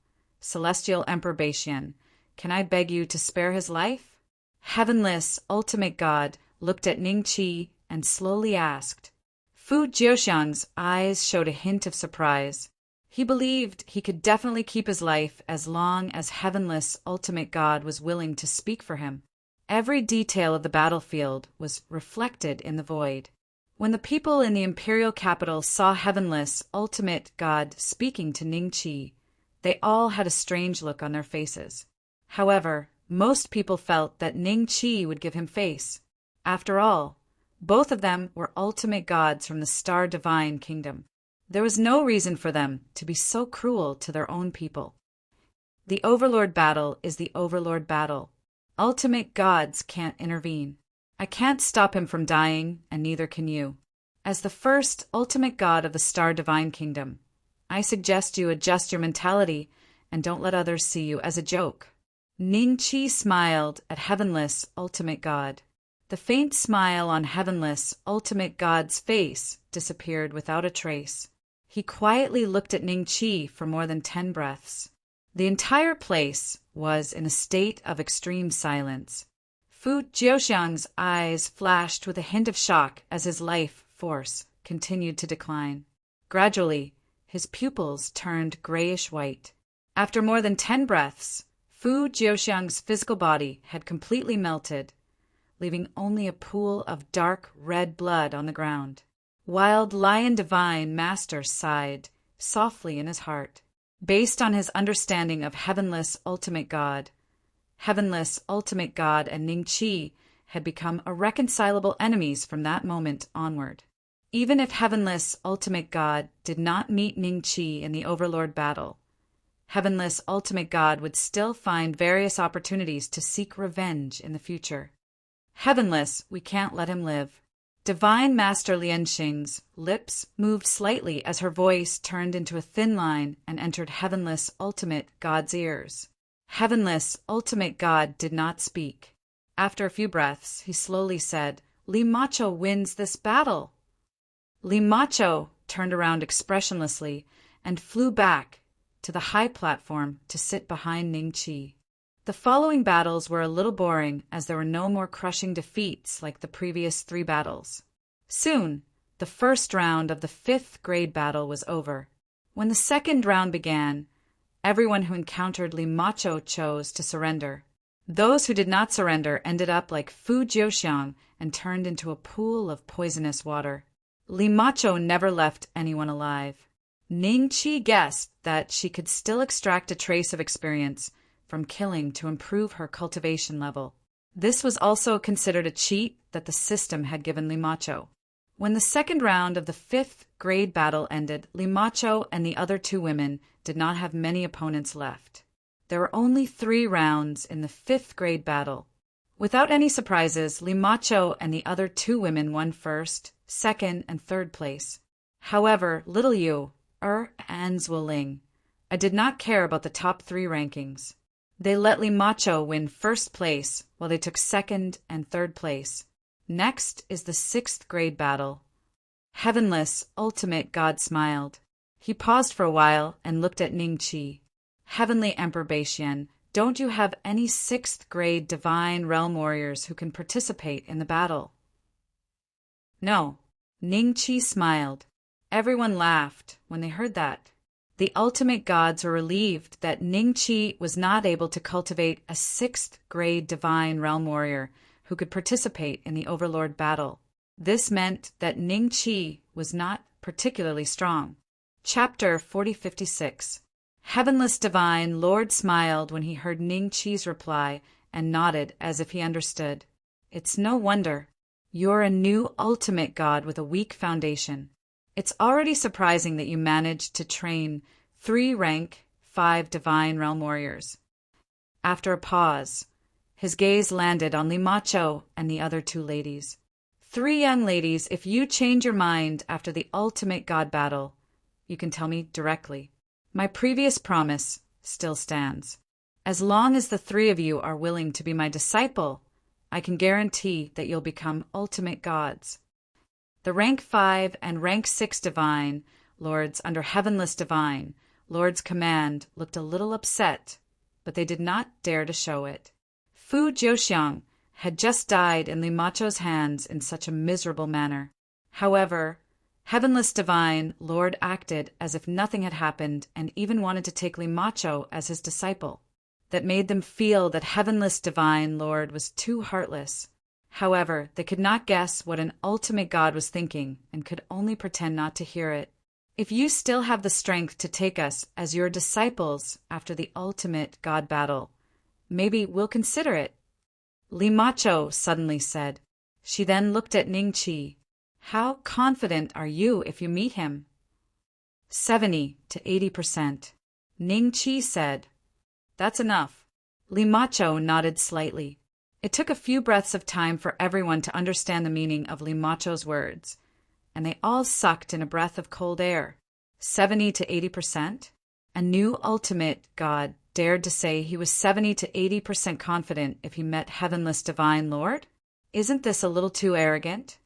Celestial Emperor Baixian, can I beg you to spare his life? Heavenless Ultimate God looked at Ningqi and slowly asked. Fu Jiuxiang's eyes showed a hint of surprise. He believed he could definitely keep his life as long as Heavenless Ultimate God was willing to speak for him. Every detail of the battlefield was reflected in the void. When the people in the imperial capital saw Heavenless Ultimate God speaking to Ningqi, they all had a strange look on their faces. However, most people felt that Ningqi would give him face. After all, both of them were ultimate gods from the Star Divine Kingdom. There was no reason for them to be so cruel to their own people. The Overlord battle is the Overlord battle. Ultimate gods can't intervene. I can't stop him from dying, and neither can you. As the first ultimate god of the Star Divine Kingdom, I suggest you adjust your mentality and don't let others see you as a joke. Ningqi smiled at Heavenless Ultimate God. The faint smile on Heavenless Ultimate God's face disappeared without a trace. He quietly looked at Ningqi for more than 10 breaths. The entire place was in a state of extreme silence. Fu Jiuxiang's eyes flashed with a hint of shock as his life force continued to decline. Gradually, his pupils turned grayish-white. After more than 10 breaths, Fu Jiuxiang's physical body had completely melted, leaving only a pool of dark red blood on the ground. Wild Lion Divine Master sighed softly in his heart. Based on his understanding of Heavenless Ultimate God, Heavenless Ultimate God and Ningqi had become irreconcilable enemies from that moment onward. Even if Heavenless Ultimate God did not meet Ningqi in the Overlord battle, Heavenless Ultimate God would still find various opportunities to seek revenge in the future. Heavenless, we can't let him live. Divine Master Lianxing's lips moved slightly as her voice turned into a thin line and entered Heavenless Ultimate God's ears. Heavenless Ultimate God did not speak. After a few breaths, he slowly said, "Limacho wins this battle." Limacho turned around expressionlessly and flew back to the high platform to sit behind Ningqi. The following battles were a little boring as there were no more crushing defeats like the previous 3 battles. Soon, the first round of the 5th grade battle was over. When the second round began, everyone who encountered Limacho chose to surrender. Those who did not surrender ended up like Fu Jiuxiang and turned into a pool of poisonous water. Limacho never left anyone alive. Ningqi guessed that she could still extract a trace of experience from killing to improve her cultivation level. This was also considered a cheat that the system had given Limacho. When the second round of the 5th grade battle ended, Limacho and the other 2 women did not have many opponents left. There were only 3 rounds in the 5th grade battle. Without any surprises, Limacho and the other 2 women won 1st, 2nd, and 3rd place. However, little Yu, and Zhuoling, I did not care about the top 3 rankings. They let Limacho win first place, while they took second and third place. Next is the 6th grade battle. Heavenless, ultimate God smiled. He paused for a while and looked at Ningqi. Heavenly Emperor Baixian, don't you have any 6th grade divine realm warriors who can participate in the battle? No. Ningqi smiled. Everyone laughed when they heard that. The ultimate gods were relieved that Ningqi was not able to cultivate a 6th grade divine realm warrior who could participate in the Overlord battle. This meant that Ningqi was not particularly strong. Chapter 4056. Heavenless Divine Lord smiled when he heard Ningqi's reply and nodded as if he understood. It's no wonder. You're a new ultimate god with a weak foundation. It's already surprising that you managed to train 3 rank 5 divine realm warriors. After a pause, his gaze landed on Limacho and the other 2 ladies. 3 young ladies, if you change your mind after the ultimate god battle, you can tell me directly. My previous promise still stands. As long as the 3 of you are willing to be my disciple, I can guarantee that you'll become ultimate gods. The rank 5 and rank 6 divine lords under Heavenless Divine Lord's command looked a little upset, but they did not dare to show it. Fu Jiuxiang had just died in Limacho's hands in such a miserable manner. However, Heavenless Divine Lord acted as if nothing had happened and even wanted to take Limacho as his disciple. That made them feel that Heavenless Divine Lord was too heartless. However, they could not guess what an ultimate god was thinking and could only pretend not to hear it. If you still have the strength to take us as your disciples after the ultimate god battle, maybe we'll consider it. Limacho suddenly said. She then looked at Ningqi. How confident are you if you meet him? 70 to 80%. Ningqi said. That's enough. Limacho nodded slightly. It took a few breaths of time for everyone to understand the meaning of Limacho's words, and they all sucked in a breath of cold air. 70 to 80%? A new ultimate god dared to say he was 70 to 80% confident if he met Heavenless Divine Lord? Isn't this a little too arrogant?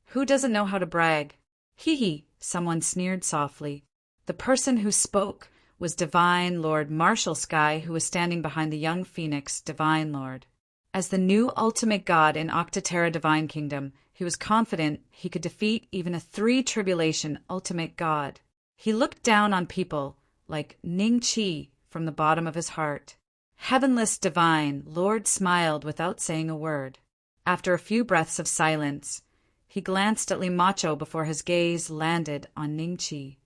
Who doesn't know how to brag? Hee hee, someone sneered softly. The person who spoke was Divine Lord Marshall Sky, who was standing behind the young phoenix, Divine Lord. As the new ultimate god in Octaterra Divine Kingdom, he was confident he could defeat even a 3-tribulation ultimate god. He looked down on people like Ningqi from the bottom of his heart. Heavenless Divine Lord smiled without saying a word. After a few breaths of silence, he glanced at Limacho before his gaze landed on Ningqi.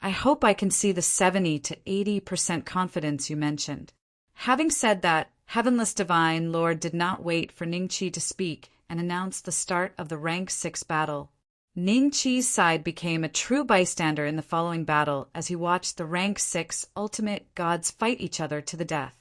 I hope I can see the 70 to 80% confidence you mentioned. Having said that, Heavenless Divine Lord did not wait for Ningqi to speak and announced the start of the rank 6 battle. Ningqi's side became a true bystander in the following battle as he watched the rank 6 ultimate gods fight each other to the death.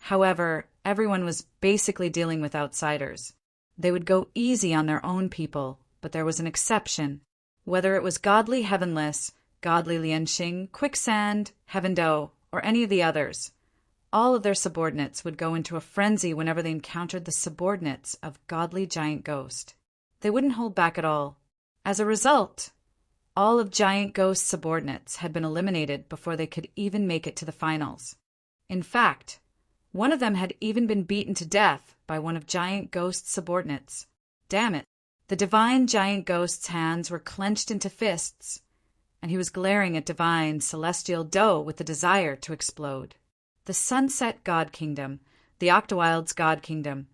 However, everyone was basically dealing with outsiders. They would go easy on their own people, but there was an exception. Whether it was Godly Heavenless, Godly Lianxing, Quicksand, Heaven Do, or any of the others, all of their subordinates would go into a frenzy whenever they encountered the subordinates of Godly Giant Ghost. They wouldn't hold back at all. As a result, all of Giant Ghost's subordinates had been eliminated before they could even make it to the finals. In fact, one of them had even been beaten to death by one of Giant Ghost's subordinates. Damn it. The Divine Giant Ghost's hands were clenched into fists, and he was glaring at Divine Celestial Do with the desire to explode. The Sunset God Kingdom, the Octowild's God Kingdom,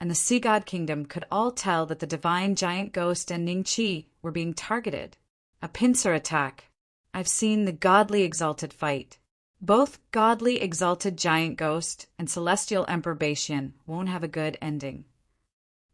and the Sea God Kingdom could all tell that the Divine Giant Ghost and Ningqi were being targeted. A pincer attack. I've seen the Godly Exalted fight. Both Godly Exalted Giant Ghost and Celestial Emperor Baixian won't have a good ending.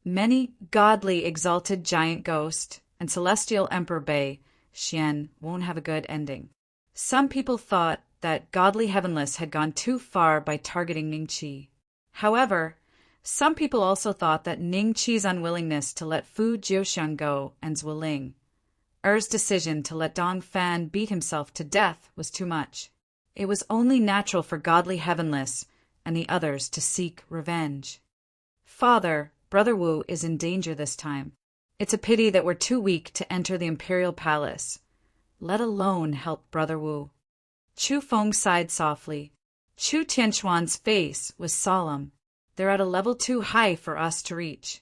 Many Godly Exalted Giant Ghost and Celestial Emperor Baixian won't have a good ending. Some people thought that Godly Heavenless had gone too far by targeting Ningqi. However, some people also thought that Ningqi's unwillingness to let Fu Jiuxiang go and Zhuoling, Er's decision to let Dong Fan beat himself to death was too much. It was only natural for Godly Heavenless and the others to seek revenge. Father, Brother Wu is in danger this time. It's a pity that we're too weak to enter the imperial palace, let alone help Brother Wu. Chu Feng sighed softly. Chu Tianquan's face was solemn. They're at a level too high for us to reach.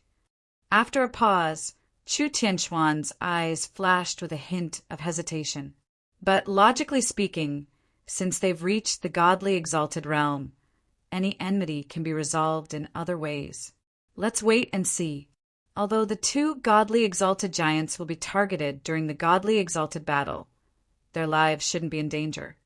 After a pause, Chu Tianquan's eyes flashed with a hint of hesitation. But logically speaking, since they've reached the godly exalted realm, any enmity can be resolved in other ways. Let's wait and see. Although the two godly exalted giants will be targeted during the godly exalted battle, their lives shouldn't be in danger.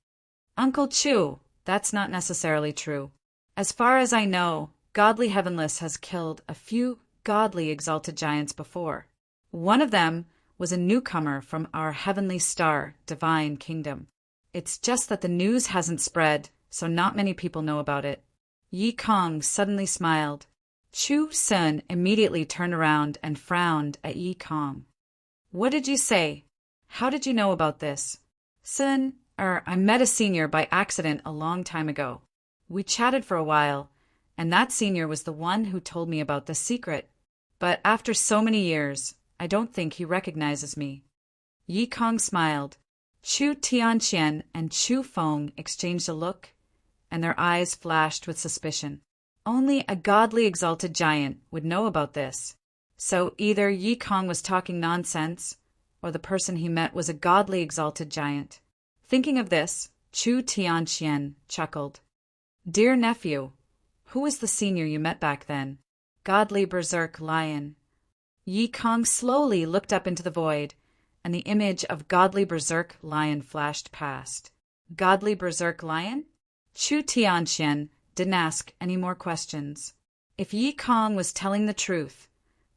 Uncle Chu, that's not necessarily true. As far as I know, Godly Heavenless has killed a few godly exalted giants before. One of them was a newcomer from our heavenly star, divine kingdom. It's just that the news hasn't spread, so not many people know about it. Yi Kong suddenly smiled. Chu Sun immediately turned around and frowned at Yi Kong. What did you say? How did you know about this? Sun, I met a senior by accident a long time ago. We chatted for a while, and that senior was the one who told me about the secret. But after so many years, I don't think he recognizes me. Yi Kong smiled. Chu Tianqian and Chu Feng exchanged a look, and their eyes flashed with suspicion. Only a godly exalted giant would know about this. So either Yi Kong was talking nonsense, or the person he met was a godly exalted giant. Thinking of this, Chu Tianqian chuckled. Dear nephew, who was the senior you met back then? Godly Berserk Lion. Yi Kong slowly looked up into the void, and the image of Godly Berserk Lion flashed past. Godly Berserk Lion? Chu Tianqian didn't ask any more questions. If Yi Kong was telling the truth,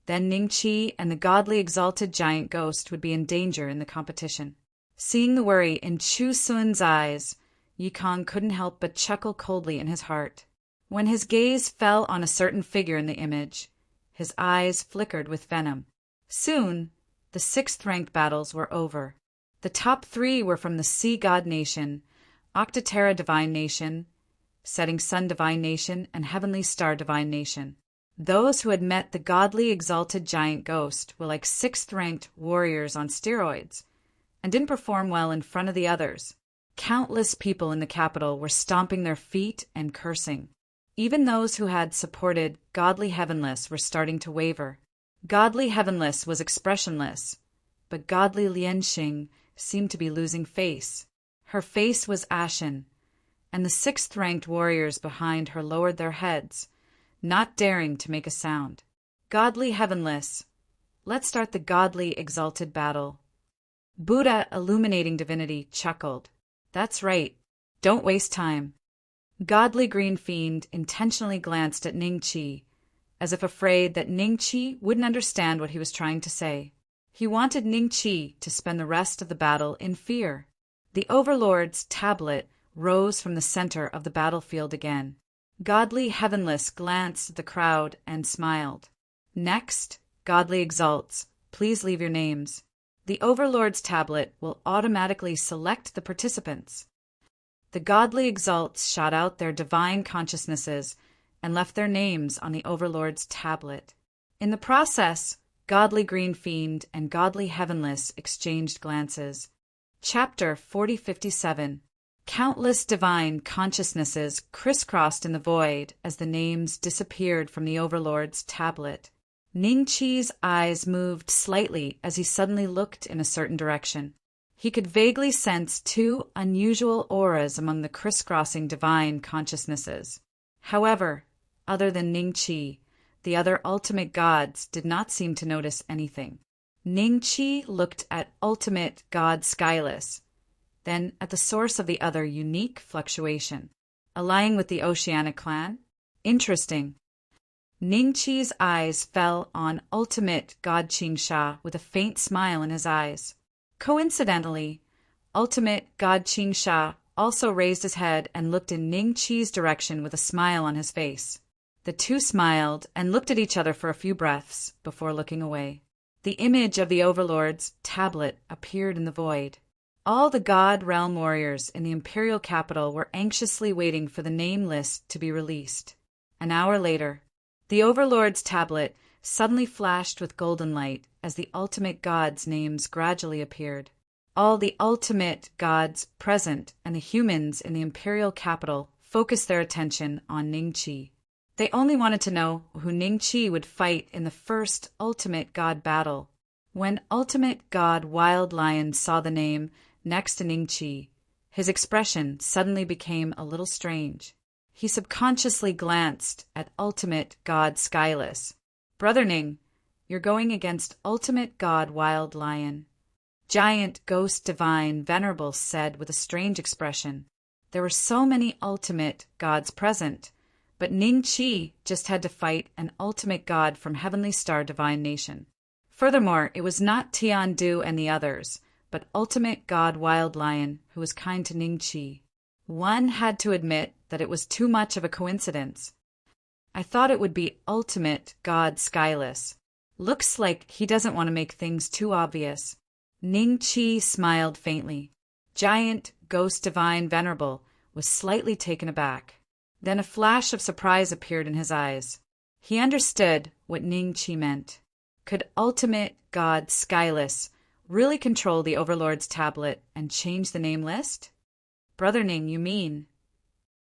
then Ning Qi and the godly exalted giant ghost would be in danger in the competition. Seeing the worry in Chu Sun's eyes, Yi Kong couldn't help but chuckle coldly in his heart. When his gaze fell on a certain figure in the image, his eyes flickered with venom. Soon, the sixth-ranked battles were over. The top three were from the Sea God Nation, Octaterra Divine Nation, Setting Sun Divine Nation, and Heavenly Star Divine Nation. Those who had met the godly exalted giant ghost were like sixth-ranked warriors on steroids, and didn't perform well in front of the others. Countless people in the capital were stomping their feet and cursing. Even those who had supported Godly Heavenless were starting to waver. Godly Heavenless was expressionless, but Godly Lianxing seemed to be losing face. Her face was ashen, and the sixth-ranked warriors behind her lowered their heads, not daring to make a sound. Godly Heavenless, let's start the godly exalted battle. Buddha Illuminating Divinity chuckled. That's right. Don't waste time. Godly Green Fiend intentionally glanced at Ning Qi, as if afraid that Ning Qi wouldn't understand what he was trying to say. He wanted Ning Qi to spend the rest of the battle in fear. The Overlord's tablet rose from the center of the battlefield again. Godly Heavenless glanced at the crowd and smiled. Next, Godly Exalts, please leave your names. The Overlord's tablet will automatically select the participants. The Godly Exalts shot out their divine consciousnesses and left their names on the Overlord's tablet. In the process, Godly Green Fiend and Godly Heavenless exchanged glances. Chapter 4057. Countless divine consciousnesses crisscrossed in the void as the names disappeared from the Overlord's tablet. Ning Qi's eyes moved slightly as he suddenly looked in a certain direction. He could vaguely sense two unusual auras among the crisscrossing divine consciousnesses. However, other than Ning Qi, the other ultimate gods did not seem to notice anything. Ning Qi looked at ultimate god Skyless, then at the source of the other unique fluctuation. Allying with the Oceanic clan? Interesting. Ning Qi's eyes fell on ultimate god Qingsha with a faint smile in his eyes. Coincidentally, ultimate god Qingsha also raised his head and looked in Ning Qi's direction with a smile on his face. The two smiled and looked at each other for a few breaths before looking away. The image of the Overlord's tablet appeared in the void. All the God realm warriors in the imperial capital were anxiously waiting for the name list to be released. An hour later, the Overlord's tablet suddenly flashed with golden light as the ultimate gods' names gradually appeared. All the ultimate gods present and the humans in the imperial capital focused their attention on Ningqi. They only wanted to know who Ningqi would fight in the first ultimate god battle. When ultimate god Wild Lion saw the name next to Ningqi, his expression suddenly became a little strange. He subconsciously glanced at ultimate god Skyless. "Brother Ning, you're going against ultimate god Wild Lion." Giant Ghost Divine Venerable said with a strange expression. There were so many ultimate gods present, but Ningqi just had to fight an ultimate god from Heavenly Star Divine Nation. Furthermore, it was not Tiandu and the others, but ultimate god Wild Lion who was kind to Ningqi. One had to admit that it was too much of a coincidence. "I thought it would be ultimate god Skyless. Looks like he doesn't want to make things too obvious." Ningqi smiled faintly. Giant Ghost Divine Venerable was slightly taken aback. Then a flash of surprise appeared in his eyes. He understood what Ningqi meant. Could ultimate god Skyless really control the Overlord's tablet and change the name list? "Brother Ning, you mean?"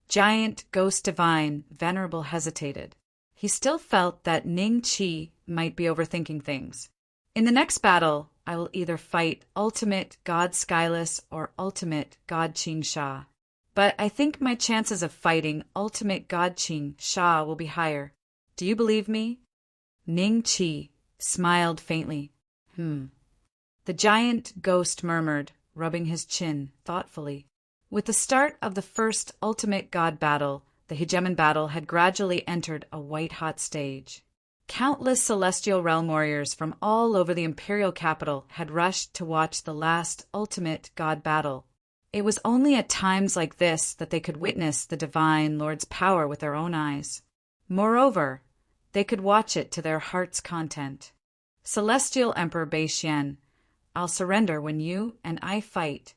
Giant Ghost Divine Venerable hesitated. He still felt that Ningqi might be overthinking things. "In the next battle, I will either fight ultimate god Skyless or ultimate god Qing Sha. But I think my chances of fighting ultimate god Qing Sha will be higher. Do you believe me?" Ningqi smiled faintly. The giant ghost murmured, rubbing his chin thoughtfully. With the start of the first ultimate god battle, the hegemon battle had gradually entered a white-hot stage. Countless celestial realm warriors from all over the imperial capital had rushed to watch the last ultimate god battle. It was only at times like this that they could witness the divine Lord's power with their own eyes. Moreover, they could watch it to their heart's content. "Celestial Emperor Beixian, I'll surrender when you and I fight."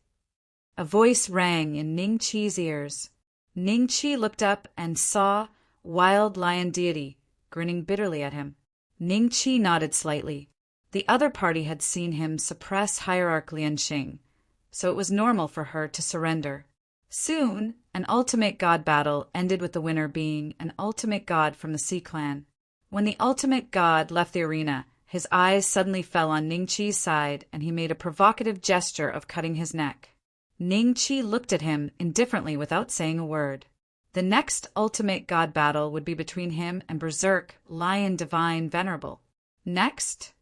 A voice rang in Ningqi's ears. Ningqi looked up and saw Wild Lion Deity grinning bitterly at him. Ningqi nodded slightly. The other party had seen him suppress Hierarch Lianxing, so it was normal for her to surrender. Soon, an ultimate god battle ended with the winner being an ultimate god from the Sea Clan. When the ultimate god left the arena, his eyes suddenly fell on Ningqi's side and he made a provocative gesture of cutting his neck. Ningqi looked at him indifferently without saying a word. The next ultimate god battle would be between him and Berserk Lion Divine Venerable. Next,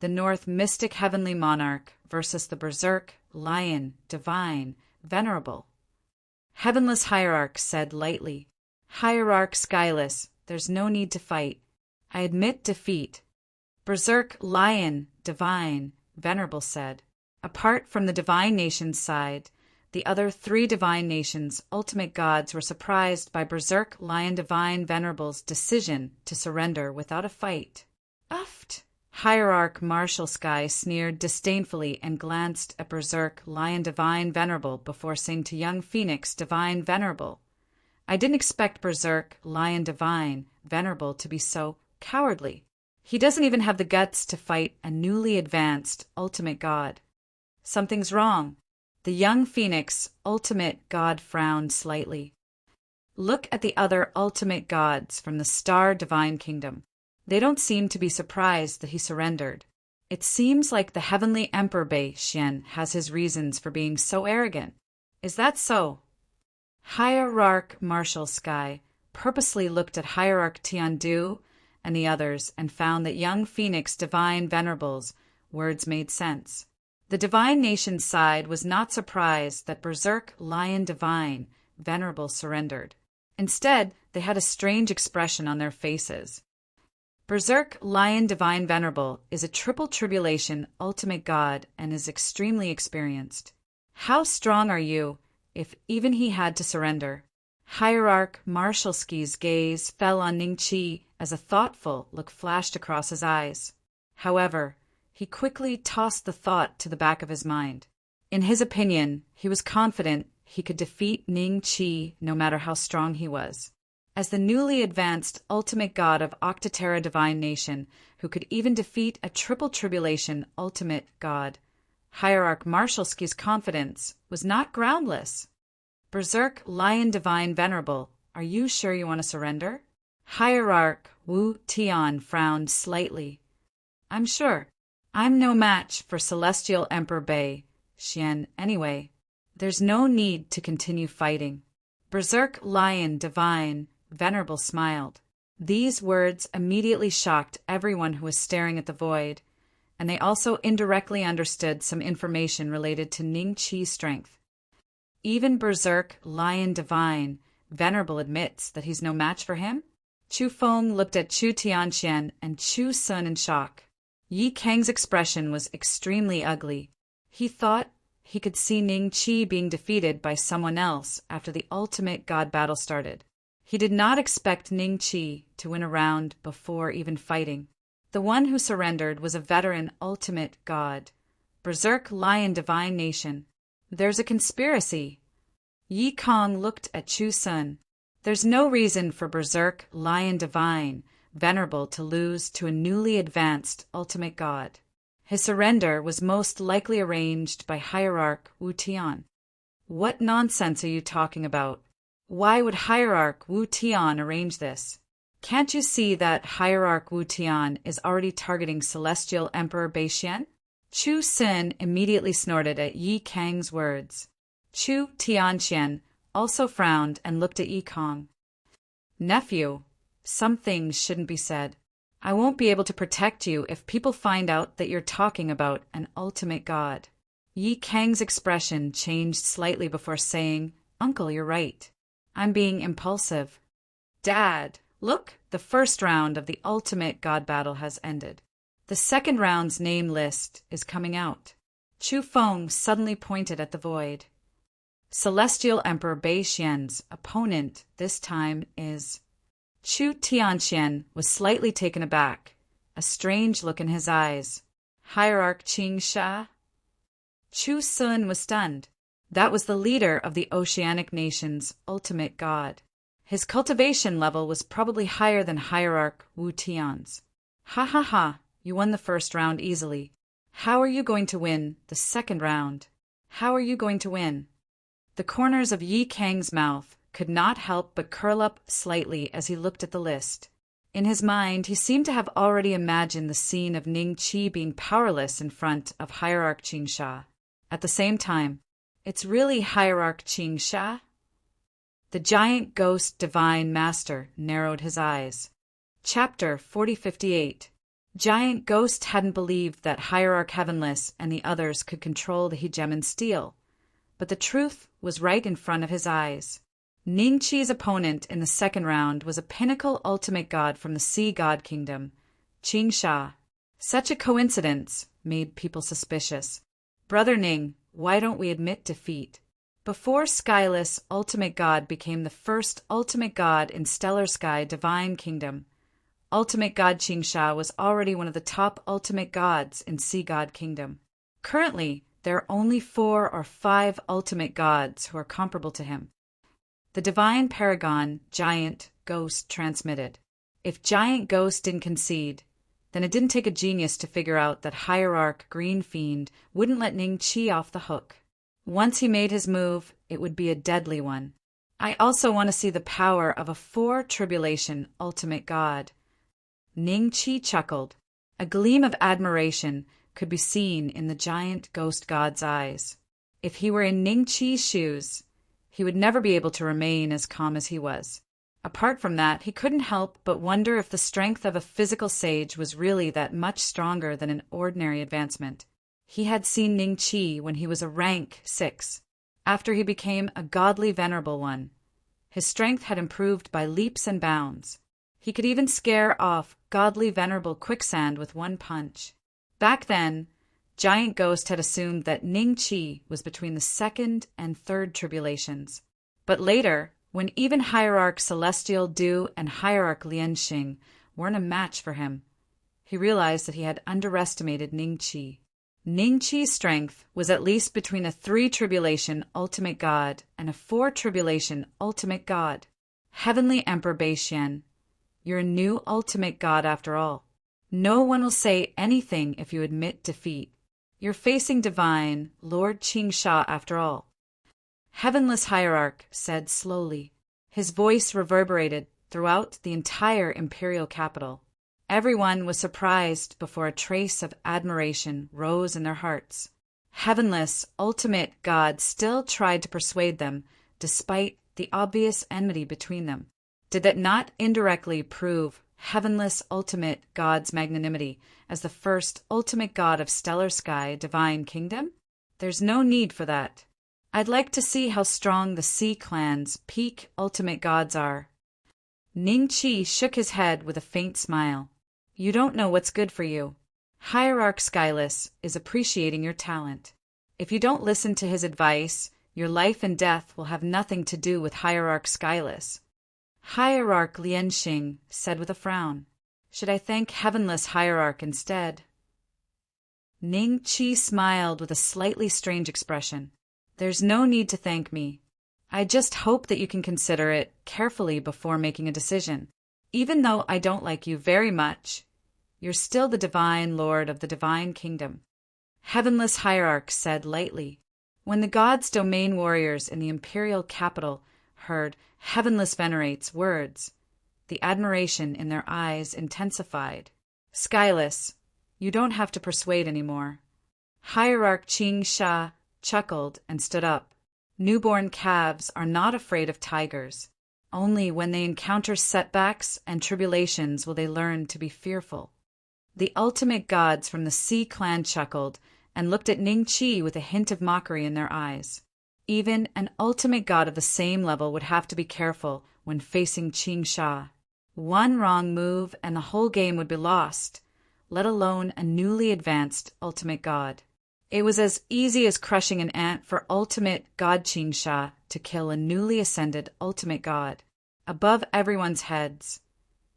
the North Mystic Heavenly Monarch versus the Berserk Lion Divine Venerable. Heavenless Hierarch said lightly, "Hierarch Skyless, there's no need to fight. I admit defeat." Berserk Lion Divine Venerable said. Apart from the Divine Nation's side, the other three Divine Nations' ultimate gods were surprised by Berserk Lion Divine Venerable's decision to surrender without a fight. "Uft!" Hierarch Martial Sky sneered disdainfully and glanced at Berserk Lion Divine Venerable before saying to young Phoenix Divine Venerable, "I didn't expect Berserk Lion Divine Venerable to be so cowardly. He doesn't even have the guts to fight a newly advanced ultimate god." "Something's wrong." The young Phoenix ultimate god frowned slightly. "Look at the other ultimate gods from the Star Divine Kingdom. They don't seem to be surprised that he surrendered. It seems like the Heavenly Emperor Beixian has his reasons for being so arrogant. Is that so?" Hierarch Martial Sky purposely looked at Hierarch Tiandu and the others and found that young Phoenix Divine Venerable's words made sense. The Divine Nation's side was not surprised that Berserk Lion Divine Venerable surrendered. Instead, they had a strange expression on their faces. Berserk Lion Divine Venerable is a triple tribulation ultimate god and is extremely experienced. How strong are you if even he had to surrender? Hierarch Marshalsky's gaze fell on Ningqi as a thoughtful look flashed across his eyes. However, he quickly tossed the thought to the back of his mind. In his opinion, he was confident he could defeat Ning Qi no matter how strong he was. As the newly advanced ultimate god of Octaterra Divine Nation, who could even defeat a triple tribulation ultimate god, Hierarch Marshalsky's confidence was not groundless. Berserk Lion Divine Venerable, are you sure you want to surrender? Hierarch Wu Tian frowned slightly. I'm sure. I'm no match for Celestial Emperor Bei Xian anyway. There's no need to continue fighting. Berserk Lion Divine Venerable smiled. These words immediately shocked everyone who was staring at the void, and they also indirectly understood some information related to Ning Qi's strength. Even Berserk Lion Divine Venerable admits that he's no match for him? Chu Feng looked at Chu Tianxian and Chu Sun in shock. Yi Kang's expression was extremely ugly. He thought he could see Ning Qi being defeated by someone else after the ultimate god battle started. He did not expect Ning Qi to win a round before even fighting. The one who surrendered was a veteran ultimate god, Berserk Lion Divine Nation. There's a conspiracy. Yi Kang looked at Chu Sun. There's no reason for Berserk Lion Divine Venerable to lose to a newly advanced ultimate god. His surrender was most likely arranged by Hierarch Wu Tian. What nonsense are you talking about? Why would Hierarch Wu Tian arrange this? Can't you see that Hierarch Wu Tian is already targeting Celestial Emperor Bei Xian? Chu Sin immediately snorted at Yi Kang's words. Chu Tianxian also frowned and looked at Yi Kang. Nephew, some things shouldn't be said. I won't be able to protect you if people find out that you're talking about an ultimate god. Yi Kang's expression changed slightly before saying, Uncle, you're right. I'm being impulsive. Dad, look, the first round of the ultimate god battle has ended. The second round's name list is coming out. Chu Feng suddenly pointed at the void. Celestial Emperor Bei Xian's opponent this time is... Chu Tianxian was slightly taken aback, a strange look in his eyes. Hierarch Qing Sha? Chu Sun was stunned. That was the leader of the Oceanic Nation's ultimate god. His cultivation level was probably higher than Hierarch Wu Tian's. Ha ha ha, you won the first round easily. How are you going to win the second round? How are you going to win? The corners of Yi Kang's mouth could not help but curl up slightly as he looked at the list. In his mind, he seemed to have already imagined the scene of Ning Qi being powerless in front of Hierarch Qing Sha. At the same time, it's really Hierarch Qing Sha? The giant ghost divine master narrowed his eyes. Chapter 4058. Giant Ghost hadn't believed that Hierarch Heavenless and the others could control the hegemon steel, but the truth was right in front of his eyes. Ning Qi's opponent in the second round was a pinnacle ultimate god from the Sea God Kingdom, Qing Sha. Such a coincidence made people suspicious. Brother Ning, why don't we admit defeat? Before Skyless Ultimate God became the first ultimate god in Stellar Sky Divine Kingdom, Ultimate God Qing Sha was already one of the top ultimate gods in Sea God Kingdom. Currently, there are only 4 or 5 ultimate gods who are comparable to him. The divine paragon, Giant Ghost, transmitted. If Giant Ghost didn't concede, then it didn't take a genius to figure out that Hierarch Green Fiend wouldn't let Ning Qi off the hook. Once he made his move, it would be a deadly one. I also want to see the power of a 4-tribulation ultimate god. Ning Qi chuckled. A gleam of admiration could be seen in the giant ghost god's eyes. If he were in Ning Qi's shoes, he would never be able to remain as calm as he was. Apart from that, he couldn't help but wonder if the strength of a physical sage was really that much stronger than an ordinary advancement. He had seen Ning Qi when he was a rank 6, after he became a godly venerable one. His strength had improved by leaps and bounds. He could even scare off godly venerable quicksand with one punch. Back then, Giant Ghost had assumed that Ning Qi was between the second and third tribulations. But later, when even Hierarch Celestial Du and Hierarch Lianxing weren't a match for him, he realized that he had underestimated Ning Qi. Ningqi's strength was at least between a 3-tribulation ultimate god and a 4-tribulation ultimate god. Heavenly Emperor Beixian, you're a new ultimate god after all. No one will say anything if you admit defeat. You're facing divine Lord Qingsha after all. Heavenless Hierarch said slowly. His voice reverberated throughout the entire imperial capital. Everyone was surprised before a trace of admiration rose in their hearts. Heavenless, ultimate God still tried to persuade them, despite the obvious enmity between them. Did that not indirectly prove Heavenless, ultimate God's magnanimity as the first ultimate God of stellar sky, divine kingdom? There's no need for that. I'd like to see how strong the Sea Clan's peak ultimate gods are. Ningqi shook his head with a faint smile. You don't know what's good for you. Hierarch Skyless is appreciating your talent. If you don't listen to his advice, your life and death will have nothing to do with Hierarch Skyless. Hierarch Lianxing said with a frown. Should I thank Heavenless Hierarch instead? Ningqi smiled with a slightly strange expression. There's no need to thank me. I just hope that you can consider it carefully before making a decision. Even though I don't like you very much, you're still the divine lord of the divine kingdom. Heavenless Hierarch said lightly. When the gods' domain warriors in the imperial capital heard Heavenless Venerate's words, the admiration in their eyes intensified. Skyless, you don't have to persuade anymore. Hierarch Qingsha chuckled and stood up. Newborn calves are not afraid of tigers. Only when they encounter setbacks and tribulations will they learn to be fearful. The ultimate gods from the Sea Clan chuckled and looked at Ningqi with a hint of mockery in their eyes. Even an ultimate god of the same level would have to be careful when facing Qingsha. One wrong move and the whole game would be lost, let alone a newly advanced ultimate god. It was as easy as crushing an ant for ultimate god Qingsha to kill a newly ascended ultimate god. Above everyone's heads,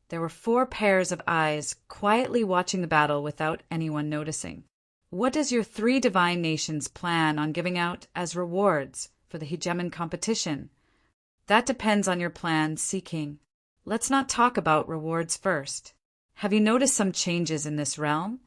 there were 4 pairs of eyes quietly watching the battle without anyone noticing. What does your 3 divine nations plan on giving out as rewards for the hegemon competition? That depends on your plans, Sea King. Let's not talk about rewards first. Have you noticed some changes in this realm?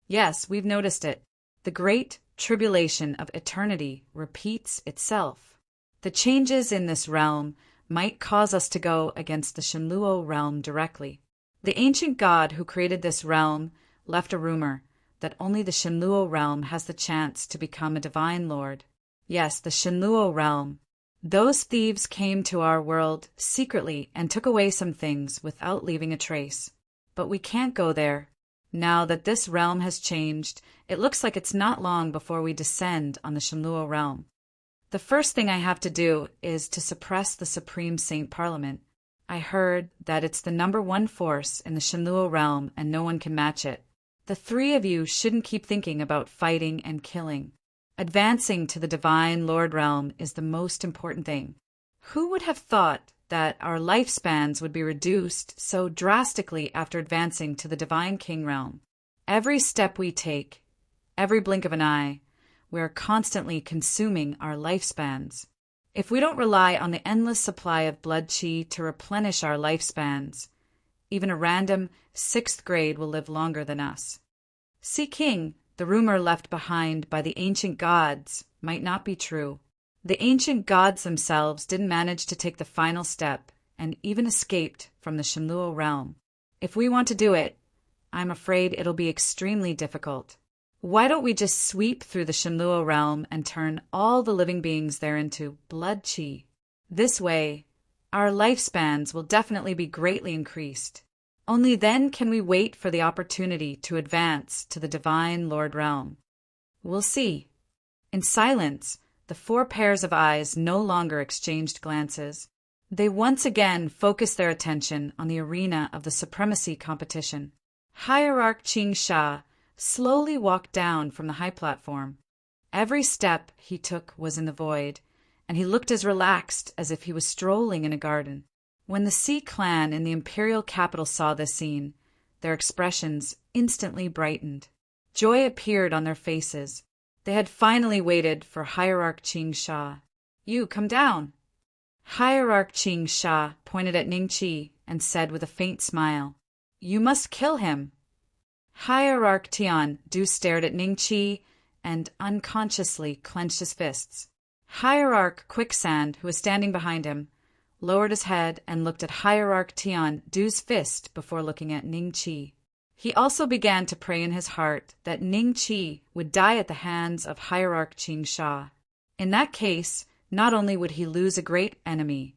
Yes, we've noticed it. The great tribulation of eternity repeats itself. The changes in this realm might cause us to go against the Shenluo realm directly. The ancient god who created this realm left a rumor that only the Shenluo realm has the chance to become a divine lord. Yes, the Shenluo realm. Those thieves came to our world secretly and took away some things without leaving a trace. But we can't go there. Now that this realm has changed, it looks like it's not long before we descend on the Shenluo realm. The first thing I have to do is to suppress the Supreme Saint Parliament. I heard that it's the #1 force in the Shenluo realm and no one can match it. The 3 of you shouldn't keep thinking about fighting and killing. Advancing to the Divine Lord realm is the most important thing. Who would have thought that our lifespans would be reduced so drastically after advancing to the Divine King realm? Every step we take, every blink of an eye, we are constantly consuming our lifespans. If we don't rely on the endless supply of blood qi to replenish our lifespans, even a random 6th grade will live longer than us. Sea King, the rumor left behind by the ancient gods might not be true. The ancient gods themselves didn't manage to take the final step and even escaped from the Shenluo realm. If we want to do it, I'm afraid it'll be extremely difficult. Why don't we just sweep through the Shenluo realm and turn all the living beings there into blood qi? This way, our lifespans will definitely be greatly increased. Only then can we wait for the opportunity to advance to the Divine Lord realm. We'll see. In silence, the 4 pairs of eyes no longer exchanged glances. They once again focused their attention on the arena of the supremacy competition. Hierarch Qingsha slowly walked down from the high platform. Every step he took was in the void, and he looked as relaxed as if he was strolling in a garden. When the Sea Clan in the imperial capital saw this scene, their expressions instantly brightened. Joy appeared on their faces. They had finally waited for Hierarch Qing Sha. "You, come down." Hierarch Qing Sha pointed at Ning Qi and said with a faint smile, "You must kill him." Hierarch Tian Du stared at Ning Qi and unconsciously clenched his fists. Hierarch Quicksand, who was standing behind him, lowered his head and looked at Hierarch Tian Du's fist before looking at Ning Qi. He also began to pray in his heart that Ning Qi would die at the hands of Hierarch Qing Sha. In that case, not only would he lose a great enemy,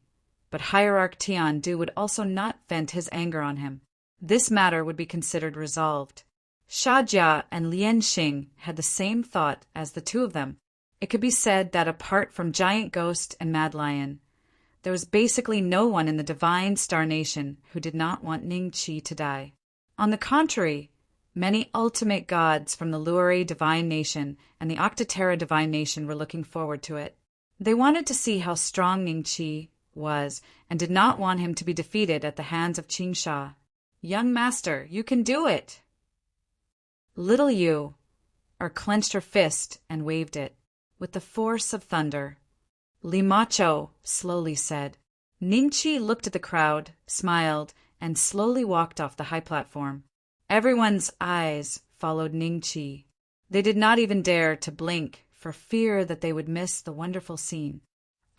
but Hierarch Tian Du would also not vent his anger on him. This matter would be considered resolved. Sha Jia and Lian Xing had the same thought as the two of them. It could be said that apart from Giant Ghost and Mad Lion, there was basically no one in the Divine Star Nation who did not want Ning Qi to die. On the contrary, many ultimate gods from the Luore Divine Nation and the Octaterra Divine Nation were looking forward to it. They wanted to see how strong Ning Qi was and did not want him to be defeated at the hands of Qing Sha. "Young master, you can do it!" Little Yu clenched her fist and waved it with the force of thunder. Li Macho slowly said. Ning Qi looked at the crowd, smiled, and slowly walked off the high platform. Everyone's eyes followed Ning Qi. They did not even dare to blink for fear that they would miss the wonderful scene.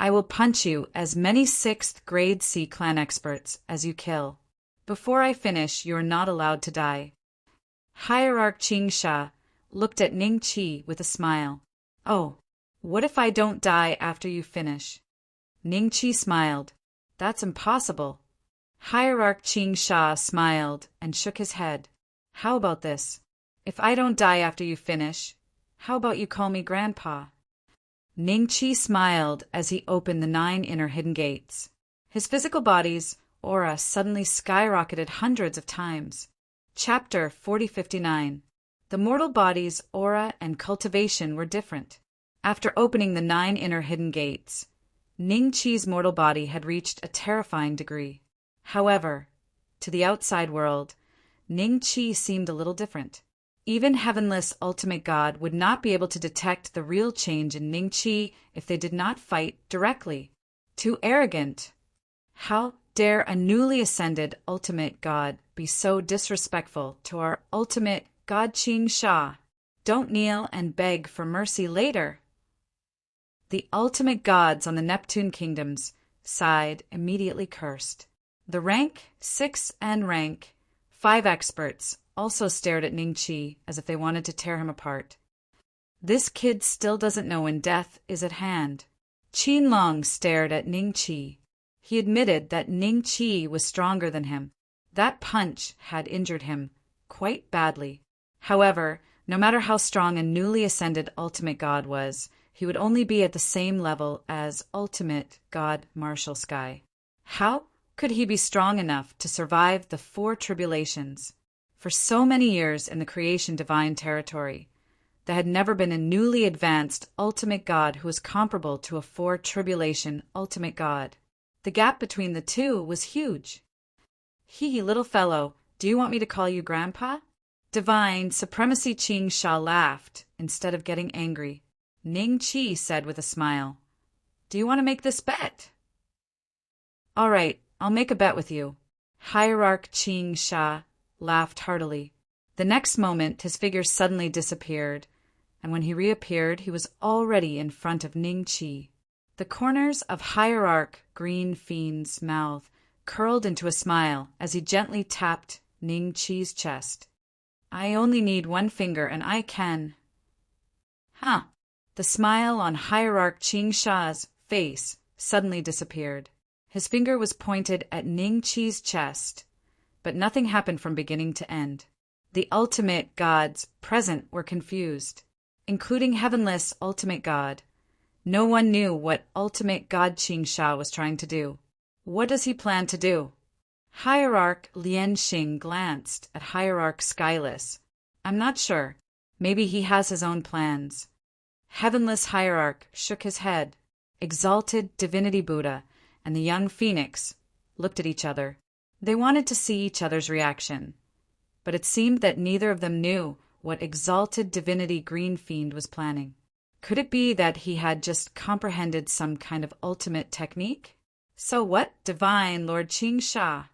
"I will punch you as many 6th grade C clan experts as you kill. Before I finish, you are not allowed to die." Hierarch Qing Sha looked at Ning Qi with a smile. "Oh, what if I don't die after you finish?" Ning Qi smiled. "That's impossible." Hierarch Qing Sha smiled and shook his head. "How about this? If I don't die after you finish, how about you call me Grandpa?" Ning Qi smiled as he opened the 9 inner hidden gates. His physical body's aura suddenly skyrocketed hundreds of times. Chapter 4059. The mortal body's aura and cultivation were different. After opening the 9 inner hidden gates, Ning Qi's mortal body had reached a terrifying degree. However, to the outside world, Ning Qi seemed a little different. Even Heavenless Ultimate God would not be able to detect the real change in Ning Qi if they did not fight directly. Too arrogant. How dare a newly ascended Ultimate God be so disrespectful to our Ultimate God Qing Sha? Don't kneel and beg for mercy later. The Ultimate Gods on the Neptune Kingdoms side immediately cursed. The rank 6 and rank 5 experts also stared at Ning Qi as if they wanted to tear him apart. This kid still doesn't know when death is at hand. Qin Long stared at Ning Qi. He admitted that Ning Qi was stronger than him. That punch had injured him quite badly. However, no matter how strong a newly ascended Ultimate God was, he would only be at the same level as Ultimate God Marshall Sky. How could he be strong enough to survive the 4 tribulations? For so many years in the creation divine territory, there had never been a newly advanced Ultimate God who was comparable to a 4 tribulation Ultimate God. The gap between the two was huge. "Hee, little fellow, do you want me to call you Grandpa?" Divine Supremacy Qing Sha laughed instead of getting angry. Ning Qi said with a smile, "Do you want to make this bet?" "All right, I'll make a bet with you." Hierarch Qing Sha laughed heartily. The next moment, his figure suddenly disappeared, and when he reappeared, he was already in front of Ning Qi. The corners of Hierarch Green Fiend's mouth curled into a smile as he gently tapped Ning Qi's chest. "I only need 1 finger and I can—" Huh. The smile on Hierarch Qing Sha's face suddenly disappeared. His finger was pointed at Ning Qi's chest, but nothing happened from beginning to end. The Ultimate Gods present were confused, including Heavenless Ultimate God. No one knew what Ultimate God Qing Sha was trying to do. What does he plan to do? Hierarch Lian Xing glanced at Hierarch Skyless. "I'm not sure. Maybe he has his own plans." Heavenless Hierarch shook his head. Exalted Divinity Buddha and the young Phoenix looked at each other. They wanted to see each other's reaction, but it seemed that neither of them knew what exalted divinity Green Fiend was planning. Could it be that he had just comprehended some kind of ultimate technique? So what, divine Lord Qing Sha?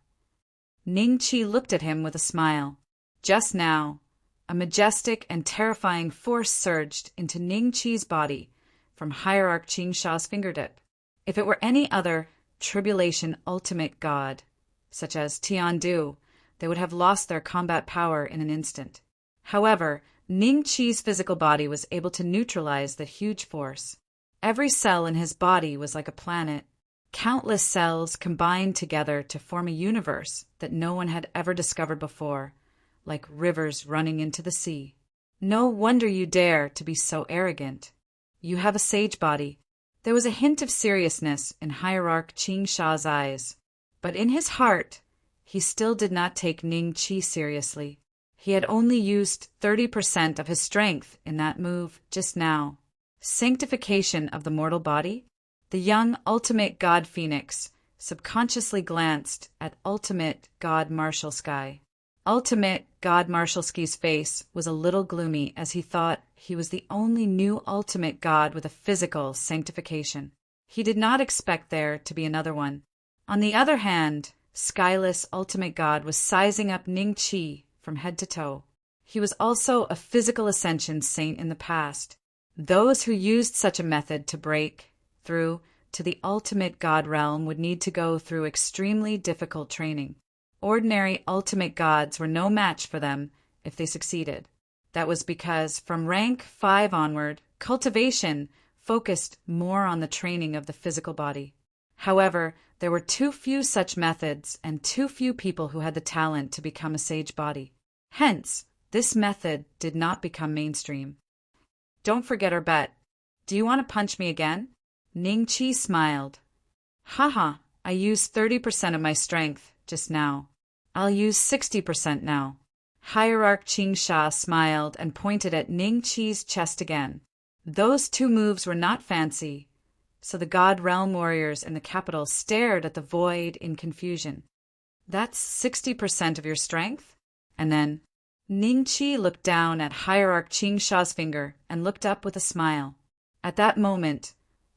Ning Qi looked at him with a smile. Just now, a majestic and terrifying force surged into Ning Qi's body from Hierarch Qing Sha's fingertip. If it were any other tribulation ultimate god, such as Tian Du, they would have lost their combat power in an instant. However, Ning Qi's physical body was able to neutralize the huge force. Every cell in his body was like a planet. Countless cells combined together to form a universe that no one had ever discovered before, like rivers running into the sea. No wonder you dare to be so arrogant. You have a sage body. There was a hint of seriousness in Hierarch Qing Sha's eyes, but in his heart, he still did not take Ning Qi seriously. He had only used 30% of his strength in that move just now. Sanctification of the mortal body? The young ultimate god Phoenix subconsciously glanced at ultimate god Marshall Sky. Ultimate god Marshall Sky's face was a little gloomy as he thought he was the only new ultimate god with a physical sanctification. He did not expect there to be another one. On the other hand, Skyless ultimate god was sizing up Ning Qi from head to toe. He was also a physical ascension saint in the past. Those who used such a method to break through to the ultimate god realm would need to go through extremely difficult training. Ordinary ultimate gods were no match for them if they succeeded. That was because from rank 5 onward, cultivation focused more on the training of the physical body. However, there were too few such methods and too few people who had the talent to become a sage body. Hence, this method did not become mainstream. Don't forget our bet. Do you want to punch me again? Ning Qi smiled. Haha, I used 30% of my strength just now. I'll use 60% now. Hierarch Qing Sha smiled and pointed at Ning Qi's chest again. Those two moves were not fancy, so the god realm warriors in the capital stared at the void in confusion. That's 60% of your strength? And then Ning Qi looked down at Hierarch Qing Sha's finger and looked up with a smile. At that moment,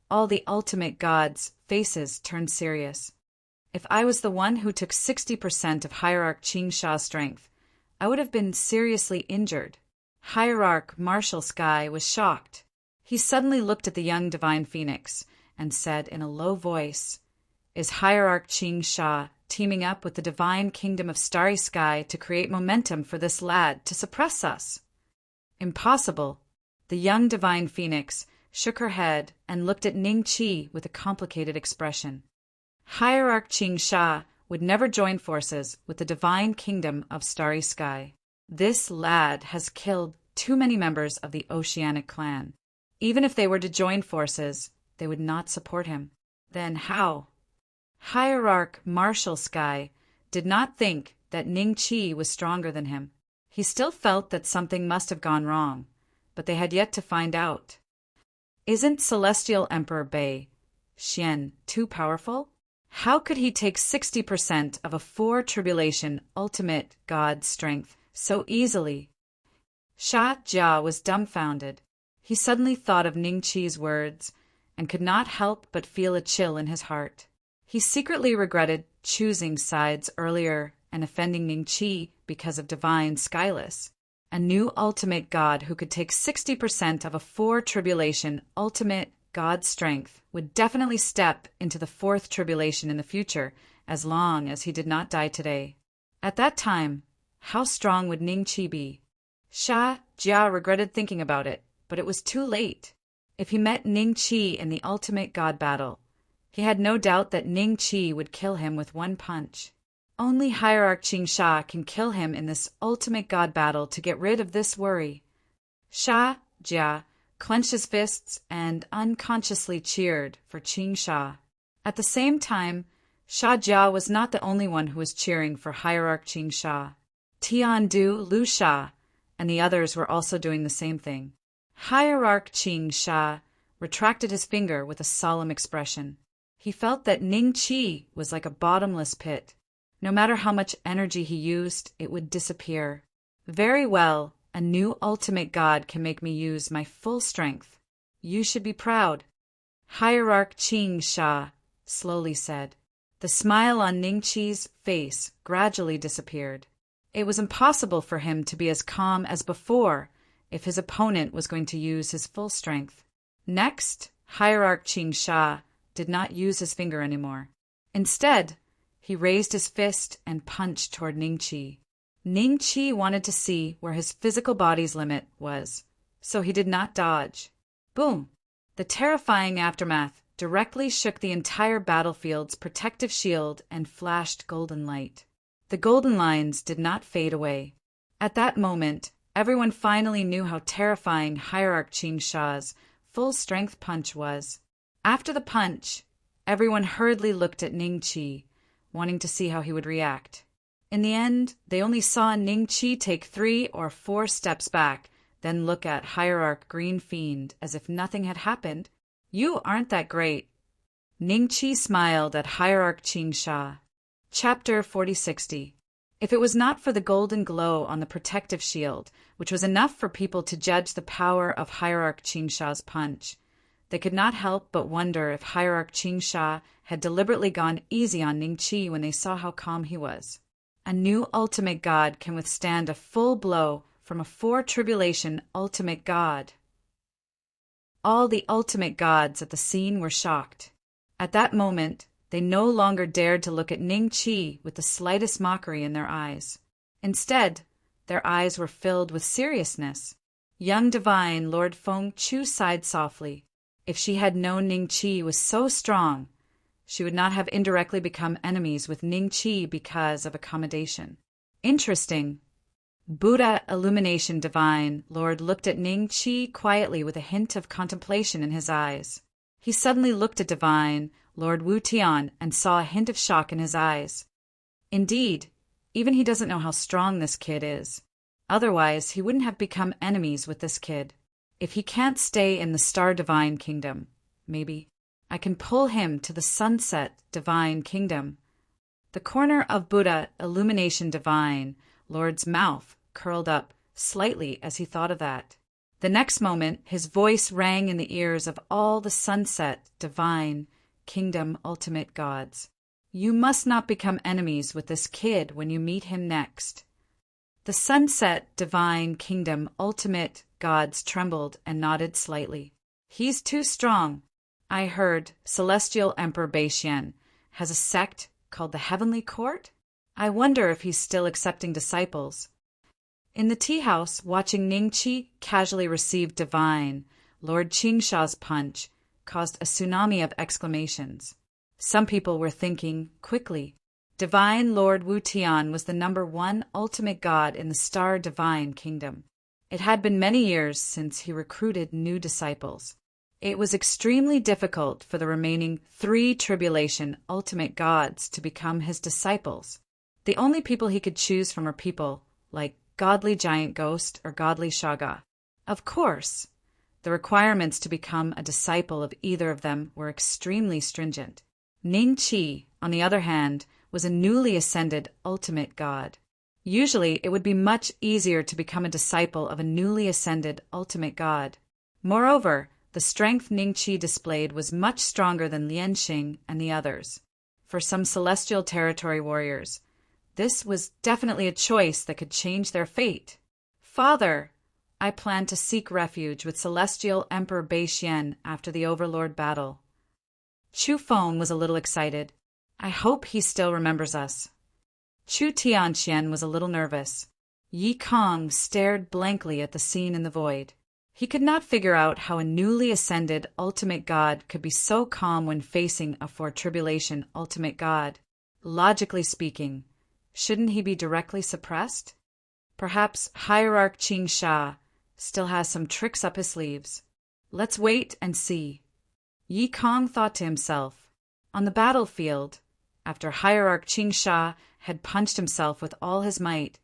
all the ultimate gods' faces turned serious. If I was the one who took 60% of Hierarch Qing Sha's strength, I would have been seriously injured. Hierarch Marshall Sky was shocked. He suddenly looked at the young divine phoenix and said in a low voice, "Is Hierarch Qing Sha teaming up with the divine kingdom of Starry Sky to create momentum for this lad to suppress us?" Impossible. The young divine phoenix shook her head and looked at Ning Qi with a complicated expression. Hierarch Qing Sha would never join forces with the divine kingdom of Starry Sky. This lad has killed too many members of the Oceanic clan. Even if they were to join forces, they would not support him. Then how? Hierarch Marshall Sky did not think that Ning Qi was stronger than him. He still felt that something must have gone wrong, but they had yet to find out. Isn't Celestial Emperor Bei Xian too powerful? How could he take 60% of a 4 tribulation ultimate god strength so easily? Sha Jia was dumbfounded. He suddenly thought of Ning Qi's words and could not help but feel a chill in his heart. He secretly regretted choosing sides earlier and offending Ning Qi because of divine Skyless, a new ultimate god who could take 60% of a 4 tribulation ultimate god strength would definitely step into the 4th tribulation in the future as long as he did not die today. At that time, how strong would Ning Qi be? Sha Jia regretted thinking about it, but it was too late. If he met Ning Qi in the ultimate god battle, he had no doubt that Ning Qi would kill him with one punch. Only Hierarch Qing Sha can kill him in this ultimate god battle to get rid of this worry. Sha Jia clenched his fists and unconsciously cheered for Qing Sha. At the same time, Sha Jia was not the only one who was cheering for Hierarch Qing Sha. Tian Du, Lu Sha, and the others were also doing the same thing. Hierarch Qing Sha retracted his finger with a solemn expression. He felt that Ning Qi was like a bottomless pit. No matter how much energy he used, it would disappear. Very well, A new ultimate god can make me use my full strength. You should be proud. Hierarch Qing Sha slowly said. The smile on Ningqi's face gradually disappeared. It was impossible for him to be as calm as before if his opponent was going to use his full strength. Next, Hierarch Qing Sha did not use his finger anymore. Instead, he raised his fist and punched toward Ningqi. Ningqi wanted to see where his physical body's limit was, so he did not dodge. Boom! The terrifying aftermath directly shook the entire battlefield's protective shield and flashed golden light. The golden lines did not fade away. At that moment, everyone finally knew how terrifying Hierarch Qing Sha's full-strength punch was. After the punch, everyone hurriedly looked at Ningqi, wanting to see how he would react. In the end, they only saw Ningqi take 3 or 4 steps back, then look at Hierarch Green Fiend as if nothing had happened. You aren't that great. Ningqi smiled at Hierarch Qing Sha. Chapter 4060. If it was not for the golden glow on the protective shield, which was enough for people to judge the power of Hierarch Qing Sha's punch, they could not help but wonder if Hierarch Qing Sha had deliberately gone easy on Ningqi when they saw how calm he was. A new ultimate god can withstand a full blow from a 4-tribulation ultimate god. All the ultimate gods at the scene were shocked. At that moment, they no longer dared to look at Ningqi with the slightest mockery in their eyes. Instead, their eyes were filled with seriousness. Young divine Lord Feng Chu sighed softly. If she had known Ningqi was so strong, she would not have indirectly become enemies with Ningqi because of accommodation. Interesting. Buddha Illumination Divine Lord looked at Ningqi quietly with a hint of contemplation in his eyes. He suddenly looked at Divine Lord Wu Tian and saw a hint of shock in his eyes. Indeed, even he doesn't know how strong this kid is. Otherwise, he wouldn't have become enemies with this kid. If he can't stay in the Star Divine Kingdom, maybe I can pull him to the Sunset Divine Kingdom. The corner of Buddha Illumination Divine Lord's mouth curled up slightly as he thought of that. The next moment, his voice rang in the ears of all the Sunset Divine Kingdom ultimate gods. You must not become enemies with this kid when you meet him next. The Sunset Divine Kingdom ultimate gods trembled and nodded slightly. He's too strong. I heard Celestial Emperor Beixian has a sect called the Heavenly Court. I wonder if he's still accepting disciples. In the tea house, watching Ningqi casually receive Divine Lord Qing Sha's punch caused a tsunami of exclamations. Some people were thinking quickly. Divine Lord Wu Tian was the #1 ultimate god in the Star Divine Kingdom. It had been many years since he recruited new disciples. It was extremely difficult for the remaining 3 tribulation ultimate gods to become his disciples. The only people he could choose from were people like Godly Giant Ghost or Godly Shaga. Of course, the requirements to become a disciple of either of them were extremely stringent. Ningqi, on the other hand, was a newly ascended ultimate god. Usually, it would be much easier to become a disciple of a newly ascended ultimate god. Moreover, the strength Ningqi displayed was much stronger than Lianxing and the others. For some celestial territory warriors, this was definitely a choice that could change their fate. Father, I plan to seek refuge with Celestial Emperor Beixian after the Overlord battle. Chu Feng was a little excited. I hope he still remembers us. Chu Tianxian was a little nervous. Yi Kong stared blankly at the scene in the void. He could not figure out how a newly ascended ultimate god could be so calm when facing a 4-tribulation ultimate god. Logically speaking, shouldn't he be directly suppressed? Perhaps Hierarch Qing Sha still has some tricks up his sleeves. Let's wait and see. Yi Kong thought to himself. On the battlefield, after Hierarch Qing Sha had punched himself with all his might,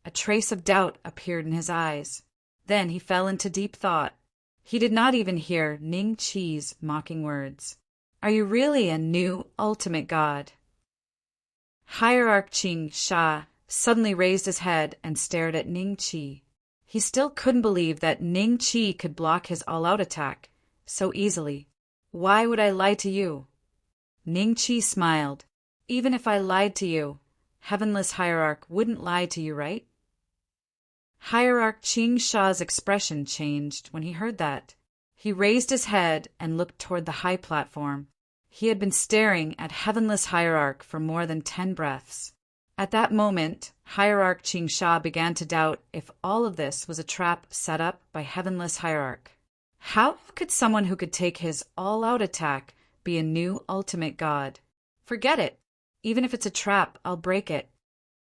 a trace of doubt appeared in his eyes. Then he fell into deep thought. He did not even hear Ningqi's mocking words. Are you really a new ultimate god? Hierarch Qing Sha suddenly raised his head and stared at Ningqi. He still couldn't believe that Ning Qi could block his all-out attack so easily. Why would I lie to you? Ning Qi smiled. Even if I lied to you, Heavenless Hierarch wouldn't lie to you, right? Hierarch Qing Sha's expression changed when he heard that. He raised his head and looked toward the high platform. He had been staring at Heavenless Hierarch for more than 10 breaths. At that moment, Hierarch Qing Sha began to doubt if all of this was a trap set up by Heavenless Hierarch. How could someone who could take his all-out attack be a new ultimate god? Forget it. Even if it's a trap, I'll break it.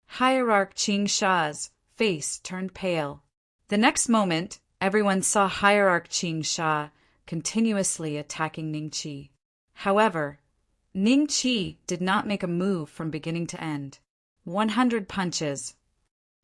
Hierarch Qing Sha's face turned pale. The next moment, everyone saw Hierarch Qing Sha continuously attacking Ning Qi. However, Ning Qi did not make a move from beginning to end. 100 punches.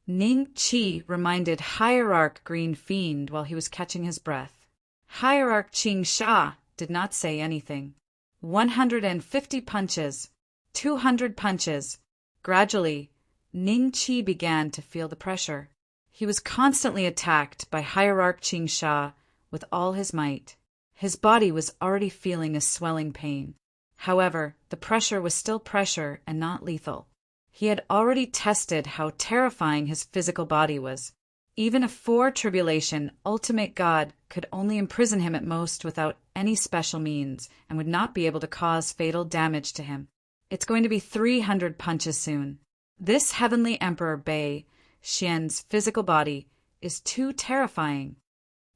Ning Qi reminded Hierarch Green Fiend while he was catching his breath. Hierarch Qing Sha did not say anything. 150 punches. 200 punches. Gradually, Ning Qi began to feel the pressure. He was constantly attacked by Hierarch Qing Sha with all his might. His body was already feeling a swelling pain. However, the pressure was still pressure and not lethal. He had already tested how terrifying his physical body was. Even a 4 tribulation ultimate god could only imprison him at most without any special means and would not be able to cause fatal damage to him. It's going to be 300 punches soon. This Heavenly Emperor Bei Xian's physical body is too terrifying.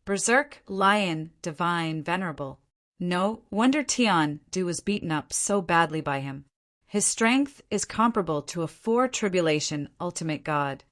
Berserk, Lion, Divine, Venerable. No wonder Tian Du was beaten up so badly by him. His strength is comparable to a 4 tribulation ultimate god.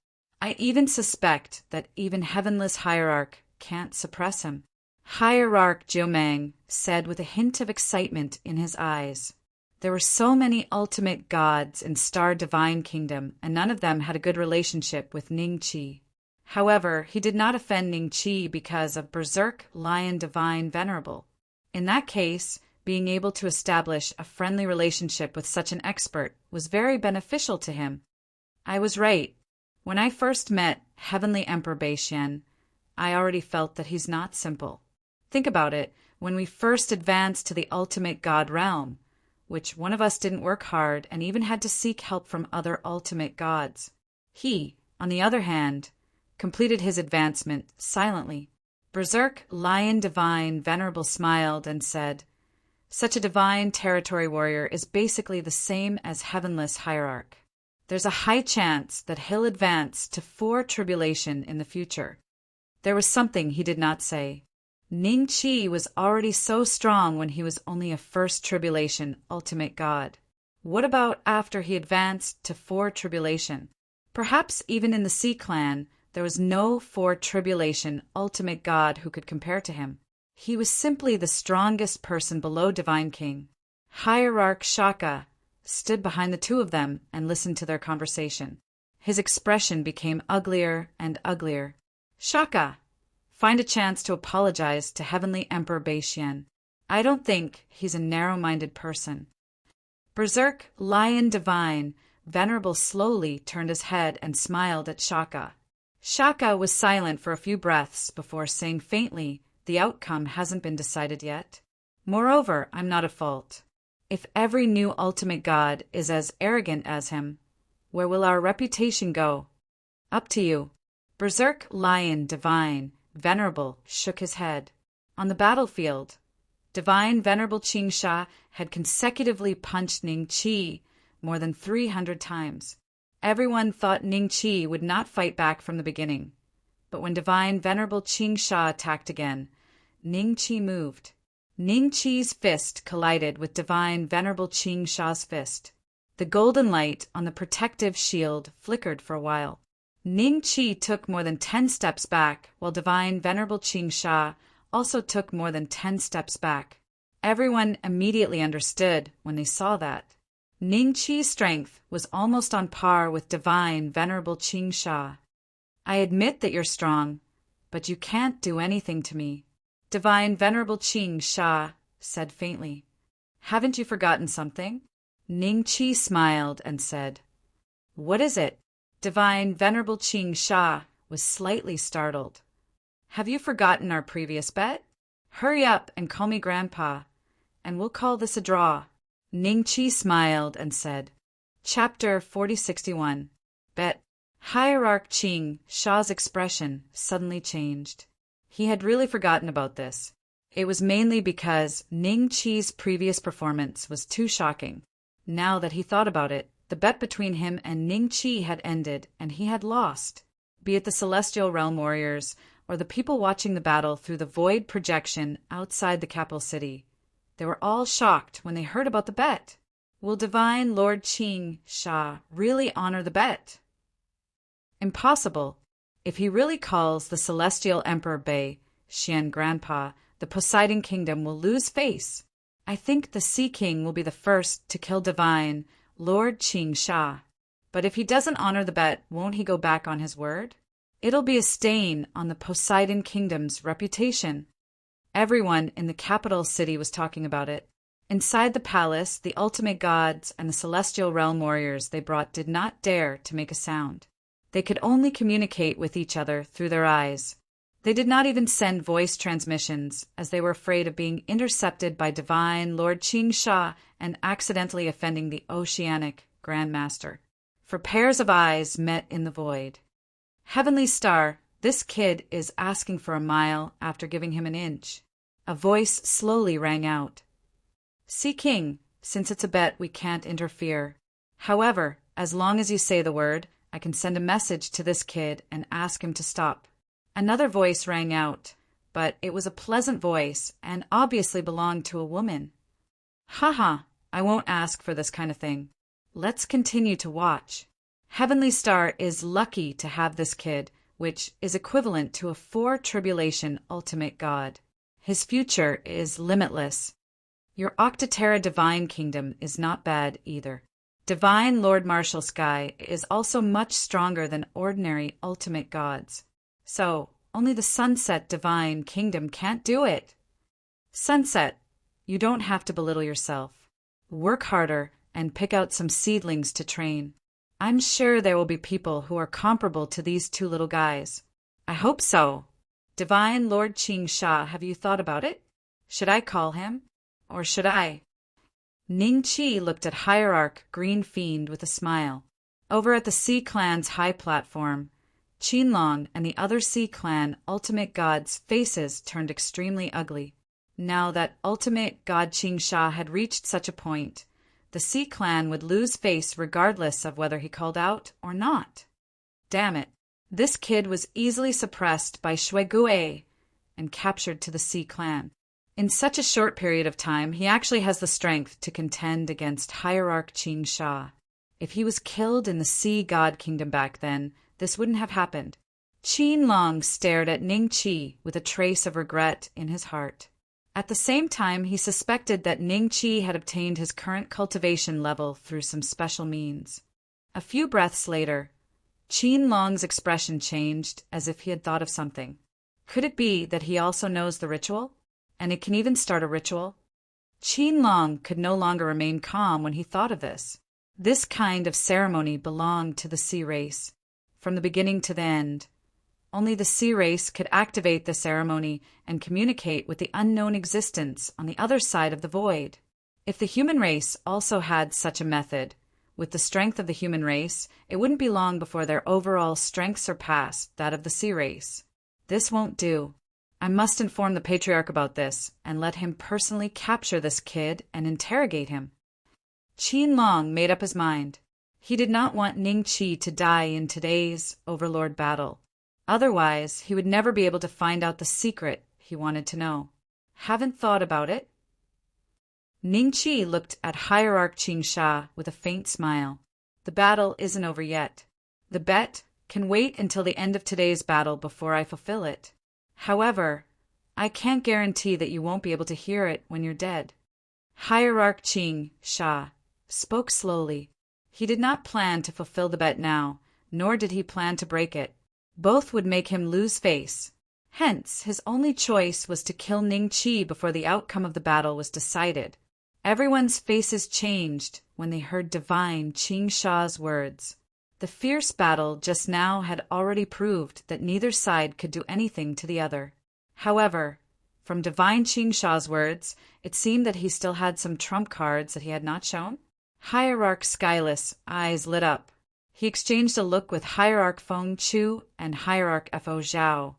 I even suspect that even Heavenless Hierarch can't suppress him. Hierarch Jiumeng said with a hint of excitement in his eyes. There were so many ultimate gods in Star Divine Kingdom, and none of them had a good relationship with Ning Qi. However, he did not offend Ning Qi because of Berserk, Lion, Divine, Venerable. In that case, being able to establish a friendly relationship with such an expert was very beneficial to him. I was right. When I first met Heavenly Emperor Bei Xian, I already felt that he's not simple. Think about it, when we first advanced to the ultimate god realm, which one of us didn't work hard and even had to seek help from other ultimate gods. He, on the other hand, completed his advancement silently. Berserk, Lion, Divine, Venerable smiled and said, "Such a divine territory warrior is basically the same as Heavenless Hierarch. There's a high chance that he'll advance to 4 tribulation in the future." There was something he did not say. Ning Qi was already so strong when he was only a 1st tribulation ultimate god. What about after he advanced to 4 tribulation? Perhaps even in the Sea Clan, there was no 4 tribulation ultimate god who could compare to him. He was simply the strongest person below Divine King. Hierarch Shaka stood behind the two of them and listened to their conversation. His expression became uglier and uglier. "Shaka, find a chance to apologize to Heavenly Emperor Bei Xian. I don't think he's a narrow-minded person." Berserk, Lion, Divine, Venerable slowly turned his head and smiled at Shaka. Shaka was silent for a few breaths before saying faintly, "The outcome hasn't been decided yet. Moreover, I'm not at fault. If every new ultimate god is as arrogant as him, where will our reputation go? Up to you." Berserk, Lion, Divine, Venerable shook his head. On the battlefield, Divine Venerable Qing Sha had consecutively punched Ning Qi more than 300 times. Everyone thought Ning Qi would not fight back from the beginning. But when Divine Venerable Qing Sha attacked again, Ning Qi moved. Ning Qi's fist collided with Divine Venerable Qing Sha's fist. The golden light on the protective shield flickered for a while. Ning Qi took more than 10 steps back, while Divine Venerable Qing Sha also took more than 10 steps back. Everyone immediately understood when they saw that. Ning Qi's strength was almost on par with Divine Venerable Qing Sha. "I admit that you're strong, but you can't do anything to me," Divine Venerable Qing Sha said faintly. "Haven't you forgotten something?" Ning Qi smiled and said, "What is it?" Divine Venerable Qing Sha was slightly startled. Have you forgotten our previous bet? Hurry up and call me Grandpa, and we'll call this a draw." Ning Chi smiled and said, Chapter 4061. Bet. Hierarch Qing Shah's expression suddenly changed. He had really forgotten about this. It was mainly because Ning Chi's previous performance was too shocking. Now that he thought about it, the bet between him and Ning Chi had ended, and he had lost. Be it the Celestial Realm warriors or the people watching the battle through the void projection outside the capital city, they were all shocked when they heard about the bet. Will Divine Lord Qing Shah really honor the bet? Impossible. If he really calls the Celestial Emperor Bei, Xian Grandpa, the Poseidon Kingdom will lose face. I think the Sea King will be the first to kill Divine Lord Qing Shah. But if he doesn't honor the bet, won't he go back on his word? It'll be a stain on the Poseidon Kingdom's reputation. Everyone in the capital city was talking about it. Inside the palace, the ultimate gods and the celestial realm warriors they brought did not dare to make a sound. They could only communicate with each other through their eyes. They did not even send voice transmissions, as they were afraid of being intercepted by Divine Lord Qing Shah and accidentally offending the Oceanic Grand Master. For pairs of eyes met in the void. Heavenly Star, this kid is asking for a mile after giving him an inch. A voice slowly rang out. Sea King, since it's a bet, we can't interfere. However, as long as you say the word, I can send a message to this kid and ask him to stop. Another voice rang out, but it was a pleasant voice and obviously belonged to a woman. Haha, I won't ask for this kind of thing. Let's continue to watch. Heavenly Star is lucky to have this kid, which is equivalent to a 4-tribulation ultimate god. His future is limitless. Your Octaterra Divine Kingdom is not bad either. Divine Lord Martial Sky is also much stronger than ordinary ultimate gods. So, only the Sunset Divine Kingdom can't do it. Sunset, you don't have to belittle yourself. Work harder and pick out some seedlings to train. I'm sure there will be people who are comparable to these two little guys. I hope so. Divine Lord Qing Shah, have you thought about it? Should I call him? Or should I? Ning Chi looked at Hierarch Green Fiend with a smile. Over at the Sea Clan's high platform, Qinlong and the other Sea Clan ultimate gods' faces turned extremely ugly. Now that ultimate god Qing Shah had reached such a point, the Sea Clan would lose face regardless of whether he called out or not. Damn it, this kid was easily suppressed by Shui Gue and captured to the Sea Clan. In such a short period of time, he actually has the strength to contend against Hierarch Qing Shah. If he was killed in the Sea God Kingdom back then, this wouldn't have happened. Qinlong stared at Ning Chi with a trace of regret in his heart. At the same time, he suspected that Ning Chi had obtained his current cultivation level through some special means. A few breaths later, Qinlong's expression changed as if he had thought of something. Could it be that he also knows the ritual? And it can even start a ritual? Qinlong could no longer remain calm when he thought of this. This kind of ceremony belonged to the sea race. From the beginning to the end, only the sea race could activate the ceremony and communicate with the unknown existence on the other side of the void. If the human race also had such a method, with the strength of the human race, it wouldn't be long before their overall strength surpassed that of the sea race. This won't do. I must inform the Patriarch about this and let him personally capture this kid and interrogate him. Qinlong made up his mind. He did not want Ning Chi to die in today's Overlord battle. Otherwise, he would never be able to find out the secret he wanted to know. Haven't thought about it? Ning Chi looked at Hierarch Qing Shah with a faint smile. The battle isn't over yet. The bet can wait until the end of today's battle before I fulfill it. However, I can't guarantee that you won't be able to hear it when you're dead. Hierarch Qing Shah spoke slowly. He did not plan to fulfill the bet now, nor did he plan to break it. Both would make him lose face. Hence, his only choice was to kill Ning Chi before the outcome of the battle was decided. Everyone's faces changed when they heard Divine Qing Shah's words. The fierce battle just now had already proved that neither side could do anything to the other. However, from Divine Qingsha's words, it seemed that he still had some trump cards that he had not shown. Hierarch Skyless' eyes lit up. He exchanged a look with Hierarch Feng Chu and Hierarch Fo Zhao.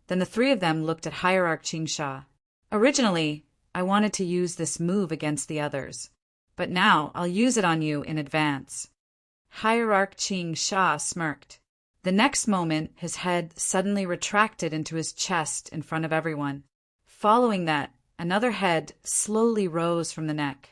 Then the three of them looked at Hierarch Qingsha. Originally, I wanted to use this move against the others, but now I'll use it on you in advance. Hierarch Qingsha smirked. The next moment, his head suddenly retracted into his chest in front of everyone. Following that, another head slowly rose from the neck.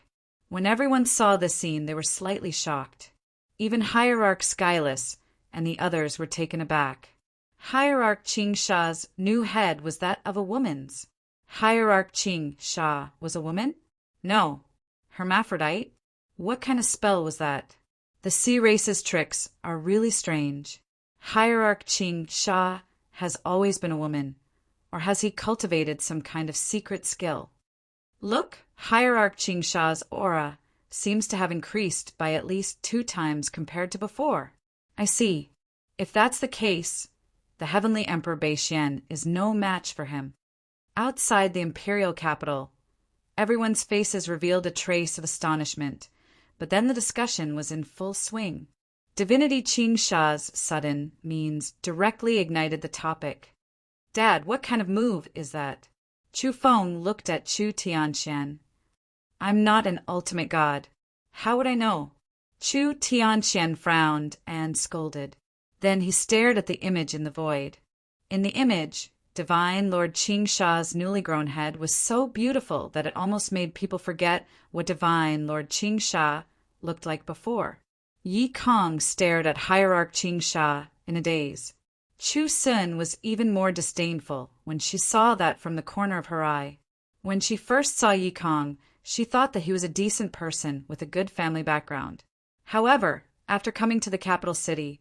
When everyone saw this scene, they were slightly shocked. Even Hierarch Skyless and the others were taken aback. Hierarch Qingsha's new head was that of a woman's. Hierarch Qingsha was a woman? No. Hermaphrodite? What kind of spell was that? The sea race's tricks are really strange. Hierarch Qingsha has always been a woman, or has he cultivated some kind of secret skill? Look, Hierarch Qingsha's aura seems to have increased by at least 2 times compared to before. I see. If that's the case, the Heavenly Emperor Beixian is no match for him. Outside the imperial capital, everyone's faces revealed a trace of astonishment, but then the discussion was in full swing. Divinity Qingsha's sudden means directly ignited the topic. Dad, what kind of move is that? Chu Feng looked at Chu Tianxian. I'm not an ultimate god. How would I know? Chu Tianxian frowned and scolded. Then he stared at the image in the void. In the image, Divine Lord Qingsha's newly grown head was so beautiful that it almost made people forget what Divine Lord Qingsha looked like before. Yi Kong stared at Hierarch Qingsha in a daze. Chu Sun was even more disdainful when she saw that from the corner of her eye. When she first saw Yi Kong, she thought that he was a decent person with a good family background. However, after coming to the capital city,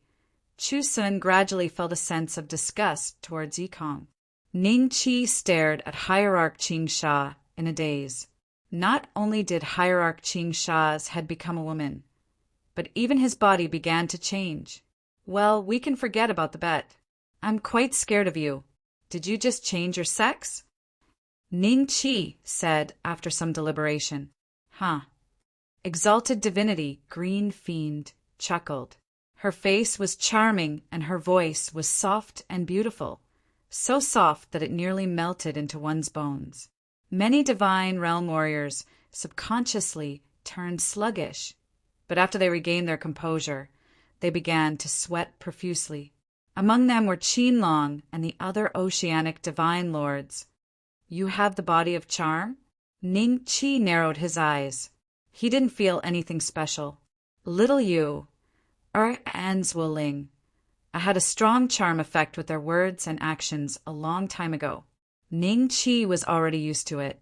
Chu Sun gradually felt a sense of disgust towards Yi Kong. Ning Qi stared at Hierarch Qingsha in a daze. Not only did Hierarch Qingsha's head become a woman, but even his body began to change. Well, we can forget about the bet. I'm quite scared of you. Did you just change your sex? Ning Qi said after some deliberation. Huh. Exalted Divinity, Green Fiend, chuckled. Her face was charming and her voice was soft and beautiful, so soft that it nearly melted into one's bones. Many divine realm warriors subconsciously turned sluggish, but after they regained their composure, they began to sweat profusely. Among them were Qinlong and the other oceanic divine lords. You have the body of charm? Ning Qi narrowed his eyes. He didn't feel anything special. Little you, Answilling. I had a strong charm effect with their words and actions a long time ago. Ning Qi was already used to it.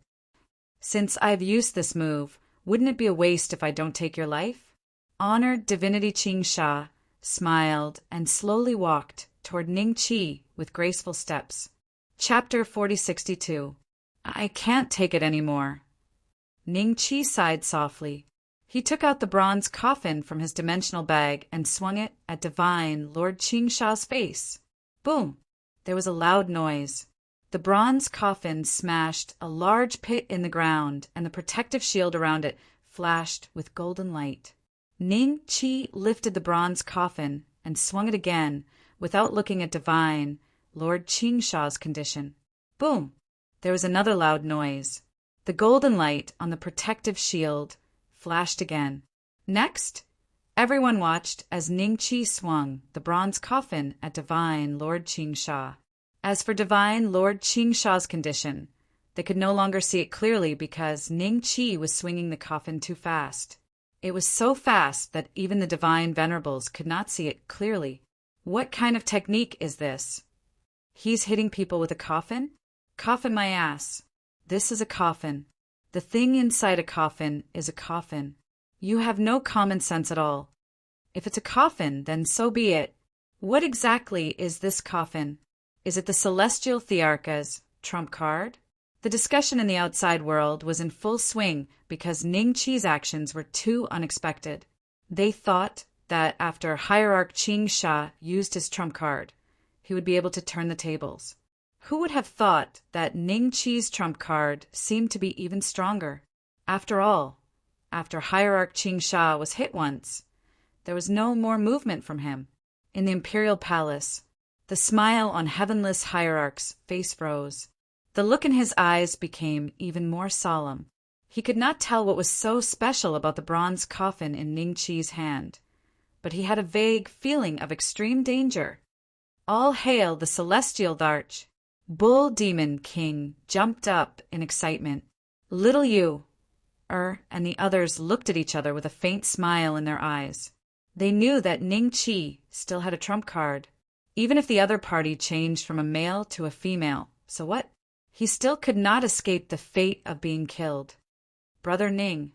Since I've used this move, wouldn't it be a waste if I don't take your life? Honored Divinity Qingsha smiled and slowly walked toward Ning Qi with graceful steps. Chapter 4062. I can't take it anymore. Ning Qi sighed softly. He took out the bronze coffin from his dimensional bag and swung it at Divine Lord Qingsha's face. Boom! There was a loud noise. The bronze coffin smashed a large pit in the ground, and the protective shield around it flashed with golden light. Ning Qi lifted the bronze coffin and swung it again without looking at Divine Lord Qingsha's condition. Boom! There was another loud noise. The golden light on the protective shield flashed again. Next, everyone watched as Ning Qi swung the bronze coffin at Divine Lord Qingsha. As for Divine Lord Qingsha's condition, they could no longer see it clearly because Ning Qi was swinging the coffin too fast. It was so fast that even the Divine Venerables could not see it clearly. What kind of technique is this? He's hitting people with a coffin? Coffin my ass. This is a coffin. The thing inside a coffin is a coffin. You have no common sense at all. If it's a coffin, then so be it. What exactly is this coffin? Is it the Celestial Thearcha's trump card? The discussion in the outside world was in full swing because Ning Qi's actions were too unexpected. They thought that after Hierarch Qing Sha used his trump card, he would be able to turn the tables. Who would have thought that Ning Qi's trump card seemed to be even stronger? After all, after Hierarch Qing Sha was hit once, there was no more movement from him. In the imperial palace, the smile on heavenless Hierarch's face froze. The look in his eyes became even more solemn. He could not tell what was so special about the bronze coffin in Ning Qi's hand, but he had a vague feeling of extreme danger. All hail the celestial Dharch! Bull Demon King jumped up in excitement. Little you, and the others looked at each other with a faint smile in their eyes. They knew that Ning Qi still had a trump card. Even if the other party changed from a male to a female, so what? He still could not escape the fate of being killed. Brother Ning.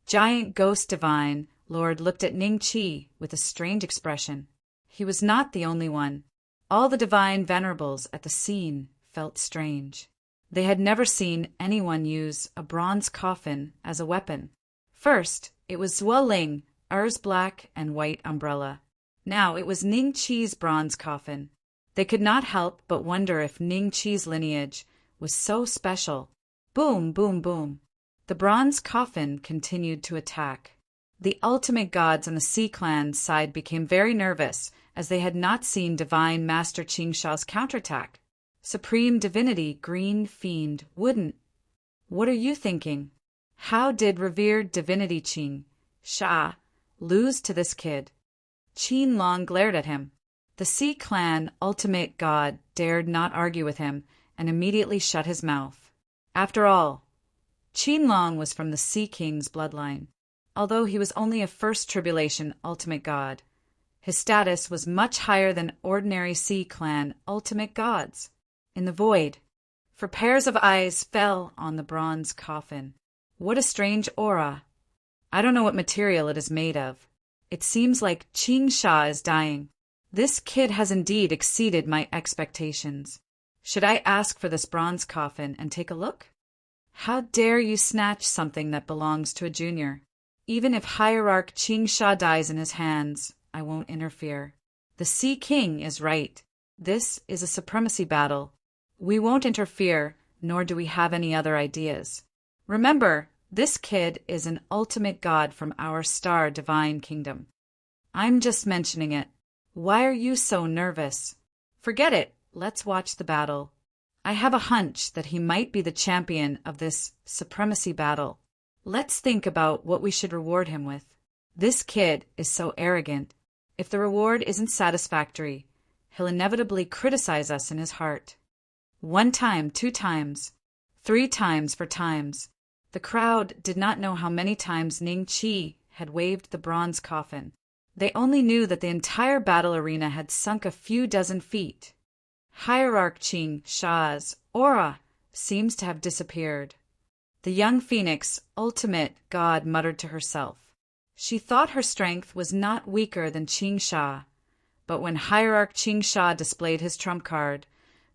Giant Ghost Divine Lord looked at Ning Qi with a strange expression. He was not the only one. All the divine venerables at the scene felt strange. They had never seen anyone use a bronze coffin as a weapon. First, it was Zuo Ling, Er's black and white umbrella. Now it was Ning Qi's bronze coffin. They could not help but wonder if Ning Qi's lineage was so special. Boom, boom, boom. The bronze coffin continued to attack. The ultimate gods on the Sea Clan's side became very nervous, as they had not seen Divine Master Qing Sha's counterattack. Supreme Divinity Green Fiend wouldn't. What are you thinking? How did revered Divinity Qing Sha lose to this kid? Qin Long glared at him. The Sea Clan ultimate god dared not argue with him and immediately shut his mouth. After all, Qin Long was from the Sea King's bloodline. Although he was only a First Tribulation ultimate god, his status was much higher than ordinary Sea Clan ultimate gods. In the void, for pairs of eyes fell on the bronze coffin. What a strange aura. I don't know what material it is made of. It seems like Qing Sha is dying. This kid has indeed exceeded my expectations. Should I ask for this bronze coffin and take a look? How dare you snatch something that belongs to a junior? Even if Hierarch Qing Sha dies in his hands, I won't interfere. The Sea King is right. This is a supremacy battle. We won't interfere, nor do we have any other ideas. Remember, this kid is an ultimate god from our star divine kingdom. I'm just mentioning it. Why are you so nervous? Forget it. Let's watch the battle. I have a hunch that he might be the champion of this supremacy battle. Let's think about what we should reward him with. This kid is so arrogant. If the reward isn't satisfactory, he'll inevitably criticize us in his heart. 1 time, 2 times, 3 times for times. The crowd did not know how many times Ning Qi had waved the bronze coffin. They only knew that the entire battle arena had sunk a few dozen feet. Hierarch Qing Sha's aura seems to have disappeared. The young phoenix, ultimate god, muttered to herself. She thought her strength was not weaker than Qing Sha, but when Hierarch Qing Sha displayed his trump card,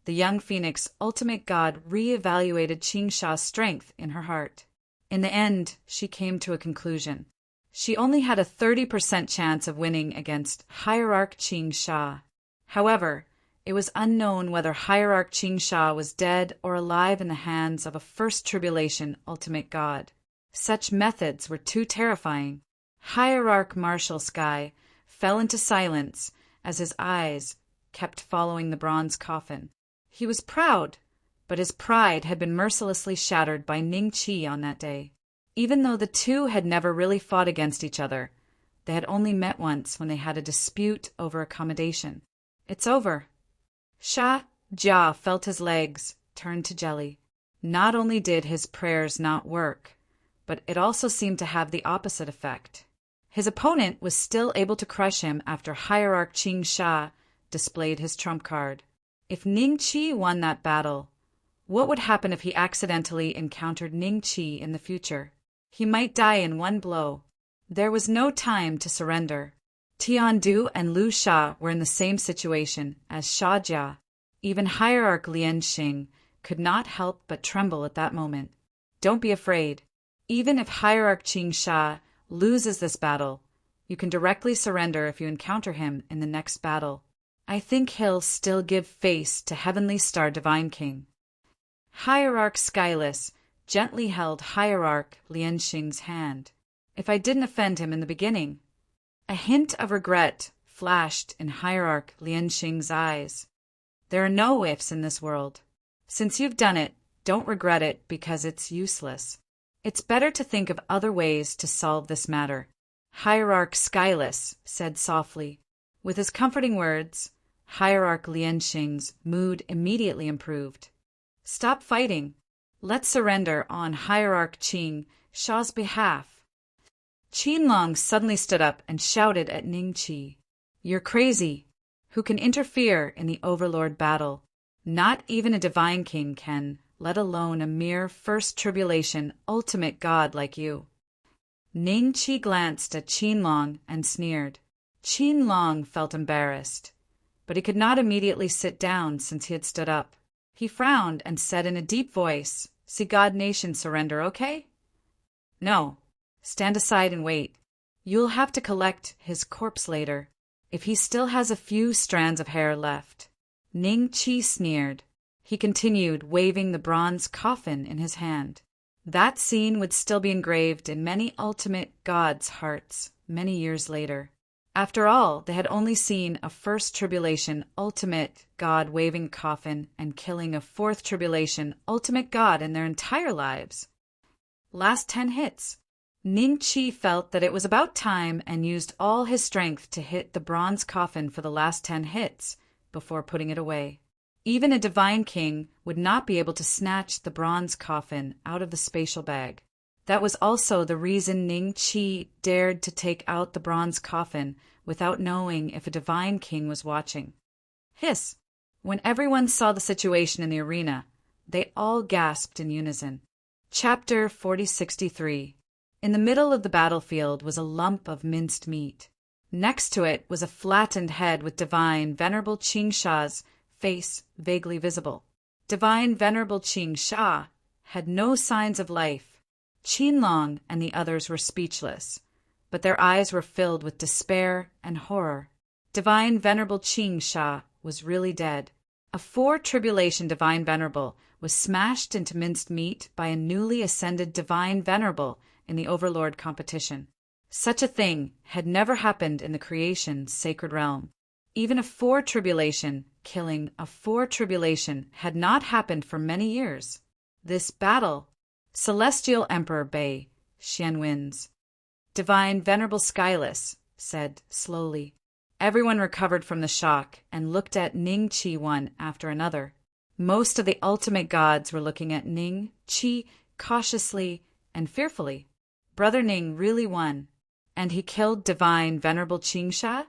the young phoenix, ultimate god, re-evaluated Qing Sha's strength in her heart. In the end, she came to a conclusion. She only had a 30% chance of winning against Hierarch Qing Sha. However, it was unknown whether Hierarch Qing Sha was dead or alive in the hands of a First Tribulation ultimate god. Such methods were too terrifying. Hierarch Marshal Sky fell into silence as his eyes kept following the bronze coffin. He was proud, but his pride had been mercilessly shattered by Ning Qi on that day. Even though the two had never really fought against each other, they had only met once when they had a dispute over accommodation. It's over. Sha Jia felt his legs turn to jelly. Not only did his prayers not work, but it also seemed to have the opposite effect. His opponent was still able to crush him after Hierarch Qing Sha displayed his trump card. If Ning Qi won that battle, what would happen if he accidentally encountered Ning Qi in the future? He might die in one blow. There was no time to surrender. Tian Du and Lu Sha were in the same situation as Sha Jia. Even Hierarch Lian Xing could not help but tremble at that moment. Don't be afraid. Even if Hierarch Qing Sha loses this battle, You can directly surrender if you encounter him in the next battle. I think he'll still give face to Heavenly Star Divine King. Hierarch Skyless gently held Hierarch Lianxing's hand. If I didn't offend him in the beginning. A hint of regret flashed in Hierarch Lianxing's eyes. There are no ifs in this world. Since you've done it, don't regret it because it's useless. It's better to think of other ways to solve this matter. Hierarch Skyless said softly. With his comforting words, Hierarch Lianxing's mood immediately improved. Stop fighting. Let's surrender on Hierarch Qing Sha's behalf. Qianlong suddenly stood up and shouted at Ning Qi. You're crazy. Who can interfere in the Overlord battle? Not even a divine king can, let alone a mere first tribulation ultimate god like you. Ning Qi glanced at Qianlong and sneered. Qianlong felt embarrassed, but he could not immediately sit down since he had stood up. He frowned and said in a deep voice, See God Nation surrender, okay? No. Stand aside and wait. You'll have to collect his corpse later, if he still has a few strands of hair left. Ning Qi sneered. He continued, waving the bronze coffin in his hand. That scene would still be engraved in many ultimate gods' hearts many years later. After all, they had only seen a first tribulation ultimate god waving coffin and killing a fourth tribulation ultimate god in their entire lives. Last 10 hits. Ning Qi felt that it was about time and used all his strength to hit the bronze coffin for the last 10 hits before putting it away. Even a divine king would not be able to snatch the bronze coffin out of the spatial bag. That was also the reason Ning Qi dared to take out the bronze coffin without knowing if a divine king was watching. Hiss! When everyone saw the situation in the arena, they all gasped in unison. Chapter 4063. In the middle of the battlefield was a lump of minced meat. Next to it was a flattened head with Divine Venerable Qing Sha's face vaguely visible. Divine Venerable Qing Sha had no signs of life. Qianlong and the others were speechless, but their eyes were filled with despair and horror. Divine Venerable Qing Sha was really dead. A 4 tribulation Divine Venerable was smashed into minced meat by a newly ascended Divine Venerable in the Overlord competition. Such a thing had never happened in the creation's sacred realm. Even a 4 tribulation killing a 4 tribulation had not happened for many years. This battle, Celestial Emperor Bei Xian wins. Divine Venerable Skyless said slowly. Everyone recovered from the shock and looked at Ning Qi one after another. Most of the ultimate gods were looking at Ning Qi cautiously and fearfully. Brother Ning really won, and he killed Divine Venerable Qing Sha?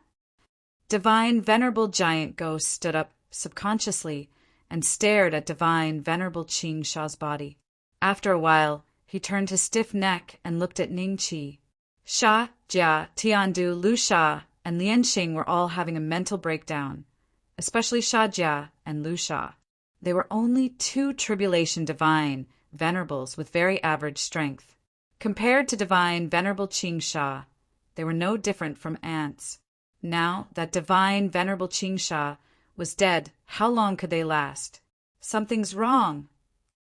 Divine Venerable Giant Ghost stood up subconsciously and stared at Divine Venerable Qing Sha's body. After a while, he turned his stiff neck and looked at Ning Qi. Sha, Jia, Tiandu, Lu Sha, and Lianxing were all having a mental breakdown, especially Sha Jia and Lu Sha. They were only 2 tribulation divine venerables with very average strength. Compared to Divine Venerable Qing Sha, they were no different from ants. Now that Divine Venerable Qing Sha was dead, how long could they last? Something's wrong.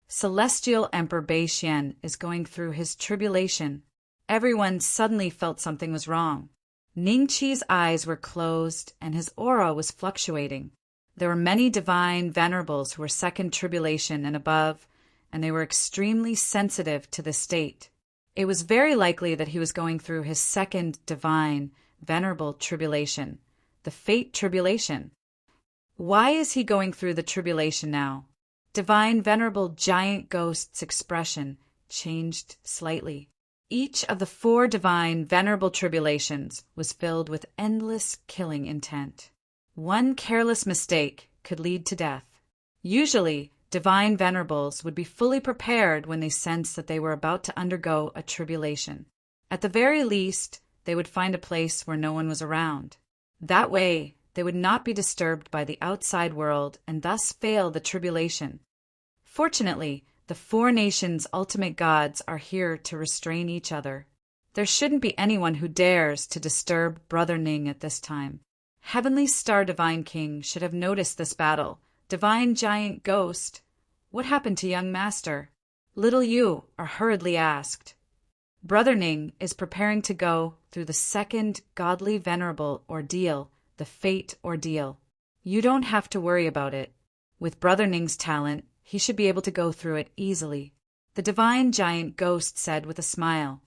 Celestial Emperor Bei Xian is going through his tribulation. Everyone suddenly felt something was wrong. Ning Qi's eyes were closed and his aura was fluctuating. There were many divine venerables who were second tribulation and above, and they were extremely sensitive to this state. It was very likely that he was going through his second divine venerable tribulation, the fate tribulation. Why is he going through the tribulation now? Divine Venerable Giant Ghost's expression changed slightly. Each of the 4 divine venerable tribulations was filled with endless killing intent. One careless mistake could lead to death. Usually, divine venerables would be fully prepared when they sensed that they were about to undergo a tribulation. At the very least, they would find a place where no one was around. That way, they would not be disturbed by the outside world and thus fail the tribulation. Fortunately, the 4 nations' ultimate gods are here to restrain each other. There shouldn't be anyone who dares to disturb Brother Ning at this time. Heavenly Star Divine King should have noticed this battle. Divine Giant Ghost, what happened to young master? Little Yu are hurriedly asked. Brother Ning is preparing to go through the second godly venerable ordeal, the Fate Ordeal. You don't have to worry about it. With Brother Ning's talent, he should be able to go through it easily, the Divine Giant Ghost said with a smile.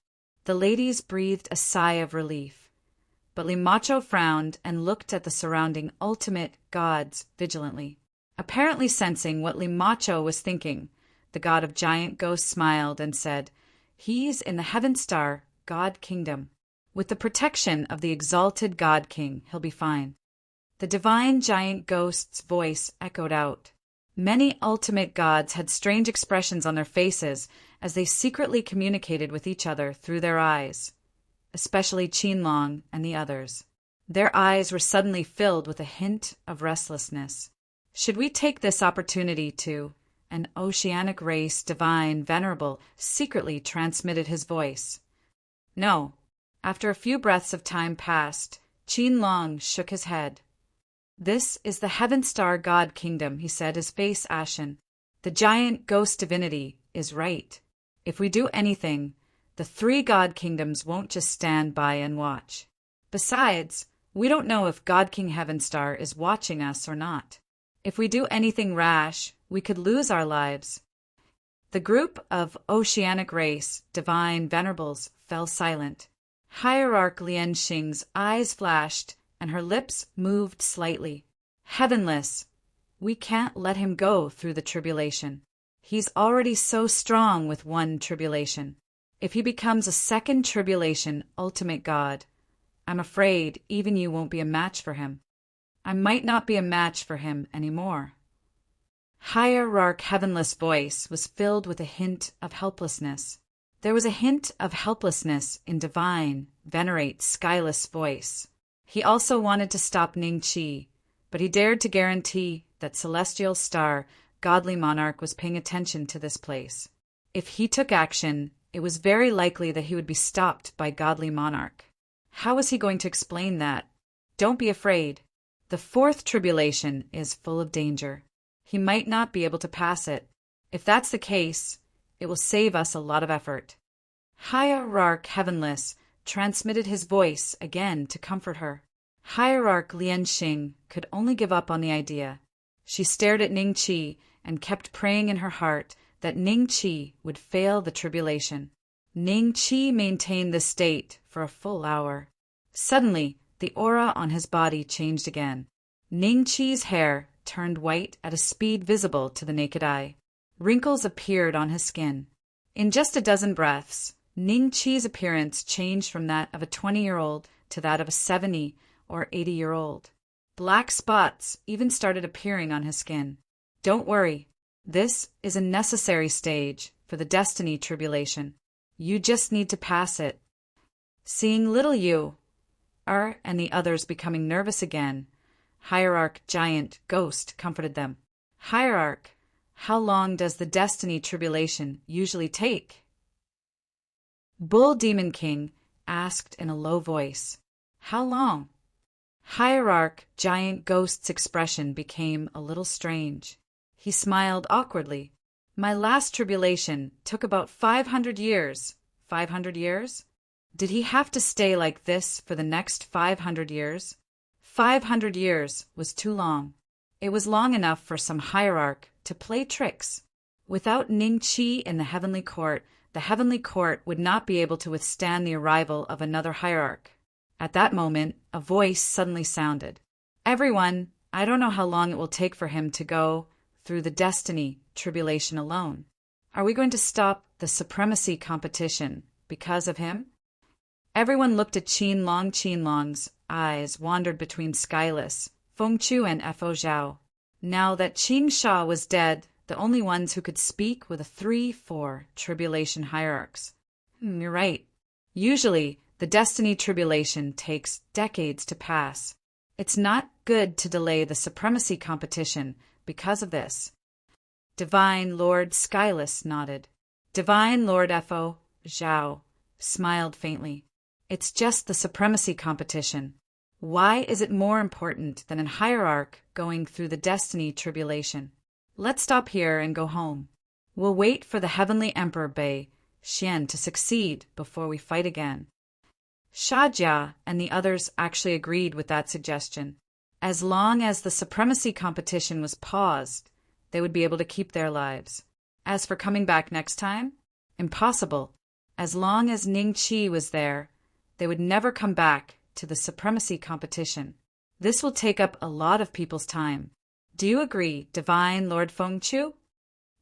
The ladies breathed a sigh of relief, but Limacho frowned and looked at the surrounding ultimate gods vigilantly. Apparently sensing what Limacho was thinking, the god of giant ghosts smiled and said, "He's in the Heaven Star God Kingdom. With the protection of the exalted God King, he'll be fine." The Divine Giant Ghost's voice echoed out. Many ultimate gods had strange expressions on their faces as they secretly communicated with each other through their eyes, especially Qinlong and the others. Their eyes were suddenly filled with a hint of restlessness. Should we take this opportunity to... An oceanic race, divine, venerable, secretly transmitted his voice. No. After a few breaths of time passed, Qinlong shook his head. "This is the Heaven Star God Kingdom," he said, his face ashen. "The giant ghost divinity is right. If we do anything, the three God Kingdoms won't just stand by and watch. Besides, we don't know if God King Heaven Star is watching us or not. If we do anything rash, we could lose our lives." The group of oceanic race, divine venerables, fell silent. Hierarch Lian Xing's eyes flashed and her lips moved slightly. "Heavenless, we can't let him go through the tribulation. He's already so strong with one tribulation. If he becomes a second tribulation ultimate god, I'm afraid even you won't be a match for him. I might not be a match for him anymore." Hierarch Heavenless' voice was filled with a hint of helplessness. There was a hint of helplessness in divine, venerate, skyless voice. He also wanted to stop Ning Qi, but he dared to guarantee that Celestial Star, Godly Monarch, was paying attention to this place. If he took action, it was very likely that he would be stopped by Godly Monarch. How was he going to explain that? Don't be afraid. The fourth tribulation is full of danger. He might not be able to pass it. If that's the case, it will save us a lot of effort. Hierarch Heavenless transmitted his voice again to comfort her. Hierarch Lian Xing could only give up on the idea. She stared at Ning Qi and kept praying in her heart that Ning Qi would fail the tribulation. Ning Qi maintained this state for a full hour. Suddenly, the aura on his body changed again. Ning Qi's hair turned white at a speed visible to the naked eye. Wrinkles appeared on his skin. In just a dozen breaths, Ning Qi's appearance changed from that of a 20-year-old to that of a 70 or 80-year-old. Black spots even started appearing on his skin. Don't worry. This is a necessary stage for the destiny tribulation. You just need to pass it. Seeing little Yu, and the others becoming nervous again, Hierarch Giant Ghost comforted them. "Hierarch, how long does the destiny tribulation usually take?" Bull Demon King asked in a low voice. "How long?" Hierarch Giant Ghost's expression became a little strange. He smiled awkwardly. "My last tribulation took about 500 years. 500 years? Did he have to stay like this for the next 500 years? 500 years was too long. It was long enough for some hierarch to play tricks. Without Ning Qi in the heavenly court would not be able to withstand the arrival of another hierarch." At that moment, a voice suddenly sounded. "Everyone, I don't know how long it will take for him to go through the destiny tribulation alone. Are we going to stop the supremacy competition because of him?" Everyone looked at Qinlong. Qinlong's eyes wandered between Skyless, Fengchu, and Fo Zhao. Now that Qing Sha was dead, the only ones who could speak were the 3-4 tribulation hierarchs. You're right. Usually, the destiny tribulation takes decades to pass. It's not good to delay the supremacy competition because of this. Divine Lord Skyless nodded. Divine Lord Fo Zhao smiled faintly. It's just the supremacy competition. Why is it more important than a hierarch going through the destiny tribulation? Let's stop here and go home. We'll wait for the heavenly emperor Bei Xian to succeed before we fight again. Shajia and the others actually agreed with that suggestion. As long as the supremacy competition was paused, they would be able to keep their lives. As for coming back next time, impossible. As long as Ning Qi was there, they would never come back to the supremacy competition. This will take up a lot of people's time. Do you agree, Divine Lord Fengchu?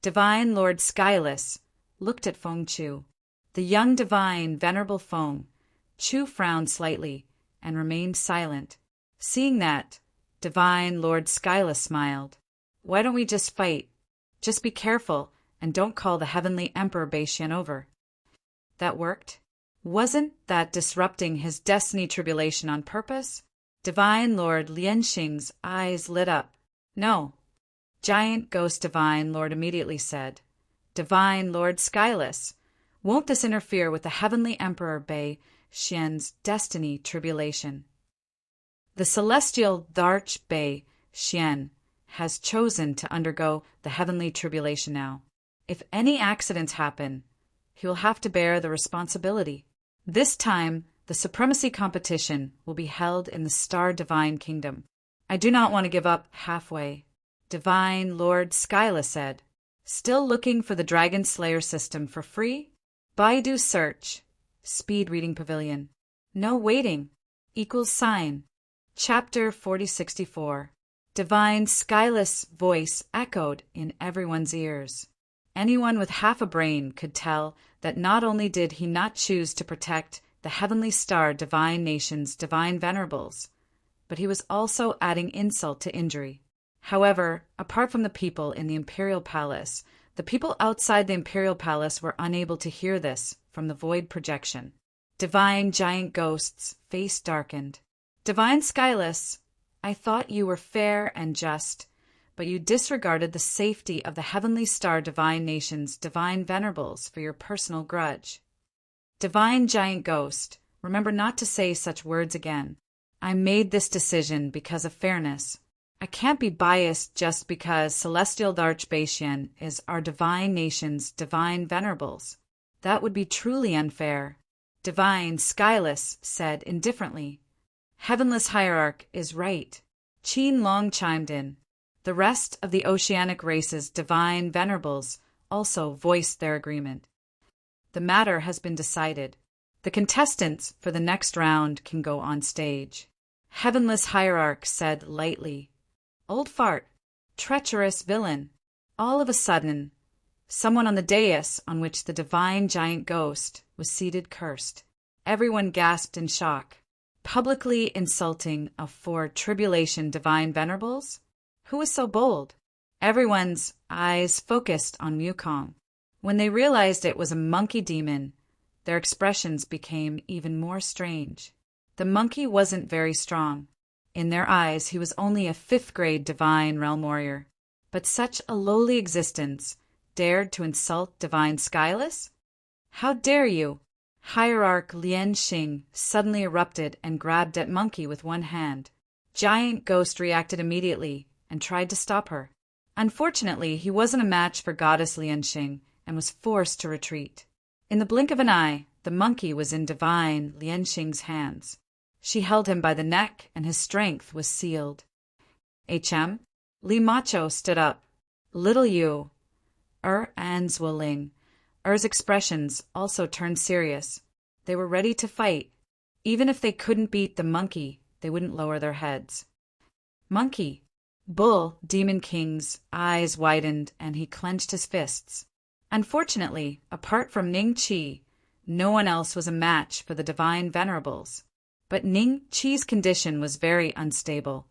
Divine Lord Skyless looked at Fengchu. The young divine Venerable Feng Chu frowned slightly and remained silent. Seeing that, Divine Lord Skyless smiled. Why don't we just fight? Just be careful and don't call the Heavenly Emperor Bei Xian over. That worked? Wasn't that disrupting his destiny tribulation on purpose? Divine Lord Lianxing's eyes lit up. No. Giant Ghost Divine Lord immediately said, Divine Lord Skyless, won't this interfere with the Heavenly Emperor Bei Xian's destiny tribulation? The celestial Darch Bei Xian has chosen to undergo the heavenly tribulation now. If any accidents happen, he will have to bear the responsibility. This time, the supremacy competition will be held in the Star Divine Kingdom. I do not want to give up halfway, Divine Lord Skyless said. Still looking for the Dragon Slayer system for free? Baidu search. Speed reading pavilion. No waiting. Equals sign. Chapter 4064. Divine Skyless voice echoed in everyone's ears. Anyone with half a brain could tell that not only did he not choose to protect the heavenly star divine nation's divine venerables, but he was also adding insult to injury. However, apart from the people in the Imperial Palace, the people outside the Imperial Palace were unable to hear this from the void projection. Divine Giant Ghost's face darkened. Divine Skyless, I thought you were fair and just, but you disregarded the safety of the Heavenly Star Divine Nation's divine venerables for your personal grudge. Divine Giant Ghost, remember not to say such words again. I made this decision because of fairness. I can't be biased just because Celestial Darch Bei Xian is our divine nation's divine venerables. That would be truly unfair. Divine Skyless said indifferently. Heavenless Hierarch is right. Qin Long chimed in. The rest of the oceanic race's divine venerables also voiced their agreement. The matter has been decided. The contestants for the next round can go on stage. Heavenless Hierarch said lightly. Old fart. Treacherous villain. All of a sudden, someone on the dais on which the divine giant ghost was seated cursed. Everyone gasped in shock. Publicly insulting of four tribulation divine venerables? Who was so bold? Everyone's eyes focused on Wukong. When they realized it was a monkey demon, their expressions became even more strange. The monkey wasn't very strong. In their eyes, he was only a 5th grade divine realm warrior. But such a lowly existence dared to insult divine Skyless? How dare you? Hierarch Lianxing suddenly erupted and grabbed at Monkey with one hand. Giant Ghost reacted immediately and tried to stop her. Unfortunately, he wasn't a match for Goddess Lianxing and was forced to retreat. In the blink of an eye, the monkey was in divine Lianxing's hands. She held him by the neck and his strength was sealed. HM? Li Macho stood up. Little you. And Zwoling. Er's expressions also turned serious. They were ready to fight. Even if they couldn't beat the monkey, they wouldn't lower their heads. Monkey. Bull, Demon King's eyes widened and he clenched his fists. Unfortunately, apart from Ning Qi, no one else was a match for the divine venerables. But Ning Qi's condition was very unstable.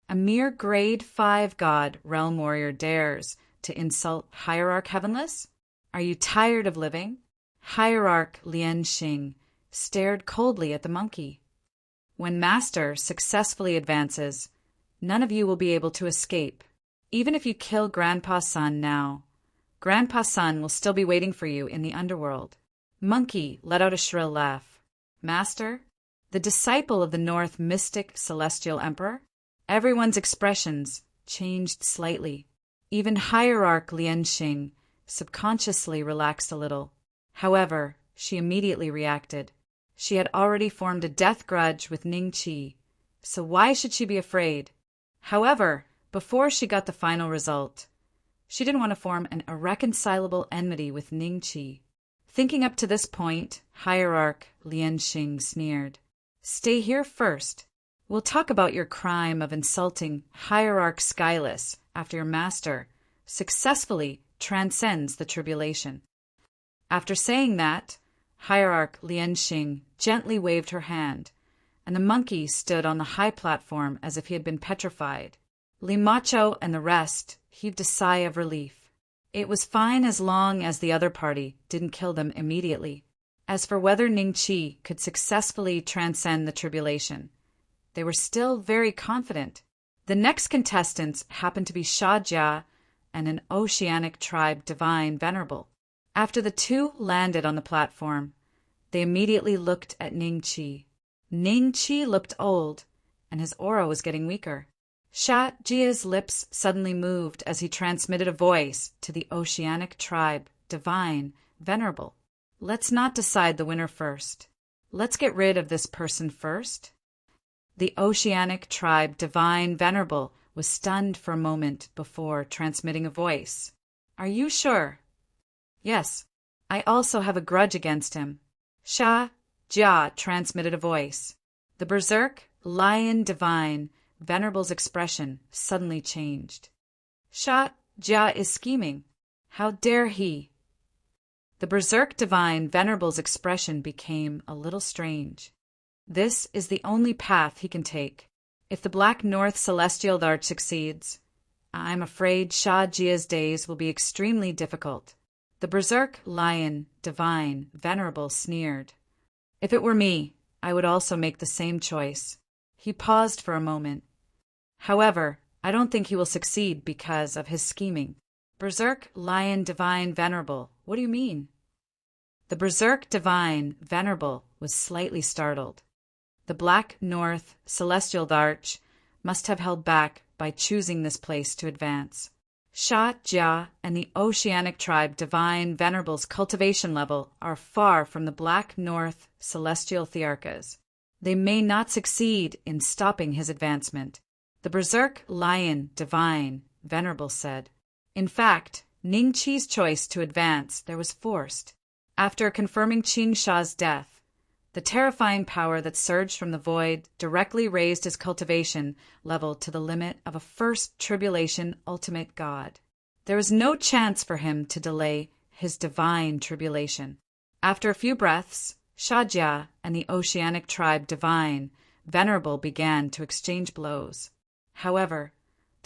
A mere grade 5 god realm warrior dares to insult Hierarch Heavenless? Are you tired of living? Hierarch Lianxing stared coldly at the monkey. When Master successfully advances, none of you will be able to escape. Even if you kill Grandpa Sun now, Grandpa Sun will still be waiting for you in the underworld. Monkey let out a shrill laugh. Master? The disciple of the North mystic celestial emperor? Everyone's expressions changed slightly. Even hierarch Lianxing subconsciously relaxed a little. However, she immediately reacted. She had already formed a death grudge with Ning Qi, so why should she be afraid? However, before she got the final result, she didn't want to form an irreconcilable enmity with Ning Qi. Thinking up to this point, hierarch Lianxing sneered. Stay here first. We'll talk about your crime of insulting hierarch Skyless after your master successfully transcends the tribulation. After saying that, hierarch Lianxing gently waved her hand, and the monkey stood on the high platform as if he had been petrified. Li Macho and the rest heaved a sigh of relief. It was fine as long as the other party didn't kill them immediately. As for whether Ning Qi could successfully transcend the tribulation, they were still very confident. The next contestants happened to be Sha Jia and an oceanic tribe divine venerable. After the two landed on the platform, they immediately looked at Ning Qi. Ning Qi looked old, and his aura was getting weaker. Sha Jia's lips suddenly moved as he transmitted a voice to the oceanic tribe, divine, venerable. Let's not decide the winner first. Let's get rid of this person first. The oceanic tribe, divine, venerable, was stunned for a moment before transmitting a voice. Are you sure? Yes. I also have a grudge against him. Sha Jia transmitted a voice. The berserk, lion, divine, venerable's expression suddenly changed. Sha Jia is scheming. How dare he? The berserk divine venerable's expression became a little strange. This is the only path he can take. If the Black North Celestial Dart succeeds, I'm afraid Sha Jia's days will be extremely difficult. The berserk lion, divine, venerable sneered. If it were me, I would also make the same choice. He paused for a moment. However, I don't think he will succeed because of his scheming. Berserk lion, divine, venerable, what do you mean? The berserk divine, venerable, was slightly startled. The Black North Celestial Arch must have held back by choosing this place to advance. Sha Jia and the oceanic tribe divine venerable's cultivation level are far from the Black North Celestial Thearchas. They may not succeed in stopping his advancement. The berserk lion divine venerable said. In fact, Ning Qi's choice to advance there was forced. After confirming Qing Sha's death, the terrifying power that surged from the void directly raised his cultivation level to the limit of a first tribulation ultimate god. There was no chance for him to delay his divine tribulation. After a few breaths, Sha Jia and the oceanic tribe divine venerable began to exchange blows. However,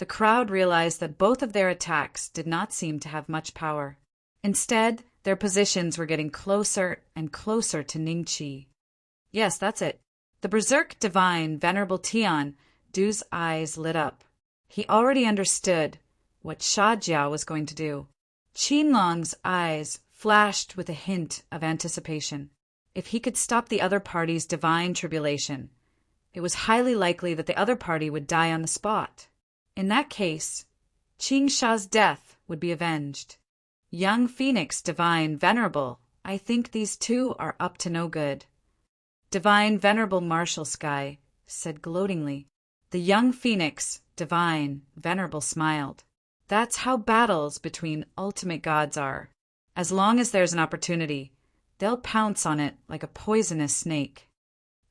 the crowd realized that both of their attacks did not seem to have much power. Instead, their positions were getting closer and closer to Ning Qi. Yes, that's it. The berserk divine venerable Tian Du's eyes lit up. He already understood what Sha Jia was going to do. Qinlong's eyes flashed with a hint of anticipation. If he could stop the other party's divine tribulation, it was highly likely that the other party would die on the spot. In that case, Qing Sha's death would be avenged. Young Phoenix, divine, venerable, I think these two are up to no good. Divine, venerable Martial Sky said gloatingly. The young Phoenix, divine, venerable smiled. That's how battles between ultimate gods are. As long as there's an opportunity, they'll pounce on it like a poisonous snake.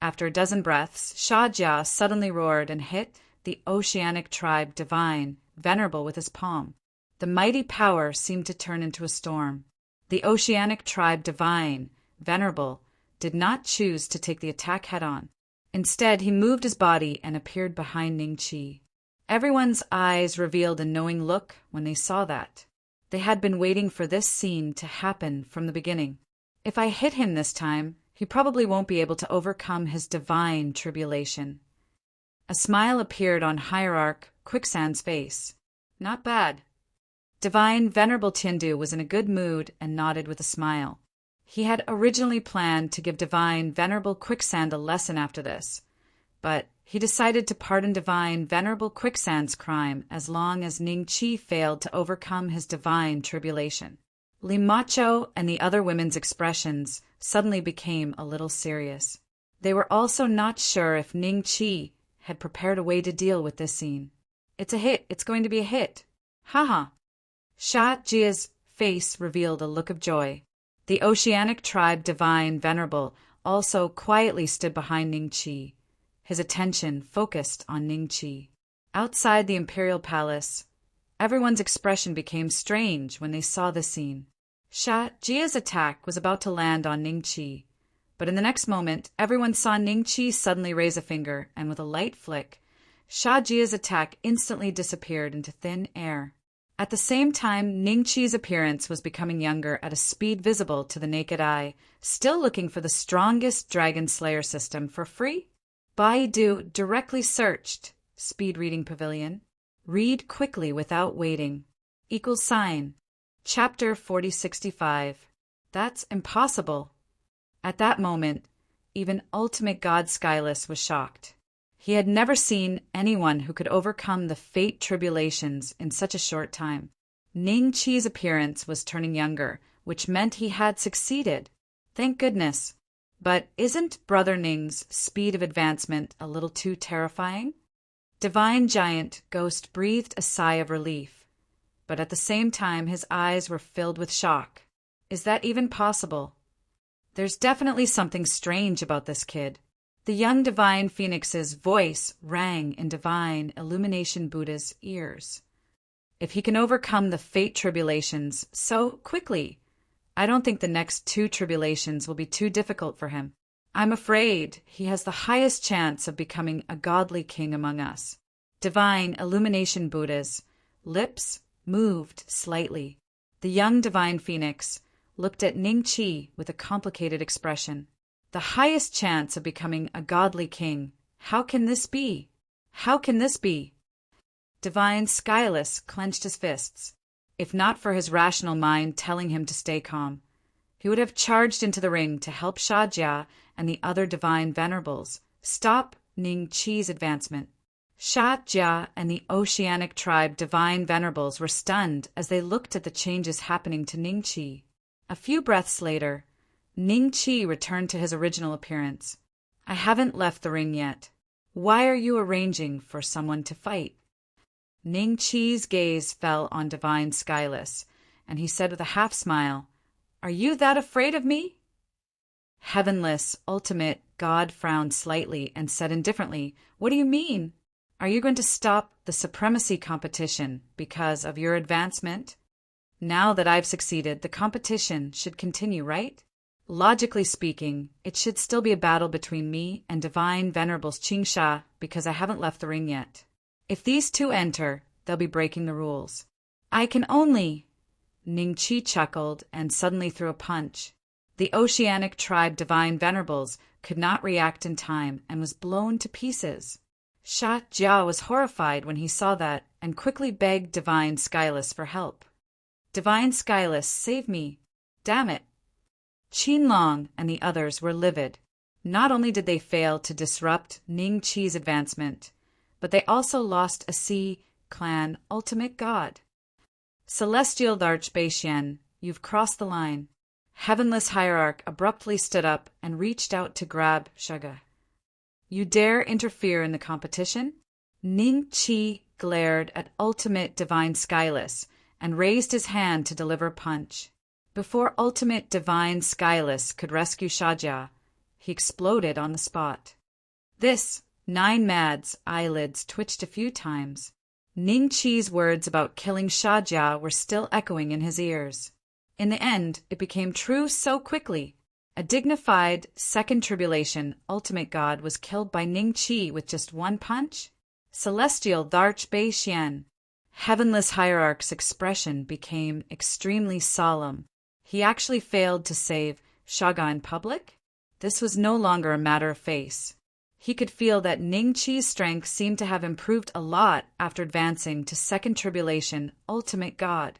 After a dozen breaths, Sha Jia suddenly roared and hit the oceanic tribe divine, venerable with his palm. The mighty power seemed to turn into a storm. The oceanic tribe divine, venerable, did not choose to take the attack head-on. Instead, he moved his body and appeared behind Ning Qi. Everyone's eyes revealed a knowing look when they saw that. They had been waiting for this scene to happen from the beginning. If I hit him this time, he probably won't be able to overcome his divine tribulation. A smile appeared on Hierarch Quicksand's face. Not bad. Divine Venerable Tiandu was in a good mood and nodded with a smile. He had originally planned to give Divine Venerable Quicksand a lesson after this, but he decided to pardon Divine Venerable Quicksand's crime as long as Ning Chi failed to overcome his divine tribulation. Li Macho and the other women's expressions suddenly became a little serious. They were also not sure if Ning Chi had prepared a way to deal with this scene. It's a hit. It's going to be a hit. Haha. Sha Jia's face revealed a look of joy. The Oceanic Tribe Divine Venerable also quietly stood behind Ning Chi, his attention focused on Ning Chi. Outside the Imperial Palace, everyone's expression became strange when they saw the scene. Sha Jia's attack was about to land on Ning Chi, but in the next moment, everyone saw Ning Chi suddenly raise a finger, and with a light flick, Sha Jia's attack instantly disappeared into thin air. At the same time, Ning Chi's appearance was becoming younger at a speed visible to the naked eye. Still looking for the strongest Dragon Slayer system for free? Baidu directly searched Speed Reading Pavilion. Read quickly without waiting. == Chapter 4065. That's impossible. At that moment, even Ultimate God Skyless was shocked. He had never seen anyone who could overcome the fate tribulations in such a short time. Ning Chi's appearance was turning younger, which meant he had succeeded. Thank goodness. But isn't Brother Ning's speed of advancement a little too terrifying? Divine Giant Ghost breathed a sigh of relief, but at the same time his eyes were filled with shock. Is that even possible? There's definitely something strange about this kid. The young Divine Phoenix's voice rang in Divine Illumination Buddha's ears. If he can overcome the fate tribulations so quickly, I don't think the next 2 tribulations will be too difficult for him. I'm afraid he has the highest chance of becoming a godly king among us. Divine Illumination Buddha's lips moved slightly. The young Divine Phoenix looked at Ning Chi with a complicated expression. The highest chance of becoming a godly king. How can this be? How can this be? Divine Skyless clenched his fists. If not for his rational mind telling him to stay calm, he would have charged into the ring to help Sha Jia and the other Divine Venerables stop Ning Chi's advancement. Sha Jia and the Oceanic Tribe Divine Venerables were stunned as they looked at the changes happening to Ning Chi. A few breaths later, Ning Chi returned to his original appearance. I haven't left the ring yet. Why are you arranging for someone to fight? Ning Chi's gaze fell on Divine Skyless, and he said with a half smile, Are you that afraid of me? Heavenless, Ultimate God frowned slightly and said indifferently, What do you mean? Are you going to stop the supremacy competition because of your advancement? Now that I've succeeded, the competition should continue, right? Logically speaking, it should still be a battle between me and Divine Venerables Qingsha because I haven't left the ring yet. If these 2 enter, they'll be breaking the rules. I can only... Ning Chi chuckled and suddenly threw a punch. The Oceanic Tribe Divine Venerables could not react in time and was blown to pieces. Sha Jia was horrified when he saw that and quickly begged Divine Skyless for help. Divine Skyless, save me. Damn it. Qinlong and the others were livid. Not only did they fail to disrupt Ning Chi's advancement, but they also lost a Sea Clan Ultimate God. Celestial Archbishop, you've crossed the line. Heavenless Hierarch abruptly stood up and reached out to grab Shaga. You dare interfere in the competition? Ning Chi glared at Ultimate Divine Skyless and raised his hand to deliver a punch. Before Ultimate Divine Skyless could rescue Sha Jia, he exploded on the spot. This, Nine Mad's eyelids twitched a few times. Ning Chi's words about killing Sha Jia were still echoing in his ears. In the end, it became true so quickly. A dignified second tribulation Ultimate God was killed by Ning Chi with just 1 punch? Celestial Archbishop. Heavenless Hierarch's expression became extremely solemn. He actually failed to save Shaga in public? This was no longer a matter of face. He could feel that Ning Chi's strength seemed to have improved a lot after advancing to Second Tribulation Ultimate God.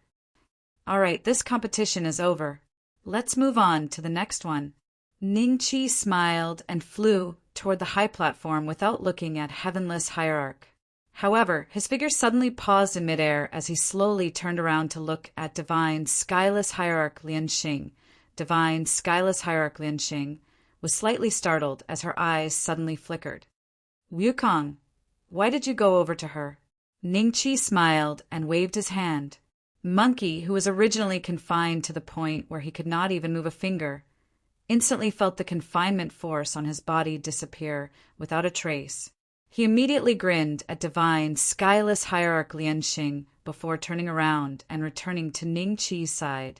All right, this competition is over. Let's move on to the next one. Ningqi smiled and flew toward the high platform without looking at Heavenless Hierarch. However, his figure suddenly paused in midair as he slowly turned around to look at Divine Skyless Hierarch Lianxing. Divine Skyless Hierarch Lianxing was slightly startled as her eyes suddenly flickered. Wukong, why did you go over to her? Ningqi smiled and waved his hand. Monkey, who was originally confined to the point where he could not even move a finger, instantly felt the confinement force on his body disappear without a trace. He immediately grinned at Divine Skyless Hierarch Lianxing before turning around and returning to Ningqi's side.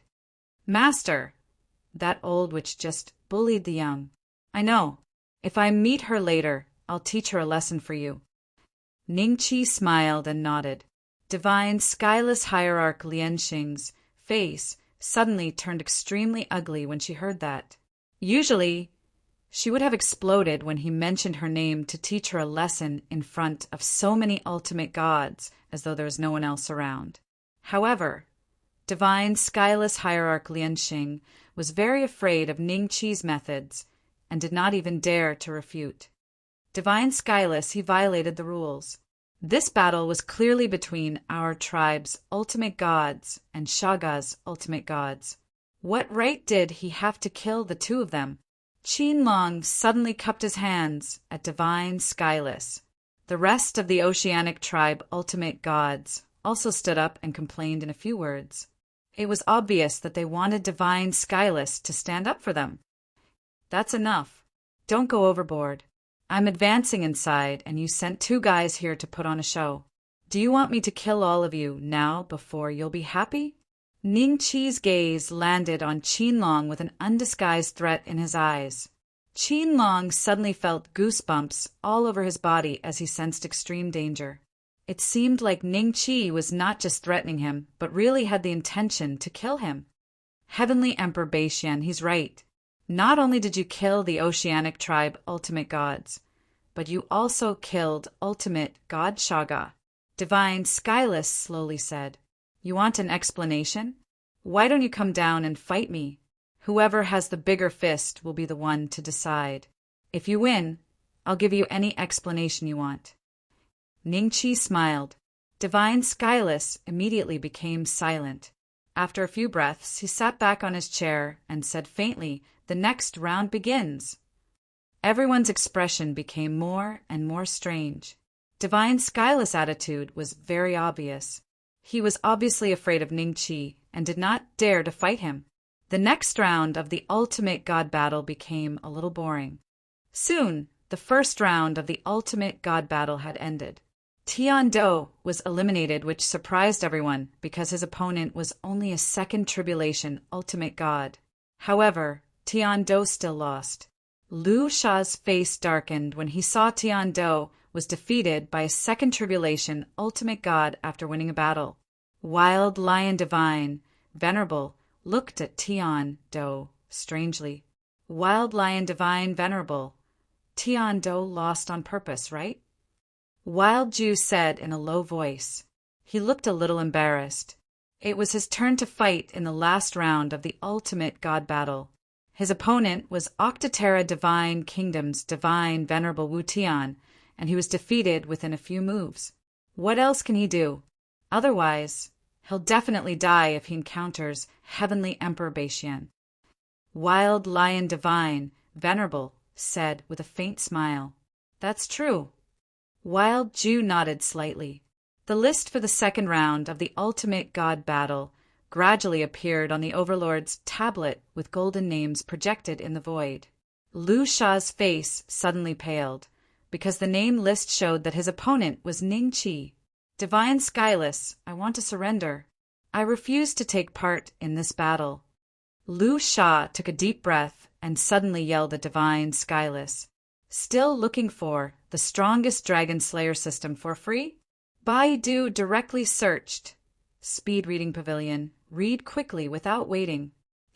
Master, that old witch just bullied the young. I know. If I meet her later, I'll teach her a lesson for you. Ningqi smiled and nodded. Divine Skyless Hierarch Lianxing's face suddenly turned extremely ugly when she heard that. Usually, she would have exploded when he mentioned her name to teach her a lesson in front of so many ultimate gods as though there was no one else around. However, Divine Skyless Hierarch Lianxing was very afraid of Ningqi's methods and did not even dare to refute. Divine Skyless, he violated the rules. This battle was clearly between our tribe's ultimate gods and Shaga's ultimate gods. What right did he have to kill the two of them? Qinlong suddenly cupped his hands at Divine Skyless. The rest of the Oceanic tribe ultimate gods also stood up and complained in a few words. It was obvious that they wanted Divine Skyless to stand up for them. That's enough. Don't go overboard. I'm advancing inside, and you sent 2 guys here to put on a show. Do you want me to kill all of you now before you'll be happy? Ningqi's gaze landed on Qinlong with an undisguised threat in his eyes. Qinlong suddenly felt goosebumps all over his body as he sensed extreme danger. It seemed like Ningqi was not just threatening him, but really had the intention to kill him. Heavenly Emperor Beixian, he's right. Not only did you kill the Oceanic tribe ultimate gods, but you also killed ultimate God Shaga. Divine Skyless slowly said, You want an explanation? Why don't you come down and fight me? Whoever has the bigger fist will be the one to decide. If you win, I'll give you any explanation you want. Ningqi smiled. Divine Skyless immediately became silent. After a few breaths, he sat back on his chair and said faintly, The next round begins. Everyone's expression became more and more strange. Divine Skyless' attitude was very obvious. He was obviously afraid of Ningqi and did not dare to fight him. The next round of the ultimate god battle became a little boring. Soon, the first round of the ultimate god battle had ended. Tian Do was eliminated, which surprised everyone because his opponent was only a second tribulation ultimate god. However, Tian Do still lost. Lu Sha's face darkened when he saw Tian Do was defeated by a second tribulation ultimate god after winning a battle. Wild Lion Divine, Venerable, looked at Tian Do strangely. Wild Lion Divine Venerable, Tian Do lost on purpose, right? Wild Ju said in a low voice. He looked a little embarrassed. It was his turn to fight in the last round of the ultimate god battle. His opponent was Octaterra Divine Kingdom's Divine Venerable Wu Tian, and he was defeated within a few moves. What else can he do? Otherwise, he'll definitely die if he encounters Heavenly Emperor Beixian. Wild Lion Divine, Venerable, said with a faint smile. That's true. Wild Ju nodded slightly. The list for the second round of the ultimate god battle gradually appeared on the Overlord's tablet with golden names projected in the void. Lu Sha's face suddenly paled, because the name list showed that his opponent was Ningqi. Divine Skyless, I want to surrender. I refuse to take part in this battle. Lu Sha took a deep breath and suddenly yelled at Divine Skyless. Still looking for the strongest Dragon Slayer system for free? Baidu directly searched. Speed reading pavilion. Read quickly without waiting. ==